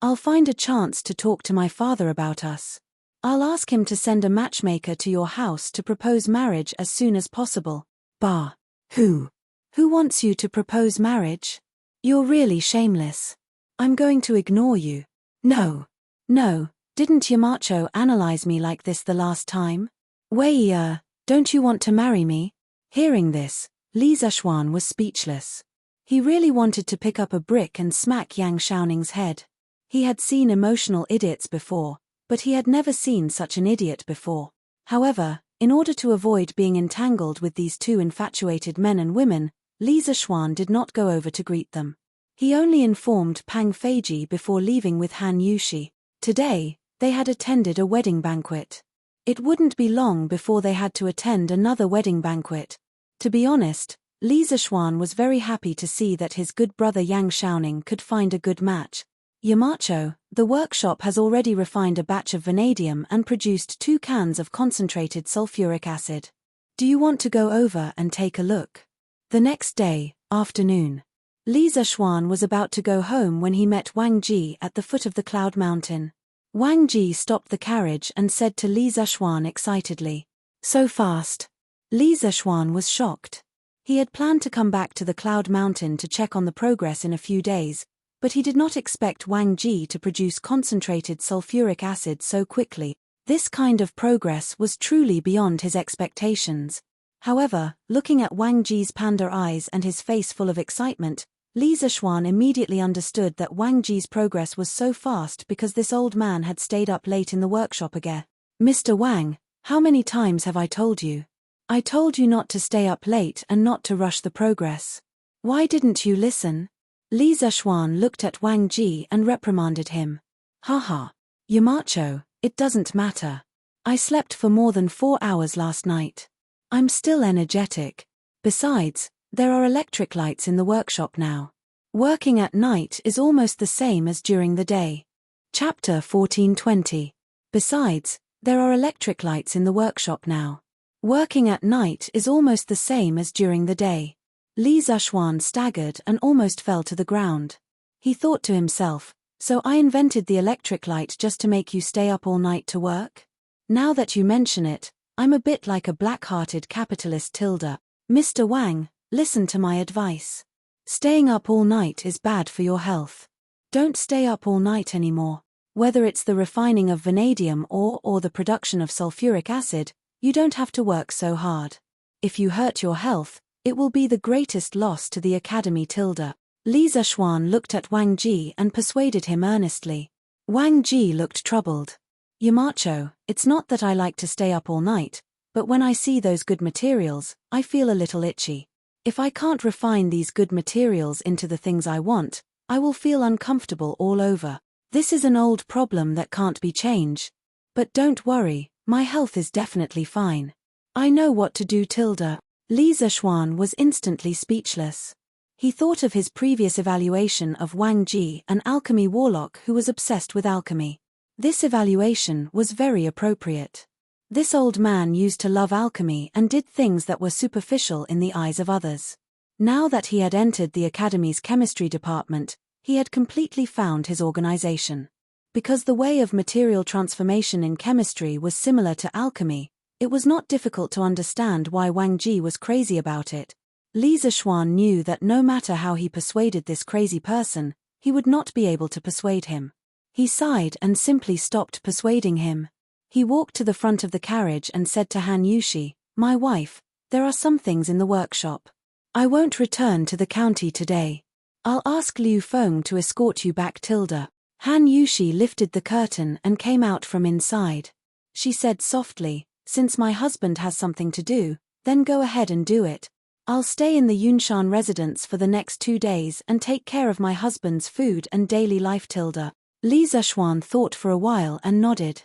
I'll find a chance to talk to my father about us. I'll ask him to send a matchmaker to your house to propose marriage as soon as possible." "Bah. Who? Who wants you to propose marriage? You're really shameless. I'm going to ignore you." "No. No, didn't Yamacho analyze me like this the last time? Wei, don't you want to marry me?" Hearing this, Li Zishuan was speechless. He really wanted to pick up a brick and smack Yang Shaoning's head. He had seen emotional idiots before, but he had never seen such an idiot before. However, in order to avoid being entangled with these two infatuated men and women, Li Zishuan did not go over to greet them. He only informed Pang Feiji before leaving with Han Yushi. Today, they had attended a wedding banquet. It wouldn't be long before they had to attend another wedding banquet. To be honest, Li Zishuan was very happy to see that his good brother Yang Shaoning could find a good match. "Yamacho, the workshop has already refined a batch of vanadium and produced 2 cans of concentrated sulfuric acid. Do you want to go over and take a look?" The next day, afternoon, Li Zishuan was about to go home when he met Wang Ji at the foot of the Cloud Mountain. Wang Ji stopped the carriage and said to Li Zishuan excitedly, "So fast." Li Zishuan was shocked. He had planned to come back to the Cloud Mountain to check on the progress in a few days, but he did not expect Wang Ji to produce concentrated sulfuric acid so quickly. This kind of progress was truly beyond his expectations. However, looking at Wang Ji's panda eyes and his face full of excitement, Li Zishuan immediately understood that Wang Ji's progress was so fast because this old man had stayed up late in the workshop again. "Mr. Wang, how many times have I told you? I told you not to stay up late and not to rush the progress. Why didn't you listen? Li Zishuan looked at Wang Ji and reprimanded him. Haha. Yamacho, it doesn't matter. I slept for more than 4 hours last night. I'm still energetic. Besides, there are electric lights in the workshop now. Working at night is almost the same as during the day. Chapter 1420. Besides, there are electric lights in the workshop now. Working at night is almost the same as during the day. Li Zishuan staggered and almost fell to the ground. He thought to himself, so I invented the electric light just to make you stay up all night to work? Now that you mention it, I'm a bit like a black-hearted capitalist tilde. Mr. Wang, listen to my advice. Staying up all night is bad for your health. Don't stay up all night anymore. Whether it's the refining of vanadium or the production of sulfuric acid, you don't have to work so hard. If you hurt your health, it will be the greatest loss to the academy tilde. Li Zishuan looked at Wang Ji and persuaded him earnestly. Wang Ji looked troubled. Yamacho, it's not that I like to stay up all night, but when I see those good materials, I feel a little itchy. If I can't refine these good materials into the things I want, I will feel uncomfortable all over. This is an old problem that can't be changed. But don't worry, my health is definitely fine. I know what to do tilde. Li Zishuan was instantly speechless. He thought of his previous evaluation of Wang Ji, an alchemy warlock who was obsessed with alchemy. This evaluation was very appropriate. This old man used to love alchemy and did things that were superficial in the eyes of others. Now that he had entered the academy's chemistry department, he had completely found his organization. Because the way of material transformation in chemistry was similar to alchemy, it was not difficult to understand why Wang Ji was crazy about it. Li Zishuan knew that no matter how he persuaded this crazy person, he would not be able to persuade him. He sighed and simply stopped persuading him. He walked to the front of the carriage and said to Han Yushi, "My wife, there are some things in the workshop. I won't return to the county today. I'll ask Liu Feng to escort you back tilde." Han Yushi lifted the curtain and came out from inside. She said softly, "Since my husband has something to do, then go ahead and do it. I'll stay in the Yunshan residence for the next 2 days and take care of my husband's food and daily life tilde." Li Zishuan thought for a while and nodded.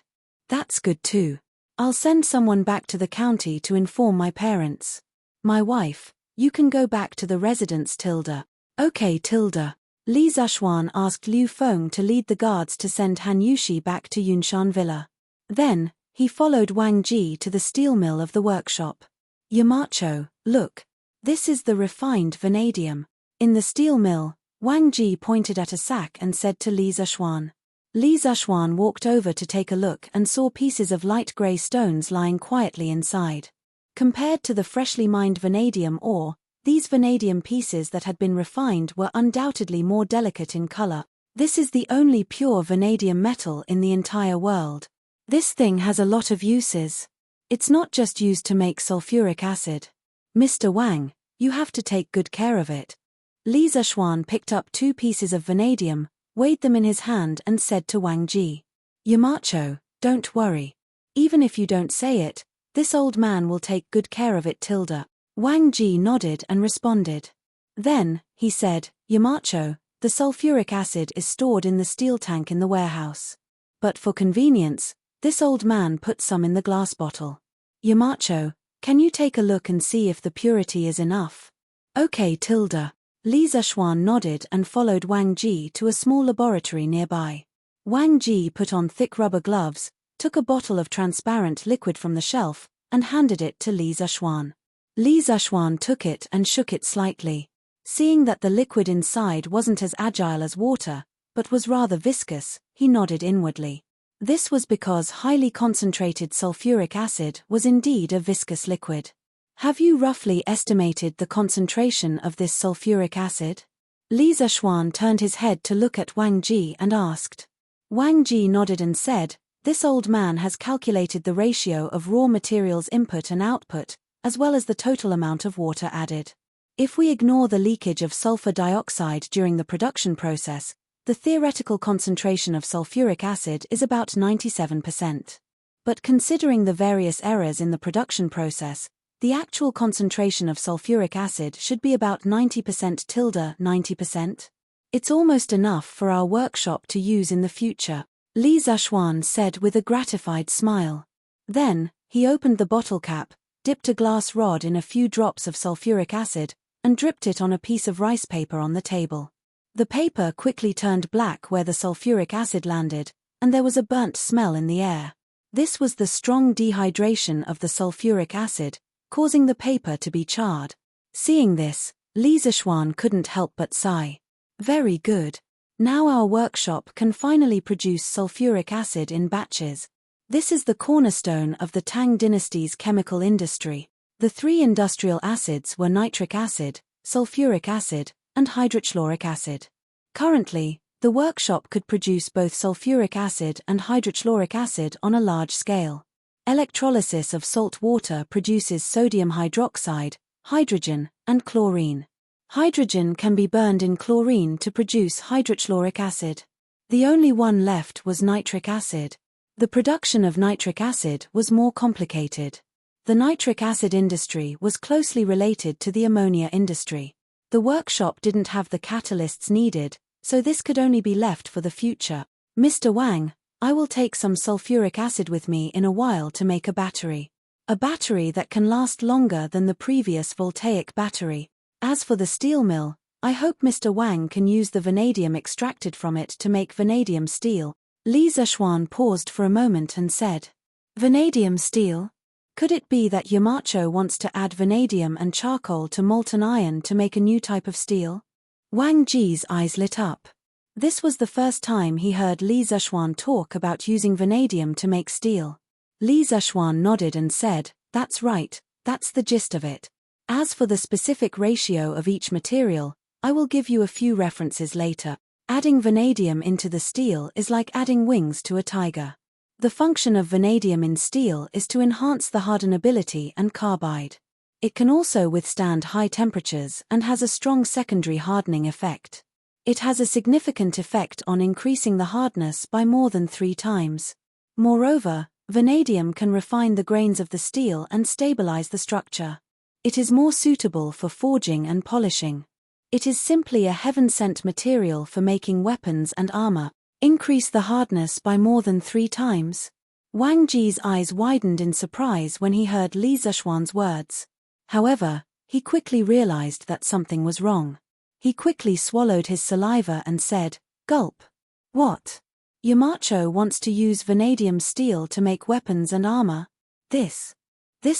"That's good too. I'll send someone back to the county to inform my parents. My wife, you can go back to the residence tilde." "Okay tilde." Li Zishuan asked Liu Feng to lead the guards to send Han Yushi back to Yunshan Villa. Then, he followed Wang Ji to the steel mill of the workshop. "Yamacho, look. This is the refined vanadium." In the steel mill, Wang Ji pointed at a sack and said to Li Zishuan. Li Zishuan walked over to take a look and saw pieces of light gray stones lying quietly inside. Compared to the freshly mined vanadium ore, these vanadium pieces that had been refined were undoubtedly more delicate in color. This is the only pure vanadium metal in the entire world. This thing has a lot of uses. It's not just used to make sulfuric acid. Mr. Wang, you have to take good care of it. Li Zishuan picked up 2 pieces of vanadium, weighed them in his hand and said to Wang Ji, "Yamacho, don't worry. Even if you don't say it, this old man will take good care of it tilde." Wang Ji nodded and responded. Then, he said, "Yamacho, the sulfuric acid is stored in the steel tank in the warehouse. But for convenience, this old man put some in the glass bottle. Yamacho, can you take a look and see if the purity is enough?" "Okay tilde." Li Zishuan nodded and followed Wang Ji to a small laboratory nearby. Wang Ji put on thick rubber gloves, took a bottle of transparent liquid from the shelf, and handed it to Li Zishuan. Li Zishuan took it and shook it slightly. Seeing that the liquid inside wasn't as agile as water, but was rather viscous, he nodded inwardly. This was because highly concentrated sulfuric acid was indeed a viscous liquid. "Have you roughly estimated the concentration of this sulfuric acid?" Li Zishuan turned his head to look at Wang Ji and asked. Wang Ji nodded and said, "This old man has calculated the ratio of raw materials input and output, as well as the total amount of water added. If we ignore the leakage of sulfur dioxide during the production process, the theoretical concentration of sulfuric acid is about 97%. But considering the various errors in the production process, The actual concentration of sulfuric acid should be about 90%-90%. It's almost enough for our workshop to use in the future, Li Zishuan said with a gratified smile. Then, he opened the bottle cap, dipped a glass rod in a few drops of sulfuric acid, and dripped it on a piece of rice paper on the table. The paper quickly turned black where the sulfuric acid landed, and there was a burnt smell in the air. This was the strong dehydration of the sulfuric acid, causing the paper to be charred. Seeing this, Li Zishuan couldn't help but sigh. Very good. Now our workshop can finally produce sulfuric acid in batches. This is the cornerstone of the Tang dynasty's chemical industry. The three industrial acids were nitric acid, sulfuric acid, and hydrochloric acid. Currently, the workshop could produce both sulfuric acid and hydrochloric acid on a large scale. Electrolysis of salt water produces sodium hydroxide, hydrogen, and chlorine. Hydrogen can be burned in chlorine to produce hydrochloric acid. The only one left was nitric acid. The production of nitric acid was more complicated. The nitric acid industry was closely related to the ammonia industry. The workshop didn't have the catalysts needed, so this could only be left for the future. Mr. Wang, I will take some sulfuric acid with me in a while to make a battery. A battery that can last longer than the previous voltaic battery. As for the steel mill, I hope Mr. Wang can use the vanadium extracted from it to make vanadium steel. Li Zishuan paused for a moment and said, Vanadium steel? Could it be that Yamacho wants to add vanadium and charcoal to molten iron to make a new type of steel? Wang Ji's eyes lit up. This was the first time he heard Li Zishuan talk about using vanadium to make steel. Li Zishuan nodded and said, That's right, that's the gist of it. As for the specific ratio of each material, I will give you a few references later. Adding vanadium into the steel is like adding wings to a tiger. The function of vanadium in steel is to enhance the hardenability and carbide. It can also withstand high temperatures and has a strong secondary hardening effect. It has a significant effect on increasing the hardness by more than 3 times. Moreover, vanadium can refine the grains of the steel and stabilize the structure. It is more suitable for forging and polishing. It is simply a heaven-sent material for making weapons and armor. Increase the hardness by more than 3 times. Wang Ji's eyes widened in surprise when he heard Li Zishuan's words. However, he quickly realized that something was wrong. He quickly swallowed his saliva and said, Gulp. What? Yamacho wants to use vanadium steel to make weapons and armor? This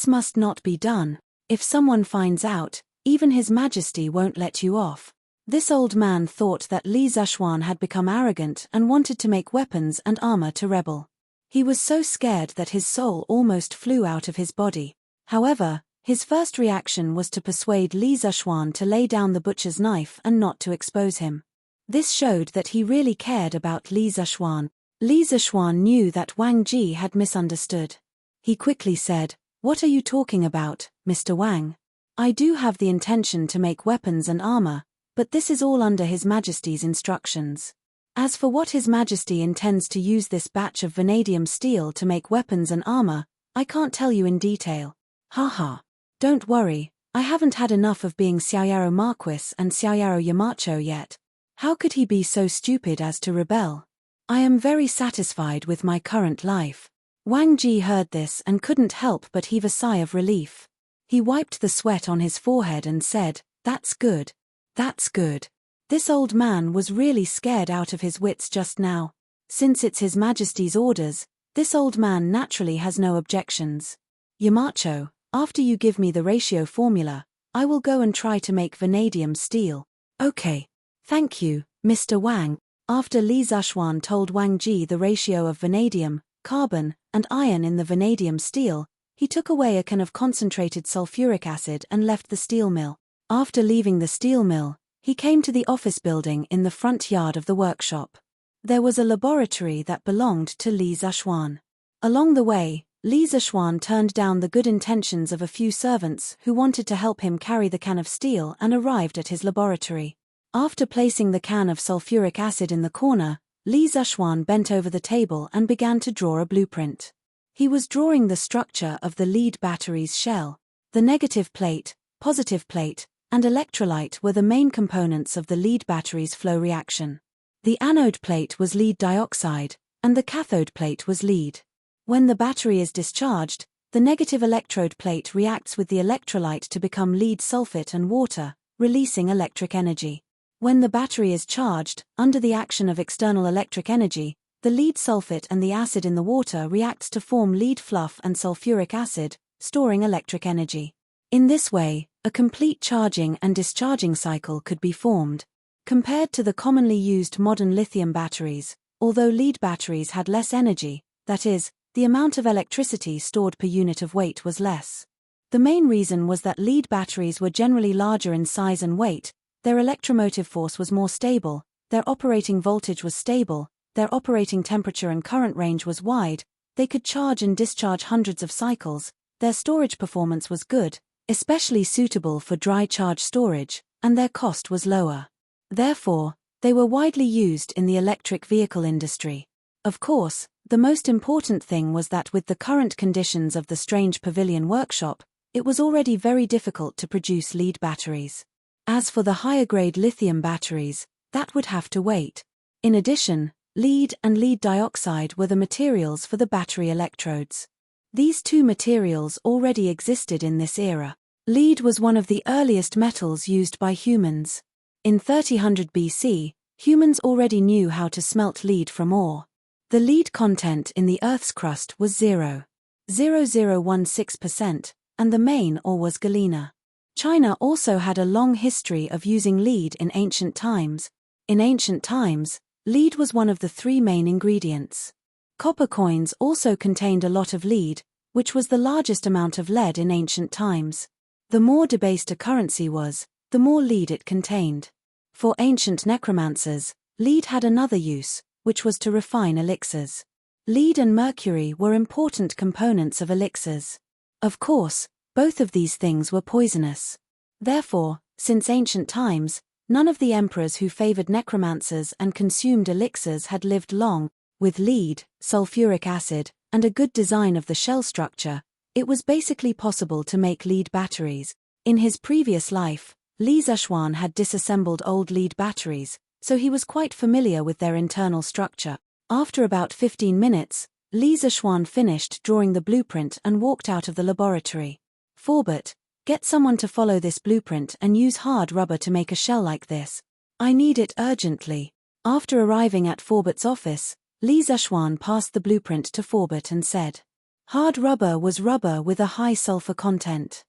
must not be done. If someone finds out, even His Majesty won't let you off. This old man thought that Li Zishuan had become arrogant and wanted to make weapons and armor to rebel. He was so scared that his soul almost flew out of his body. However, his first reaction was to persuade Li Zishuan to lay down the butcher's knife and not to expose him. This showed that he really cared about Li Zishuan. Li Zishuan knew that Wang Ji had misunderstood. He quickly said, What are you talking about, Mr. Wang? I do have the intention to make weapons and armor, but this is all under His Majesty's instructions. As for what His Majesty intends to use this batch of vanadium steel to make weapons and armor, I can't tell you in detail. Haha. Don't worry, I haven't had enough of being Xiaoyaro Marquis and Xiaoyaro Yamacho yet. How could he be so stupid as to rebel? I am very satisfied with my current life. Wang Ji heard this and couldn't help but heave a sigh of relief. He wiped the sweat on his forehead and said, That's good. That's good. This old man was really scared out of his wits just now. Since it's His Majesty's orders, this old man naturally has no objections. Yamacho, after you give me the ratio formula, I will go and try to make vanadium steel. Okay. Thank you, Mr. Wang. After Li Zishuan told Wang Ji the ratio of vanadium, carbon, and iron in the vanadium steel, he took away a can of concentrated sulfuric acid and left the steel mill. After leaving the steel mill, he came to the office building in the front yard of the workshop. There was a laboratory that belonged to Li Zishuan. Along the way, Li Zishuan turned down the good intentions of a few servants who wanted to help him carry the can of steel and arrived at his laboratory. After placing the can of sulfuric acid in the corner, Li Zishuan bent over the table and began to draw a blueprint. He was drawing the structure of the lead battery's shell. The negative plate, positive plate, and electrolyte were the main components of the lead battery's flow reaction. The anode plate was lead dioxide, and the cathode plate was lead. When the battery is discharged, the negative electrode plate reacts with the electrolyte to become lead sulfate and water, releasing electric energy. When the battery is charged, under the action of external electric energy, the lead sulfate and the acid in the water reacts to form lead fluff and sulfuric acid, storing electric energy. In this way, a complete charging and discharging cycle could be formed. Compared to the commonly used modern lithium batteries, although lead batteries had less energy, that is, the amount of electricity stored per unit of weight was less. The main reason was that lead batteries were generally larger in size and weight, their electromotive force was more stable, their operating voltage was stable, their operating temperature and current range was wide, they could charge and discharge hundreds of cycles, their storage performance was good, especially suitable for dry charge storage, and their cost was lower. Therefore, they were widely used in the electric vehicle industry. Of course, the most important thing was that with the current conditions of the strange pavilion workshop, it was already very difficult to produce lead batteries. As for the higher-grade lithium batteries, that would have to wait. In addition, lead and lead dioxide were the materials for the battery electrodes. These two materials already existed in this era. Lead was one of the earliest metals used by humans. In 3000 BC, humans already knew how to smelt lead from ore. The lead content in the Earth's crust was 0.0016%, and the main ore was galena. China also had a long history of using lead in ancient times. In ancient times, lead was one of the three main ingredients. Copper coins also contained a lot of lead, which was the largest amount of lead in ancient times. The more debased a currency was, the more lead it contained. For ancient necromancers, lead had another use, which was to refine elixirs. Lead and mercury were important components of elixirs. Of course, both of these things were poisonous. Therefore, since ancient times, none of the emperors who favored necromancers and consumed elixirs had lived long. With lead, sulfuric acid, and a good design of the shell structure, it was basically possible to make lead batteries. In his previous life, Li Zishuan had disassembled old lead batteries, so he was quite familiar with their internal structure. After about 15 minutes, Li Zishuan finished drawing the blueprint and walked out of the laboratory. Forbert, get someone to follow this blueprint and use hard rubber to make a shell like this. I need it urgently. After arriving at Forbert's office, Li Zishuan passed the blueprint to Forbert and said, "Hard rubber was rubber with a high sulfur content.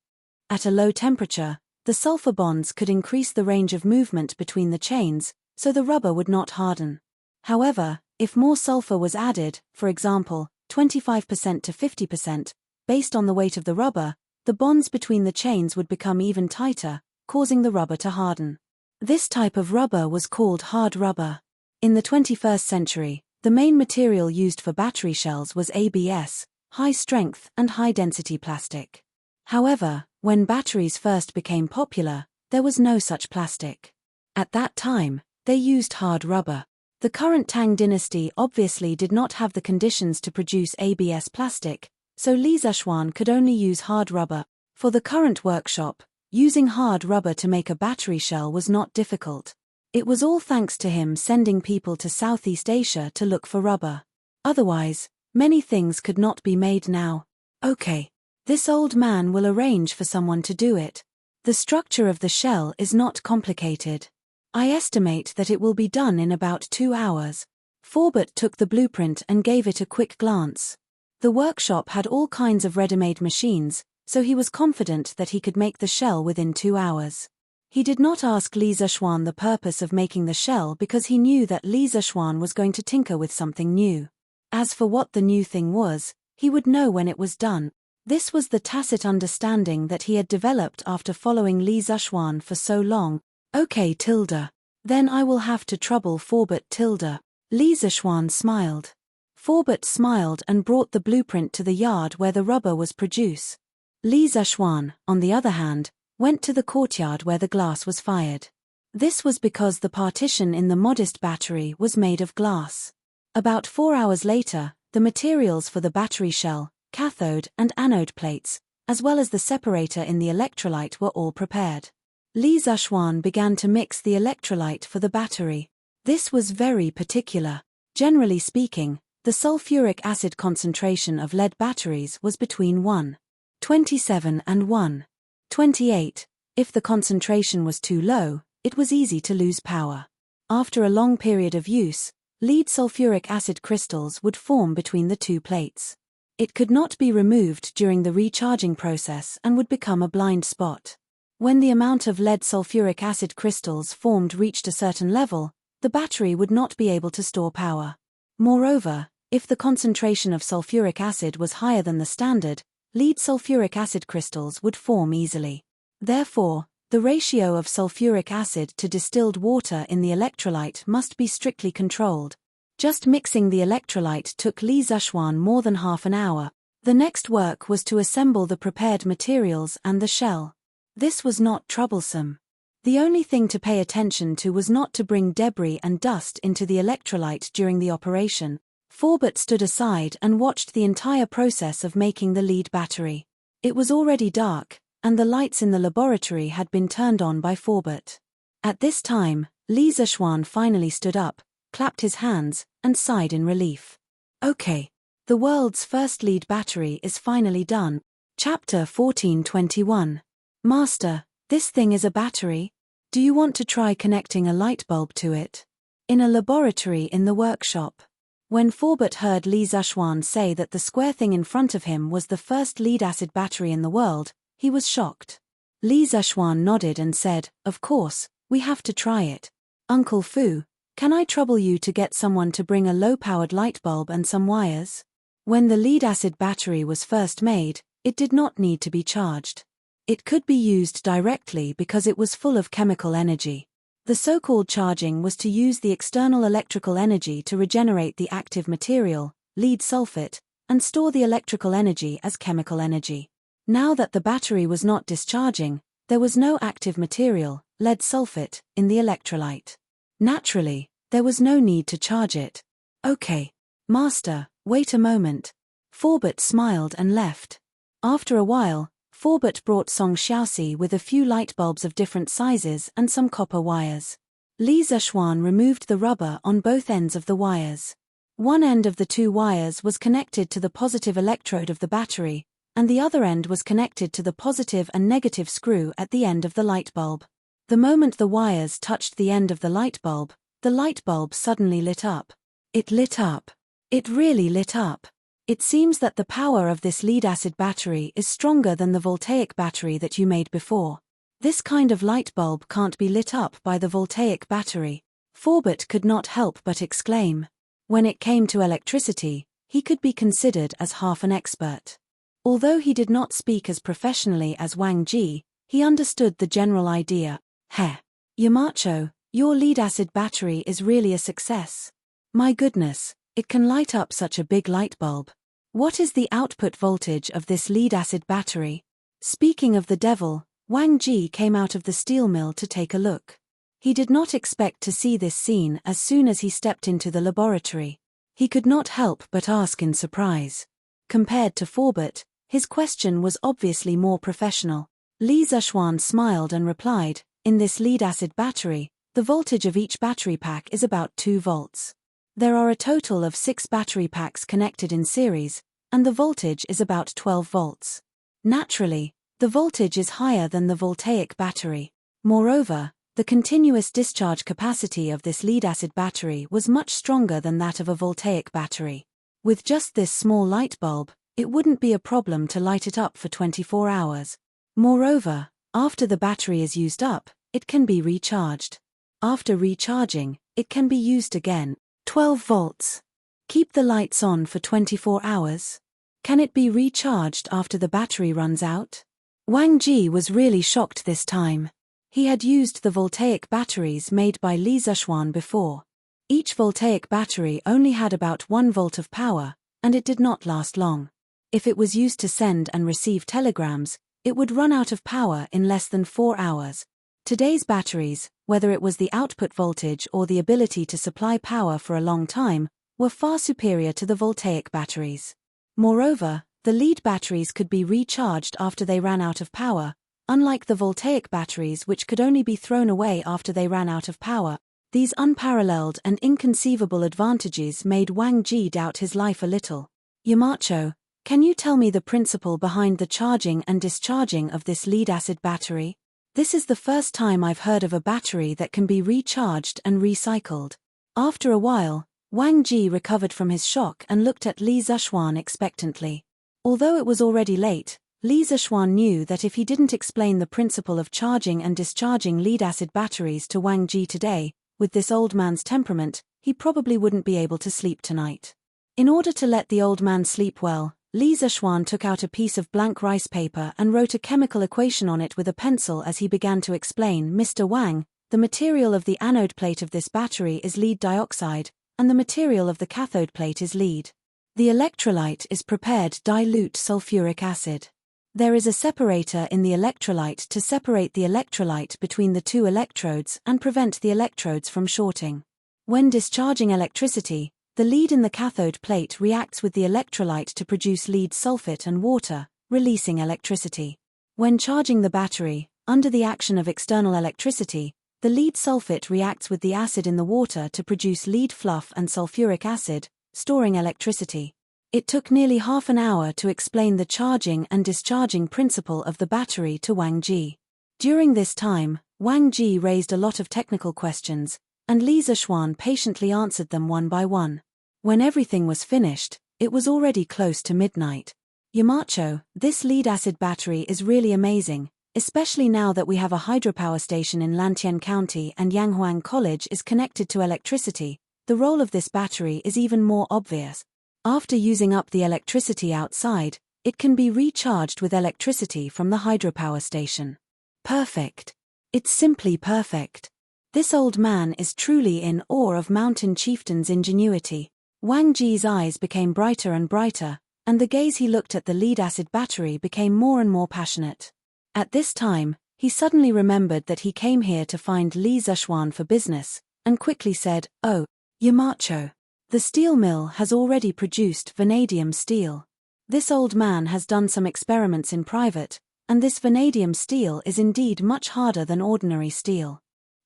At a low temperature, the sulfur bonds could increase the range of movement between the chains, so the rubber would not harden. However, if more sulfur was added, for example, 25% to 50%, based on the weight of the rubber, the bonds between the chains would become even tighter, causing the rubber to harden. This type of rubber was called hard rubber. In the 21st century, the main material used for battery shells was ABS, high-strength and high-density plastic. However, when batteries first became popular, there was no such plastic. At that time, they used hard rubber. The current Tang dynasty obviously did not have the conditions to produce ABS plastic, so Li Zishuan could only use hard rubber. For the current workshop, using hard rubber to make a battery shell was not difficult. It was all thanks to him sending people to Southeast Asia to look for rubber. Otherwise, many things could not be made now. Okay. This old man will arrange for someone to do it. The structure of the shell is not complicated. I estimate that it will be done in about 2 hours. Forbert took the blueprint and gave it a quick glance. The workshop had all kinds of ready-made machines, so he was confident that he could make the shell within 2 hours. He did not ask Li Zishuan the purpose of making the shell because he knew that Li Zishuan was going to tinker with something new. As for what the new thing was, he would know when it was done. This was the tacit understanding that he had developed after following Li Zishuan for so long. Okay tilde. Then I will have to trouble Forbert tilde. Li Zishuan smiled. Forbert smiled and brought the blueprint to the yard where the rubber was produced. Li Zishuan, on the other hand, went to the courtyard where the glass was fired. This was because the partition in the modest battery was made of glass. About 4 hours later, the materials for the battery shell, cathode and anode plates, as well as the separator in the electrolyte were all prepared. Li Zhuan began to mix the electrolyte for the battery. This was very particular. Generally speaking, the sulfuric acid concentration of lead batteries was between 1.27 and 1.28. If the concentration was too low, it was easy to lose power. After a long period of use, lead sulfuric acid crystals would form between the two plates. It could not be removed during the recharging process and would become a blind spot. When the amount of lead sulfuric acid crystals formed reached a certain level, the battery would not be able to store power. Moreover, if the concentration of sulfuric acid was higher than the standard, lead sulfuric acid crystals would form easily. Therefore, the ratio of sulfuric acid to distilled water in the electrolyte must be strictly controlled. Just mixing the electrolyte took Li Zhuan more than half an hour. The next work was to assemble the prepared materials and the shell. This was not troublesome. The only thing to pay attention to was not to bring debris and dust into the electrolyte during the operation. Forbert stood aside and watched the entire process of making the lead battery. It was already dark, and the lights in the laboratory had been turned on by Forbert. At this time, Li Zhuan finally stood up, clapped his hands, and sighed in relief. Okay. The world's first lead battery is finally done. Chapter 14:21. Master, this thing is a battery? Do you want to try connecting a light bulb to it? In a laboratory in the workshop. When Forbert heard Li Zhuan say that the square thing in front of him was the first lead-acid battery in the world, he was shocked. Li Zhuan nodded and said, "Of course, we have to try it. Uncle Fu, can I trouble you to get someone to bring a low-powered light bulb and some wires?" When the lead-acid battery was first made, it did not need to be charged. It could be used directly because it was full of chemical energy. The so-called charging was to use the external electrical energy to regenerate the active material, lead sulfate, and store the electrical energy as chemical energy. Now that the battery was not discharging, there was no active material, lead sulfate, in the electrolyte. Naturally, there was no need to charge it. Okay. Master, wait a moment. Forbert smiled and left. After a while, Forbert brought Song Xiaoxi with a few light bulbs of different sizes and some copper wires. Li Zhuan removed the rubber on both ends of the wires. One end of the two wires was connected to the positive electrode of the battery, and the other end was connected to the positive and negative screw at the end of the light bulb. The moment the wires touched the end of the light bulb suddenly lit up. It lit up. It really lit up. It seems that the power of this lead-acid battery is stronger than the voltaic battery that you made before. This kind of light bulb can't be lit up by the voltaic battery. Forbert could not help but exclaim. When it came to electricity, he could be considered as half an expert. Although he did not speak as professionally as Wang Ji, he understood the general idea. Heh. Yamacho, your lead-acid battery is really a success. My goodness, it can light up such a big light bulb. What is the output voltage of this lead-acid battery? Speaking of the devil, Wang Ji came out of the steel mill to take a look. He did not expect to see this scene as soon as he stepped into the laboratory. He could not help but ask in surprise. Compared to Forbert, his question was obviously more professional. Li Zhuan smiled and replied, "In this lead-acid battery, the voltage of each battery pack is about 2 volts. There are a total of 6 battery packs connected in series, and the voltage is about 12 volts. Naturally, the voltage is higher than the voltaic battery. Moreover, the continuous discharge capacity of this lead-acid battery was much stronger than that of a voltaic battery. With just this small light bulb, it wouldn't be a problem to light it up for 24 hours. Moreover, after the battery is used up, it can be recharged. After recharging, it can be used again. 12 volts. Keep the lights on for 24 hours. Can it be recharged after the battery runs out?" Wang Ji was really shocked this time. He had used the voltaic batteries made by Li Zhuan before. Each voltaic battery only had about 1 volt of power, and it did not last long. If it was used to send and receive telegrams, it would run out of power in less than 4 hours. Today's batteries, whether it was the output voltage or the ability to supply power for a long time, were far superior to the voltaic batteries. Moreover, The lead batteries could be recharged after they ran out of power, unlike the voltaic batteries which could only be thrown away after they ran out of power. These unparalleled and inconceivable advantages made Wang Ji doubt his life a little. Yamacho, can you tell me the principle behind the charging and discharging of this lead-acid battery? This is the first time I've heard of a battery that can be recharged and recycled. After a while, Wang Ji recovered from his shock and looked at Li Zishuan expectantly. Although it was already late, Li Zishuan knew that if he didn't explain the principle of charging and discharging lead-acid batteries to Wang Ji today, with this old man's temperament, he probably wouldn't be able to sleep tonight. In order to let the old man sleep well, Li Zishuan took out a piece of blank rice paper and wrote a chemical equation on it with a pencil as he began to explain. Mr. Wang, the material of the anode plate of this battery is lead dioxide, and the material of the cathode plate is lead. The electrolyte is prepared dilute sulfuric acid. There is a separator in the electrolyte to separate the electrolyte between the two electrodes and prevent the electrodes from shorting. When discharging electricity, the lead in the cathode plate reacts with the electrolyte to produce lead sulfate and water, releasing electricity. When charging the battery, under the action of external electricity, the lead sulfate reacts with the acid in the water to produce lead fluff and sulfuric acid, storing electricity. It took nearly half an hour to explain the charging and discharging principle of the battery to Wang Ji. During this time, Wang Ji raised a lot of technical questions, and Li Zishuan patiently answered them one by one. When everything was finished, it was already close to midnight. Yamacho, this lead-acid battery is really amazing, especially now that we have a hydropower station in Lantien County and Yanghuang College is connected to electricity. The role of this battery is even more obvious. After using up the electricity outside, it can be recharged with electricity from the hydropower station. Perfect. It's simply perfect. This old man is truly in awe of Mountain Chieftain's ingenuity. Wang Ji's eyes became brighter and brighter, and the gaze he looked at the lead-acid battery became more and more passionate. At this time, he suddenly remembered that he came here to find Li Zishuan for business, and quickly said, "Oh, Yamacho. The steel mill has already produced vanadium steel. This old man has done some experiments in private, and this vanadium steel is indeed much harder than ordinary steel.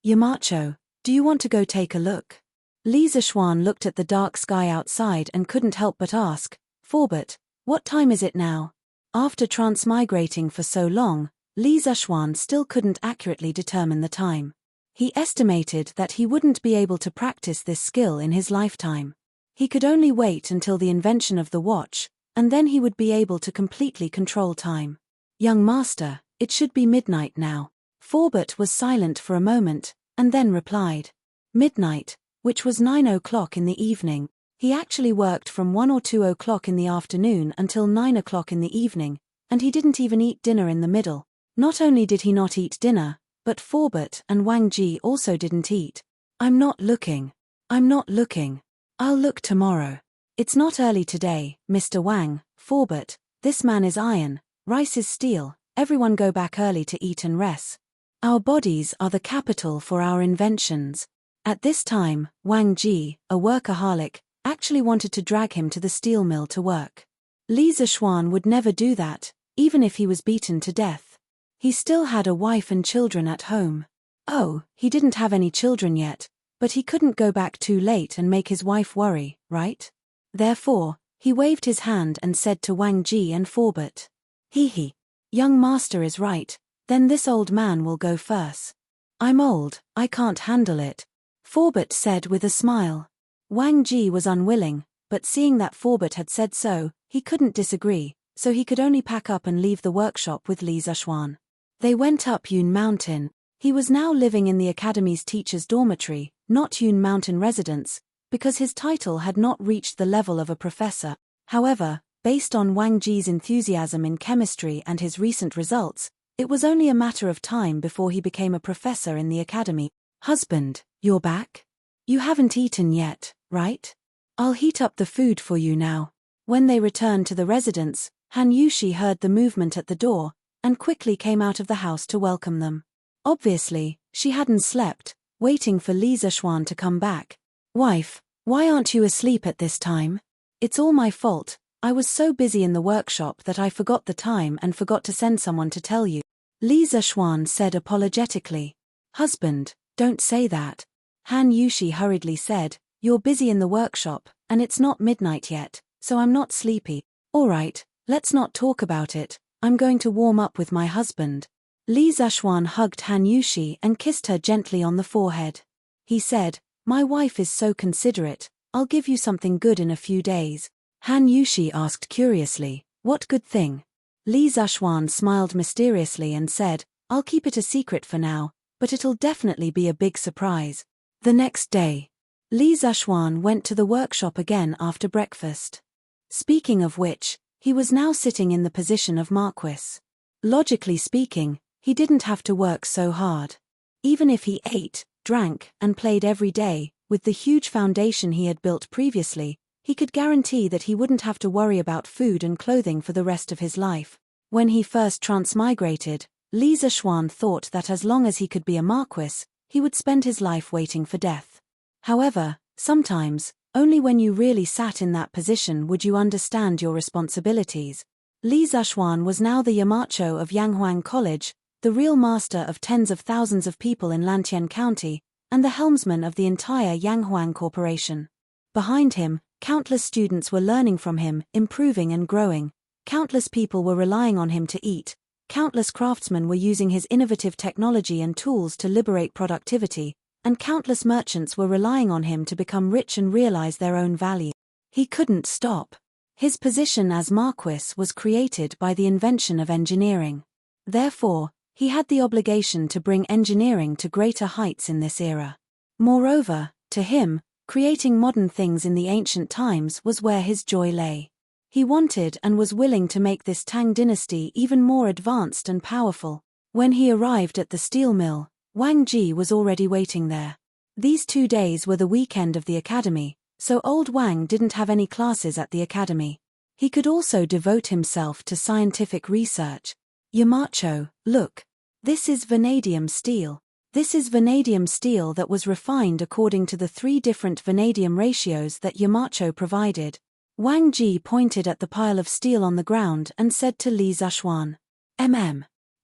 Yamacho, do you want to go take a look?" Li Zishuan looked at the dark sky outside and couldn't help but ask, "Forbert, what time is it now?" After transmigrating for so long, Li Zishuan still couldn't accurately determine the time. He estimated that he wouldn't be able to practice this skill in his lifetime. He could only wait until the invention of the watch, and then he would be able to completely control time. "Young master, it should be midnight now." Forbert was silent for a moment, and then replied. Midnight, which was 9 o'clock in the evening. He actually worked from 1 or 2 o'clock in the afternoon until 9 o'clock in the evening, and he didn't even eat dinner in the middle. Not only did he not eat dinner, but Forbert and Wang Ji also didn't eat. I'm not looking. I'll look tomorrow. It's not early today, Mr. Wang, Forbert, this man is iron, rice is steel, everyone go back early to eat and rest. Our bodies are the capital for our inventions. At this time, Wang Ji, a workaholic, actually wanted to drag him to the steel mill to work. Li Zishuan would never do that, even if he was beaten to death. He still had a wife and children at home. Oh, he didn't have any children yet, but he couldn't go back too late and make his wife worry, right? Therefore, he waved his hand and said to Wang Ji and Forbert, "He, young master is right, then this old man will go first. I'm old, I can't handle it," Forbert said with a smile. Wang Ji was unwilling, but seeing that Forbert had said so, he couldn't disagree, so he could only pack up and leave the workshop with Li Zishuan. They went up Yun Mountain. He was now living in the academy's teacher's dormitory, not Yun Mountain residence, because his title had not reached the level of a professor. However, based on Wang Ji's enthusiasm in chemistry and his recent results, it was only a matter of time before he became a professor in the academy. "Husband, you're back? You haven't eaten yet, right? I'll heat up the food for you now." When they returned to the residence, Han Yushi heard the movement at the door, and quickly came out of the house to welcome them. Obviously, she hadn't slept, waiting for Li Zishuan to come back. "Wife, why aren't you asleep at this time?" "It's all my fault, I was so busy in the workshop that I forgot the time and forgot to send someone to tell you. Li Zishuan said apologetically. Husband, don't say that. Han Yushi hurriedly said, you're busy in the workshop, and it's not midnight yet, so I'm not sleepy. Alright, let's not talk about it, I'm going to warm up with my husband. Li Zishuan hugged Han Yushi and kissed her gently on the forehead. He said, my wife is so considerate, I'll give you something good in a few days. Han Yushi asked curiously, what good thing? Li Zishuan smiled mysteriously and said, I'll keep it a secret for now, but it'll definitely be a big surprise. The next day, Li Zishuan went to the workshop again after breakfast. Speaking of which, he was now sitting in the position of Marquis. Logically speaking, he didn't have to work so hard. Even if he ate, drank, and played every day, with the huge foundation he had built previously, he could guarantee that he wouldn't have to worry about food and clothing for the rest of his life. When he first transmigrated, Li Zishuan thought that as long as he could be a marquis, he would spend his life waiting for death. However, sometimes, only when you really sat in that position would you understand your responsibilities. Li Zishuan was now the Yamacho of Yanghuang College, the real master of tens of thousands of people in Lantien County, and the helmsman of the entire Yanghuang Corporation. Behind him, countless students were learning from him, improving and growing. Countless people were relying on him to eat. Countless craftsmen were using his innovative technology and tools to liberate productivity, and countless merchants were relying on him to become rich and realize their own value. He couldn't stop. His position as Marquis was created by the invention of engineering. Therefore, he had the obligation to bring engineering to greater heights in this era. Moreover, to him, creating modern things in the ancient times was where his joy lay. He wanted and was willing to make this Tang dynasty even more advanced and powerful. When he arrived at the steel mill, Wang Ji was already waiting there. These 2 days were the weekend of the academy, so old Wang didn't have any classes at the academy. He could also devote himself to scientific research. Yamacho, look. This is vanadium steel. This is vanadium steel that was refined according to the 3 different vanadium ratios that Yamacho provided. Wang Ji pointed at the pile of steel on the ground and said to Li Zishuan,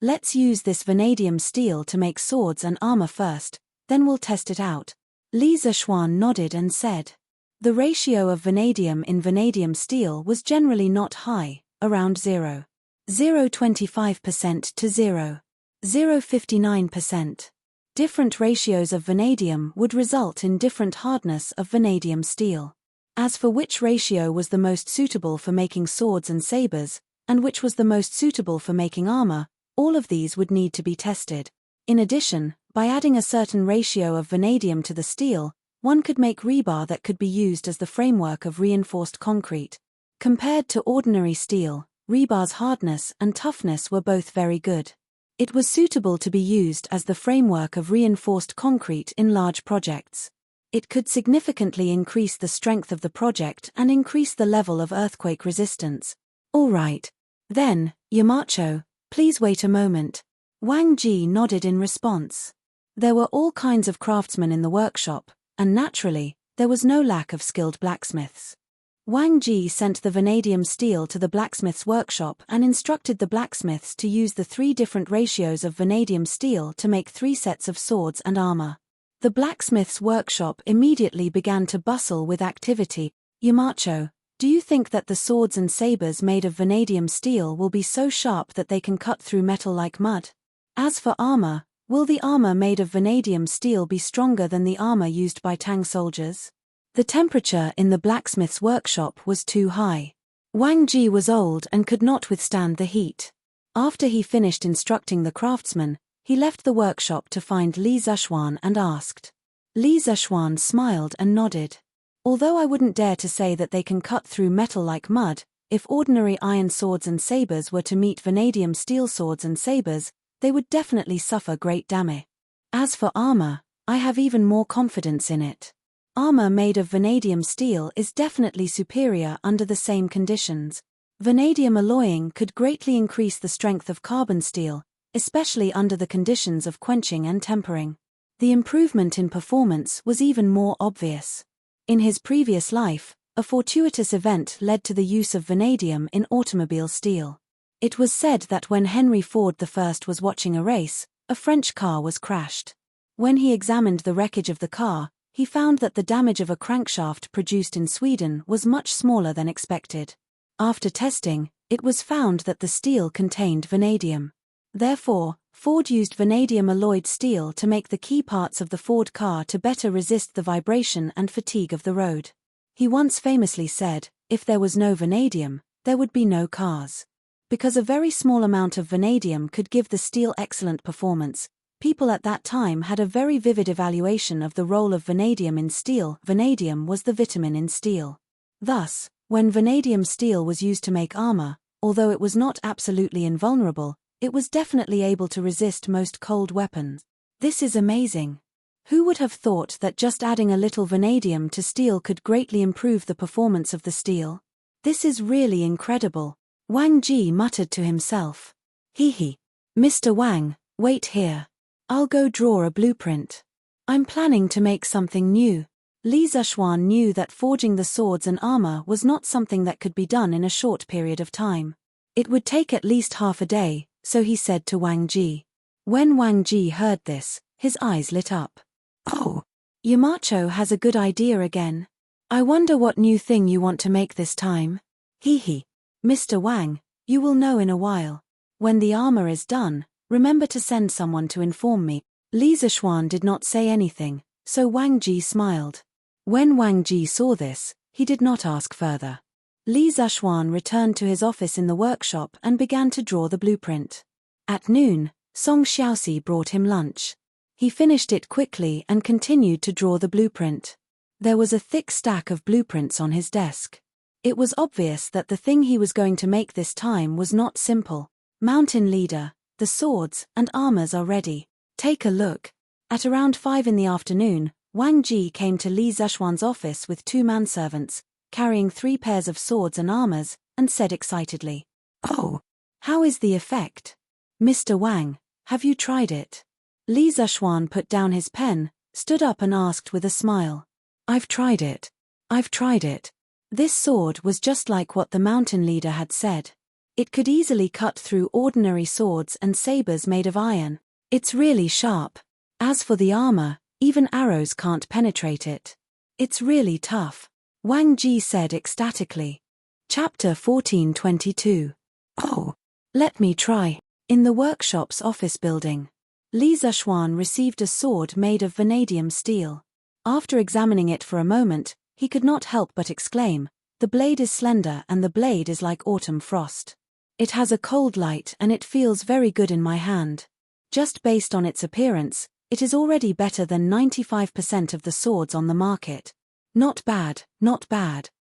let's use this vanadium steel to make swords and armor first, then we'll test it out. Li Zishuan nodded and said. The ratio of vanadium in vanadium steel was generally not high, around 0.025% to 0.059%. Different ratios of vanadium would result in different hardness of vanadium steel. As for which ratio was the most suitable for making swords and sabers, and which was the most suitable for making armor, all of these would need to be tested. In addition, by adding a certain ratio of vanadium to the steel, one could make rebar that could be used as the framework of reinforced concrete. Compared to ordinary steel, rebar's hardness and toughness were both very good. It was suitable to be used as the framework of reinforced concrete in large projects. It could significantly increase the strength of the project and increase the level of earthquake resistance. All right. Then, Yamacho, please wait a moment. Wang Ji nodded in response. There were all kinds of craftsmen in the workshop, and naturally, there was no lack of skilled blacksmiths. Wang Ji sent the vanadium steel to the blacksmith's workshop and instructed the blacksmiths to use the 3 different ratios of vanadium steel to make 3 sets of swords and armor. The blacksmith's workshop immediately began to bustle with activity. Yamacho, do you think that the swords and sabers made of vanadium steel will be so sharp that they can cut through metal like mud? As for armor, will the armor made of vanadium steel be stronger than the armor used by Tang soldiers? The temperature in the blacksmith's workshop was too high. Wang Ji was old and could not withstand the heat. After he finished instructing the craftsmen, he left the workshop to find Li Zishuan and asked. Li Zishuan smiled and nodded. Although I wouldn't dare to say that they can cut through metal like mud, if ordinary iron swords and sabers were to meet vanadium steel swords and sabers, they would definitely suffer great damage. As for armor, I have even more confidence in it. Armor made of vanadium steel is definitely superior under the same conditions. Vanadium alloying could greatly increase the strength of carbon steel, especially under the conditions of quenching and tempering. The improvement in performance was even more obvious. In his previous life, a fortuitous event led to the use of vanadium in automobile steel. It was said that when Henry Ford I was watching a race, a French car was crashed. When he examined the wreckage of the car, he found that the damage of a crankshaft produced in Sweden was much smaller than expected. After testing, it was found that the steel contained vanadium. Therefore, Ford used vanadium-alloyed steel to make the key parts of the Ford car to better resist the vibration and fatigue of the road. He once famously said, "If there was no vanadium, there would be no cars." Because a very small amount of vanadium could give the steel excellent performance, people at that time had a very vivid evaluation of the role of vanadium in steel. Vanadium was the vitamin in steel. Thus, when vanadium steel was used to make armor, although it was not absolutely invulnerable, it was definitely able to resist most cold weapons. This is amazing. Who would have thought that just adding a little vanadium to steel could greatly improve the performance of the steel? This is really incredible, Wang Ji muttered to himself. Hee. Mr. Wang, wait here. I'll go draw a blueprint. I'm planning to make something new. Li Zishuan knew that forging the swords and armor was not something that could be done in a short period of time. It would take at least half a day, so he said to Wang Ji. When Wang Ji heard this, his eyes lit up. Oh, Yamacho has a good idea again. I wonder what new thing you want to make this time. Hee. Mr. Wang, you will know in a while. When the armor is done, remember to send someone to inform me. Li Zishuan did not say anything, so Wang Ji smiled. When Wang Ji saw this, he did not ask further. Li Zishuan returned to his office in the workshop and began to draw the blueprint. At noon, Song Xiaoxi brought him lunch. He finished it quickly and continued to draw the blueprint. There was a thick stack of blueprints on his desk. It was obvious that the thing he was going to make this time was not simple. Mountain leader, the swords and armors are ready. Take a look. At around 5 in the afternoon, Wang Ji came to Li Zishuan's office with 2 manservants, carrying 3 pairs of swords and armors, and said excitedly, "Oh, how is the effect? Mr. Wang, have you tried it?" Li Zishuan put down his pen, stood up and asked with a smile. I've tried it. This sword was just like what the mountain leader had said. It could easily cut through ordinary swords and sabers made of iron. It's really sharp. As for the armor, even arrows can't penetrate it. It's really tough. Wang Ji said ecstatically. Chapter 14:22. Oh, let me try. In the workshop's office building, Li Zishuan received a sword made of vanadium steel. After examining it for a moment, he could not help but exclaim, "The blade is slender and the blade is like autumn frost. It has a cold light and it feels very good in my hand. Just based on its appearance, it is already better than 95% of the swords on the market. Not bad.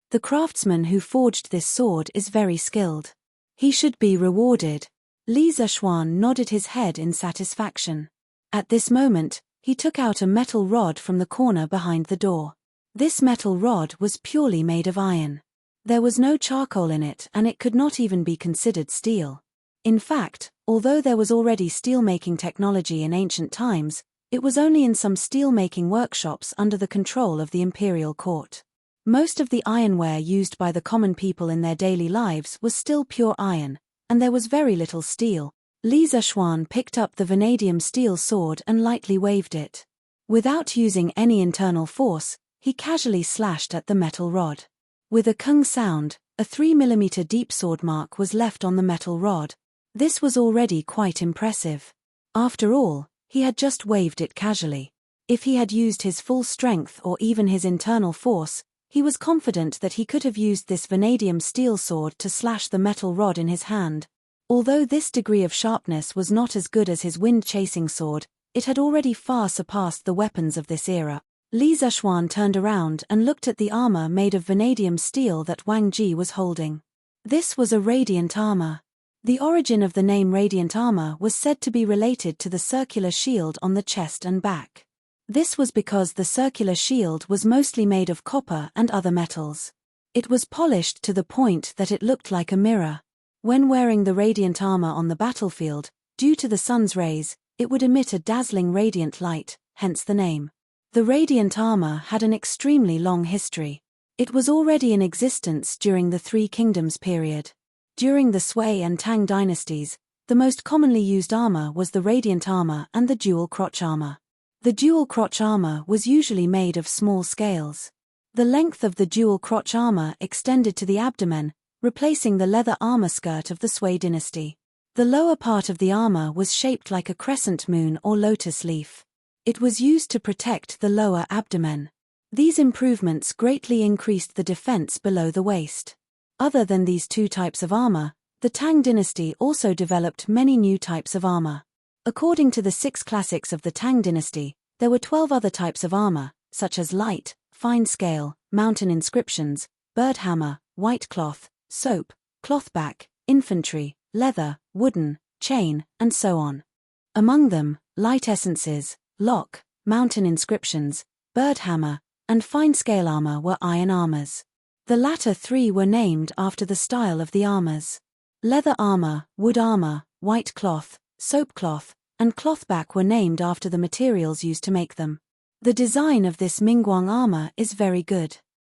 The craftsman who forged this sword is very skilled. He should be rewarded." Li Zishuan nodded his head in satisfaction. At this moment, he took out a metal rod from the corner behind the door. This metal rod was purely made of iron. There was no charcoal in it and it could not even be considered steel. In fact, although there was already steel-making technology in ancient times, it was only in some steel-making workshops under the control of the imperial court. Most of the ironware used by the common people in their daily lives was still pure iron, and there was very little steel. Li Zishuan picked up the vanadium steel sword and lightly waved it. Without using any internal force, he casually slashed at the metal rod. With a kung sound, a 3mm deep sword mark was left on the metal rod. This was already quite impressive. After all, he had just waved it casually. If he had used his full strength or even his internal force, he was confident that he could have used this vanadium steel sword to slash the metal rod in his hand. Although this degree of sharpness was not as good as his wind-chasing sword, it had already far surpassed the weapons of this era. Li Zishuan turned around and looked at the armor made of vanadium steel that Wang Ji was holding. This was a radiant armor. The origin of the name radiant armor was said to be related to the circular shield on the chest and back. This was because the circular shield was mostly made of copper and other metals. It was polished to the point that it looked like a mirror. When wearing the radiant armor on the battlefield, due to the sun's rays, it would emit a dazzling radiant light, hence the name. The radiant armor had an extremely long history. It was already in existence during the Three Kingdoms period. During the Sui and Tang dynasties, the most commonly used armor was the radiant armor and the dual crotch armor. The dual crotch armor was usually made of small scales. The length of the dual crotch armor extended to the abdomen, replacing the leather armor skirt of the Sui dynasty. The lower part of the armor was shaped like a crescent moon or lotus leaf. It was used to protect the lower abdomen. These improvements greatly increased the defense below the waist. Other than these two types of armor, the Tang dynasty also developed many new types of armor. According to the 6 classics of the Tang dynasty, there were 12 other types of armor, such as light, fine scale, mountain inscriptions, bird hammer, white cloth, soap, clothback, infantry, leather, wooden, chain, and so on. Among them, light essences, lock, mountain inscriptions, bird hammer, and fine scale armor were iron armors. The latter 3 were named after the style of the armors. Leather armor, wood armor, white cloth, soap cloth, and clothback were named after the materials used to make them. The design of this Mingguang armor is very good.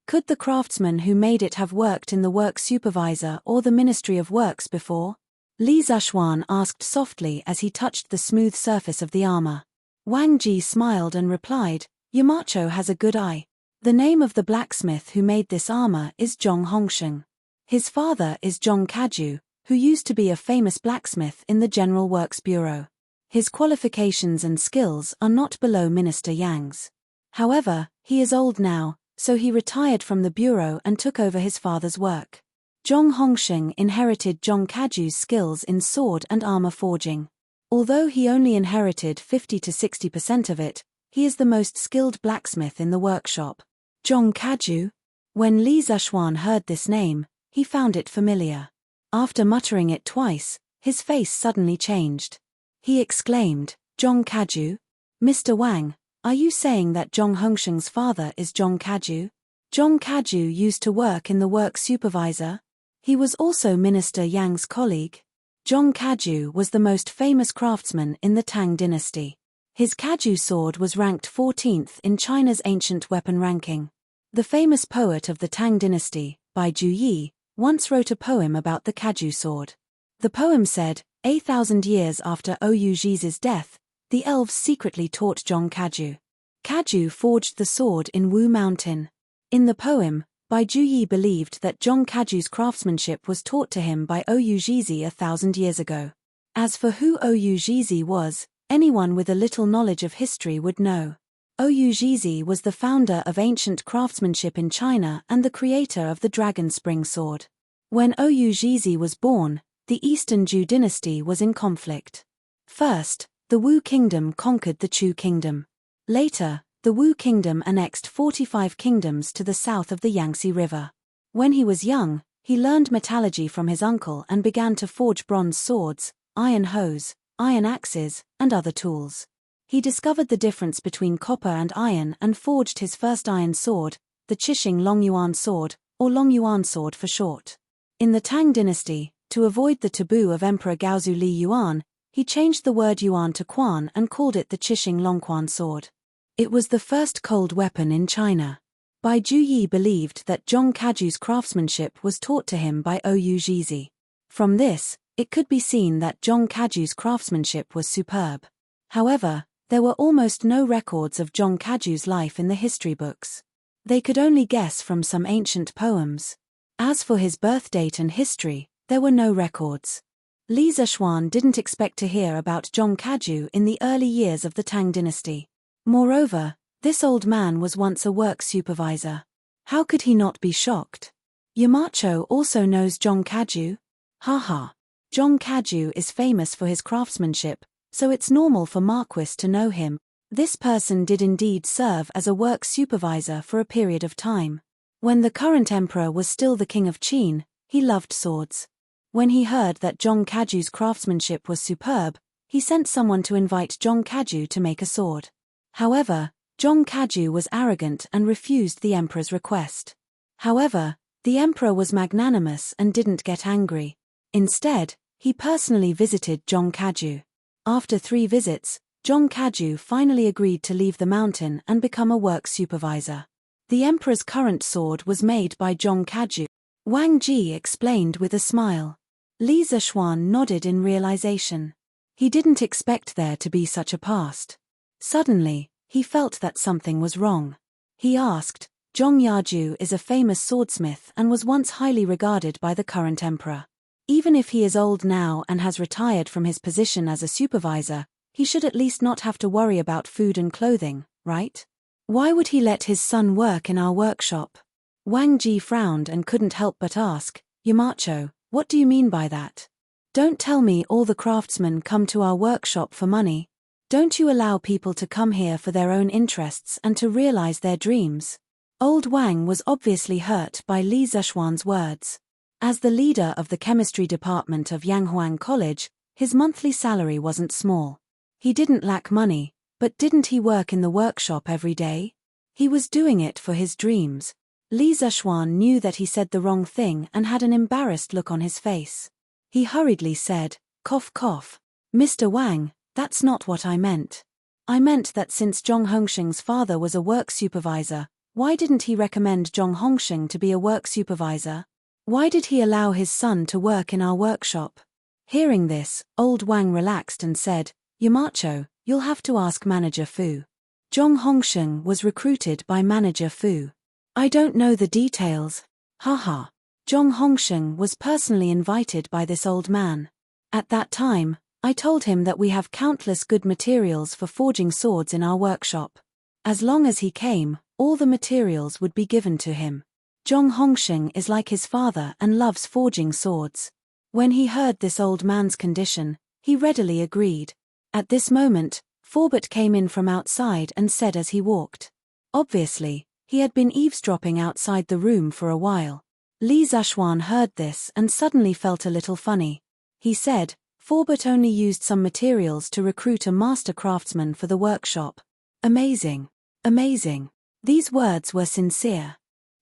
Could the craftsman who made it have worked in the work supervisor or the Ministry of Works before? Li Zishuan asked softly as he touched the smooth surface of the armor. Wang Ji smiled and replied, "Yamacho has a good eye. The name of the blacksmith who made this armor is Zhong Hongsheng. His father is Zhong Kaju, who used to be a famous blacksmith in the General Works Bureau. His qualifications and skills are not below Minister Yang's. However, he is old now, so he retired from the bureau and took over his father's work." Zhong Hongsheng inherited Zhong Kaju's skills in sword and armor forging. Although he only inherited 50 to 60% of it, he is the most skilled blacksmith in the workshop. Zhong Kaju? When Li Zishuan heard this name, he found it familiar. After muttering it twice, his face suddenly changed. He exclaimed, "Zhong Kaju? Mr. Wang, are you saying that Zhong Hongsheng's father is Zhong Kaju? Zhong Kaju used to work in the work supervisor? He was also Minister Yang's colleague." Zhong Kaju was the most famous craftsman in the Tang dynasty. His Kaju sword was ranked 14th in China's ancient weapon ranking. The famous poet of the Tang dynasty, Bai Juyi, once wrote a poem about the Kaju sword. The poem said, 1,000 years after Oyu Jizi's death, the elves secretly taught Zhong Kaju. Kaju forged the sword in Wu Mountain. In the poem, Bai Juyi believed that Zhong Kaju's craftsmanship was taught to him by Oyu Jizi 1,000 years ago. As for who Oyu Jizi was, anyone with a little knowledge of history would know. Oyu Jizi was the founder of ancient craftsmanship in China and the creator of the Dragon Spring sword. When Oyu Jizi was born, the Eastern Zhou dynasty was in conflict. First, the Wu kingdom conquered the Chu kingdom. Later, the Wu kingdom annexed 45 kingdoms to the south of the Yangtze River. When he was young, he learned metallurgy from his uncle and began to forge bronze swords, iron hoes, iron axes, and other tools. He discovered the difference between copper and iron and forged his first iron sword, the Qixing Longyuan sword, or Longyuan sword for short. In the Tang dynasty, to avoid the taboo of Emperor Gaozu Li Yuan, he changed the word yuan to quan and called it the Qixing Longquan sword. It was the first cold weapon in China. Bai Juyi believed that Zhong Kaju's craftsmanship was taught to him by Oyu Jizi. From this, it could be seen that Zhong Kaju's craftsmanship was superb. However, there were almost no records of Zhong Kaju's life in the history books. They could only guess from some ancient poems. As for his birth date and history, there were no records. Li Zishuan didn't expect to hear about Zhong Kaju in the early years of the Tang dynasty. Moreover, this old man was once a work supervisor. How could he not be shocked? Yamacho also knows Zhong Kaju? Haha. Zhong Kaju is famous for his craftsmanship, so it's normal for Marquis to know him. This person did indeed serve as a work supervisor for a period of time. When the current emperor was still the king of Qin, he loved swords. When he heard that Zhong Kaju's craftsmanship was superb, he sent someone to invite Zhong Kaju to make a sword. However, Zhong Kaju was arrogant and refused the emperor's request. However, the emperor was magnanimous and didn't get angry. Instead, he personally visited Zhong Kaju. After 3 visits, Zhong Kaju finally agreed to leave the mountain and become a work supervisor. The Emperor's current sword was made by Zhong Kaju. Wang Ji explained with a smile. Li Zishuan nodded in realization. He didn't expect there to be such a past. Suddenly, he felt that something was wrong. He asked, Zhong Yaju is a famous swordsmith and was once highly regarded by the current emperor. Even if he is old now and has retired from his position as a supervisor, he should at least not have to worry about food and clothing, right? Why would he let his son work in our workshop? Wang Ji frowned and couldn't help but ask, Yamacho, what do you mean by that? Don't tell me all the craftsmen come to our workshop for money. Don't you allow people to come here for their own interests and to realize their dreams? Old Wang was obviously hurt by Li Zishuan's words. As the leader of the chemistry department of Yanghuang College, his monthly salary wasn't small. He didn't lack money, but didn't he work in the workshop every day? He was doing it for his dreams. Li Zishuan knew that he said the wrong thing and had an embarrassed look on his face. He hurriedly said, cough cough. Mr. Wang, that's not what I meant. I meant that since Zhong Hongsheng's father was a work supervisor, why didn't he recommend Zhong Hongsheng to be a work supervisor? Why did he allow his son to work in our workshop? Hearing this, old Wang relaxed and said, Yamacho, you'll have to ask Manager Fu. Zhong Hongsheng was recruited by Manager Fu. I don't know the details. Haha. Zhong Hongsheng was personally invited by this old man. At that time, I told him that we have countless good materials for forging swords in our workshop. As long as he came, all the materials would be given to him. Zhong Hongsheng is like his father and loves forging swords. When he heard this old man's condition, he readily agreed. At this moment, Forbert came in from outside and said as he walked. Obviously, he had been eavesdropping outside the room for a while. Li Zishuan heard this and suddenly felt a little funny. He said, Forbert only used some materials to recruit a master craftsman for the workshop. Amazing. Amazing. These words were sincere.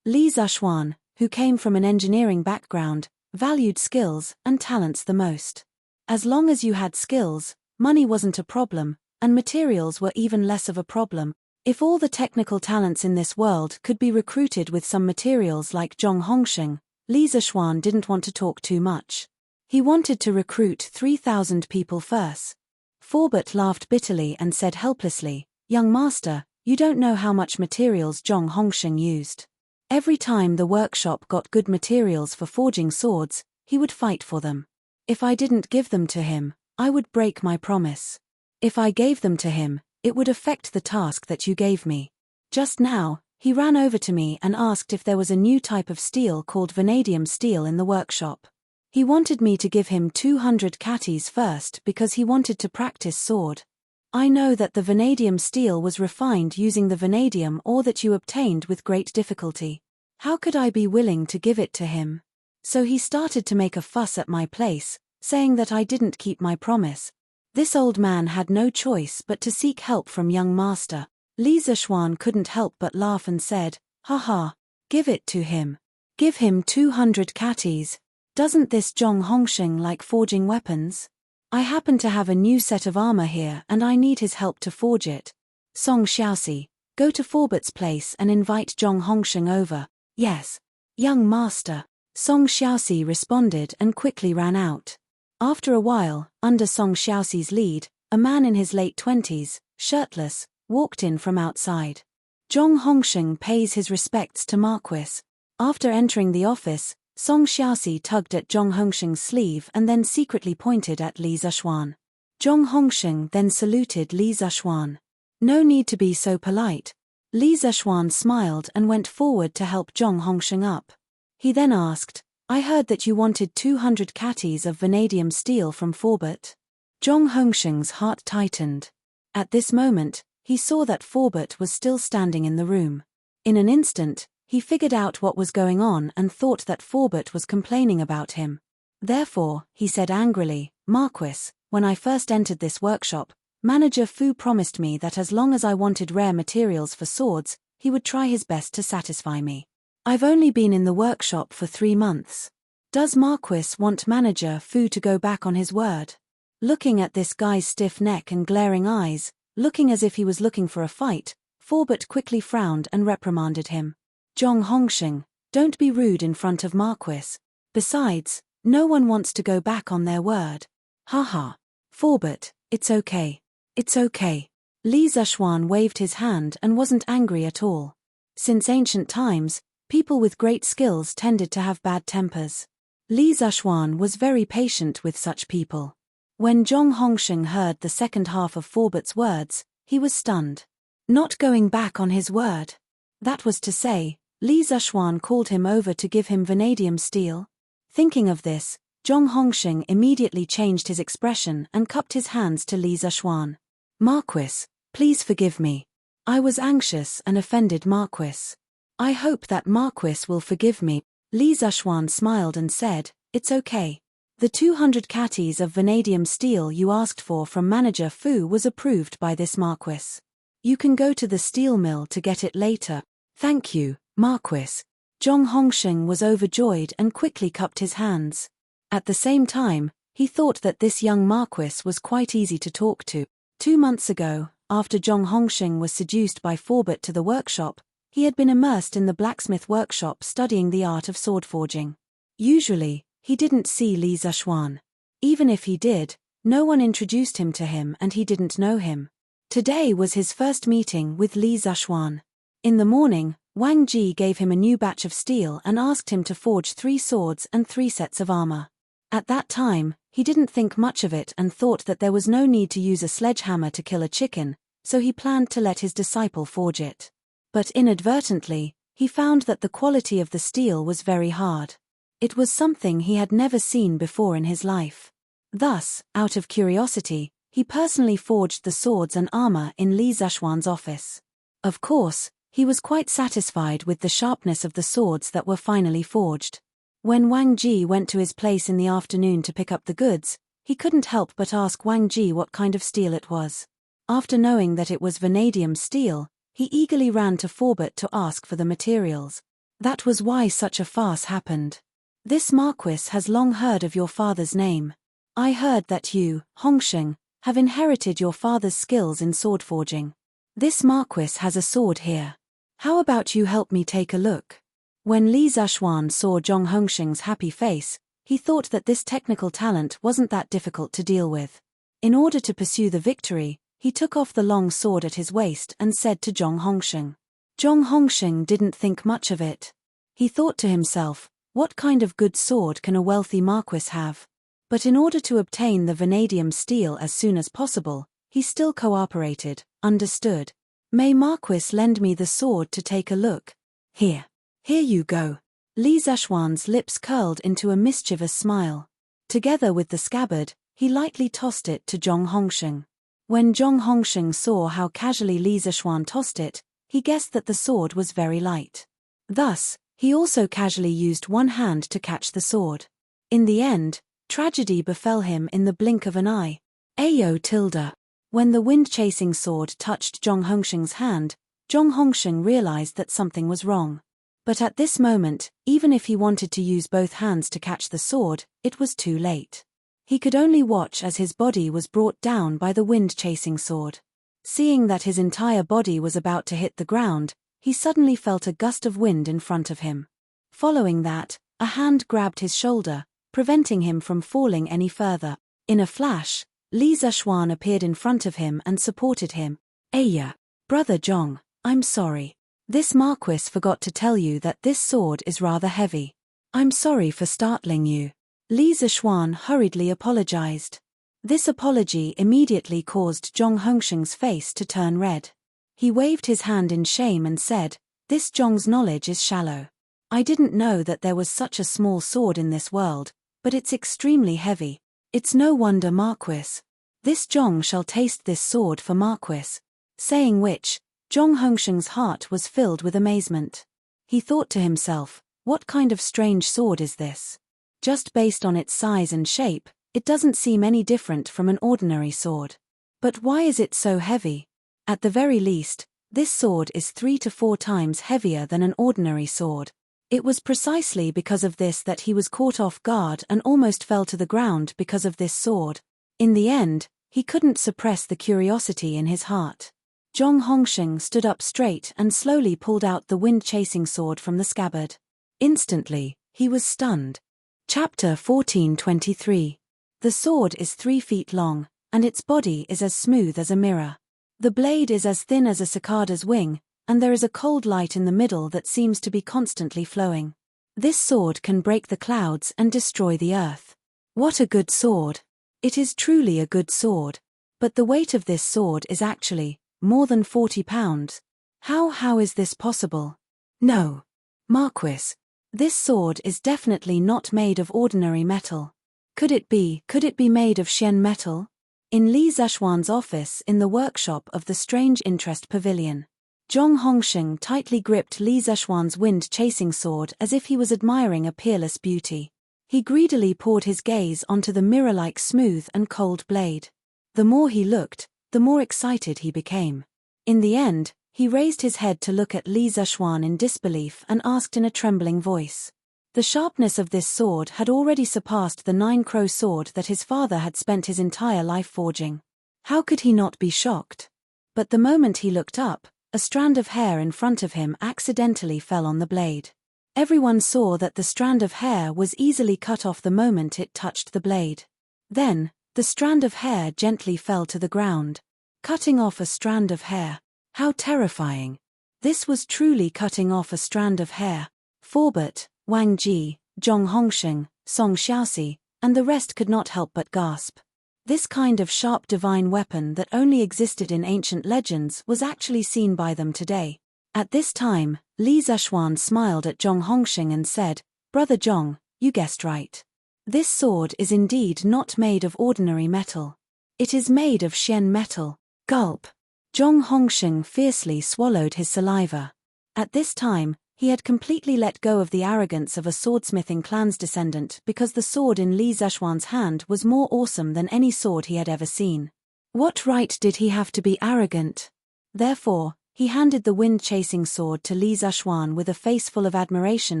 Li Zishuan, who came from an engineering background, valued skills and talents the most. As long as you had skills, money wasn't a problem, and materials were even less of a problem. If all the technical talents in this world could be recruited with some materials like Zhong Hongsheng, Li Zishuan didn't want to talk too much. He wanted to recruit 3,000 people first. Forbert laughed bitterly and said helplessly, Young master, you don't know how much materials Zhong Hongsheng used. Every time the workshop got good materials for forging swords, he would fight for them. If I didn't give them to him, I would break my promise. If I gave them to him, it would affect the task that you gave me. Just now, he ran over to me and asked if there was a new type of steel called vanadium steel in the workshop. He wanted me to give him 200 catties first because he wanted to practice sword. I know that the vanadium steel was refined using the vanadium ore that you obtained with great difficulty. How could I be willing to give it to him? So he started to make a fuss at my place, saying that I didn't keep my promise. This old man had no choice but to seek help from young master. Li Zishuan couldn't help but laugh and said, Haha, give it to him. Give him 200 catties. Doesn't this Zhong Hongsheng like forging weapons? I happen to have a new set of armor here and I need his help to forge it. Song Xiaoxi, go to Forbert's place and invite Zhong Hongsheng over. Yes. Young master. Song Xiaoxi responded and quickly ran out. After a while, under Song Xiaoxi's lead, a man in his late 20s, shirtless, walked in from outside. Zhong Hongsheng pays his respects to Marquis. After entering the office, Song Xiaoxi tugged at Zhong Hongsheng's sleeve and then secretly pointed at Li Zishuan. Zhong Hongsheng then saluted Li Zishuan. No need to be so polite. Li Zishuan smiled and went forward to help Zhong Hongsheng up. He then asked, I heard that you wanted 200 catties of vanadium steel from Forbert. Zhong Hongsheng's heart tightened. At this moment, he saw that Forbert was still standing in the room. In an instant, he figured out what was going on and thought that Forbert was complaining about him. Therefore, he said angrily, Marquis, when I first entered this workshop, Manager Fu promised me that as long as I wanted rare materials for swords, he would try his best to satisfy me. I've only been in the workshop for 3 months. Does Marquis want Manager Fu to go back on his word? Looking at this guy's stiff neck and glaring eyes, looking as if he was looking for a fight, Forbert quickly frowned and reprimanded him. Zhong Hongsheng, don't be rude in front of Marquis. Besides, no one wants to go back on their word. Haha. Forbert, it's okay. It's okay. Li Zishuan waved his hand and wasn't angry at all. Since ancient times, people with great skills tended to have bad tempers. Li Zishuan was very patient with such people. When Zhong Hongsheng heard the second half of Forbert's words, he was stunned. Not going back on his word. That was to say, Li Zishuan called him over to give him vanadium steel. Thinking of this, Zhong Hongsheng immediately changed his expression and cupped his hands to Li Zishuan. Marquis, please forgive me. I was anxious and offended Marquis. I hope that Marquis will forgive me. Li Zishuan smiled and said, it's okay. The 200 catties of vanadium steel you asked for from Manager Fu was approved by this Marquis. You can go to the steel mill to get it later. Thank you, Marquis. Zhong Hongsheng was overjoyed and quickly cupped his hands. At the same time, he thought that this young Marquis was quite easy to talk to. 2 months ago, after Zhong Hongsheng was seduced by Forbert to the workshop, he had been immersed in the blacksmith workshop studying the art of sword forging. Usually, he didn't see Li Zishuan. Even if he did, no one introduced him to him and he didn't know him. Today was his first meeting with Li Zishuan. In the morning, Wang Ji gave him a new batch of steel and asked him to forge 3 swords and 3 sets of armor. At that time, he didn't think much of it and thought that there was no need to use a sledgehammer to kill a chicken, so he planned to let his disciple forge it. But inadvertently, he found that the quality of the steel was very hard. It was something he had never seen before in his life. Thus, out of curiosity, he personally forged the swords and armor in Li Zishuan's office. Of course, he was quite satisfied with the sharpness of the swords that were finally forged. When Wang Ji went to his place in the afternoon to pick up the goods, he couldn't help but ask Wang Ji what kind of steel it was. After knowing that it was vanadium steel, he eagerly ran to Forbert to ask for the materials. That was why such a farce happened. This Marquis has long heard of your father's name. I heard that you, Hongsheng, have inherited your father's skills in sword forging. This Marquis has a sword here. How about you help me take a look? When Li Zishuan saw Zhong Hongsheng's happy face, he thought that this technical talent wasn't that difficult to deal with. In order to pursue the victory, he took off the long sword at his waist and said to Zhong Hongsheng. Zhong Hongsheng didn't think much of it. He thought to himself, what kind of good sword can a wealthy Marquis have? But in order to obtain the vanadium steel as soon as possible, he still cooperated. Understood. May Marquis lend me the sword to take a look? Here you go. Li Zishuan's lips curled into a mischievous smile. Together with the scabbard, he lightly tossed it to Zhong Hongsheng. When Zhong Hongsheng saw how casually Li Zishuan tossed it, he guessed that the sword was very light. Thus, he also casually used one hand to catch the sword. In the end, tragedy befell him in the blink of an eye. Ayo tilde. When the wind-chasing sword touched Zhong Hongsheng's hand, Zhong Hongsheng realized that something was wrong. But at this moment, even if he wanted to use both hands to catch the sword, it was too late. He could only watch as his body was brought down by the wind-chasing sword. Seeing that his entire body was about to hit the ground, he suddenly felt a gust of wind in front of him. Following that, a hand grabbed his shoulder, preventing him from falling any further. In a flash, Li Zishuan appeared in front of him and supported him. Aya, Brother Zhong, I'm sorry. This Marquis forgot to tell you that this sword is rather heavy. I'm sorry for startling you. Li Zishuan hurriedly apologized. This apology immediately caused Zhong Hongsheng's face to turn red. He waved his hand in shame and said, this Zhong's knowledge is shallow. I didn't know that there was such a small sword in this world, but it's extremely heavy. It's no wonder Marquis. This Zhong shall taste this sword for Marquis. Saying which, Zhong Hongsheng's heart was filled with amazement. He thought to himself, what kind of strange sword is this? Just based on its size and shape, it doesn't seem any different from an ordinary sword. But why is it so heavy? At the very least, this sword is 3 to 4 times heavier than an ordinary sword. It was precisely because of this that he was caught off guard and almost fell to the ground because of this sword. In the end, he couldn't suppress the curiosity in his heart. Zhong Hongsheng stood up straight and slowly pulled out the wind-chasing sword from the scabbard. Instantly, he was stunned. Chapter 1423. The sword is 3 feet long, and its body is as smooth as a mirror. The blade is as thin as a cicada's wing, and there is a cold light in the middle that seems to be constantly flowing. This sword can break the clouds and destroy the earth. What a good sword! It is truly a good sword. But the weight of this sword is actually more than 40 pounds. How is this possible? No. Marquis, this sword is definitely not made of ordinary metal. Could it be made of Xian metal? In Li Zeshuan's office in the workshop of the Strange Interest Pavilion, Zhong Hongsheng tightly gripped Li Zeshuan's wind-chasing sword as if he was admiring a peerless beauty. He greedily poured his gaze onto the mirror-like smooth and cold blade. The more he looked, the more excited he became. In the end, he raised his head to look at Li Zeshuan in disbelief and asked in a trembling voice. The sharpness of this sword had already surpassed the 9-crow sword that his father had spent his entire life forging. How could he not be shocked? But the moment he looked up, a strand of hair in front of him accidentally fell on the blade. Everyone saw that the strand of hair was easily cut off the moment it touched the blade. Then, the strand of hair gently fell to the ground. Cutting off a strand of hair. How terrifying. This was truly cutting off a strand of hair. Forbert, Wang Ji, Zhong Hongsheng, Song Xiaoxi, and the rest could not help but gasp. This kind of sharp divine weapon that only existed in ancient legends was actually seen by them today. At this time, Li Zeshuan smiled at Zhong Hongsheng and said, "Brother Zhong, you guessed right. This sword is indeed not made of ordinary metal. It is made of Xian metal." Gulp. Zhong Hongsheng fiercely swallowed his saliva. At this time, he had completely let go of the arrogance of a swordsmithing clan's descendant because the sword in Li Zeshuan's hand was more awesome than any sword he had ever seen. What right did he have to be arrogant? Therefore, he handed the wind-chasing sword to Li Zeshuan with a face full of admiration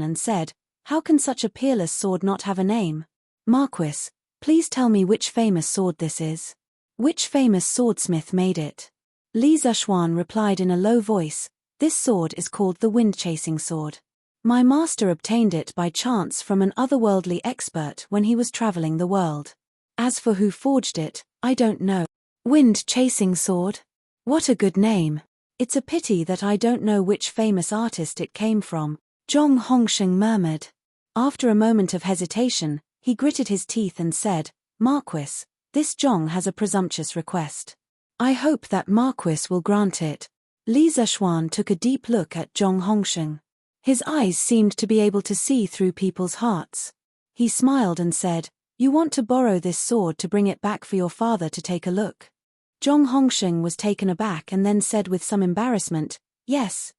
and said, "How can such a peerless sword not have a name? Marquis, please tell me which famous sword this is. Which famous swordsmith made it?" Li Zeshuan replied in a low voice, "This sword is called the wind-chasing sword. My master obtained it by chance from an otherworldly expert when he was traveling the world. As for who forged it, I don't know." Wind-chasing sword? What a good name. It's a pity that I don't know which famous artist it came from, Zhong Hongsheng murmured. After a moment of hesitation, he gritted his teeth and said, "Marquis, this Zhong has a presumptuous request. I hope that Marquis will grant it." Li Zeshuan took a deep look at Zhong Hongsheng. His eyes seemed to be able to see through people's hearts. He smiled and said, "You want to borrow this sword to bring it back for your father to take a look?" Zhong Hongsheng was taken aback and then said with some embarrassment, Yes,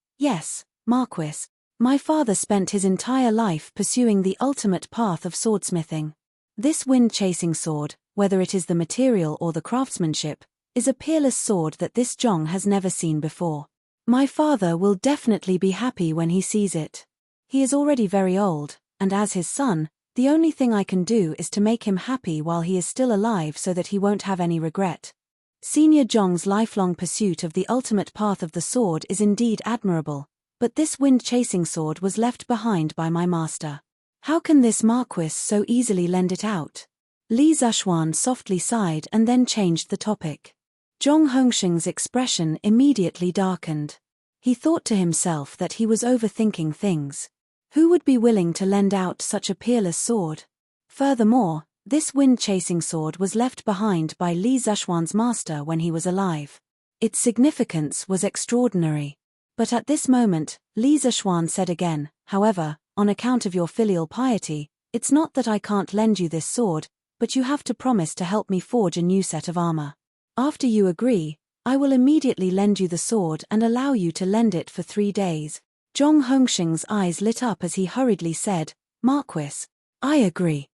Marquis. My father spent his entire life pursuing the ultimate path of swordsmithing. This wind-chasing sword, whether it is the material or the craftsmanship, is a peerless sword that this Zhong has never seen before. My father will definitely be happy when he sees it. He is already very old, and as his son, the only thing I can do is to make him happy while he is still alive so that he won't have any regret. Senior Zhong's lifelong pursuit of the ultimate path of the sword is indeed admirable, but this wind-chasing sword was left behind by my master. How can this Marquis so easily lend it out?" Li Zeshuan softly sighed and then changed the topic. Zhong Hongsheng's expression immediately darkened. He thought to himself that he was overthinking things. Who would be willing to lend out such a peerless sword? Furthermore, this wind-chasing sword was left behind by Li Zeshuan's master when he was alive. Its significance was extraordinary. But at this moment, Li Zeshuan said again, "However, on account of your filial piety, it's not that I can't lend you this sword, but you have to promise to help me forge a new set of armor. After you agree, I will immediately lend you the sword and allow you to lend it for 3 days." Zhong Hongsheng's eyes lit up as he hurriedly said, "Marquis, I agree.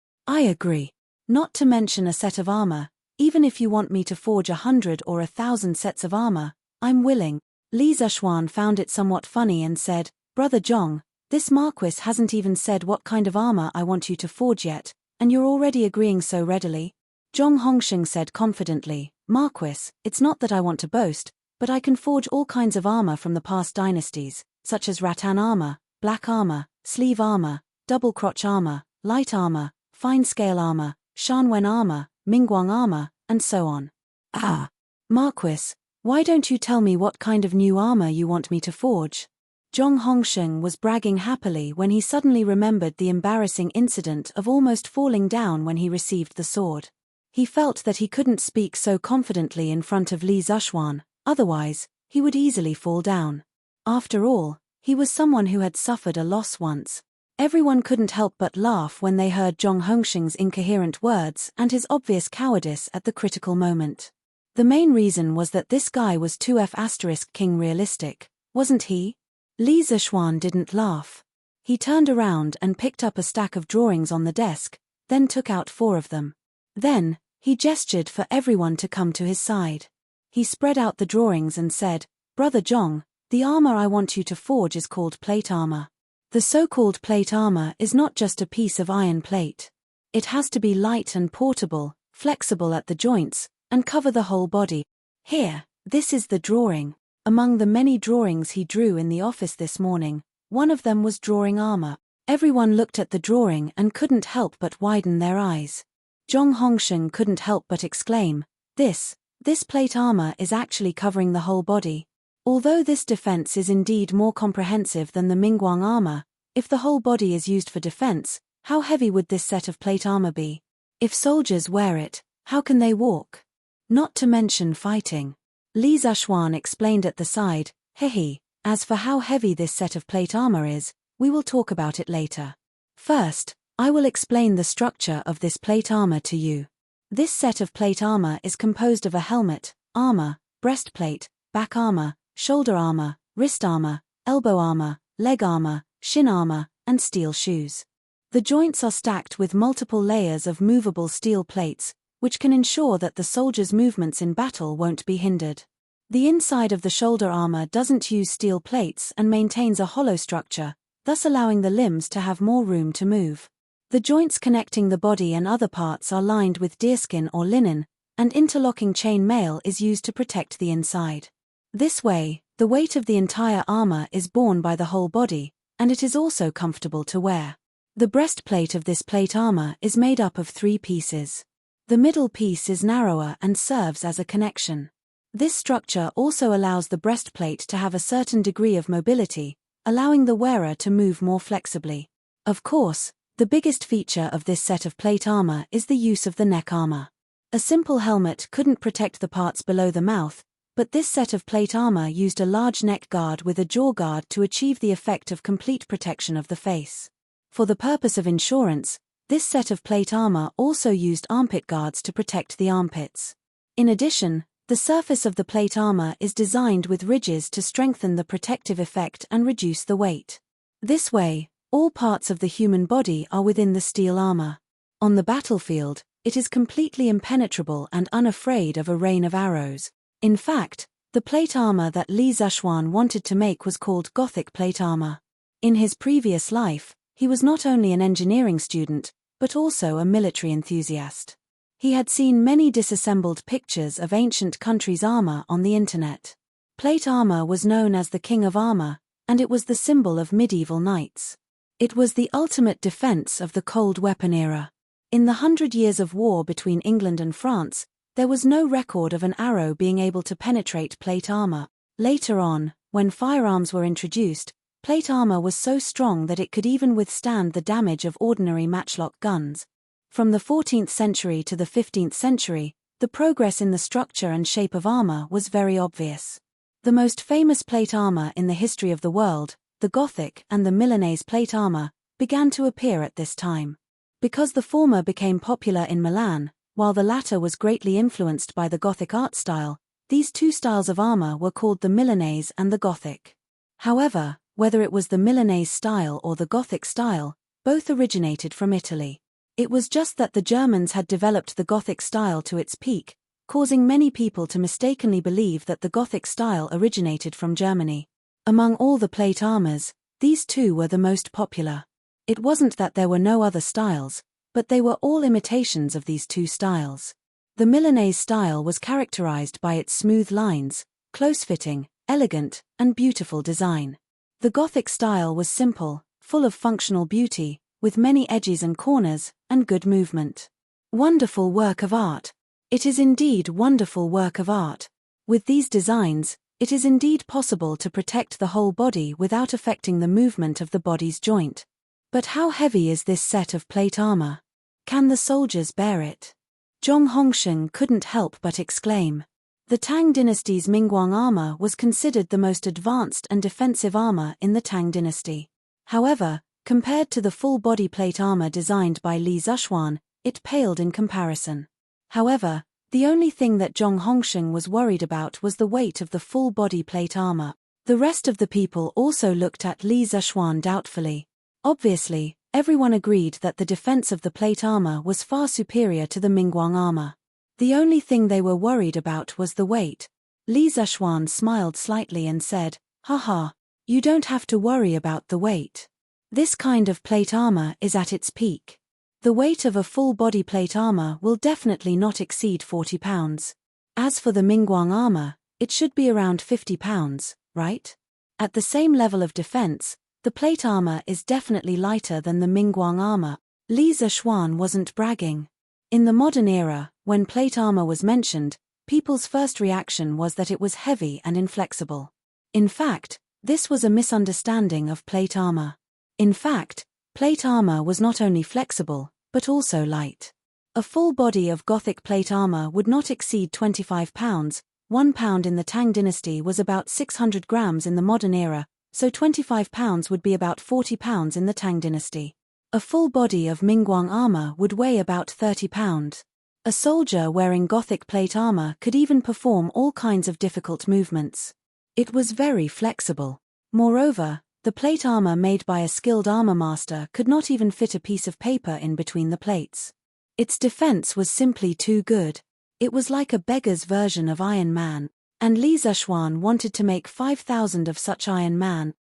Not to mention a set of armor, even if you want me to forge 100 or 1,000 sets of armor, I'm willing." Li Zeshuan found it somewhat funny and said, "Brother Zhong, this Marquis hasn't even said what kind of armor I want you to forge yet, and you're already agreeing so readily." Zhong Hongsheng said confidently, "Marquis, it's not that I want to boast, but I can forge all kinds of armor from the past dynasties, such as rattan armor, black armor, sleeve armor, double crotch armor, light armor, fine scale armor, Shanwen armor, Mingguang armor, and so on. Ah! Marquis, why don't you tell me what kind of new armor you want me to forge? Zhong Hongsheng was bragging happily when he suddenly remembered the embarrassing incident of almost falling down when he received the sword. He felt that he couldn't speak so confidently in front of Li Zishuan, otherwise, he would easily fall down. After all, he was someone who had suffered a loss once. Everyone couldn't help but laugh when they heard Zhong Hongsheng's incoherent words and his obvious cowardice at the critical moment. The main reason was that this guy was 2F** king realistic, wasn't he? Li Zishuan didn't laugh. He turned around and picked up a stack of drawings on the desk, then took out 4 of them. Then, he gestured for everyone to come to his side. He spread out the drawings and said, "Brother Zhong, the armor I want you to forge is called plate armor. The so-called plate armor is not just a piece of iron plate. It has to be light and portable, flexible at the joints, and cover the whole body. Here, this is the drawing." Among the many drawings he drew in the office this morning, one of them was drawing armor. Everyone looked at the drawing and couldn't help but widen their eyes. Zhong Hongsheng couldn't help but exclaim, This plate armor is actually covering the whole body. Although this defense is indeed more comprehensive than the Mingguang armor, if the whole body is used for defense, how heavy would this set of plate armor be? If soldiers wear it, how can they walk? Not to mention fighting. Li Zishuan explained at the side, "Hehe, as for how heavy this set of plate armor is, we will talk about it later. First, I will explain the structure of this plate armor to you. This set of plate armor is composed of a helmet, armor, breastplate, back armor, shoulder armor, wrist armor, elbow armor, leg armor, shin armor, and steel shoes. The joints are stacked with multiple layers of movable steel plates, which can ensure that the soldier's movements in battle won't be hindered. The inside of the shoulder armor doesn't use steel plates and maintains a hollow structure, thus allowing the limbs to have more room to move. The joints connecting the body and other parts are lined with deerskin or linen, and interlocking chain mail is used to protect the inside. This way, the weight of the entire armor is borne by the whole body, and it is also comfortable to wear. The breastplate of this plate armor is made up of 3 pieces. The middle piece is narrower and serves as a connection. This structure also allows the breastplate to have a certain degree of mobility, allowing the wearer to move more flexibly. Of course, the biggest feature of this set of plate armor is the use of the neck armor. A simple helmet couldn't protect the parts below the mouth, but this set of plate armor used a large neck guard with a jaw guard to achieve the effect of complete protection of the face. For the purpose of insurance, this set of plate armor also used armpit guards to protect the armpits. In addition, the surface of the plate armor is designed with ridges to strengthen the protective effect and reduce the weight. This way, all parts of the human body are within the steel armor. On the battlefield, it is completely impenetrable and unafraid of a rain of arrows. In fact, the plate armor that Li Zishuan wanted to make was called Gothic plate armor. In his previous life, he was not only an engineering student, but also a military enthusiast. He had seen many disassembled pictures of ancient countries' armor on the internet. Plate armor was known as the king of armor, and it was the symbol of medieval knights. It was the ultimate defense of the cold weapon era. In the 100 years of war between England and France, there was no record of an arrow being able to penetrate plate armor. Later on, when firearms were introduced, plate armor was so strong that it could even withstand the damage of ordinary matchlock guns. From the 14th century to the 15th century, the progress in the structure and shape of armor was very obvious. The most famous plate armor in the history of the world, the Gothic and the Milanese plate armor, began to appear at this time. Because the former became popular in Milan, while the latter was greatly influenced by the Gothic art style, these 2 styles of armor were called the Milanese and the Gothic. However, whether it was the Milanese style or the Gothic style, both originated from Italy. It was just that the Germans had developed the Gothic style to its peak, causing many people to mistakenly believe that the Gothic style originated from Germany. Among all the plate armors, these 2 were the most popular. It wasn't that there were no other styles, but they were all imitations of these 2 styles. The Milanese style was characterized by its smooth lines, close-fitting, elegant, and beautiful design. The Gothic style was simple, full of functional beauty, with many edges and corners, and good movement. Wonderful work of art. It is indeed wonderful work of art. With these designs, it is indeed possible to protect the whole body without affecting the movement of the body's joint. But how heavy is this set of plate armor? Can the soldiers bear it? Zhong Hongsheng couldn't help but exclaim. The Tang dynasty's Mingguang armor was considered the most advanced and defensive armor in the Tang dynasty. However, compared to the full-body plate armor designed by Li Zishuan, it paled in comparison. However, the only thing that Zhong Hongsheng was worried about was the weight of the full-body plate armor. The rest of the people also looked at Li Zishuan doubtfully. Obviously, everyone agreed that the defense of the plate armor was far superior to the Mingguang armor. The only thing they were worried about was the weight. Li Zishuan smiled slightly and said, "Haha, you don't have to worry about the weight. This kind of plate armor is at its peak. The weight of a full-body plate armor will definitely not exceed 40 pounds. As for the Mingguang armor, it should be around 50 pounds, right? At the same level of defense, the plate armor is definitely lighter than the Mingguang armor." Li Zishuan wasn't bragging. In the modern era, when plate armor was mentioned, people's first reaction was that it was heavy and inflexible. In fact, this was a misunderstanding of plate armor. In fact, plate armor was not only flexible, but also light. A full body of Gothic plate armor would not exceed 25 pounds, 1 pound in the Tang dynasty was about 600 grams in the modern era, so 25 pounds would be about 40 pounds in the Tang dynasty. A full body of Mingguang armor would weigh about 30 pounds. A soldier wearing Gothic plate armor could even perform all kinds of difficult movements. It was very flexible. Moreover, the plate armor made by a skilled armor master could not even fit a piece of paper in between the plates. Its defense was simply too good. It was like a beggar's version of Iron Man, and Li Zishuan wanted to make 5,000 of such Iron Man.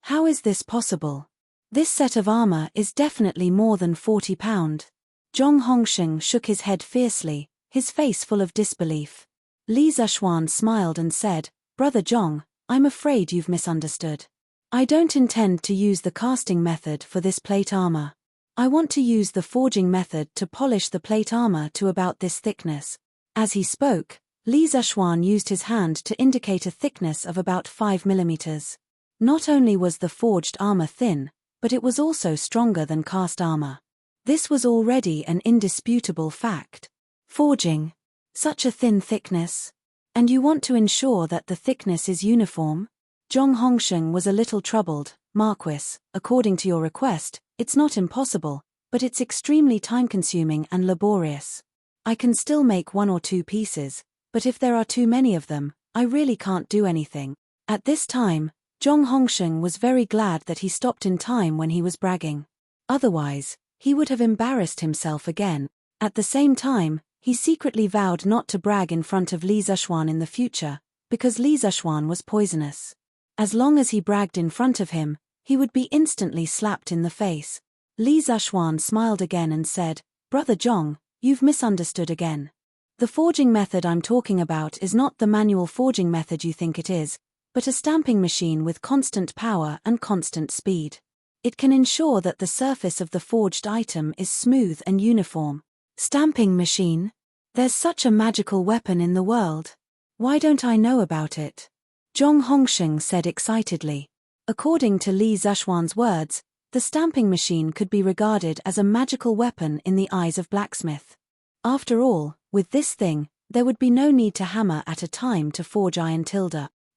How is this possible? This set of armor is definitely more than 40 pounds. Zhong Hongsheng shook his head fiercely, his face full of disbelief. Li Zishuan smiled and said, "Brother Zhong, I'm afraid you've misunderstood. I don't intend to use the casting method for this plate armor. I want to use the forging method to polish the plate armor to about this thickness." As he spoke, Li Zishuan used his hand to indicate a thickness of about 5 millimeters. Not only was the forged armor thin, but it was also stronger than cast armor. This was already an indisputable fact. Forging. Such a thin thickness. And you want to ensure that the thickness is uniform? Zhong Hongsheng was a little troubled. "Marquis, according to your request, it's not impossible, but it's extremely time-consuming and laborious. I can still make 1 or 2 pieces, but if there are too many of them, I really can't do anything." At this time, Zhong Hongsheng was very glad that he stopped in time when he was bragging. Otherwise, he would have embarrassed himself again. At the same time, he secretly vowed not to brag in front of Li Zishuan in the future, because Li Zishuan was poisonous. As long as he bragged in front of him, he would be instantly slapped in the face. Li Zishuan smiled again and said, "Brother Zhong, you've misunderstood again. The forging method I'm talking about is not the manual forging method you think it is, but a stamping machine with constant power and constant speed. It can ensure that the surface of the forged item is smooth and uniform." Stamping machine? There's such a magical weapon in the world. Why don't I know about it? Zhong Hongsheng said excitedly. According to Li Zishuan's words, the stamping machine could be regarded as a magical weapon in the eyes of blacksmith. After all, with this thing, there would be no need to hammer at a time to forge iron.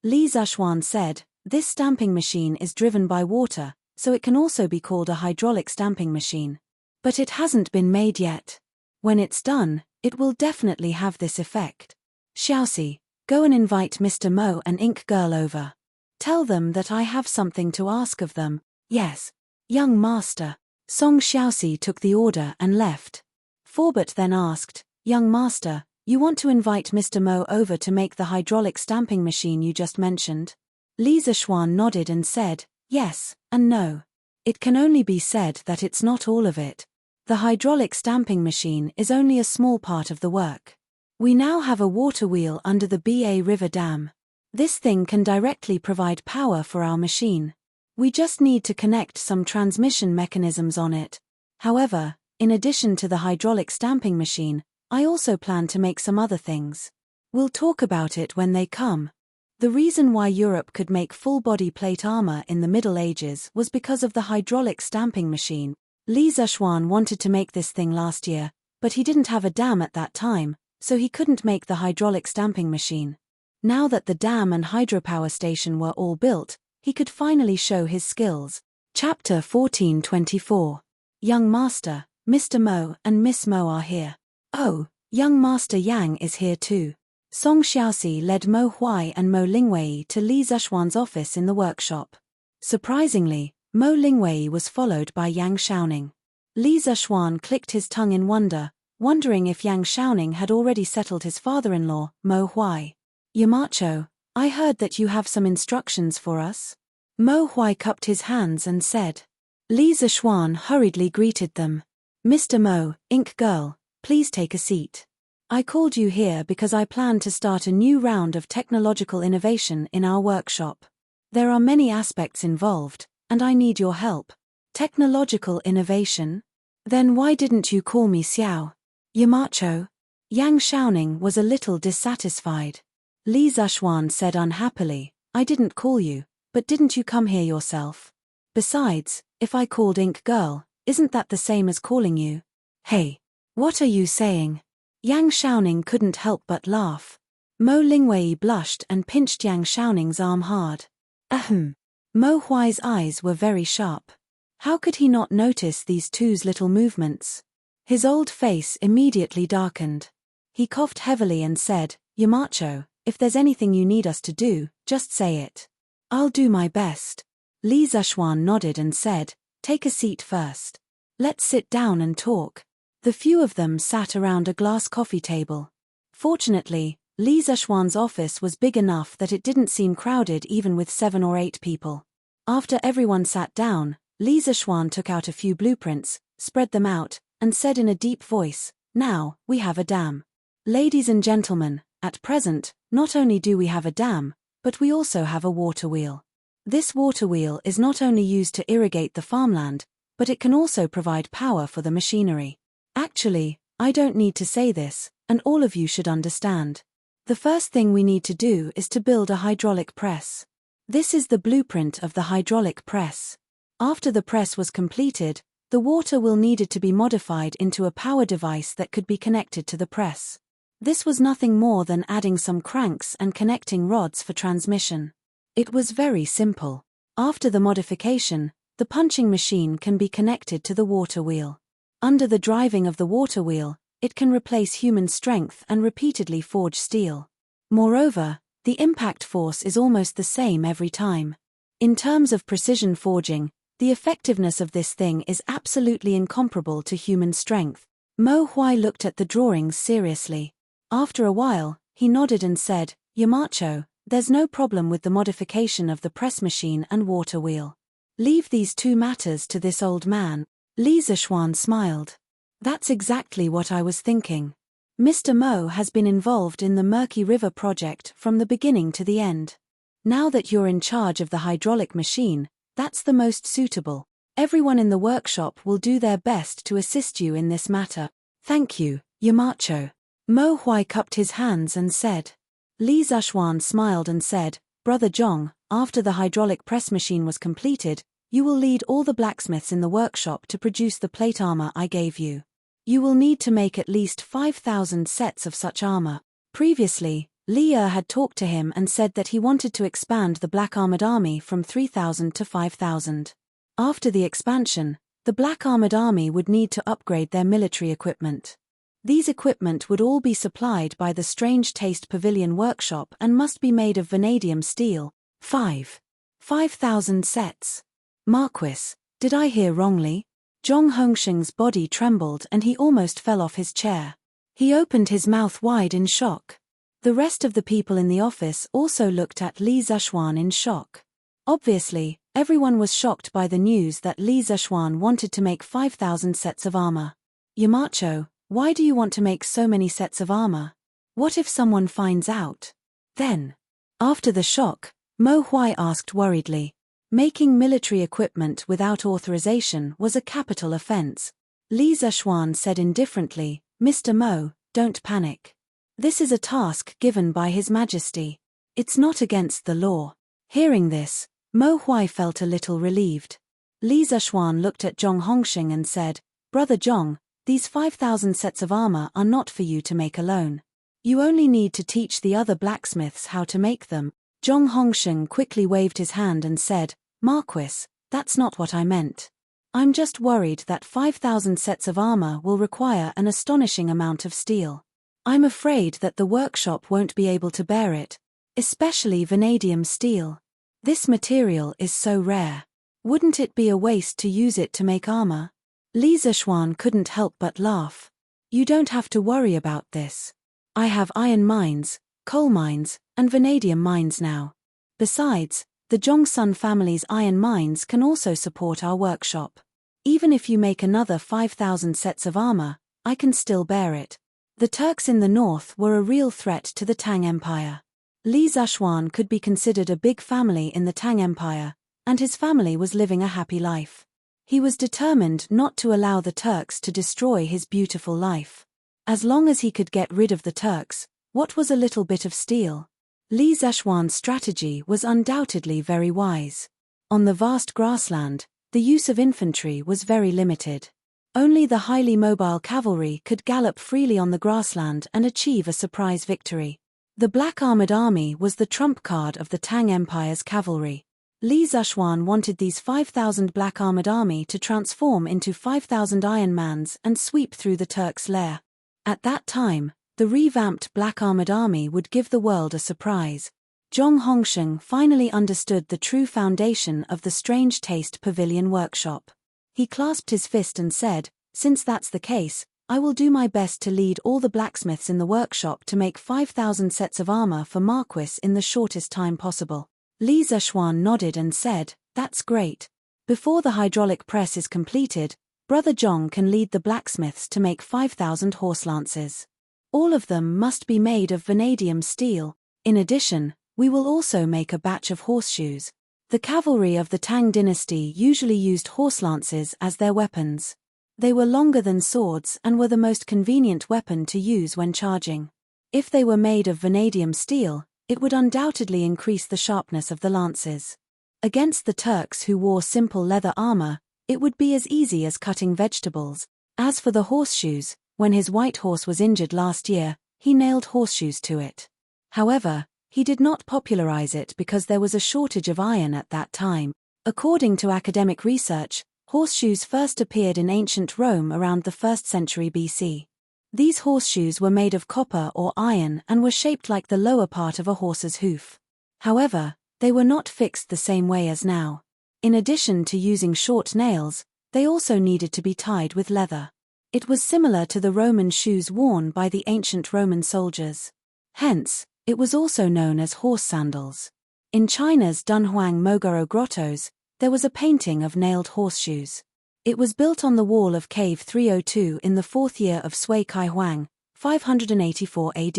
Li Zishuan said, "This stamping machine is driven by water, so it can also be called a hydraulic stamping machine. But it hasn't been made yet. When it's done, it will definitely have this effect. Xiaoxi, go and invite Mr. Mo and Ink Girl over. Tell them that I have something to ask of them." "Yes, young master." Song Xiaoxi took the order and left. Forbert then asked, "Young master, you want to invite Mr. Mo over to make the hydraulic stamping machine you just mentioned?" Li Zishuan nodded and said, "Yes, and no. It can only be said that it's not all of it. The hydraulic stamping machine is only a small part of the work. We now have a water wheel under the Ba River Dam. This thing can directly provide power for our machine. We just need to connect some transmission mechanisms on it. However, in addition to the hydraulic stamping machine, I also plan to make some other things. We'll talk about it when they come. The reason why Europe could make full-body plate armor in the Middle Ages was because of the hydraulic stamping machine. Li Zishuan wanted to make this thing last year, but he didn't have a dam at that time, so he couldn't make the hydraulic stamping machine. Now that the dam and hydropower station were all built, he could finally show his skills. Chapter 1424. Young Master, Mr. Mo and Miss Mo are here. Oh, young Master Yang is here too. Song Xiaoxi led Mo Huai and Mo Lingwei to Li Zishuan's office in the workshop. Surprisingly, Mo Lingwei was followed by Yang Xiaoning. Li Zishuan clicked his tongue in wonder, wondering if Yang Xiaoning had already settled his father-in-law, Mo Huai. Yamacho, I heard that you have some instructions for us. Mo Huai cupped his hands and said. Li Zishuan hurriedly greeted them. Mr. Mo, Ink Girl, please take a seat. I called you here because I plan to start a new round of technological innovation in our workshop. There are many aspects involved, and I need your help. Technological innovation? Then why didn't you call me Xiao? Yamacho? Yang Xiaoning was a little dissatisfied. Li Zishuan said unhappily, I didn't call you, but didn't you come here yourself? Besides, if I called Ink Girl, isn't that the same as calling you? Hey, what are you saying? Yang Xiaoning couldn't help but laugh. Mo Lingwei blushed and pinched Yang Xiaoning's arm hard. Ahem. Mo Huai's eyes were very sharp. How could he not notice these two's little movements? His old face immediately darkened. He coughed heavily and said, Yamacho, if there's anything you need us to do, just say it. I'll do my best. Li Zishuan nodded and said, take a seat first. Let's sit down and talk. The few of them sat around a glass coffee table. Fortunately, Li Zishuan's office was big enough that it didn't seem crowded even with 7 or 8 people. After everyone sat down, Li Zishuan took out a few blueprints, spread them out, and said in a deep voice, now, we have a dam. Ladies and gentlemen, at present, not only do we have a dam, but we also have a water wheel. This water wheel is not only used to irrigate the farmland, but it can also provide power for the machinery. Actually, I don't need to say this, and all of you should understand. The first thing we need to do is to build a hydraulic press. This is the blueprint of the hydraulic press. After the press was completed, the water wheel needed to be modified into a power device that could be connected to the press. This was nothing more than adding some cranks and connecting rods for transmission. It was very simple. After the modification, the punching machine can be connected to the water wheel. Under the driving of the water wheel, it can replace human strength and repeatedly forge steel. Moreover, the impact force is almost the same every time. In terms of precision forging, the effectiveness of this thing is absolutely incomparable to human strength. Mo Huai looked at the drawings seriously. After a while, he nodded and said, Yamacho, there's no problem with the modification of the press machine and water wheel. Leave these two matters to this old man. Li Zishuan smiled. That's exactly what I was thinking. Mr. Mo has been involved in the Murky River project from the beginning to the end. Now that you're in charge of the hydraulic machine, that's the most suitable. Everyone in the workshop will do their best to assist you in this matter. Thank you, Yamacho. Mo Huai cupped his hands and said. Li Zishuan smiled and said, Brother Zhong, after the hydraulic press machine was completed, you will lead all the blacksmiths in the workshop to produce the plate armor I gave you. You will need to make at least 5,000 sets of such armor. Previously, Li had talked to him and said that he wanted to expand the Black Armored Army from 3,000 to 5,000. After the expansion, the Black Armored Army would need to upgrade their military equipment. These equipment would all be supplied by the Strange Taste Pavilion workshop and must be made of vanadium steel. 5,000 sets. Marquis, did I hear wrongly? Zhong Hongsheng's body trembled and he almost fell off his chair. He opened his mouth wide in shock. The rest of the people in the office also looked at Li Zishuan in shock. Obviously, everyone was shocked by the news that Li Zishuan wanted to make 5,000 sets of armor. Yamacho, why do you want to make so many sets of armor? What if someone finds out? Then, after the shock, Mo Huai asked worriedly. Making military equipment without authorization was a capital offense. Li Zishuan said indifferently, Mr. Mo, don't panic. This is a task given by His Majesty. It's not against the law. Hearing this, Mo Huai felt a little relieved. Li Zishuan looked at Zhong Hongxing and said, Brother Zhong, these 5,000 sets of armor are not for you to make alone. You only need to teach the other blacksmiths how to make them. Zhong Hongxing quickly waved his hand and said, Marquis, that's not what I meant. I'm just worried that 5,000 sets of armor will require an astonishing amount of steel. I'm afraid that the workshop won't be able to bear it, especially vanadium steel. This material is so rare. Wouldn't it be a waste to use it to make armor? Li Zishuan couldn't help but laugh. You don't have to worry about this. I have iron mines, coal mines, and vanadium mines now. Besides, the Zhongsun family's iron mines can also support our workshop. Even if you make another 5,000 sets of armor, I can still bear it. The Turks in the north were a real threat to the Tang Empire. Li Zishuan could be considered a big family in the Tang Empire, and his family was living a happy life. He was determined not to allow the Turks to destroy his beautiful life. As long as he could get rid of the Turks, what was a little bit of steel? Li Zishuan's strategy was undoubtedly very wise. On the vast grassland, the use of infantry was very limited. Only the highly mobile cavalry could gallop freely on the grassland and achieve a surprise victory. The Black Armored Army was the trump card of the Tang Empire's cavalry. Li Zishuan wanted these 5,000 Black Armored Army to transform into 5,000 Iron Mans and sweep through the Turks' lair. At that time, the revamped Black Armored Army would give the world a surprise. Zhong Hongxing finally understood the true foundation of the Strange Taste Pavilion workshop. He clasped his fist and said, Since that's the case, I will do my best to lead all the blacksmiths in the workshop to make 5,000 sets of armor for Marquis in the shortest time possible. Li Zishuan nodded and said, That's great. Before the hydraulic press is completed, Brother Zhong can lead the blacksmiths to make 5,000 horse lances. All of them must be made of vanadium steel. In addition, we will also make a batch of horseshoes. The cavalry of the Tang dynasty usually used horse lances as their weapons. They were longer than swords and were the most convenient weapon to use when charging. If they were made of vanadium steel, it would undoubtedly increase the sharpness of the lances. Against the Turks who wore simple leather armor, it would be as easy as cutting vegetables. As for the horseshoes, when his white horse was injured last year, he nailed horseshoes to it. However, he did not popularize it because there was a shortage of iron at that time. According to academic research, horseshoes first appeared in ancient Rome around the 1st century BC. These horseshoes were made of copper or iron and were shaped like the lower part of a horse's hoof. However, they were not fixed the same way as now. In addition to using short nails, they also needed to be tied with leather. It was similar to the Roman shoes worn by the ancient Roman soldiers. Hence, it was also known as horse sandals. In China's Dunhuang Mogoro grottos, there was a painting of nailed horseshoes. It was built on the wall of Cave 302 in the 4th year of Sui Kai Huang, 584 AD.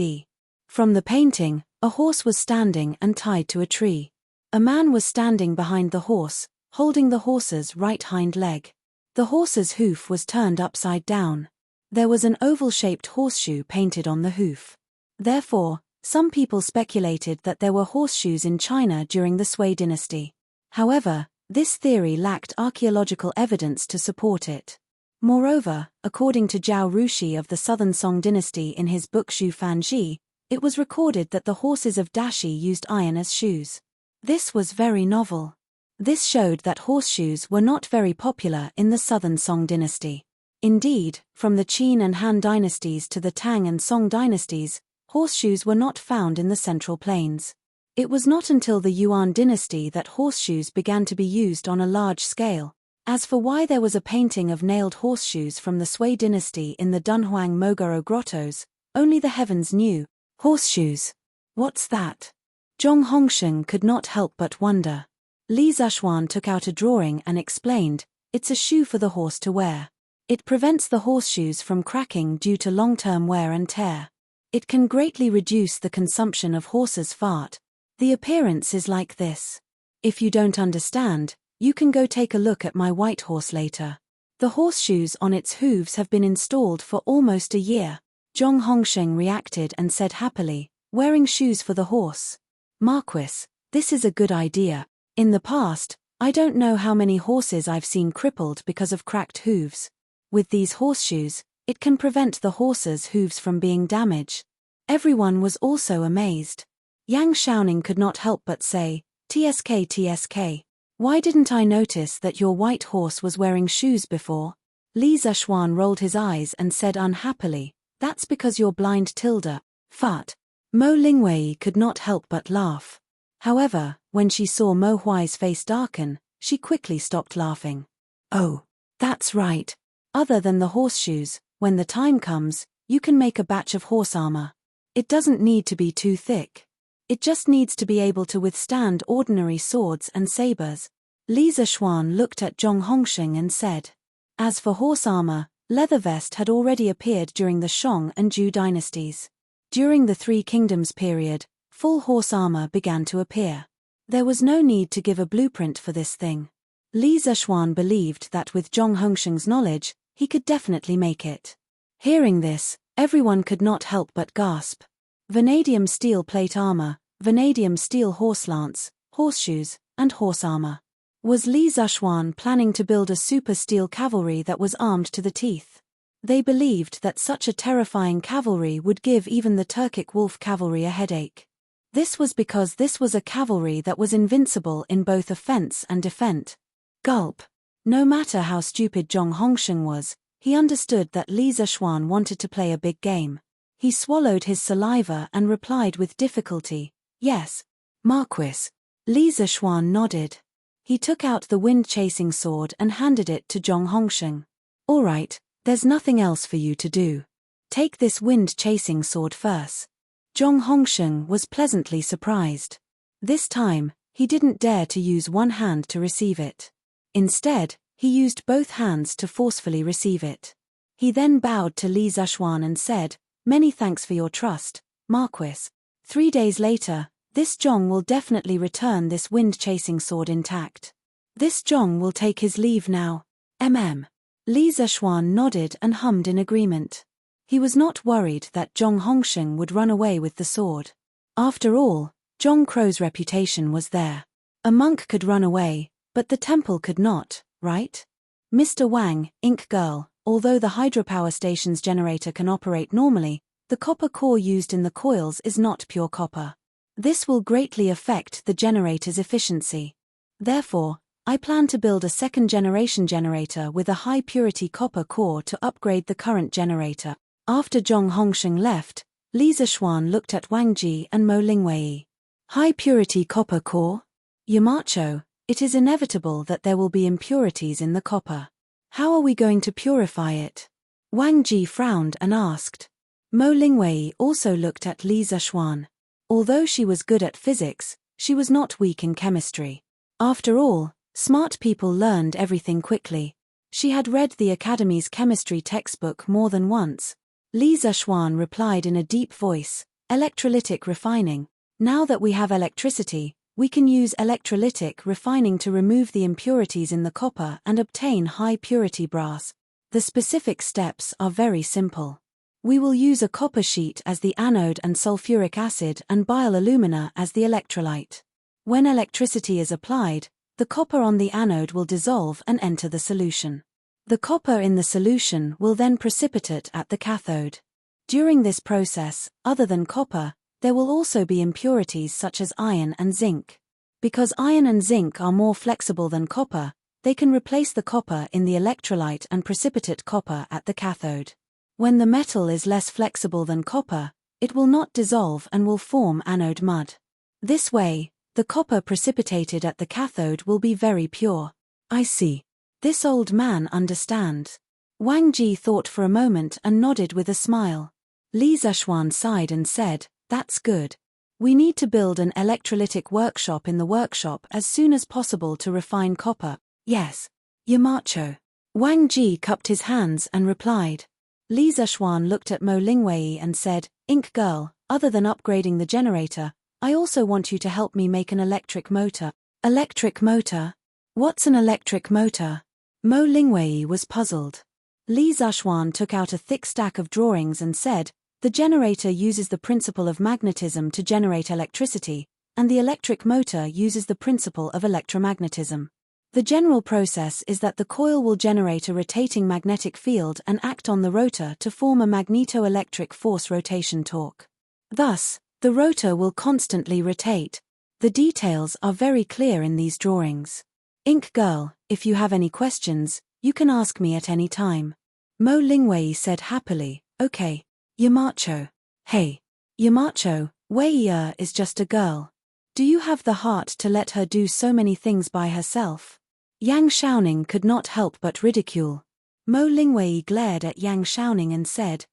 From the painting, a horse was standing and tied to a tree. A man was standing behind the horse, holding the horse's right hind leg. The horse's hoof was turned upside down. There was an oval-shaped horseshoe painted on the hoof. Therefore, some people speculated that there were horseshoes in China during the Sui dynasty. However, this theory lacked archaeological evidence to support it. Moreover, according to Zhao Rushi of the Southern Song dynasty in his book Shu Fan Ji, it was recorded that the horses of Dashi used iron as shoes. This was very novel. This showed that horseshoes were not very popular in the Southern Song dynasty. Indeed, from the Qin and Han dynasties to the Tang and Song dynasties, horseshoes were not found in the Central Plains. It was not until the Yuan dynasty that horseshoes began to be used on a large scale. As for why there was a painting of nailed horseshoes from the Sui dynasty in the Dunhuang Mogoro grottos, only the heavens knew. Horseshoes. What's that? Zhong Hongxing could not help but wonder. Li Zishuan took out a drawing and explained, It's a shoe for the horse to wear. It prevents the horseshoes from cracking due to long-term wear and tear. It can greatly reduce the consumption of horse's fart. The appearance is like this. If you don't understand, you can go take a look at my white horse later. The horseshoes on its hooves have been installed for almost a year. Zhong Hongsheng reacted and said happily, wearing shoes for the horse. Marquis, this is a good idea. In the past, I don't know how many horses I've seen crippled because of cracked hooves. With these horseshoes, it can prevent the horse's hooves from being damaged. Everyone was also amazed. Yang Xiaoning could not help but say, TSK TSK. Why didn't I notice that your white horse was wearing shoes before? Li Zishuan rolled his eyes and said unhappily, that's because you're blind tilde. Fat. Mo Lingwei could not help but laugh. However, when she saw Mo Huai's face darken, she quickly stopped laughing. Oh, that's right. Other than the horseshoes, when the time comes, you can make a batch of horse armor. It doesn't need to be too thick. It just needs to be able to withstand ordinary swords and sabers. Li Zishuan looked at Zhong Hongsheng and said. As for horse armor, leather vest had already appeared during the Shang and Zhou dynasties. During the Three Kingdoms period, full horse armor began to appear. There was no need to give a blueprint for this thing. Li Zishuan believed that with Zhong Hongsheng's knowledge, he could definitely make it. Hearing this, everyone could not help but gasp. Vanadium steel plate armor, vanadium steel horse lance, horseshoes, and horse armor. Was Li Zishuan planning to build a super steel cavalry that was armed to the teeth? They believed that such a terrifying cavalry would give even the Turkic wolf cavalry a headache. This was because this was a cavalry that was invincible in both offense and defense. Gulp. No matter how stupid Zhong Hongsheng was, he understood that Li Zishuan wanted to play a big game. He swallowed his saliva and replied with difficulty, yes. Marquis. Li Zishuan nodded. He took out the wind-chasing sword and handed it to Zhong Hongsheng. All right, there's nothing else for you to do. Take this wind-chasing sword first. Zhong Hongsheng was pleasantly surprised. This time, he didn't dare to use one hand to receive it. Instead, he used both hands to forcefully receive it. He then bowed to Li Zishuan and said, many thanks for your trust, Marquis. 3 days later, this Zhong will definitely return this wind-chasing sword intact. This Zhong will take his leave now. Li Zishuan nodded and hummed in agreement. He was not worried that Zhong Hongsheng would run away with the sword. After all, Zhong Crow's reputation was there. A monk could run away, but the temple could not, right? Mr. Wang, Ink Girl, although the hydropower station's generator can operate normally, the copper core used in the coils is not pure copper. This will greatly affect the generator's efficiency. Therefore, I plan to build a second-generation generator with a high-purity copper core to upgrade the current generator. After Zhong Hongsheng left, Li Zishuan looked at Wang Ji and Mo Lingwei. High-purity copper core? Yamacho, it is inevitable that there will be impurities in the copper. How are we going to purify it? Wang Ji frowned and asked. Mo Lingwei also looked at Li Zishuan. Although she was good at physics, she was not weak in chemistry. After all, smart people learned everything quickly. She had read the Academy's chemistry textbook more than once. Li Zishuan replied in a deep voice, electrolytic refining. Now that we have electricity, we can use electrolytic refining to remove the impurities in the copper and obtain high-purity brass. The specific steps are very simple. We will use a copper sheet as the anode and sulfuric acid and bile alumina as the electrolyte. When electricity is applied, the copper on the anode will dissolve and enter the solution. The copper in the solution will then precipitate at the cathode. During this process, other than copper, there will also be impurities such as iron and zinc. Because iron and zinc are more flexible than copper, they can replace the copper in the electrolyte and precipitate copper at the cathode. When the metal is less flexible than copper, it will not dissolve and will form anode mud. This way, the copper precipitated at the cathode will be very pure. I see. This old man understands. Wang Ji thought for a moment and nodded with a smile. Li Zishuan sighed and said, that's good. We need to build an electrolytic workshop in the workshop as soon as possible to refine copper. Yes. Yamacho. Wang Ji cupped his hands and replied. Li Zishuan looked at Mo Lingwei and said, Ink Girl, other than upgrading the generator, I also want you to help me make an electric motor. Electric motor? What's an electric motor? Mo Lingwei was puzzled. Li Zhuan took out a thick stack of drawings and said, the generator uses the principle of magnetism to generate electricity, and the electric motor uses the principle of electromagnetism. The general process is that the coil will generate a rotating magnetic field and act on the rotor to form a magneto-electric force rotation torque. Thus, the rotor will constantly rotate. The details are very clear in these drawings. Ink Girl, if you have any questions, you can ask me at any time. Mo Lingwei said happily, okay. Yamacho. Hey. Yamacho, Wei is just a girl. Do you have the heart to let her do so many things by herself? Yang Xiaoning could not help but ridicule. Mo Lingwei glared at Yang Xiaoning and said,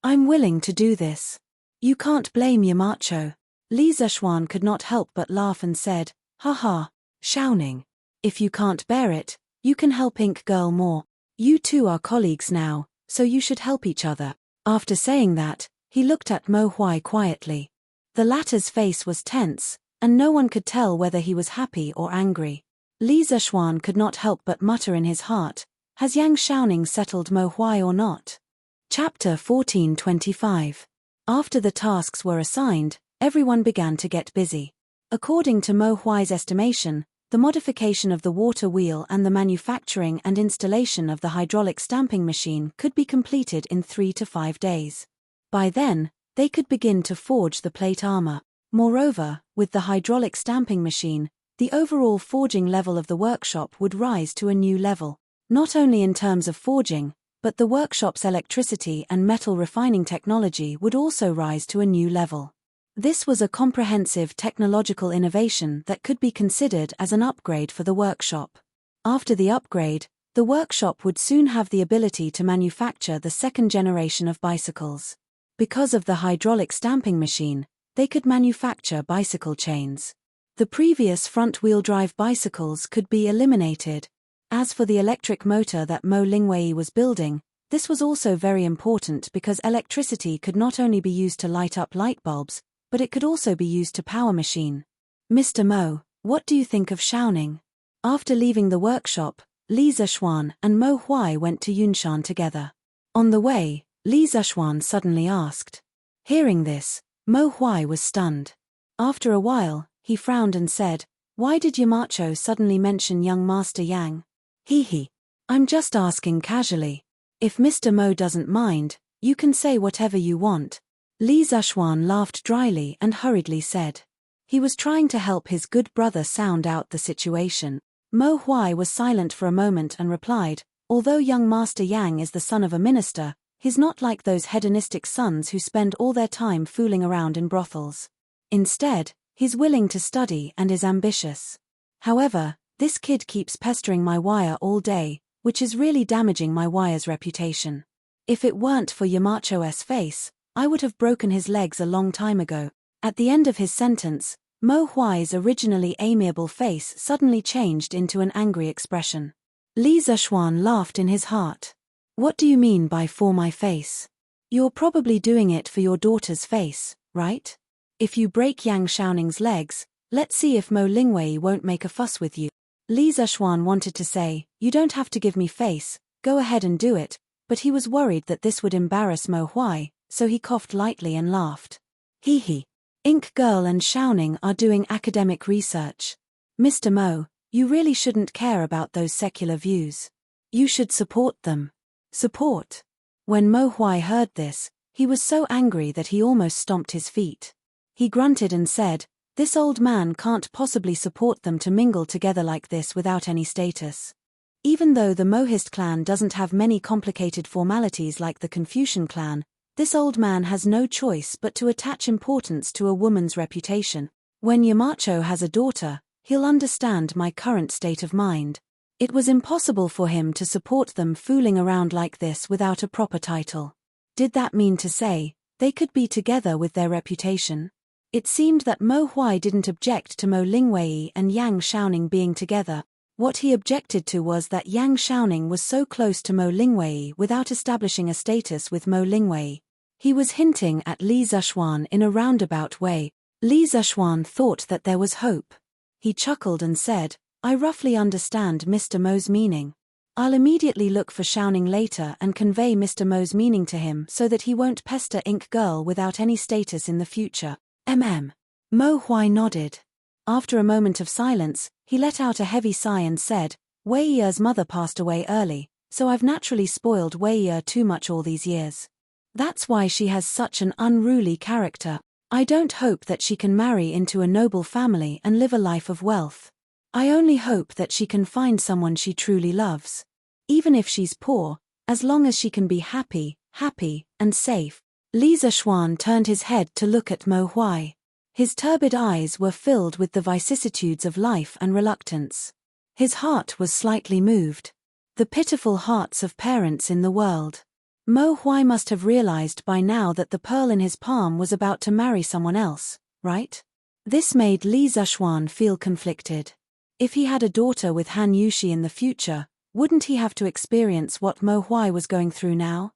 I'm willing to do this. You can't blame Yamacho. Li Zhuan could not help but laugh and said, haha, Xiaoning. If you can't bear it, you can help Ink Girl more. You two are colleagues now, so you should help each other. After saying that, he looked at Mo Huai quietly. The latter's face was tense, and no one could tell whether he was happy or angry. Li Zhuan could not help but mutter in his heart, has Yang Xiaoning settled Mo Huai or not? Chapter 14:25. After the tasks were assigned, everyone began to get busy. According to Mo Huai's estimation, the modification of the water wheel and the manufacturing and installation of the hydraulic stamping machine could be completed in 3 to 5 days. By then, they could begin to forge the plate armor. Moreover, with the hydraulic stamping machine, the overall forging level of the workshop would rise to a new level, not only in terms of forging, but the workshop's electricity and metal refining technology would also rise to a new level. This was a comprehensive technological innovation that could be considered as an upgrade for the workshop. After the upgrade, the workshop would soon have the ability to manufacture the second generation of bicycles. Because of the hydraulic stamping machine, they could manufacture bicycle chains. The previous front-wheel drive bicycles could be eliminated. As for the electric motor that Mo Lingwei was building, this was also very important because electricity could not only be used to light up light bulbs, but it could also be used to power machine. Mr. Mo, what do you think of Xiaoning? After leaving the workshop, Li Zhuan and Mo Huai went to Yunshan together. On the way, Li Zhuan suddenly asked. Hearing this, Mo Huai was stunned. After a while, he frowned and said, why did Yamacho suddenly mention young Master Yang? Hee. I'm just asking casually. If Mr. Mo doesn't mind, you can say whatever you want. Li Zhuan laughed dryly and hurriedly said. He was trying to help his good brother sound out the situation. Mo Huai was silent for a moment and replied, although young Master Yang is the son of a minister, he's not like those hedonistic sons who spend all their time fooling around in brothels. Instead, he's willing to study and is ambitious. However, this kid keeps pestering my wire all day, which is really damaging my wire's reputation. If it weren't for Yamacho's face, I would have broken his legs a long time ago. At the end of his sentence, Mo Huai's originally amiable face suddenly changed into an angry expression. Li Zhuan laughed in his heart. What do you mean by for my face? You're probably doing it for your daughter's face, right? If you break Yang Xiaoning's legs, let's see if Mo Lingwei won't make a fuss with you. Li Zhuan wanted to say, you don't have to give me face, go ahead and do it, but he was worried that this would embarrass Mo Huai, so he coughed lightly and laughed. Hee. Ink Girl and Xiaoning are doing academic research. Mr. Mo, you really shouldn't care about those secular views. You should support them. Support? When Mo Huai heard this, he was so angry that he almost stomped his feet. He grunted and said, this old man can't possibly support them to mingle together like this without any status. Even though the Mohist clan doesn't have many complicated formalities like the Confucian clan, this old man has no choice but to attach importance to a woman's reputation. When Yamacho has a daughter, he'll understand my current state of mind. It was impossible for him to support them fooling around like this without a proper title. Did that mean to say, they could be together with their reputation? It seemed that Mo Huai didn't object to Mo Lingwei and Yang Xiaoning being together. What he objected to was that Yang Xiaoning was so close to Mo Lingwei without establishing a status with Mo Lingwei. He was hinting at Li Zishuan in a roundabout way. Li Zishuan thought that there was hope. He chuckled and said, "I roughly understand Mr. Mo's meaning. I'll immediately look for Xiaoning later and convey Mr. Mo's meaning to him so that he won't pester Ink Girl without any status in the future." Mo Huai nodded. After a moment of silence, he let out a heavy sigh and said, "Wei Ye's mother passed away early, so I've naturally spoiled Wei Ye too much all these years. That's why she has such an unruly character. I don't hope that she can marry into a noble family and live a life of wealth. I only hope that she can find someone she truly loves. Even if she's poor, as long as she can be happy, and safe." Li Zishuan turned his head to look at Mo Huai. His turbid eyes were filled with the vicissitudes of life and reluctance. His heart was slightly moved. The pitiful hearts of parents in the world. Mo Huai must have realized by now that the pearl in his palm was about to marry someone else, right? This made Li Zishuan feel conflicted. If he had a daughter with Han Yushi in the future, wouldn't he have to experience what Mo Huai was going through now?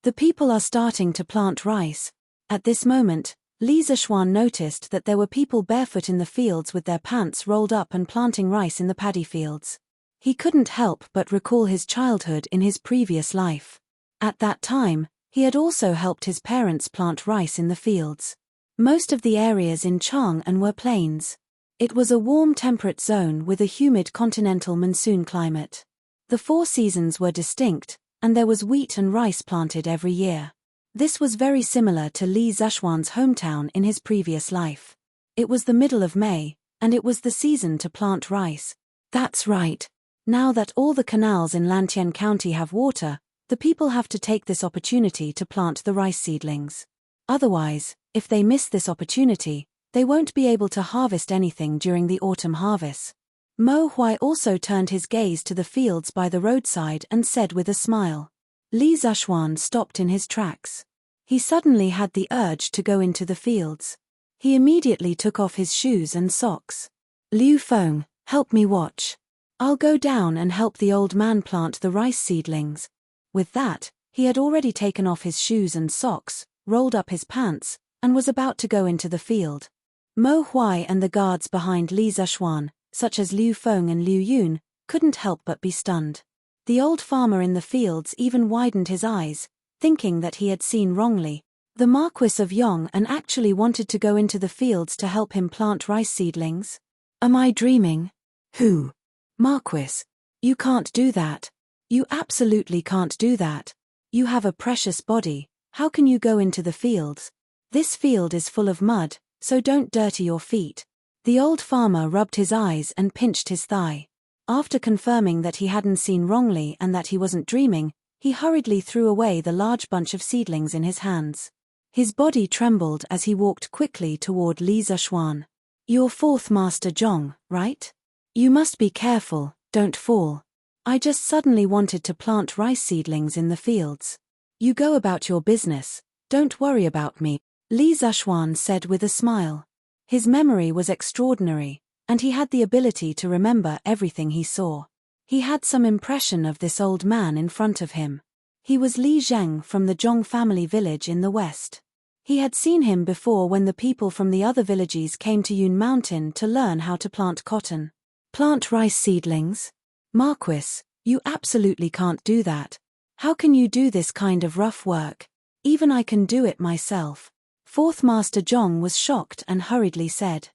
The people are starting to plant rice. At this moment, Li Zishuan noticed that there were people barefoot in the fields with their pants rolled up and planting rice in the paddy fields. He couldn't help but recall his childhood in his previous life. At that time, he had also helped his parents plant rice in the fields. Most of the areas in Chang'an were plains. It was a warm temperate zone with a humid continental monsoon climate. The 4 seasons were distinct, and there was wheat and rice planted every year. This was very similar to Li Zishuan's hometown in his previous life. It was the middle of May, and it was the season to plant rice. That's right. Now that all the canals in Lantian County have water, the people have to take this opportunity to plant the rice seedlings. Otherwise, if they miss this opportunity, they won't be able to harvest anything during the autumn harvest. Mo Huai also turned his gaze to the fields by the roadside and said with a smile. Li Zishuan stopped in his tracks. He suddenly had the urge to go into the fields. He immediately took off his shoes and socks. "Liu Feng, help me watch. I'll go down and help the old man plant the rice seedlings." With that, he had already taken off his shoes and socks, rolled up his pants, and was about to go into the field. Mo Huai and the guards behind Li Zishuan, such as Liu Feng and Liu Yun, couldn't help but be stunned. The old farmer in the fields even widened his eyes, thinking that he had seen wrongly. The Marquis of Yong'an actually wanted to go into the fields to help him plant rice seedlings? Am I dreaming? Who? Marquis? You can't do that. You absolutely can't do that. You have a precious body, how can you go into the fields? This field is full of mud, so don't dirty your feet. The old farmer rubbed his eyes and pinched his thigh. After confirming that he hadn't seen wrongly and that he wasn't dreaming, he hurriedly threw away the large bunch of seedlings in his hands. His body trembled as he walked quickly toward Li Zishuan. "You're 4th Master Zhong, right? You must be careful, don't fall. I just suddenly wanted to plant rice seedlings in the fields. You go about your business, don't worry about me," Li Zishuan said with a smile. His memory was extraordinary, and he had the ability to remember everything he saw. He had some impression of this old man in front of him. He was Li Zheng from the Zhong family village in the west. He had seen him before when the people from the other villages came to Yun Mountain to learn how to plant cotton. Plant rice seedlings? Marquis, you absolutely can't do that. How can you do this kind of rough work? Even I can do it myself. 4th Master Zhong was shocked and hurriedly said.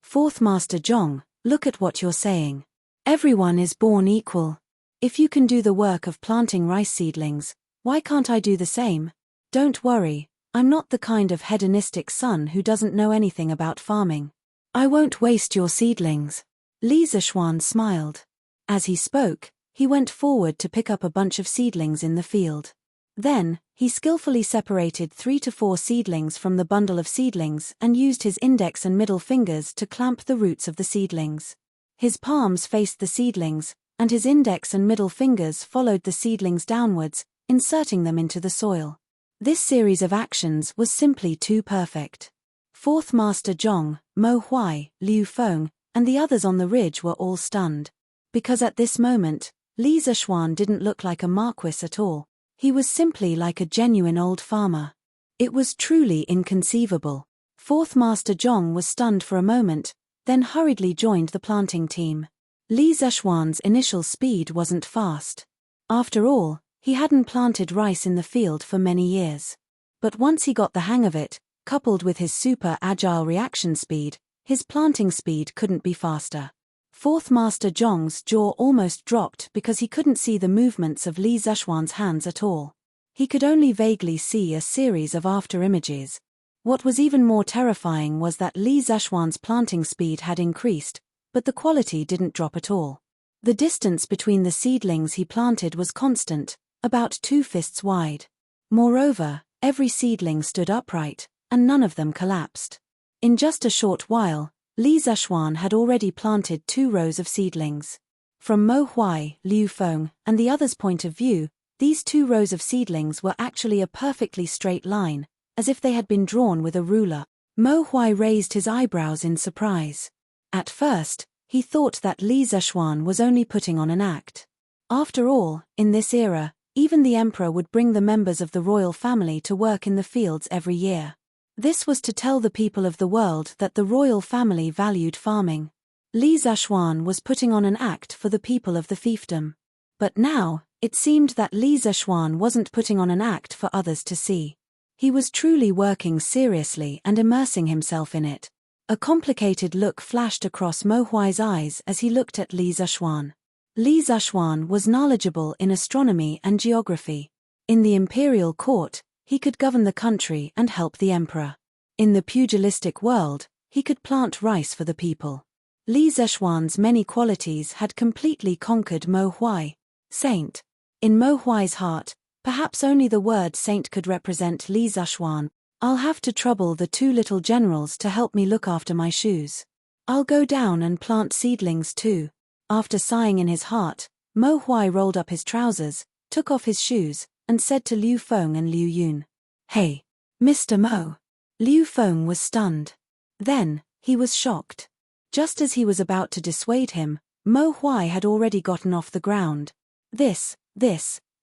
4th Master Zhong, look at what you're saying. Everyone is born equal. If you can do the work of planting rice seedlings, why can't I do the same? Don't worry, I'm not the kind of hedonistic son who doesn't know anything about farming. I won't waste your seedlings. Li Zishuan smiled. As he spoke, he went forward to pick up a bunch of seedlings in the field. Then, he skillfully separated 3 to 4 seedlings from the bundle of seedlings and used his index and middle fingers to clamp the roots of the seedlings. His palms faced the seedlings, and his index and middle fingers followed the seedlings downwards, inserting them into the soil. This series of actions was simply too perfect. 4th Master Zhong, Mo Huai, Liu Feng, and the others on the ridge were all stunned. Because at this moment, Li Zishuan didn't look like a marquis at all. He was simply like a genuine old farmer. It was truly inconceivable. Fourth Master Zhong was stunned for a moment, then hurriedly joined the planting team. Li Zeshuan's initial speed wasn't fast. After all, he hadn't planted rice in the field for many years. But once he got the hang of it, coupled with his super agile reaction speed, his planting speed couldn't be faster. Fourth Master Zhong's jaw almost dropped because he couldn't see the movements of Li Zeshuan's hands at all. He could only vaguely see a series of after-images. What was even more terrifying was that Li Zeshuan's planting speed had increased, but the quality didn't drop at all. The distance between the seedlings he planted was constant, about 2 fists wide. Moreover, every seedling stood upright, and none of them collapsed. In just a short while, Li Zeshuan had already planted 2 rows of seedlings. From Mo Huai, Liu Feng, and the others' point of view, these 2 rows of seedlings were actually a perfectly straight line, as if they had been drawn with a ruler. Mo Huai raised his eyebrows in surprise. At first, he thought that Li Zeshuan was only putting on an act. After all, in this era, even the emperor would bring the members of the royal family to work in the fields every year. This was to tell the people of the world that the royal family valued farming. Li Zeshuan was putting on an act for the people of the fiefdom. But now, it seemed that Li Zeshuan wasn't putting on an act for others to see. He was truly working seriously and immersing himself in it. A complicated look flashed across Mo Huai's eyes as he looked at Li Zeshuan. Li Zeshuan was knowledgeable in astronomy and geography. In the imperial court, he could govern the country and help the emperor. In the pugilistic world, he could plant rice for the people. Li Zeshuan's many qualities had completely conquered Mo Huai. Saint. In Mo Huai's heart, perhaps only the word saint could represent Li Zeshuan. I'll have to trouble the 2 little generals to help me look after my shoes. I'll go down and plant seedlings too. After sighing in his heart, Mo Huai rolled up his trousers, took off his shoes, and said to Liu Feng and Liu Yun, "Hey, Mr. Mo." Liu Feng was stunned. Then, he was shocked. Just as he was about to dissuade him, Mo Huai had already gotten off the ground.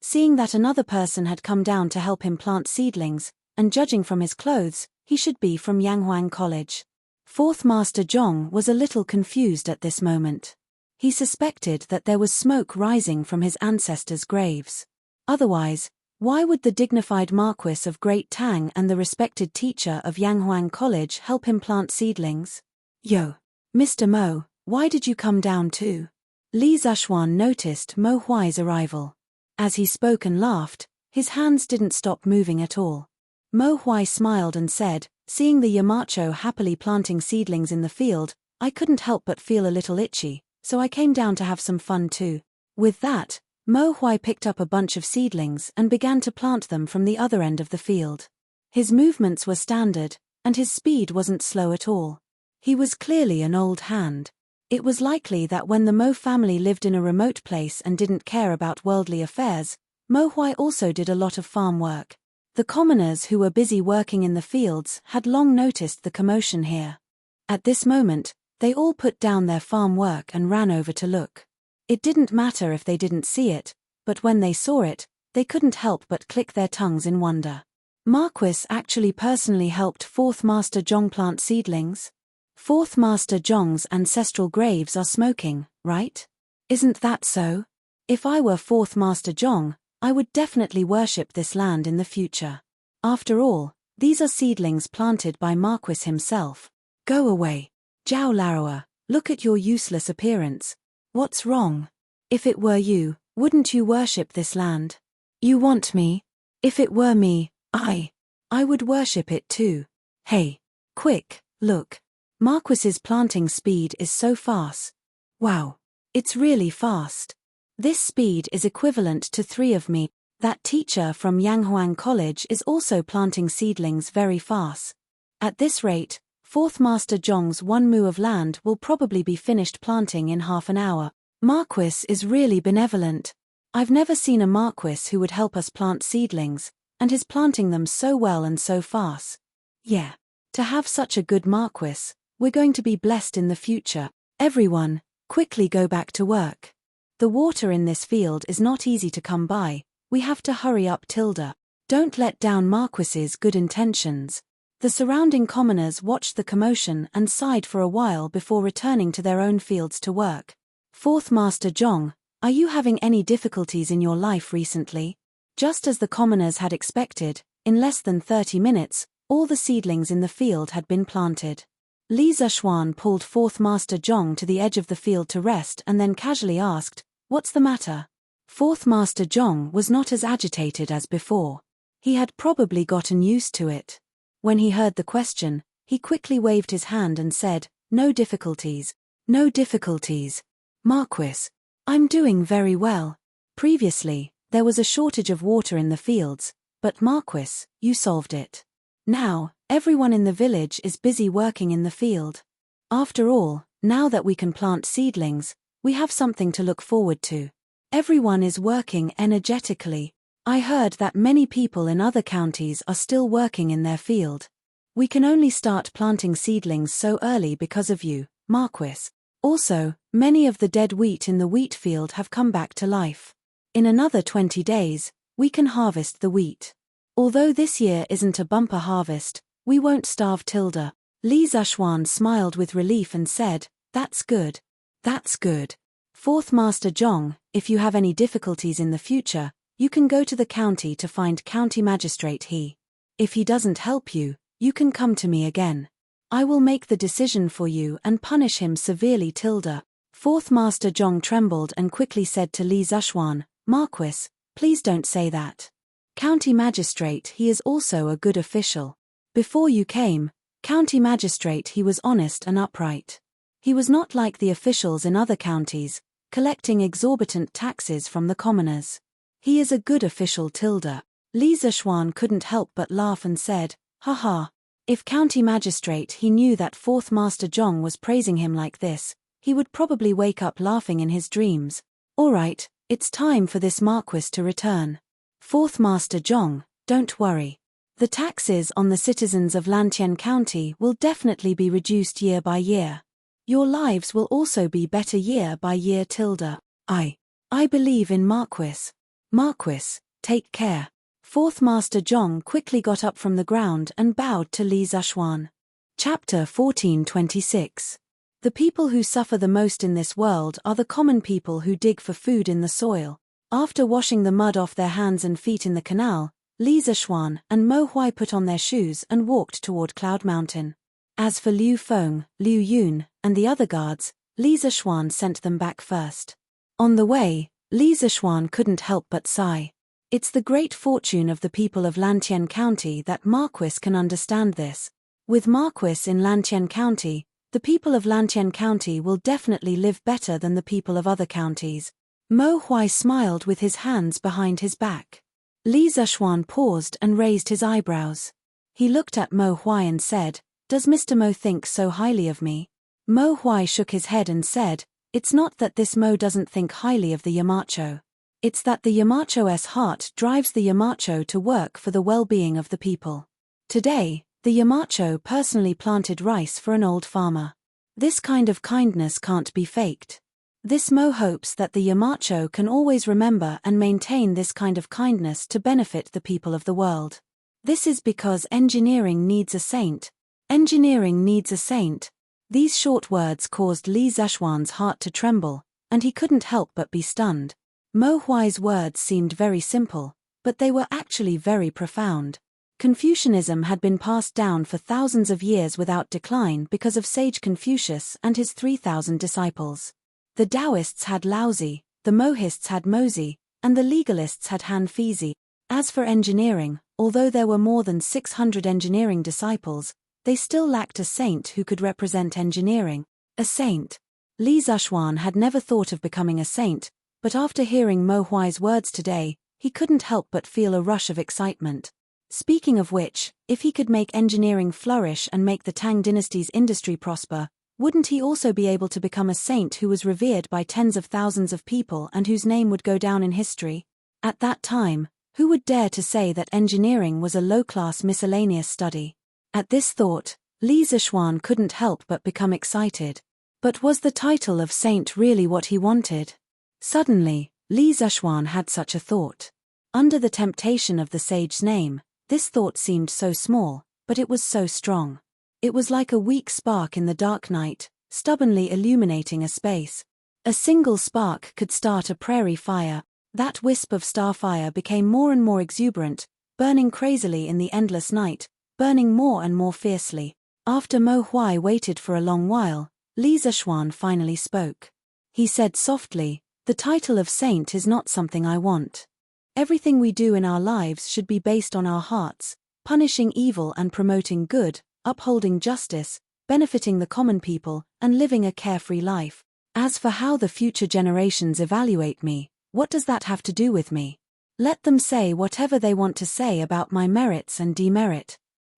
Seeing that another person had come down to help him plant seedlings, and judging from his clothes, he should be from Yanghuang College. Fourth Master Zhong was a little confused at this moment. He suspected that there was smoke rising from his ancestors' graves. Otherwise, why would the dignified Marquis of Great Tang and the respected teacher of Yanghuang College help him plant seedlings? "Yo, Mr. Mo, why did you come down too?" Li Zeshuan noticed Mo Huai's arrival. As he spoke and laughed, his hands didn't stop moving at all. Mo Huai smiled and said, "Seeing the Yamacho happily planting seedlings in the field, I couldn't help but feel a little itchy, so I came down to have some fun too." With that, Mo Huai picked up a bunch of seedlings and began to plant them from the other end of the field. His movements were standard, and his speed wasn't slow at all. He was clearly an old hand. It was likely that when the Mo family lived in a remote place and didn't care about worldly affairs, Mo Huai also did a lot of farm work. The commoners who were busy working in the fields had long noticed the commotion here. At this moment, they all put down their farm work and ran over to look. It didn't matter if they didn't see it, but when they saw it, they couldn't help but click their tongues in wonder. Marquis actually personally helped Fourth Master Zhong plant seedlings? Fourth Master Zhong's ancestral graves are smoking, right? Isn't that so? If I were Fourth Master Zhong, I would definitely worship this land in the future. After all, these are seedlings planted by Marquis himself. Go away. Zhao Laroa, look at your useless appearance. What's wrong? If it were you, wouldn't you worship this land? You want me? If it were me, I would worship it too. Hey, quick, look. Marquis's planting speed is so fast. Wow. It's really fast. This speed is equivalent to 3 of me. That teacher from Yanghuang College is also planting seedlings very fast. At this rate, Fourth Master Zhong's 1 mu of land will probably be finished planting in half an hour. Marquis is really benevolent. I've never seen a Marquis who would help us plant seedlings, and is planting them so well and so fast. Yeah. To have such a good Marquis, we're going to be blessed in the future. Everyone, quickly go back to work. The water in this field is not easy to come by, We have to hurry up, Tilda. Don't let down Marquis's good intentions. The surrounding commoners watched the commotion and sighed for a while before returning to their own fields to work. Fourth Master Zhong, are you having any difficulties in your life recently? Just as the commoners had expected, in less than 30 minutes, all the seedlings in the field had been planted. Li Zishuan pulled Fourth Master Zhong to the edge of the field to rest and then casually asked, "What's the matter?" Fourth Master Zhong was not as agitated as before. He had probably gotten used to it. When he heard the question, he quickly waved his hand and said, "No difficulties. No difficulties. Marquis, I'm doing very well. Previously, there was a shortage of water in the fields, but Marquis, you solved it. Now, everyone in the village is busy working in the field. After all, now that we can plant seedlings, we have something to look forward to. Everyone is working energetically. I heard that many people in other counties are still working in their field. We can only start planting seedlings so early because of you, Marquis. Also, many of the dead wheat in the wheat field have come back to life. In another 20 days, we can harvest the wheat. Although this year isn't a bumper harvest, we won't starve, Tilda." Li Zishuan smiled with relief and said, "That's good. That's good. Fourth Master Zhong, if you have any difficulties in the future, you can go to the county to find County Magistrate He. If he doesn't help you, you can come to me again. I will make the decision for you and punish him severely, Tilda." Fourth Master Zhong trembled and quickly said to Li Zishuan, "Marquis, please don't say that. County Magistrate He is also a good official. Before you came, County Magistrate He was honest and upright. He was not like the officials in other counties, collecting exorbitant taxes from the commoners. He is a good official, Tilda." Li Zishuan couldn't help but laugh and said, "Haha. If County Magistrate He knew that Fourth Master Zhong was praising him like this, he would probably wake up laughing in his dreams. All right, it's time for this Marquis to return. Fourth Master Zhong, don't worry. The taxes on the citizens of Lantian County will definitely be reduced year by year. Your lives will also be better year by year, Tilda. I believe in Marquis. Marquis, take care." Fourth Master Zhong quickly got up from the ground and bowed to Li Zishuan. Chapter 1426. The people who suffer the most in this world are the common people who dig for food in the soil. After washing the mud off their hands and feet in the canal, Li Zishuan and Mo Huai put on their shoes and walked toward Cloud Mountain. As for Liu Feng, Liu Yun, and the other guards, Li Zishuan sent them back first. On the way, Li Zishuan couldn't help but sigh. It's the great fortune of the people of Lantian County that Marquis can understand this. With Marquis in Lantian County, the people of Lantian County will definitely live better than the people of other counties. Mo Huai smiled with his hands behind his back. Li Zishuan paused and raised his eyebrows. He looked at Mo Huai and said, "Does Mr. Mo think so highly of me?" Mo Huai shook his head and said, "It's not that this Mo doesn't think highly of the Yamacho. It's that the Yamacho's heart drives the Yamacho to work for the well-being of the people. Today, the Yamacho personally planted rice for an old farmer. This kind of kindness can't be faked. This Mo hopes that the Yamacho can always remember and maintain this kind of kindness to benefit the people of the world. This is because engineering needs a saint. Engineering needs a saint." These short words caused Li Zishuan's heart to tremble, and he couldn't help but be stunned. Mo Huai's words seemed very simple, but they were actually very profound. Confucianism had been passed down for thousands of years without decline because of sage Confucius and his 3,000 disciples. The Taoists had Laozi, the Mohists had Mozi, and the legalists had Han Fizi. As for engineering, although there were more than 600 engineering disciples, they still lacked a saint who could represent engineering. A saint. Li Zishuan had never thought of becoming a saint, but after hearing Mo Huai's words today, he couldn't help but feel a rush of excitement. Speaking of which, if he could make engineering flourish and make the Tang dynasty's industry prosper, wouldn't he also be able to become a saint who was revered by tens of thousands of people and whose name would go down in history? At that time, who would dare to say that engineering was a low-class miscellaneous study? At this thought, Li Zishuan couldn't help but become excited. But was the title of saint really what he wanted? Suddenly, Li Zishuan had such a thought. Under the temptation of the sage's name, this thought seemed so small, but it was so strong. It was like a weak spark in the dark night, stubbornly illuminating a space. A single spark could start a prairie fire. That wisp of starfire became more and more exuberant, burning crazily in the endless night, burning more and more fiercely. After Mo Huai waited for a long while, Li Zishuan finally spoke. He said softly, "The title of saint is not something I want. Everything we do in our lives should be based on our hearts, punishing evil and promoting good, upholding justice, benefiting the common people, and living a carefree life. As for how the future generations evaluate me, what does that have to do with me? Let them say whatever they want to say about my merits and demerit."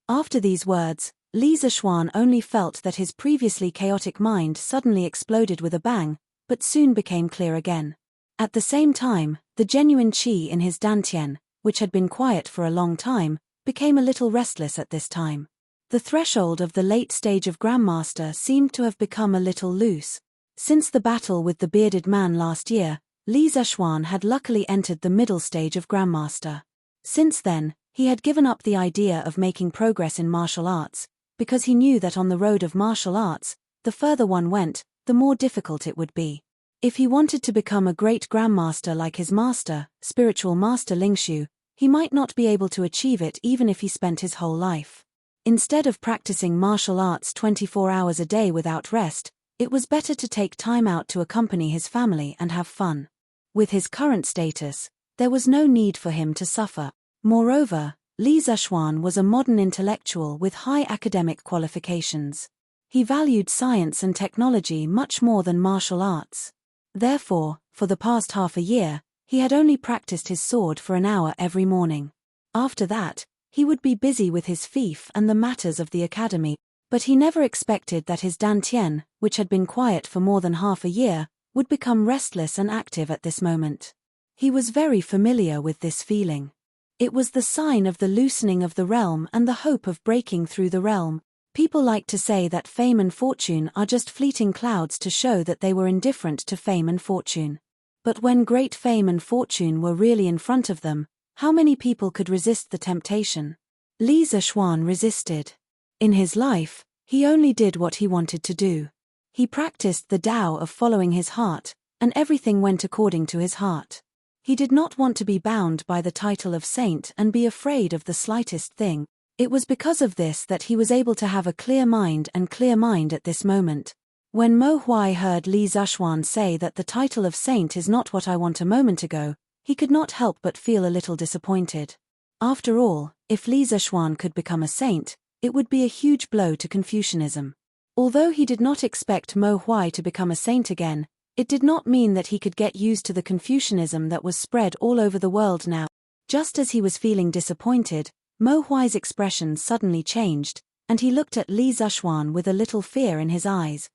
After these words, Li Zishuan only felt that his previously chaotic mind suddenly exploded with a bang, but soon became clear again. At the same time, the genuine qi in his dantian, which had been quiet for a long time, became a little restless at this time. The threshold of the late stage of Grandmaster seemed to have become a little loose. Since the battle with the bearded man last year, Li Zishuan had luckily entered the middle stage of Grandmaster. Since then, he had given up the idea of making progress in martial arts, because he knew that on the road of martial arts, the further one went, the more difficult it would be. If he wanted to become a great Grandmaster like his master, spiritual master Lingshu, he might not be able to achieve it even if he spent his whole life. Instead of practicing martial arts 24 hours a day without rest, it was better to take time out to accompany his family and have fun. With his current status, there was no need for him to suffer. Moreover, Li Zishuan was a modern intellectual with high academic qualifications. He valued science and technology much more than martial arts. Therefore, for the past half a year, he had only practiced his sword for an hour every morning. After that, he would be busy with his fief and the matters of the academy, but he never expected that his dantian, which had been quiet for more than half a year, would become restless and active at this moment. He was very familiar with this feeling. It was the sign of the loosening of the realm and the hope of breaking through the realm. People like to say that fame and fortune are just fleeting clouds to show that they were indifferent to fame and fortune. But when great fame and fortune were really in front of them, how many people could resist the temptation? Li Zishuan resisted. In his life, he only did what he wanted to do. He practiced the Tao of following his heart, and everything went according to his heart. He did not want to be bound by the title of saint and be afraid of the slightest thing. It was because of this that he was able to have a clear mind at this moment. When Mo Huai heard Li Zishuan say that the title of saint is not what I want a moment ago, he could not help but feel a little disappointed. After all, if Li Zishuan could become a saint, it would be a huge blow to Confucianism. Although he did not expect Mo Huai to become a saint again, it did not mean that he could get used to the Confucianism that was spread all over the world now. Just as he was feeling disappointed, Mo Huai's expression suddenly changed, and he looked at Li Zishuan with a little fear in his eyes.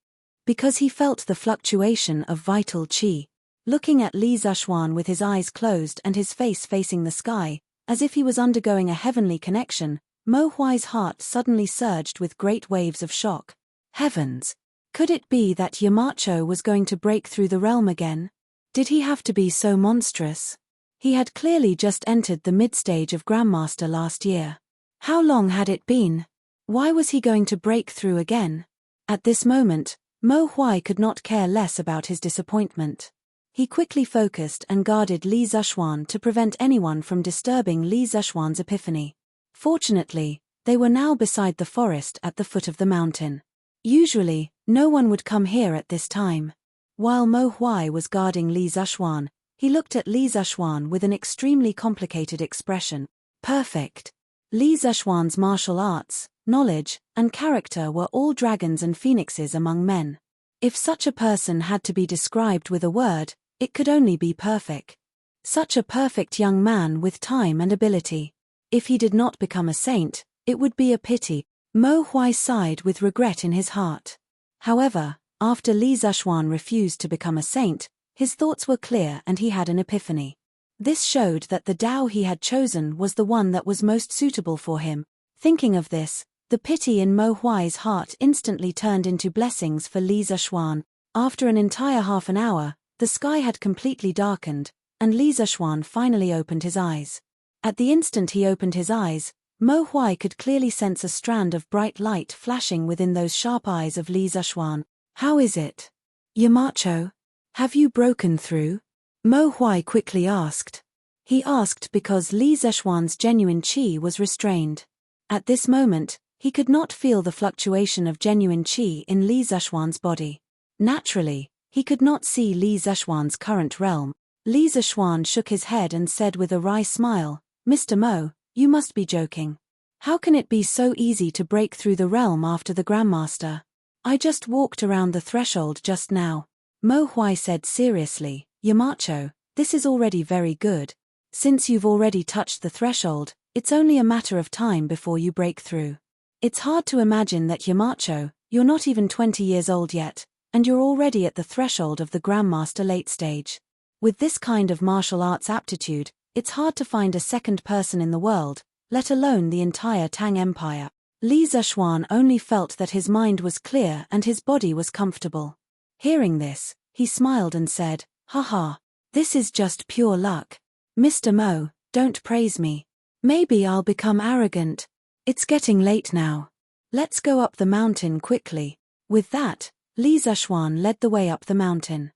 Because he felt the fluctuation of vital qi. Looking at Li Zishuan with his eyes closed and his face facing the sky, as if he was undergoing a heavenly connection, Mo Huai's heart suddenly surged with great waves of shock. Heavens! Could it be that Yamacho was going to break through the realm again? Did he have to be so monstrous? He had clearly just entered the mid-stage of Grandmaster last year. How long had it been? Why was he going to break through again? At this moment, Mo Huai could not care less about his disappointment. He quickly focused and guarded Li Zishuan to prevent anyone from disturbing Li Zishuan's epiphany. Fortunately, they were now beside the forest at the foot of the mountain. Usually, no one would come here at this time. While Mo Huai was guarding Li Zishuan, he looked at Li Zishuan with an extremely complicated expression. Perfect. Li Zishuan's martial arts, knowledge, and character were all dragons and phoenixes among men. If such a person had to be described with a word, it could only be perfect. Such a perfect young man with time and ability. If he did not become a saint, it would be a pity. Mo Huai sighed with regret in his heart. However, after Li Zishuan refused to become a saint, his thoughts were clear and he had an epiphany. This showed that the Tao he had chosen was the one that was most suitable for him. Thinking of this, the pity in Mo Huai's heart instantly turned into blessings for Li Zishuan. After an entire half an hour, the sky had completely darkened, and Li Zishuan finally opened his eyes. At the instant he opened his eyes, Mo Huai could clearly sense a strand of bright light flashing within those sharp eyes of Li Zishuan. How is it? Yamacho? Have you broken through? Mo Huai quickly asked. He asked because Li Zishuan's genuine qi was restrained. At this moment, he could not feel the fluctuation of genuine qi in Li Zishuan's body. Naturally, he could not see Li Zishuan's current realm. Li Zishuan shook his head and said with a wry smile, "Mr. Mo, you must be joking. How can it be so easy to break through the realm after the Grandmaster? I just walked around the threshold just now." Mo Huai said seriously, "Yamacho, this is already very good. Since you've already touched the threshold, it's only a matter of time before you break through. It's hard to imagine that, Yamacho, you're not even 20 years old yet, and you're already at the threshold of the Grandmaster late stage. With this kind of martial arts aptitude, it's hard to find a second person in the world, let alone the entire Tang Empire." Li Zishuan only felt that his mind was clear and his body was comfortable. Hearing this, he smiled and said, "Haha, this is just pure luck. Mr. Mo, don't praise me. Maybe I'll become arrogant. It's getting late now. Let's go up the mountain quickly." With that, Li Zishuan led the way up the mountain.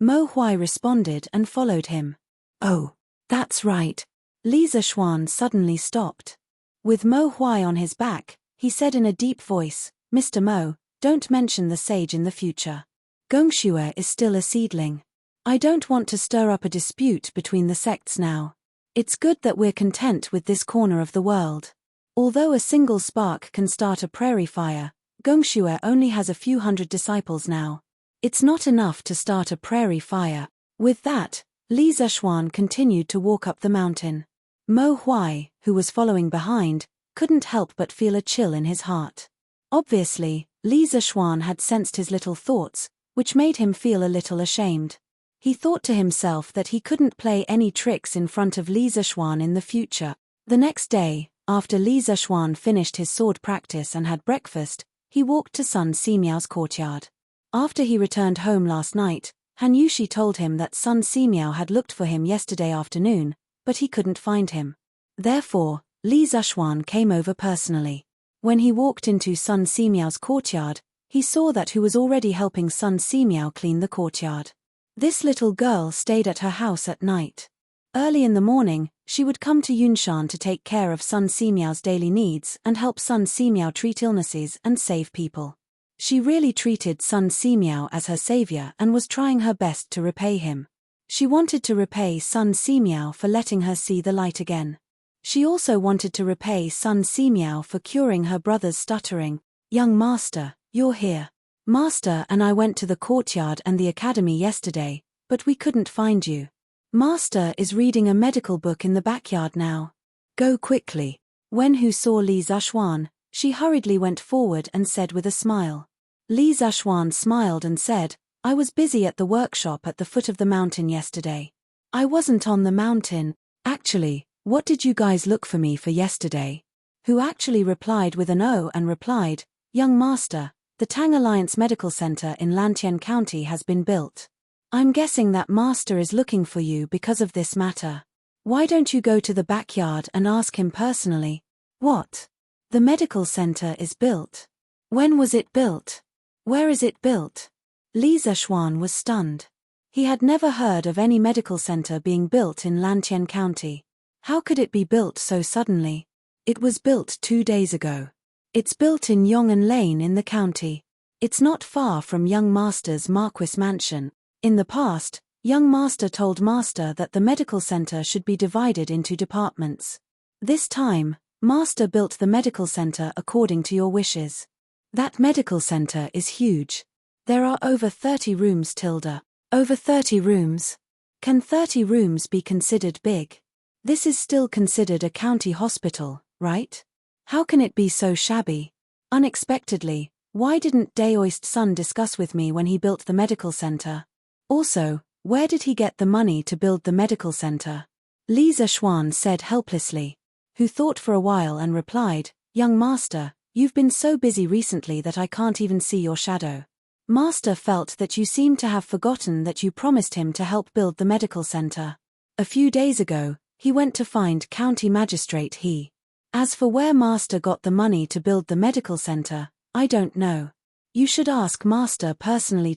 Mo Huai responded and followed him. "Oh, that's right." Li Zishuan suddenly stopped. With Mo Huai on his back, he said in a deep voice, "Mr. Mo, don't mention the sage in the future. Gongxue is still a seedling. I don't want to stir up a dispute between the sects now. It's good that we're content with this corner of the world. Although a single spark can start a prairie fire, Gongxue only has a few hundred disciples now. It's not enough to start a prairie fire." With that, Li Zishuan continued to walk up the mountain. Mo Huai, who was following behind, couldn't help but feel a chill in his heart. Obviously, Li Zishuan had sensed his little thoughts, which made him feel a little ashamed. He thought to himself that he couldn't play any tricks in front of Li Zishuan in the future. The next day, after Li Zishuan finished his sword practice and had breakfast, he walked to Sun Simiao's courtyard. After he returned home last night, Han Yushi told him that Sun Simiao had looked for him yesterday afternoon, but he couldn't find him. Therefore, Li Zishuan came over personally. When he walked into Sun Simiao's courtyard, he saw that who was already helping Sun Simiao clean the courtyard. This little girl stayed at her house at night. Early in the morning, she would come to Yunshan to take care of Sun Simiao's daily needs and help Sun Simiao treat illnesses and save people. She really treated Sun Simiao as her savior and was trying her best to repay him. She wanted to repay Sun Simiao for letting her see the light again. She also wanted to repay Sun Simiao for curing her brother's stuttering. "Young master, you're here. Master and I went to the courtyard and the academy yesterday, but we couldn't find you. Master is reading a medical book in the backyard now. Go quickly." When Hu saw Li Zishuan, she hurriedly went forward and said with a smile. Li Zishuan smiled and said, "I was busy at the workshop at the foot of the mountain yesterday. I wasn't on the mountain. Actually, what did you guys look for me for yesterday?" Hu actually replied with an O and replied, "Young master, the Tang Alliance Medical Center in Lantian County has been built. I'm guessing that master is looking for you because of this matter. Why don't you go to the backyard and ask him personally?" "What? The medical center is built? When was it built? Where is it built?" Li Zishuan was stunned. He had never heard of any medical center being built in Lantian County. How could it be built so suddenly? It was built 2 days ago. It's built in Yong'an Lane in the county. It's not far from young master's Marquis mansion. In the past, young master told master that the medical center should be divided into departments. This time, master built the medical center according to your wishes. That medical center is huge. There are over 30 rooms, Tilda. Over 30 rooms? Can 30 rooms be considered big? This is still considered a county hospital, right? How can it be so shabby? Unexpectedly, why didn't Daoist Sun discuss with me when he built the medical center? Also, where did he get the money to build the medical center?" Li Zishuan said helplessly. Who thought for a while and replied, "Young master, you've been so busy recently that I can't even see your shadow. Master felt that you seem to have forgotten that you promised him to help build the medical center. A few days ago, he went to find County Magistrate He. As for where Master got the money to build the medical center, I don't know. You should ask Master personally.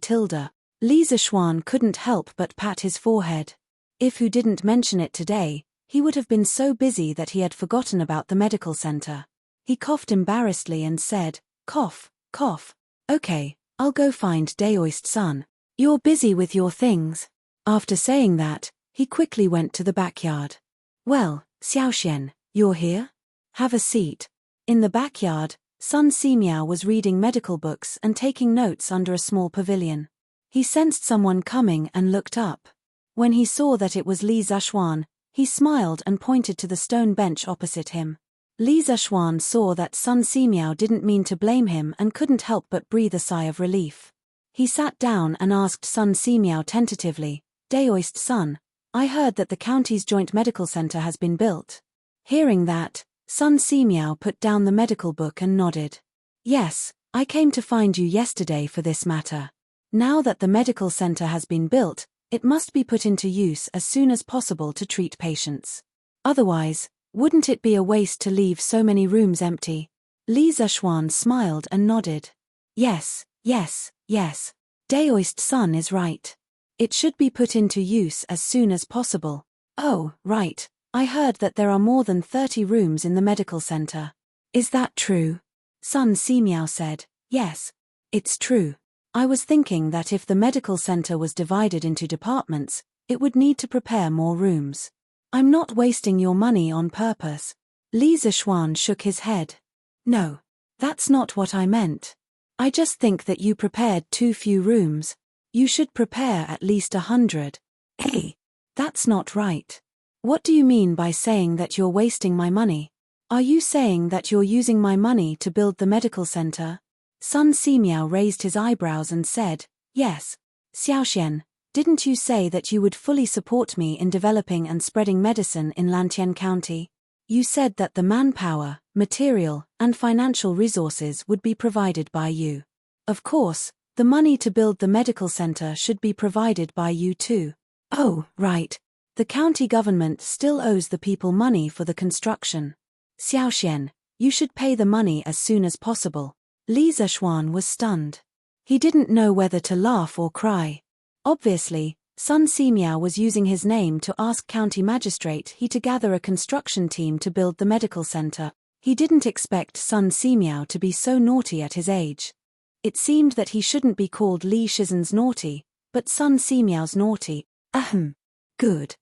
Li Zishuan couldn't help but pat his forehead. If Hu didn't mention it today, he would have been so busy that he had forgotten about the medical center. He coughed embarrassedly and said, "Cough, cough. Okay, I'll go find Daoist-san. You're busy with your things." After saying that, he quickly went to the backyard. "Well, Xiaoxian, you're here? Have a seat." In the backyard, Sun Simiao was reading medical books and taking notes under a small pavilion. He sensed someone coming and looked up. When he saw that it was Li Zishuan, he smiled and pointed to the stone bench opposite him. Li Zishuan saw that Sun Simiao didn't mean to blame him and couldn't help but breathe a sigh of relief. He sat down and asked Sun Simiao tentatively, "Daoist-san, I heard that the county's joint medical center has been built." Hearing that, Sun Simiao put down the medical book and nodded. "Yes, I came to find you yesterday for this matter. Now that the medical center has been built, it must be put into use as soon as possible to treat patients. Otherwise, wouldn't it be a waste to leave so many rooms empty?" Li Zishuan smiled and nodded. Yes. Daoist-san is right. It should be put into use as soon as possible." "Oh, right. I heard that there are more than 30 rooms in the medical center. Is that true?" Sun Simiao said, "Yes. It's true. I was thinking that if the medical center was divided into departments, it would need to prepare more rooms. I'm not wasting your money on purpose." Li Zishuan shook his head. "No. That's not what I meant. I just think that you prepared too few rooms. You should prepare at least 100. Hey, that's not right. What do you mean by saying that you're wasting my money? Are you saying that you're using my money to build the medical center?" Sun Simiao raised his eyebrows and said, "Yes. Xiaoxian, didn't you say that you would fully support me in developing and spreading medicine in Lantian County? You said that the manpower, material, and financial resources would be provided by you. Of course, the money to build the medical center should be provided by you too." "Oh, right. The county government still owes the people money for the construction. Xiaoxian, you should pay the money as soon as possible." Li Zishuan was stunned. He didn't know whether to laugh or cry. Obviously, Sun Simiao was using his name to ask County Magistrate He to gather a construction team to build the medical center. He didn't expect Sun Simiao to be so naughty at his age. It seemed that he shouldn't be called Li Shizhen's naughty, but Sun Simiao's naughty. Ahem. Good.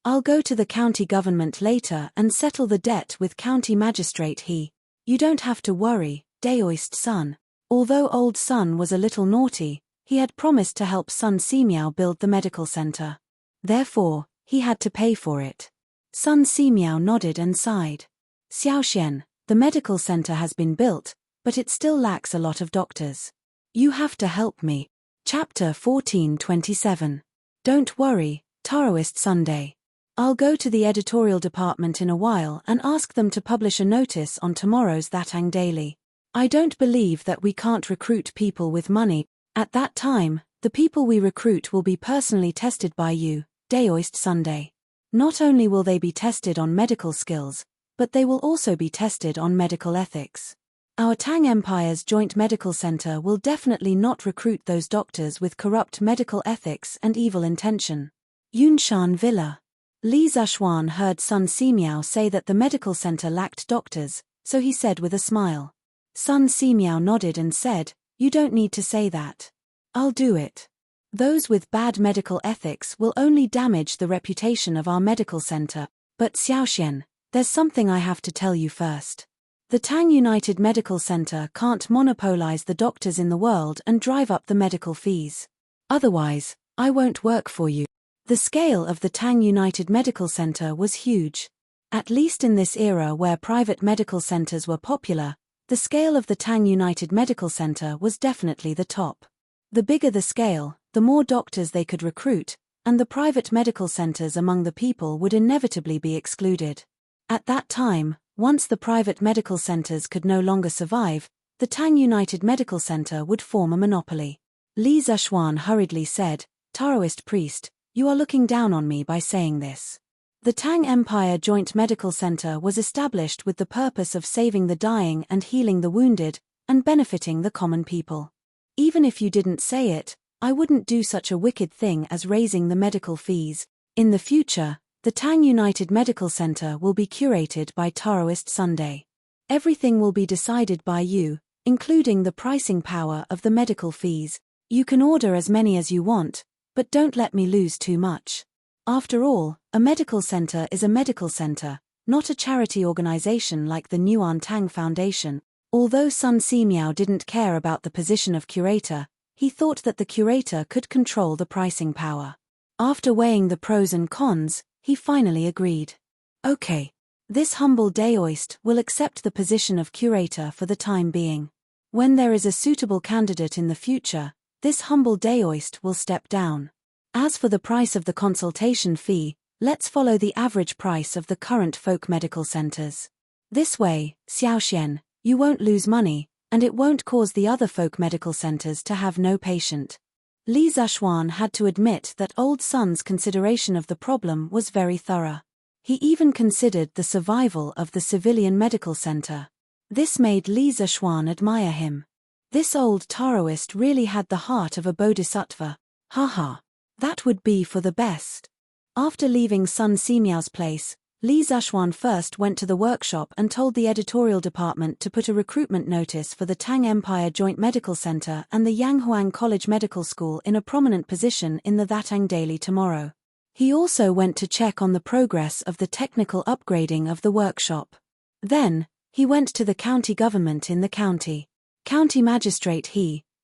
I'll go to the county government later and settle the debt with County Magistrate He. You don't have to worry, Daoist-san. Although old Sun was a little naughty, he had promised to help Sun Simiao build the medical center. Therefore, he had to pay for it. Sun Simiao nodded and sighed. "Xiaoxian, the medical center has been built, but it still lacks a lot of doctors. You have to help me." Chapter 14:27. Don't worry, Taoist Sunday. I'll go to the editorial department in a while and ask them to publish a notice on tomorrow's Thatang Daily. I don't believe that we can't recruit people with money. At that time, the people we recruit will be personally tested by you, Daoist Sunday. Not only will they be tested on medical skills, but they will also be tested on medical ethics. Our Tang Empire's joint medical center will definitely not recruit those doctors with corrupt medical ethics and evil intention. Yunshan Villa. Li Zishuan heard Sun Simiao say that the medical center lacked doctors, so he said with a smile. Sun Simiao nodded and said, "You don't need to say that. I'll do it. Those with bad medical ethics will only damage the reputation of our medical center. But Xiaoxian, there's something I have to tell you first. The Tang United Medical Center can't monopolize the doctors in the world and drive up the medical fees. Otherwise, I won't work for you." The scale of the Tang United Medical Center was huge. At least in this era where private medical centers were popular, the scale of the Tang United Medical Center was definitely the top. The bigger the scale, the more doctors they could recruit, and the private medical centers among the people would inevitably be excluded. At that time, once the private medical centers could no longer survive, the Tang United Medical Center would form a monopoly. Li Zishuan hurriedly said, Taoist priest, you are looking down on me by saying this. The Tang Empire Joint Medical Center was established with the purpose of saving the dying and healing the wounded, and benefiting the common people. Even if you didn't say it, I wouldn't do such a wicked thing as raising the medical fees. In the future, the Tang United Medical Center will be curated by Taoist Sunday. Everything will be decided by you, including the pricing power of the medical fees. You can order as many as you want, but don't let me lose too much. After all, a medical center is a medical center, not a charity organization like the Nuan Tang Foundation. Although Sun Simiao didn't care about the position of curator, he thought that the curator could control the pricing power. After weighing the pros and cons, he finally agreed. Okay. This humble Daoist will accept the position of curator for the time being. When there is a suitable candidate in the future, this humble Daoist will step down. As for the price of the consultation fee, let's follow the average price of the current folk medical centers. This way, Xiaoxian, you won't lose money, and it won't cause the other folk medical centers to have no patient. Li Zishuan had to admit that Old Sun's consideration of the problem was very thorough. He even considered the survival of the civilian medical center. This made Li Zishuan admire him. This old Taoist really had the heart of a bodhisattva. Haha. That would be for the best. After leaving Sun Simiao's place, Li Zishuan first went to the workshop and told the editorial department to put a recruitment notice for the Tang Empire Joint Medical Center and the Yanghuang College Medical School in a prominent position in the Thatang Daily tomorrow. He also went to check on the progress of the technical upgrading of the workshop. Then, he went to the county government in the county. County magistrate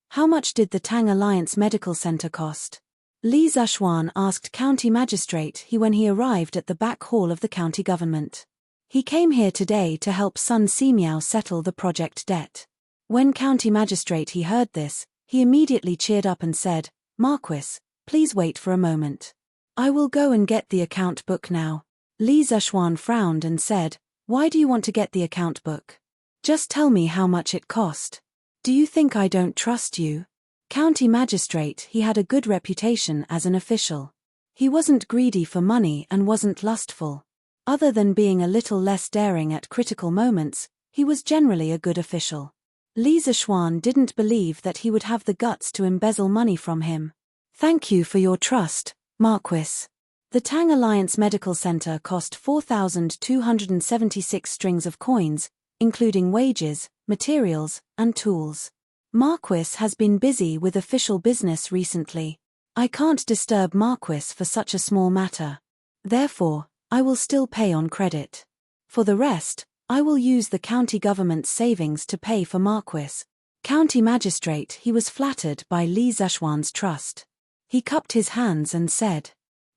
how much did the Tang Alliance Medical Center cost? Li Zishuan asked county magistrate when he arrived at the back hall of the county government. He came here today to help Sun Simiao settle the project debt. When county magistrate heard this, he immediately cheered up and said, Marquis, please wait for a moment. I will go and get the account book now. Li Zishuan frowned and said, Why do you want to get the account book? Just tell me how much it cost. Do you think I don't trust you? County magistrate he had a good reputation as an official. He wasn't greedy for money and wasn't lustful. Other than being a little less daring at critical moments, he was generally a good official. Li Zishuan didn't believe that he would have the guts to embezzle money from him. Thank you for your trust, Marquis. The Tang Alliance Medical Center cost 4,276 strings of coins, including wages, materials, and tools. Marquis has been busy with official business recently. I can't disturb Marquis for such a small matter. Therefore, I will still pay on credit. For the rest, I will use the county government's savings to pay for Marquis. County magistrate he was flattered by Li Zishuan's trust. He cupped his hands and said,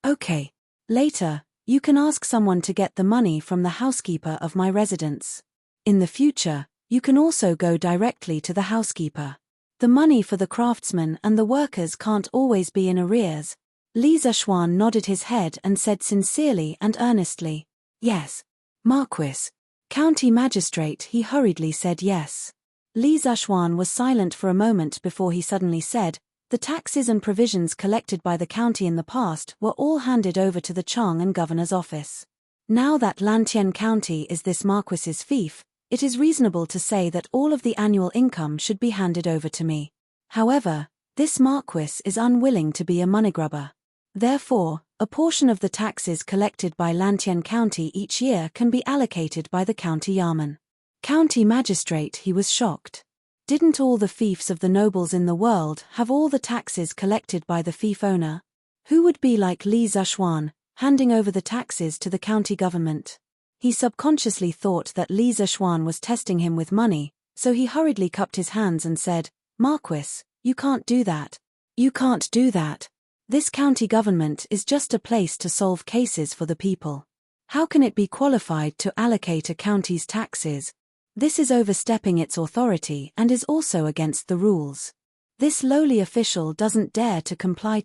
Okay. Later, you can ask someone to get the money from the housekeeper of my residence. In the future, you can also go directly to the housekeeper. The money for the craftsmen and the workers can't always be in arrears. Li Zishuan nodded his head and said sincerely and earnestly, Yes. Marquis. County magistrate he hurriedly said yes. Li Zishuan was silent for a moment before he suddenly said, The taxes and provisions collected by the county in the past were all handed over to the Chang and governor's office. Now that Lantian County is this Marquis's fief, it is reasonable to say that all of the annual income should be handed over to me. However, this Marquis is unwilling to be a moneygrubber. Therefore, a portion of the taxes collected by Lantian County each year can be allocated by the county yamen. County magistrate he was shocked. Didn't all the fiefs of the nobles in the world have all the taxes collected by the fief owner? Who would be like Li Zishuan, handing over the taxes to the county government? He subconsciously thought that Li Zishuan was testing him with money, so he hurriedly cupped his hands and said, Marquis, you can't do that. You can't do that. This county government is just a place to solve cases for the people. How can it be qualified to allocate a county's taxes? This is overstepping its authority and is also against the rules. This lowly official doesn't dare to comply.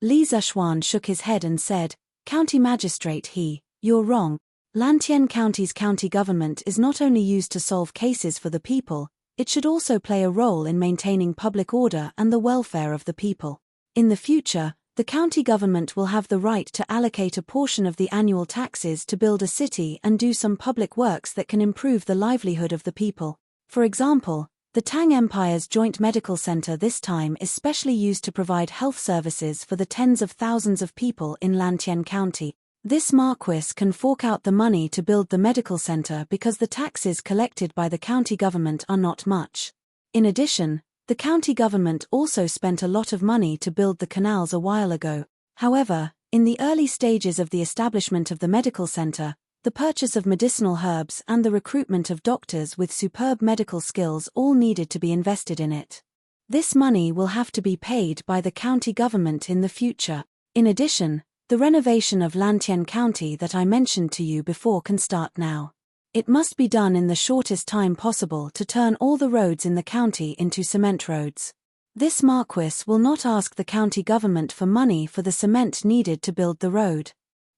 Li Zishuan shook his head and said, County magistrate you're wrong. Lantian County's county government is not only used to solve cases for the people, it should also play a role in maintaining public order and the welfare of the people. In the future, the county government will have the right to allocate a portion of the annual taxes to build a city and do some public works that can improve the livelihood of the people. For example, the Tang Empire's joint medical center this time is specially used to provide health services for the tens of thousands of people in Lantien County. This marquis can fork out the money to build the medical center because the taxes collected by the county government are not much. In addition, the county government also spent a lot of money to build the canals a while ago. However, in the early stages of the establishment of the medical center, the purchase of medicinal herbs and the recruitment of doctors with superb medical skills all needed to be invested in it. This money will have to be paid by the county government in the future. In addition, the renovation of Lantien County that I mentioned to you before can start now. It must be done in the shortest time possible to turn all the roads in the county into cement roads. This marquis will not ask the county government for money for the cement needed to build the road.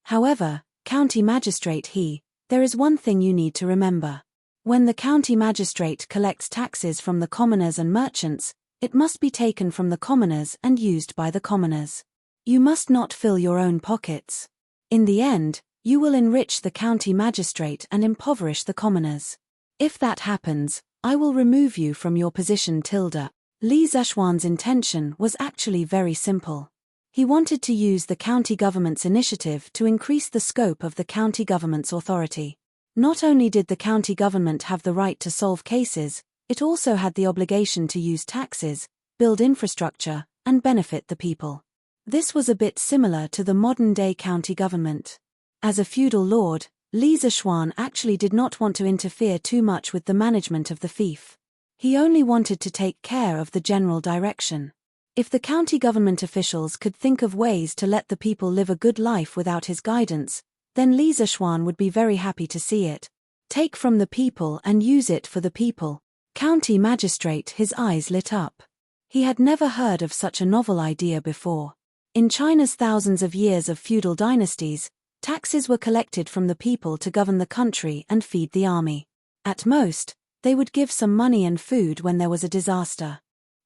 However, county magistrate there is one thing you need to remember. When the county magistrate collects taxes from the commoners and merchants, it must be taken from the commoners and used by the commoners. You must not fill your own pockets. In the end, you will enrich the county magistrate and impoverish the commoners. If that happens, I will remove you from your position. Li Zishuan's intention was actually very simple. He wanted to use the county government's initiative to increase the scope of the county government's authority. Not only did the county government have the right to solve cases, it also had the obligation to use taxes, build infrastructure, and benefit the people. This was a bit similar to the modern-day county government. As a feudal lord, Li Zishuan actually did not want to interfere too much with the management of the fief. He only wanted to take care of the general direction. If the county government officials could think of ways to let the people live a good life without his guidance, then Li Zishuan would be very happy to see it. Take from the people and use it for the people. County magistrate, his eyes lit up. He had never heard of such a novel idea before. In China's thousands of years of feudal dynasties, taxes were collected from the people to govern the country and feed the army. At most, they would give some money and food when there was a disaster.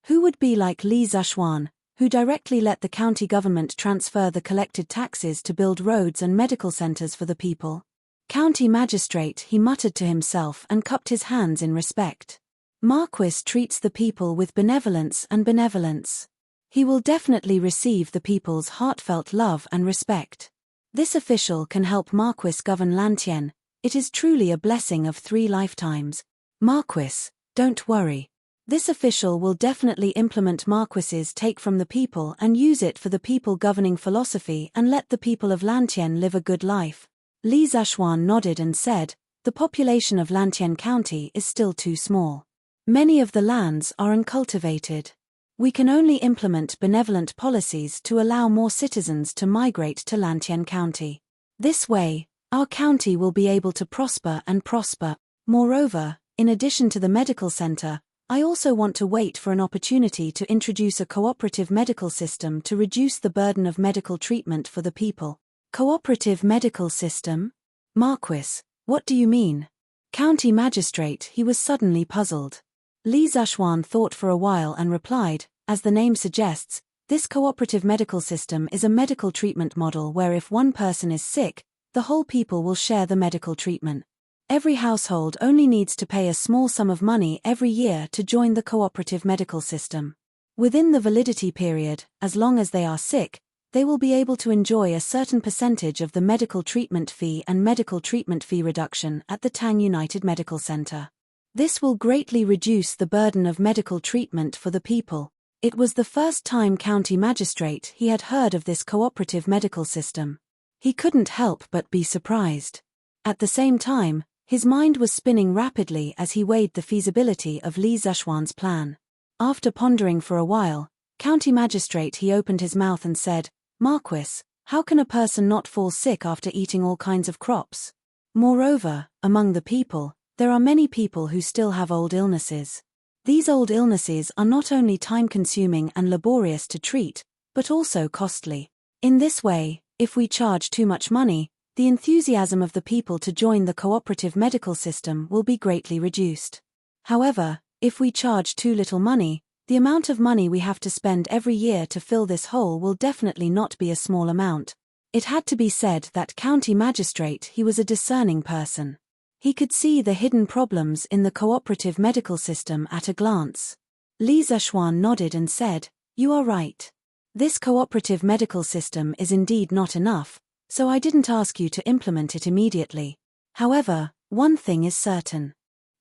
Who would be like Li Zishuan, who directly let the county government transfer the collected taxes to build roads and medical centers for the people? County magistrate, he muttered to himself and cupped his hands in respect. Marquis treats the people with benevolence and benevolence. He will definitely receive the people's heartfelt love and respect. This official can help Marquis govern Lantien. It is truly a blessing of 3 lifetimes. Marquis, don't worry. This official will definitely implement Marquis's take from the people and use it for the people governing philosophy and let the people of Lantien live a good life. Li Zishuan nodded and said, the population of Lantien County is still too small. Many of the lands are uncultivated. We can only implement benevolent policies to allow more citizens to migrate to Lantien County. This way, our county will be able to prosper and prosper. Moreover, in addition to the medical center, I also want to wait for an opportunity to introduce a cooperative medical system to reduce the burden of medical treatment for the people. Cooperative medical system? Marquis, what do you mean? County magistrate, he was suddenly puzzled. Li Zishuan thought for a while and replied, as the name suggests, this cooperative medical system is a medical treatment model where if one person is sick, the whole people will share the medical treatment. Every household only needs to pay a small sum of money every year to join the cooperative medical system. Within the validity period, as long as they are sick, they will be able to enjoy a certain percentage of the medical treatment fee and medical treatment fee reduction at the Tang United Medical Center. This will greatly reduce the burden of medical treatment for the people. It was the first time county magistrate he had heard of this cooperative medical system. He couldn't help but be surprised. At the same time, his mind was spinning rapidly as he weighed the feasibility of Li Zishuan's plan. After pondering for a while, county magistrate he opened his mouth and said, Marquis, how can a person not fall sick after eating all kinds of crops? Moreover, among the people, there are many people who still have old illnesses. These old illnesses are not only time-consuming and laborious to treat, but also costly. In this way, if we charge too much money, the enthusiasm of the people to join the cooperative medical system will be greatly reduced. However, If we charge too little money, the amount of money we have to spend every year to fill this hole will definitely not be a small amount. It had to be said that county magistrate, he was a discerning person. He could see the hidden problems in the cooperative medical system at a glance. Li Zishuan nodded and said, "You are right. This cooperative medical system is indeed not enough, so I didn't ask you to implement it immediately. However, one thing is certain.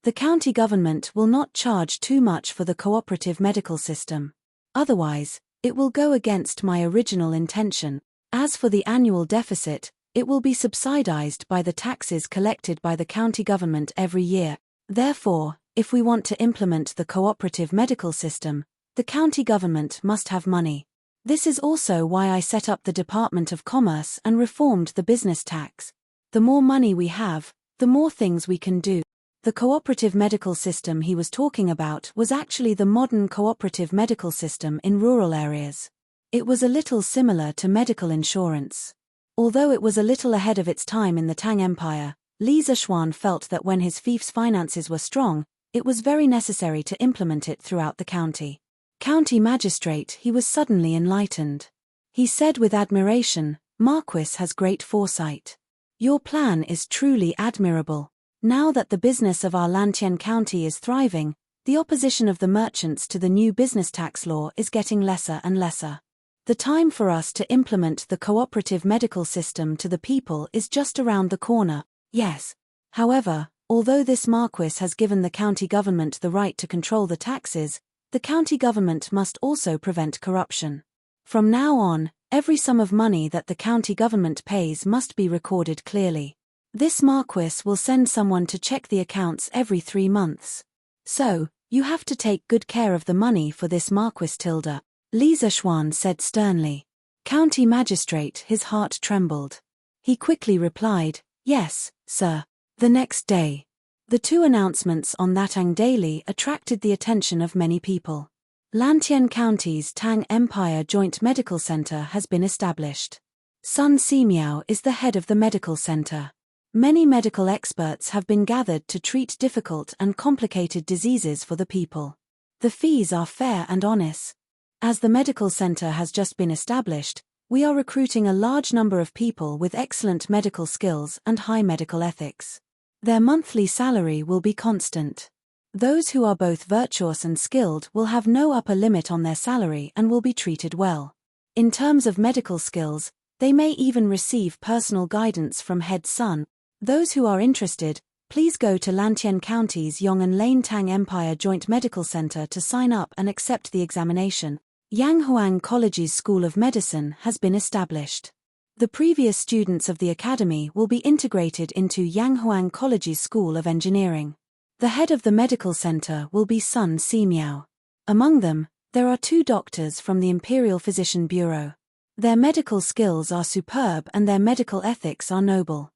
The county government will not charge too much for the cooperative medical system. Otherwise, it will go against my original intention. As for the annual deficit, it will be subsidized by the taxes collected by the county government every year. Therefore, if we want to implement the cooperative medical system, the county government must have money. This is also why I set up the Department of Commerce and reformed the business tax. The more money we have, the more things we can do." The cooperative medical system he was talking about was actually the modern cooperative medical system in rural areas. It was a little similar to medical insurance. Although it was a little ahead of its time in the Tang Empire, Li Zishuan felt that when his fief's finances were strong, it was very necessary to implement it throughout the county. County magistrate, he was suddenly enlightened. He said with admiration, "Marquis has great foresight. Your plan is truly admirable. Now that the business of our Lantian County is thriving, the opposition of the merchants to the new business tax law is getting lesser and lesser. The time for us to implement the cooperative medical system to the people is just around the corner." Yes. However, although this Marquis has given the county government the right to control the taxes, the county government must also prevent corruption. From now on, every sum of money that the county government pays must be recorded clearly. This Marquis will send someone to check the accounts every 3 months. So, you have to take good care of the money for this Marquis Tilda, Li Zishuan said sternly. County magistrate, his heart trembled. He quickly replied, "Yes, sir." The next day, the 2 announcements on that Tang Daily attracted the attention of many people. Lantian County's Tang Empire Joint Medical Center has been established. Sun Simiao is the head of the medical center. Many medical experts have been gathered to treat difficult and complicated diseases for the people. The fees are fair and honest. As the medical center has just been established, we are recruiting a large number of people with excellent medical skills and high medical ethics. Their monthly salary will be constant. Those who are both virtuous and skilled will have no upper limit on their salary and will be treated well. In terms of medical skills, they may even receive personal guidance from Head Sun. Those who are interested, please go to Lantian County's Yong'an Lane Tang Empire Joint Medical Center to sign up and accept the examination. Yanghuang College's School of Medicine has been established. The previous students of the academy will be integrated into Yanghuang College's School of Engineering. The head of the medical center will be Sun Simiao. Among them, there are 2 doctors from the Imperial Physician Bureau. Their medical skills are superb and their medical ethics are noble.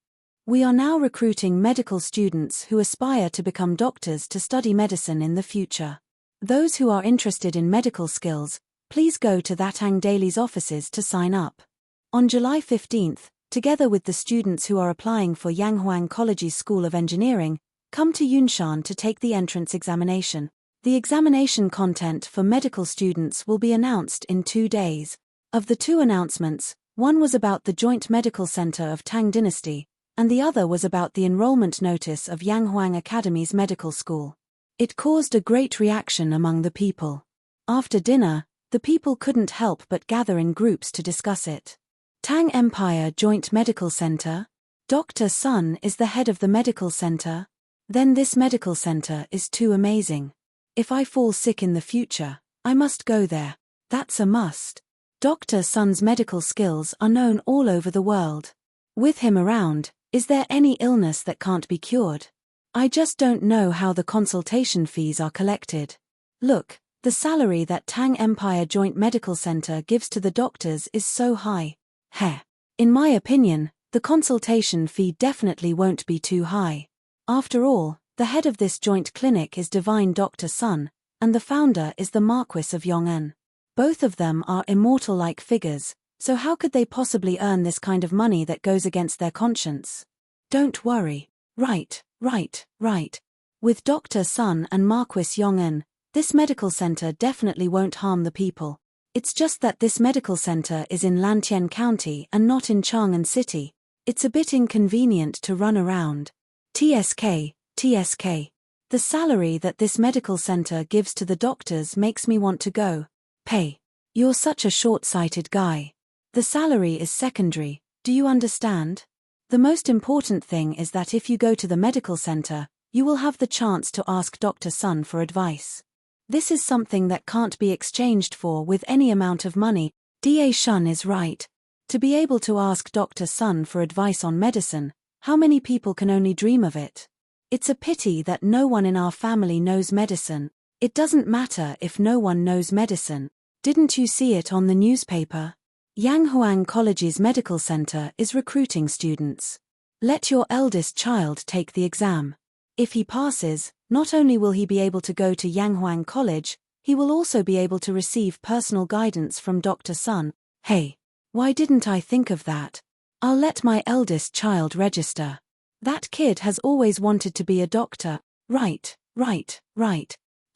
We are now recruiting medical students who aspire to become doctors to study medicine in the future. Those who are interested in medical skills, please go to that Tang Daily's offices to sign up. On July 15th, together with the students who are applying for Yanghuang College's School of Engineering, come to Yunshan to take the entrance examination. The examination content for medical students will be announced in 2 days. Of the 2 announcements, one was about the Joint Medical Center of Tang Dynasty, and the other was about the enrollment notice of Yanghuang Academy's medical school. It caused a great reaction among the people. After dinner, the people couldn't help but gather in groups to discuss it. Tang Empire Joint Medical Center? Dr. Sun is the head of the medical center? Then this medical center is too amazing. If I fall sick in the future, I must go there. That's a must. Dr. Sun's medical skills are known all over the world. With him around, is there any illness that can't be cured? I just don't know how the consultation fees are collected. Look, the salary that Tang Empire Joint Medical Center gives to the doctors is so high. Heh. In my opinion, the consultation fee definitely won't be too high. After all, the head of this joint clinic is Divine Dr. Sun, and the founder is the Marquis of Yong'an. Both of them are immortal-like figures, so how could they possibly earn this kind of money that goes against their conscience? Don't worry. Right. With Dr. Sun and Marquis Yong'an, this medical center definitely won't harm the people. It's just that this medical center is in Lantien County and not in Chang'an City. It's a bit inconvenient to run around. TSK. The salary that this medical center gives to the doctors makes me want to go. Pay. You're such a short-sighted guy. The salary is secondary, do you understand? The most important thing is that if you go to the medical center, you will have the chance to ask Dr. Sun for advice. This is something that can't be exchanged for with any amount of money. Da Shun is right. To be able to ask Dr. Sun for advice on medicine, how many people can only dream of it? It's a pity that no one in our family knows medicine. It doesn't matter if no one knows medicine. Didn't you see it on the newspaper? Yanghuang College's medical center is recruiting students. Let your eldest child take the exam. If he passes, not only will he be able to go to Yanghuang College, he will also be able to receive personal guidance from Dr. Sun. Hey, why didn't I think of that? I'll let my eldest child register. That kid has always wanted to be a doctor. Right.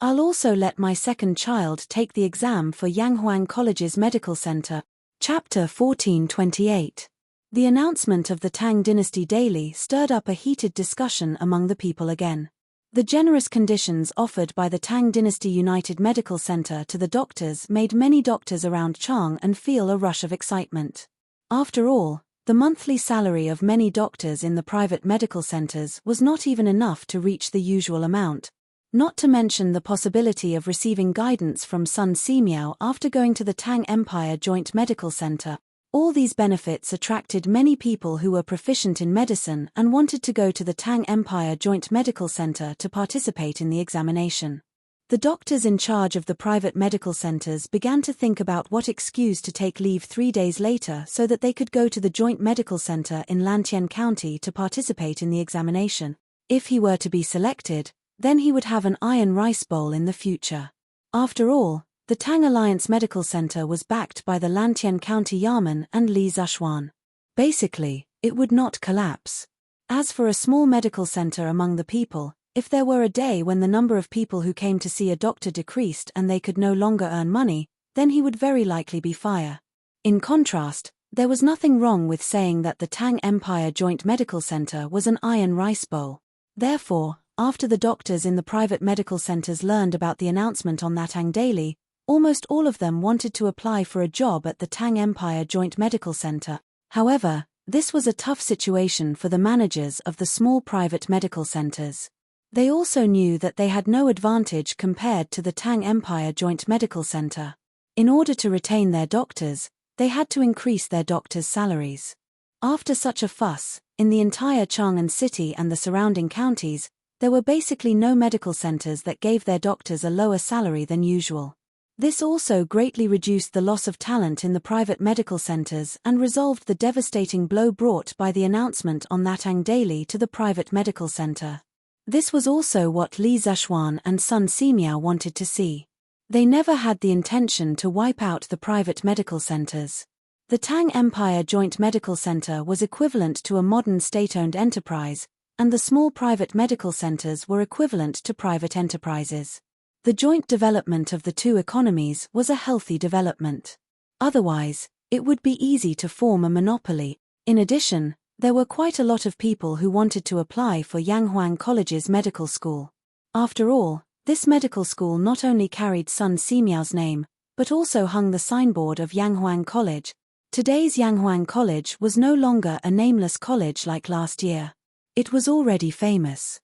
I'll also let my second child take the exam for Yanghuang College's medical center. Chapter 1428. The announcement of the Tang Dynasty daily stirred up a heated discussion among the people again. The generous conditions offered by the Tang Dynasty United Medical Center to the doctors made many doctors around Chang'an feel a rush of excitement. After all, the monthly salary of many doctors in the private medical centers was not even enough to reach the usual amount, not to mention the possibility of receiving guidance from Sun Simiao after going to the Tang Empire Joint Medical Center. All these benefits attracted many people who were proficient in medicine and wanted to go to the Tang Empire Joint Medical Center to participate in the examination. The doctors in charge of the private medical centers began to think about what excuse to take leave 3 days later so that they could go to the Joint Medical Center in Lantien County to participate in the examination. If he were to be selected, then he would have an iron rice bowl in the future. After all, the Tang Alliance Medical Center was backed by the Lantien County Yamen and Li Zhuan. Basically, it would not collapse. As for a small medical center among the people, if there were a day when the number of people who came to see a doctor decreased and they could no longer earn money, then he would very likely be fired. In contrast, there was nothing wrong with saying that the Tang Empire Joint Medical Center was an iron rice bowl. Therefore, after the doctors in the private medical centers learned about the announcement on that Tang Daily, almost all of them wanted to apply for a job at the Tang Empire Joint Medical Center. However, this was a tough situation for the managers of the small private medical centers. They also knew that they had no advantage compared to the Tang Empire Joint Medical Center. In order to retain their doctors, they had to increase their doctors' salaries. After such a fuss, in the entire Chang'an City and the surrounding counties, there were basically no medical centers that gave their doctors a lower salary than usual. This also greatly reduced the loss of talent in the private medical centers and resolved the devastating blow brought by the announcement on that Tang Daily to the private medical center. This was also what Li Zhuan and Sun Simiao wanted to see. They never had the intention to wipe out the private medical centers. The Tang Empire Joint Medical Center was equivalent to a modern state-owned enterprise, and the small private medical centers were equivalent to private enterprises. The joint development of the two economies was a healthy development. Otherwise, it would be easy to form a monopoly. In addition, there were quite a lot of people who wanted to apply for Yanghuang College's medical school. After all, this medical school not only carried Sun Simiao's name, but also hung the signboard of Yanghuang College. Today's Yanghuang College was no longer a nameless college like last year. It was already famous.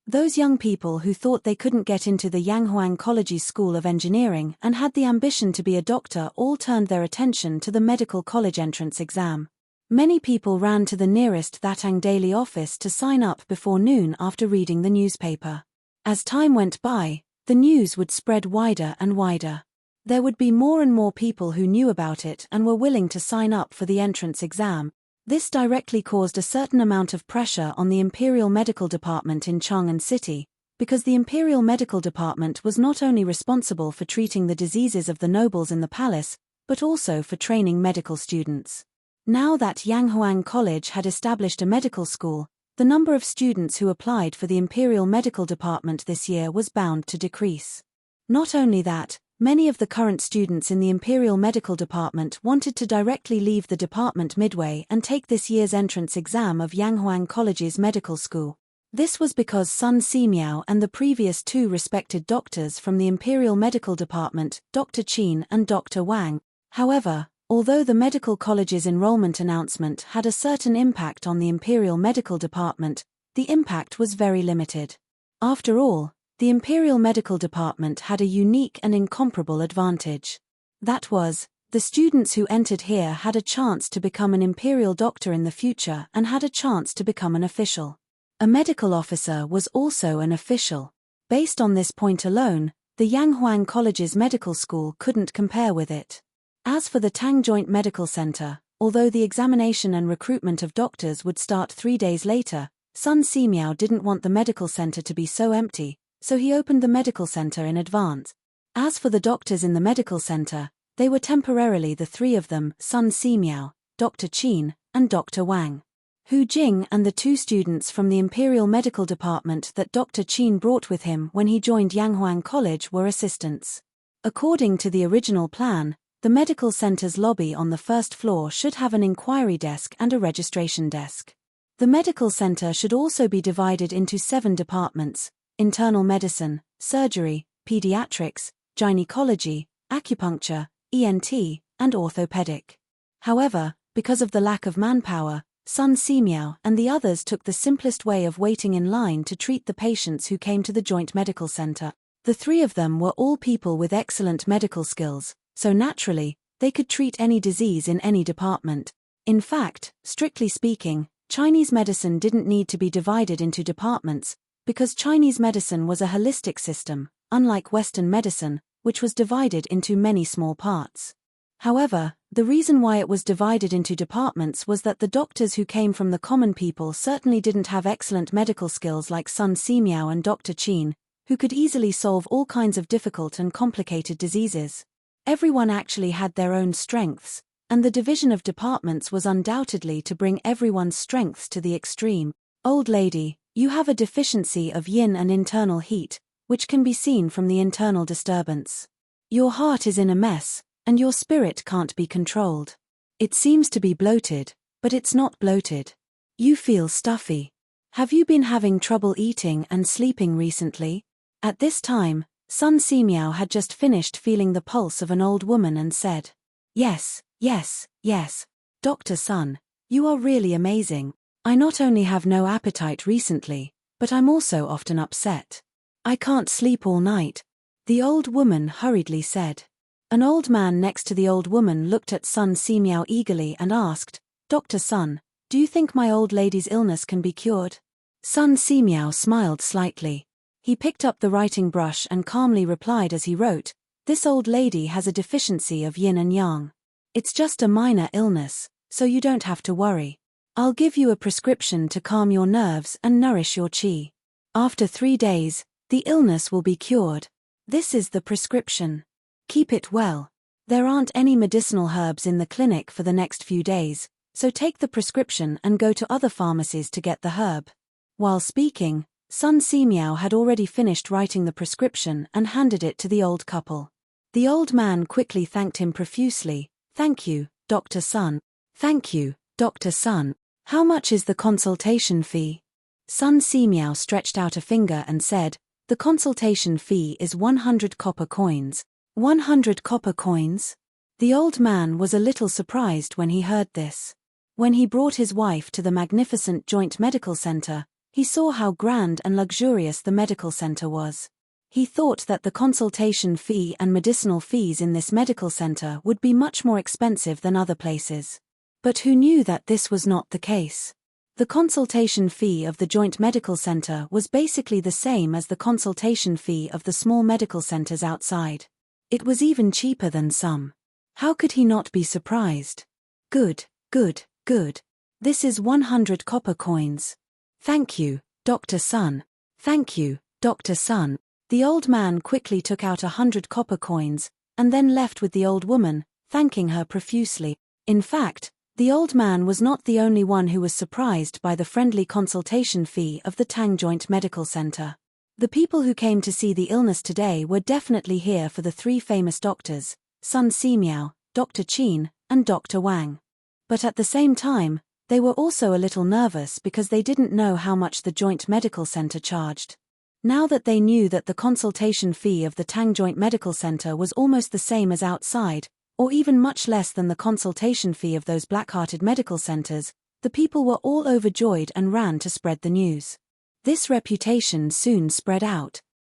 Those young people who thought they couldn't get into the Yanghuang College's School of Engineering and had the ambition to be a doctor all turned their attention to the medical college entrance exam. Many people ran to the nearest Thatang Daily office to sign up before noon after reading the newspaper. As time went by, the news would spread wider and wider. There would be more and more people who knew about it and were willing to sign up for the entrance exam. This directly caused a certain amount of pressure on the Imperial Medical Department in Chang'an City, because the Imperial Medical Department was not only responsible for treating the diseases of the nobles in the palace, but also for training medical students. Now that Yanghuang College had established a medical school, the number of students who applied for the Imperial Medical Department this year was bound to decrease. Not only that, many of the current students in the Imperial Medical Department wanted to directly leave the department midway and take this year's entrance exam of Yanghuang College's medical school. This was because Sun Simiao and the previous two respected doctors from the Imperial Medical Department, Dr. Qin and Dr. Wang. However, although the medical college's enrollment announcement had a certain impact on the Imperial Medical Department, the impact was very limited. After all, the Imperial Medical Department had a unique and incomparable advantage. That was, the students who entered here had a chance to become an imperial doctor in the future and had a chance to become an official. A medical officer was also an official. Based on this point alone, the Yanghuang College's medical school couldn't compare with it. As for the Tang Joint Medical Center, although the examination and recruitment of doctors would start 3 days later, Sun Simiao didn't want the medical center to be so empty, so he opened the medical center in advance. As for the doctors in the medical center, they were temporarily the three of them, Sun Simiao, Dr. Qin, and Dr. Wang. Hu Jing and the two students from the Imperial Medical Department that Dr. Qin brought with him when he joined Yanghuang College were assistants. According to the original plan, the medical center's lobby on the first floor should have an inquiry desk and a registration desk. The medical center should also be divided into 7 departments: internal medicine, surgery, pediatrics, gynecology, acupuncture, ENT, and orthopedic. However, because of the lack of manpower, Sun Simiao and the others took the simplest way of waiting in line to treat the patients who came to the joint medical center. The 3 of them were all people with excellent medical skills, so naturally, they could treat any disease in any department. In fact, strictly speaking, Chinese medicine didn't need to be divided into departments, because Chinese medicine was a holistic system, unlike Western medicine, which was divided into many small parts. However, the reason why it was divided into departments was that the doctors who came from the common people certainly didn't have excellent medical skills like Sun Simiao and Dr. Qin, who could easily solve all kinds of difficult and complicated diseases. Everyone actually had their own strengths, and the division of departments was undoubtedly to bring everyone's strengths to the extreme. Old lady, you have a deficiency of yin and internal heat, which can be seen from the internal disturbance. Your heart is in a mess, and your spirit can't be controlled. It seems to be bloated, but it's not bloated. You feel stuffy. Have you been having trouble eating and sleeping recently? At this time, Sun Simiao had just finished feeling the pulse of an old woman and said, "Yes, yes, yes. Dr. Sun, you are really amazing. I not only have no appetite recently, but I'm also often upset. I can't sleep all night," the old woman hurriedly said. An old man next to the old woman looked at Sun Simiao eagerly and asked, "Dr. Sun, do you think my old lady's illness can be cured?" Sun Simiao smiled slightly. He picked up the writing brush and calmly replied as he wrote, "This old lady has a deficiency of yin and yang. It's just a minor illness, so you don't have to worry. I'll give you a prescription to calm your nerves and nourish your qi. After 3 days, the illness will be cured. This is the prescription. Keep it well. There aren't any medicinal herbs in the clinic for the next few days, so take the prescription and go to other pharmacies to get the herb." While speaking, Sun Simiao had already finished writing the prescription and handed it to the old couple. The old man quickly thanked him profusely. "Thank you, Dr. Sun. Thank you, Dr. Sun. How much is the consultation fee?" Sun Simiao stretched out a finger and said, "The consultation fee is 100 copper coins. 100 copper coins?" The old man was a little surprised when he heard this. When he brought his wife to the magnificent joint medical center, he saw how grand and luxurious the medical center was. He thought that the consultation fee and medicinal fees in this medical center would be much more expensive than other places. But who knew that this was not the case? The consultation fee of the joint medical center was basically the same as the consultation fee of the small medical centers outside. It was even cheaper than some. How could he not be surprised? Good, good, good. This is 100 copper coins. Thank you, Dr. Sun. Thank you, Dr. Sun. The old man quickly took out 100 copper coins, and then left with the old woman, thanking her profusely. In fact, The old man was not the only one who was surprised by the friendly consultation fee of the Tang Joint Medical Center. The people who came to see the illness today were definitely here for the three famous doctors, Sun Simiao, Dr. Qin, and Dr. Wang. But at the same time, they were also a little nervous because they didn't know how much the Joint Medical Center charged. Now that they knew that the consultation fee of the Tang Joint Medical Center was almost the same as outside, or even much less than the consultation fee of those black-hearted medical centers, the people were all overjoyed and ran to spread the news. This reputation soon spread out.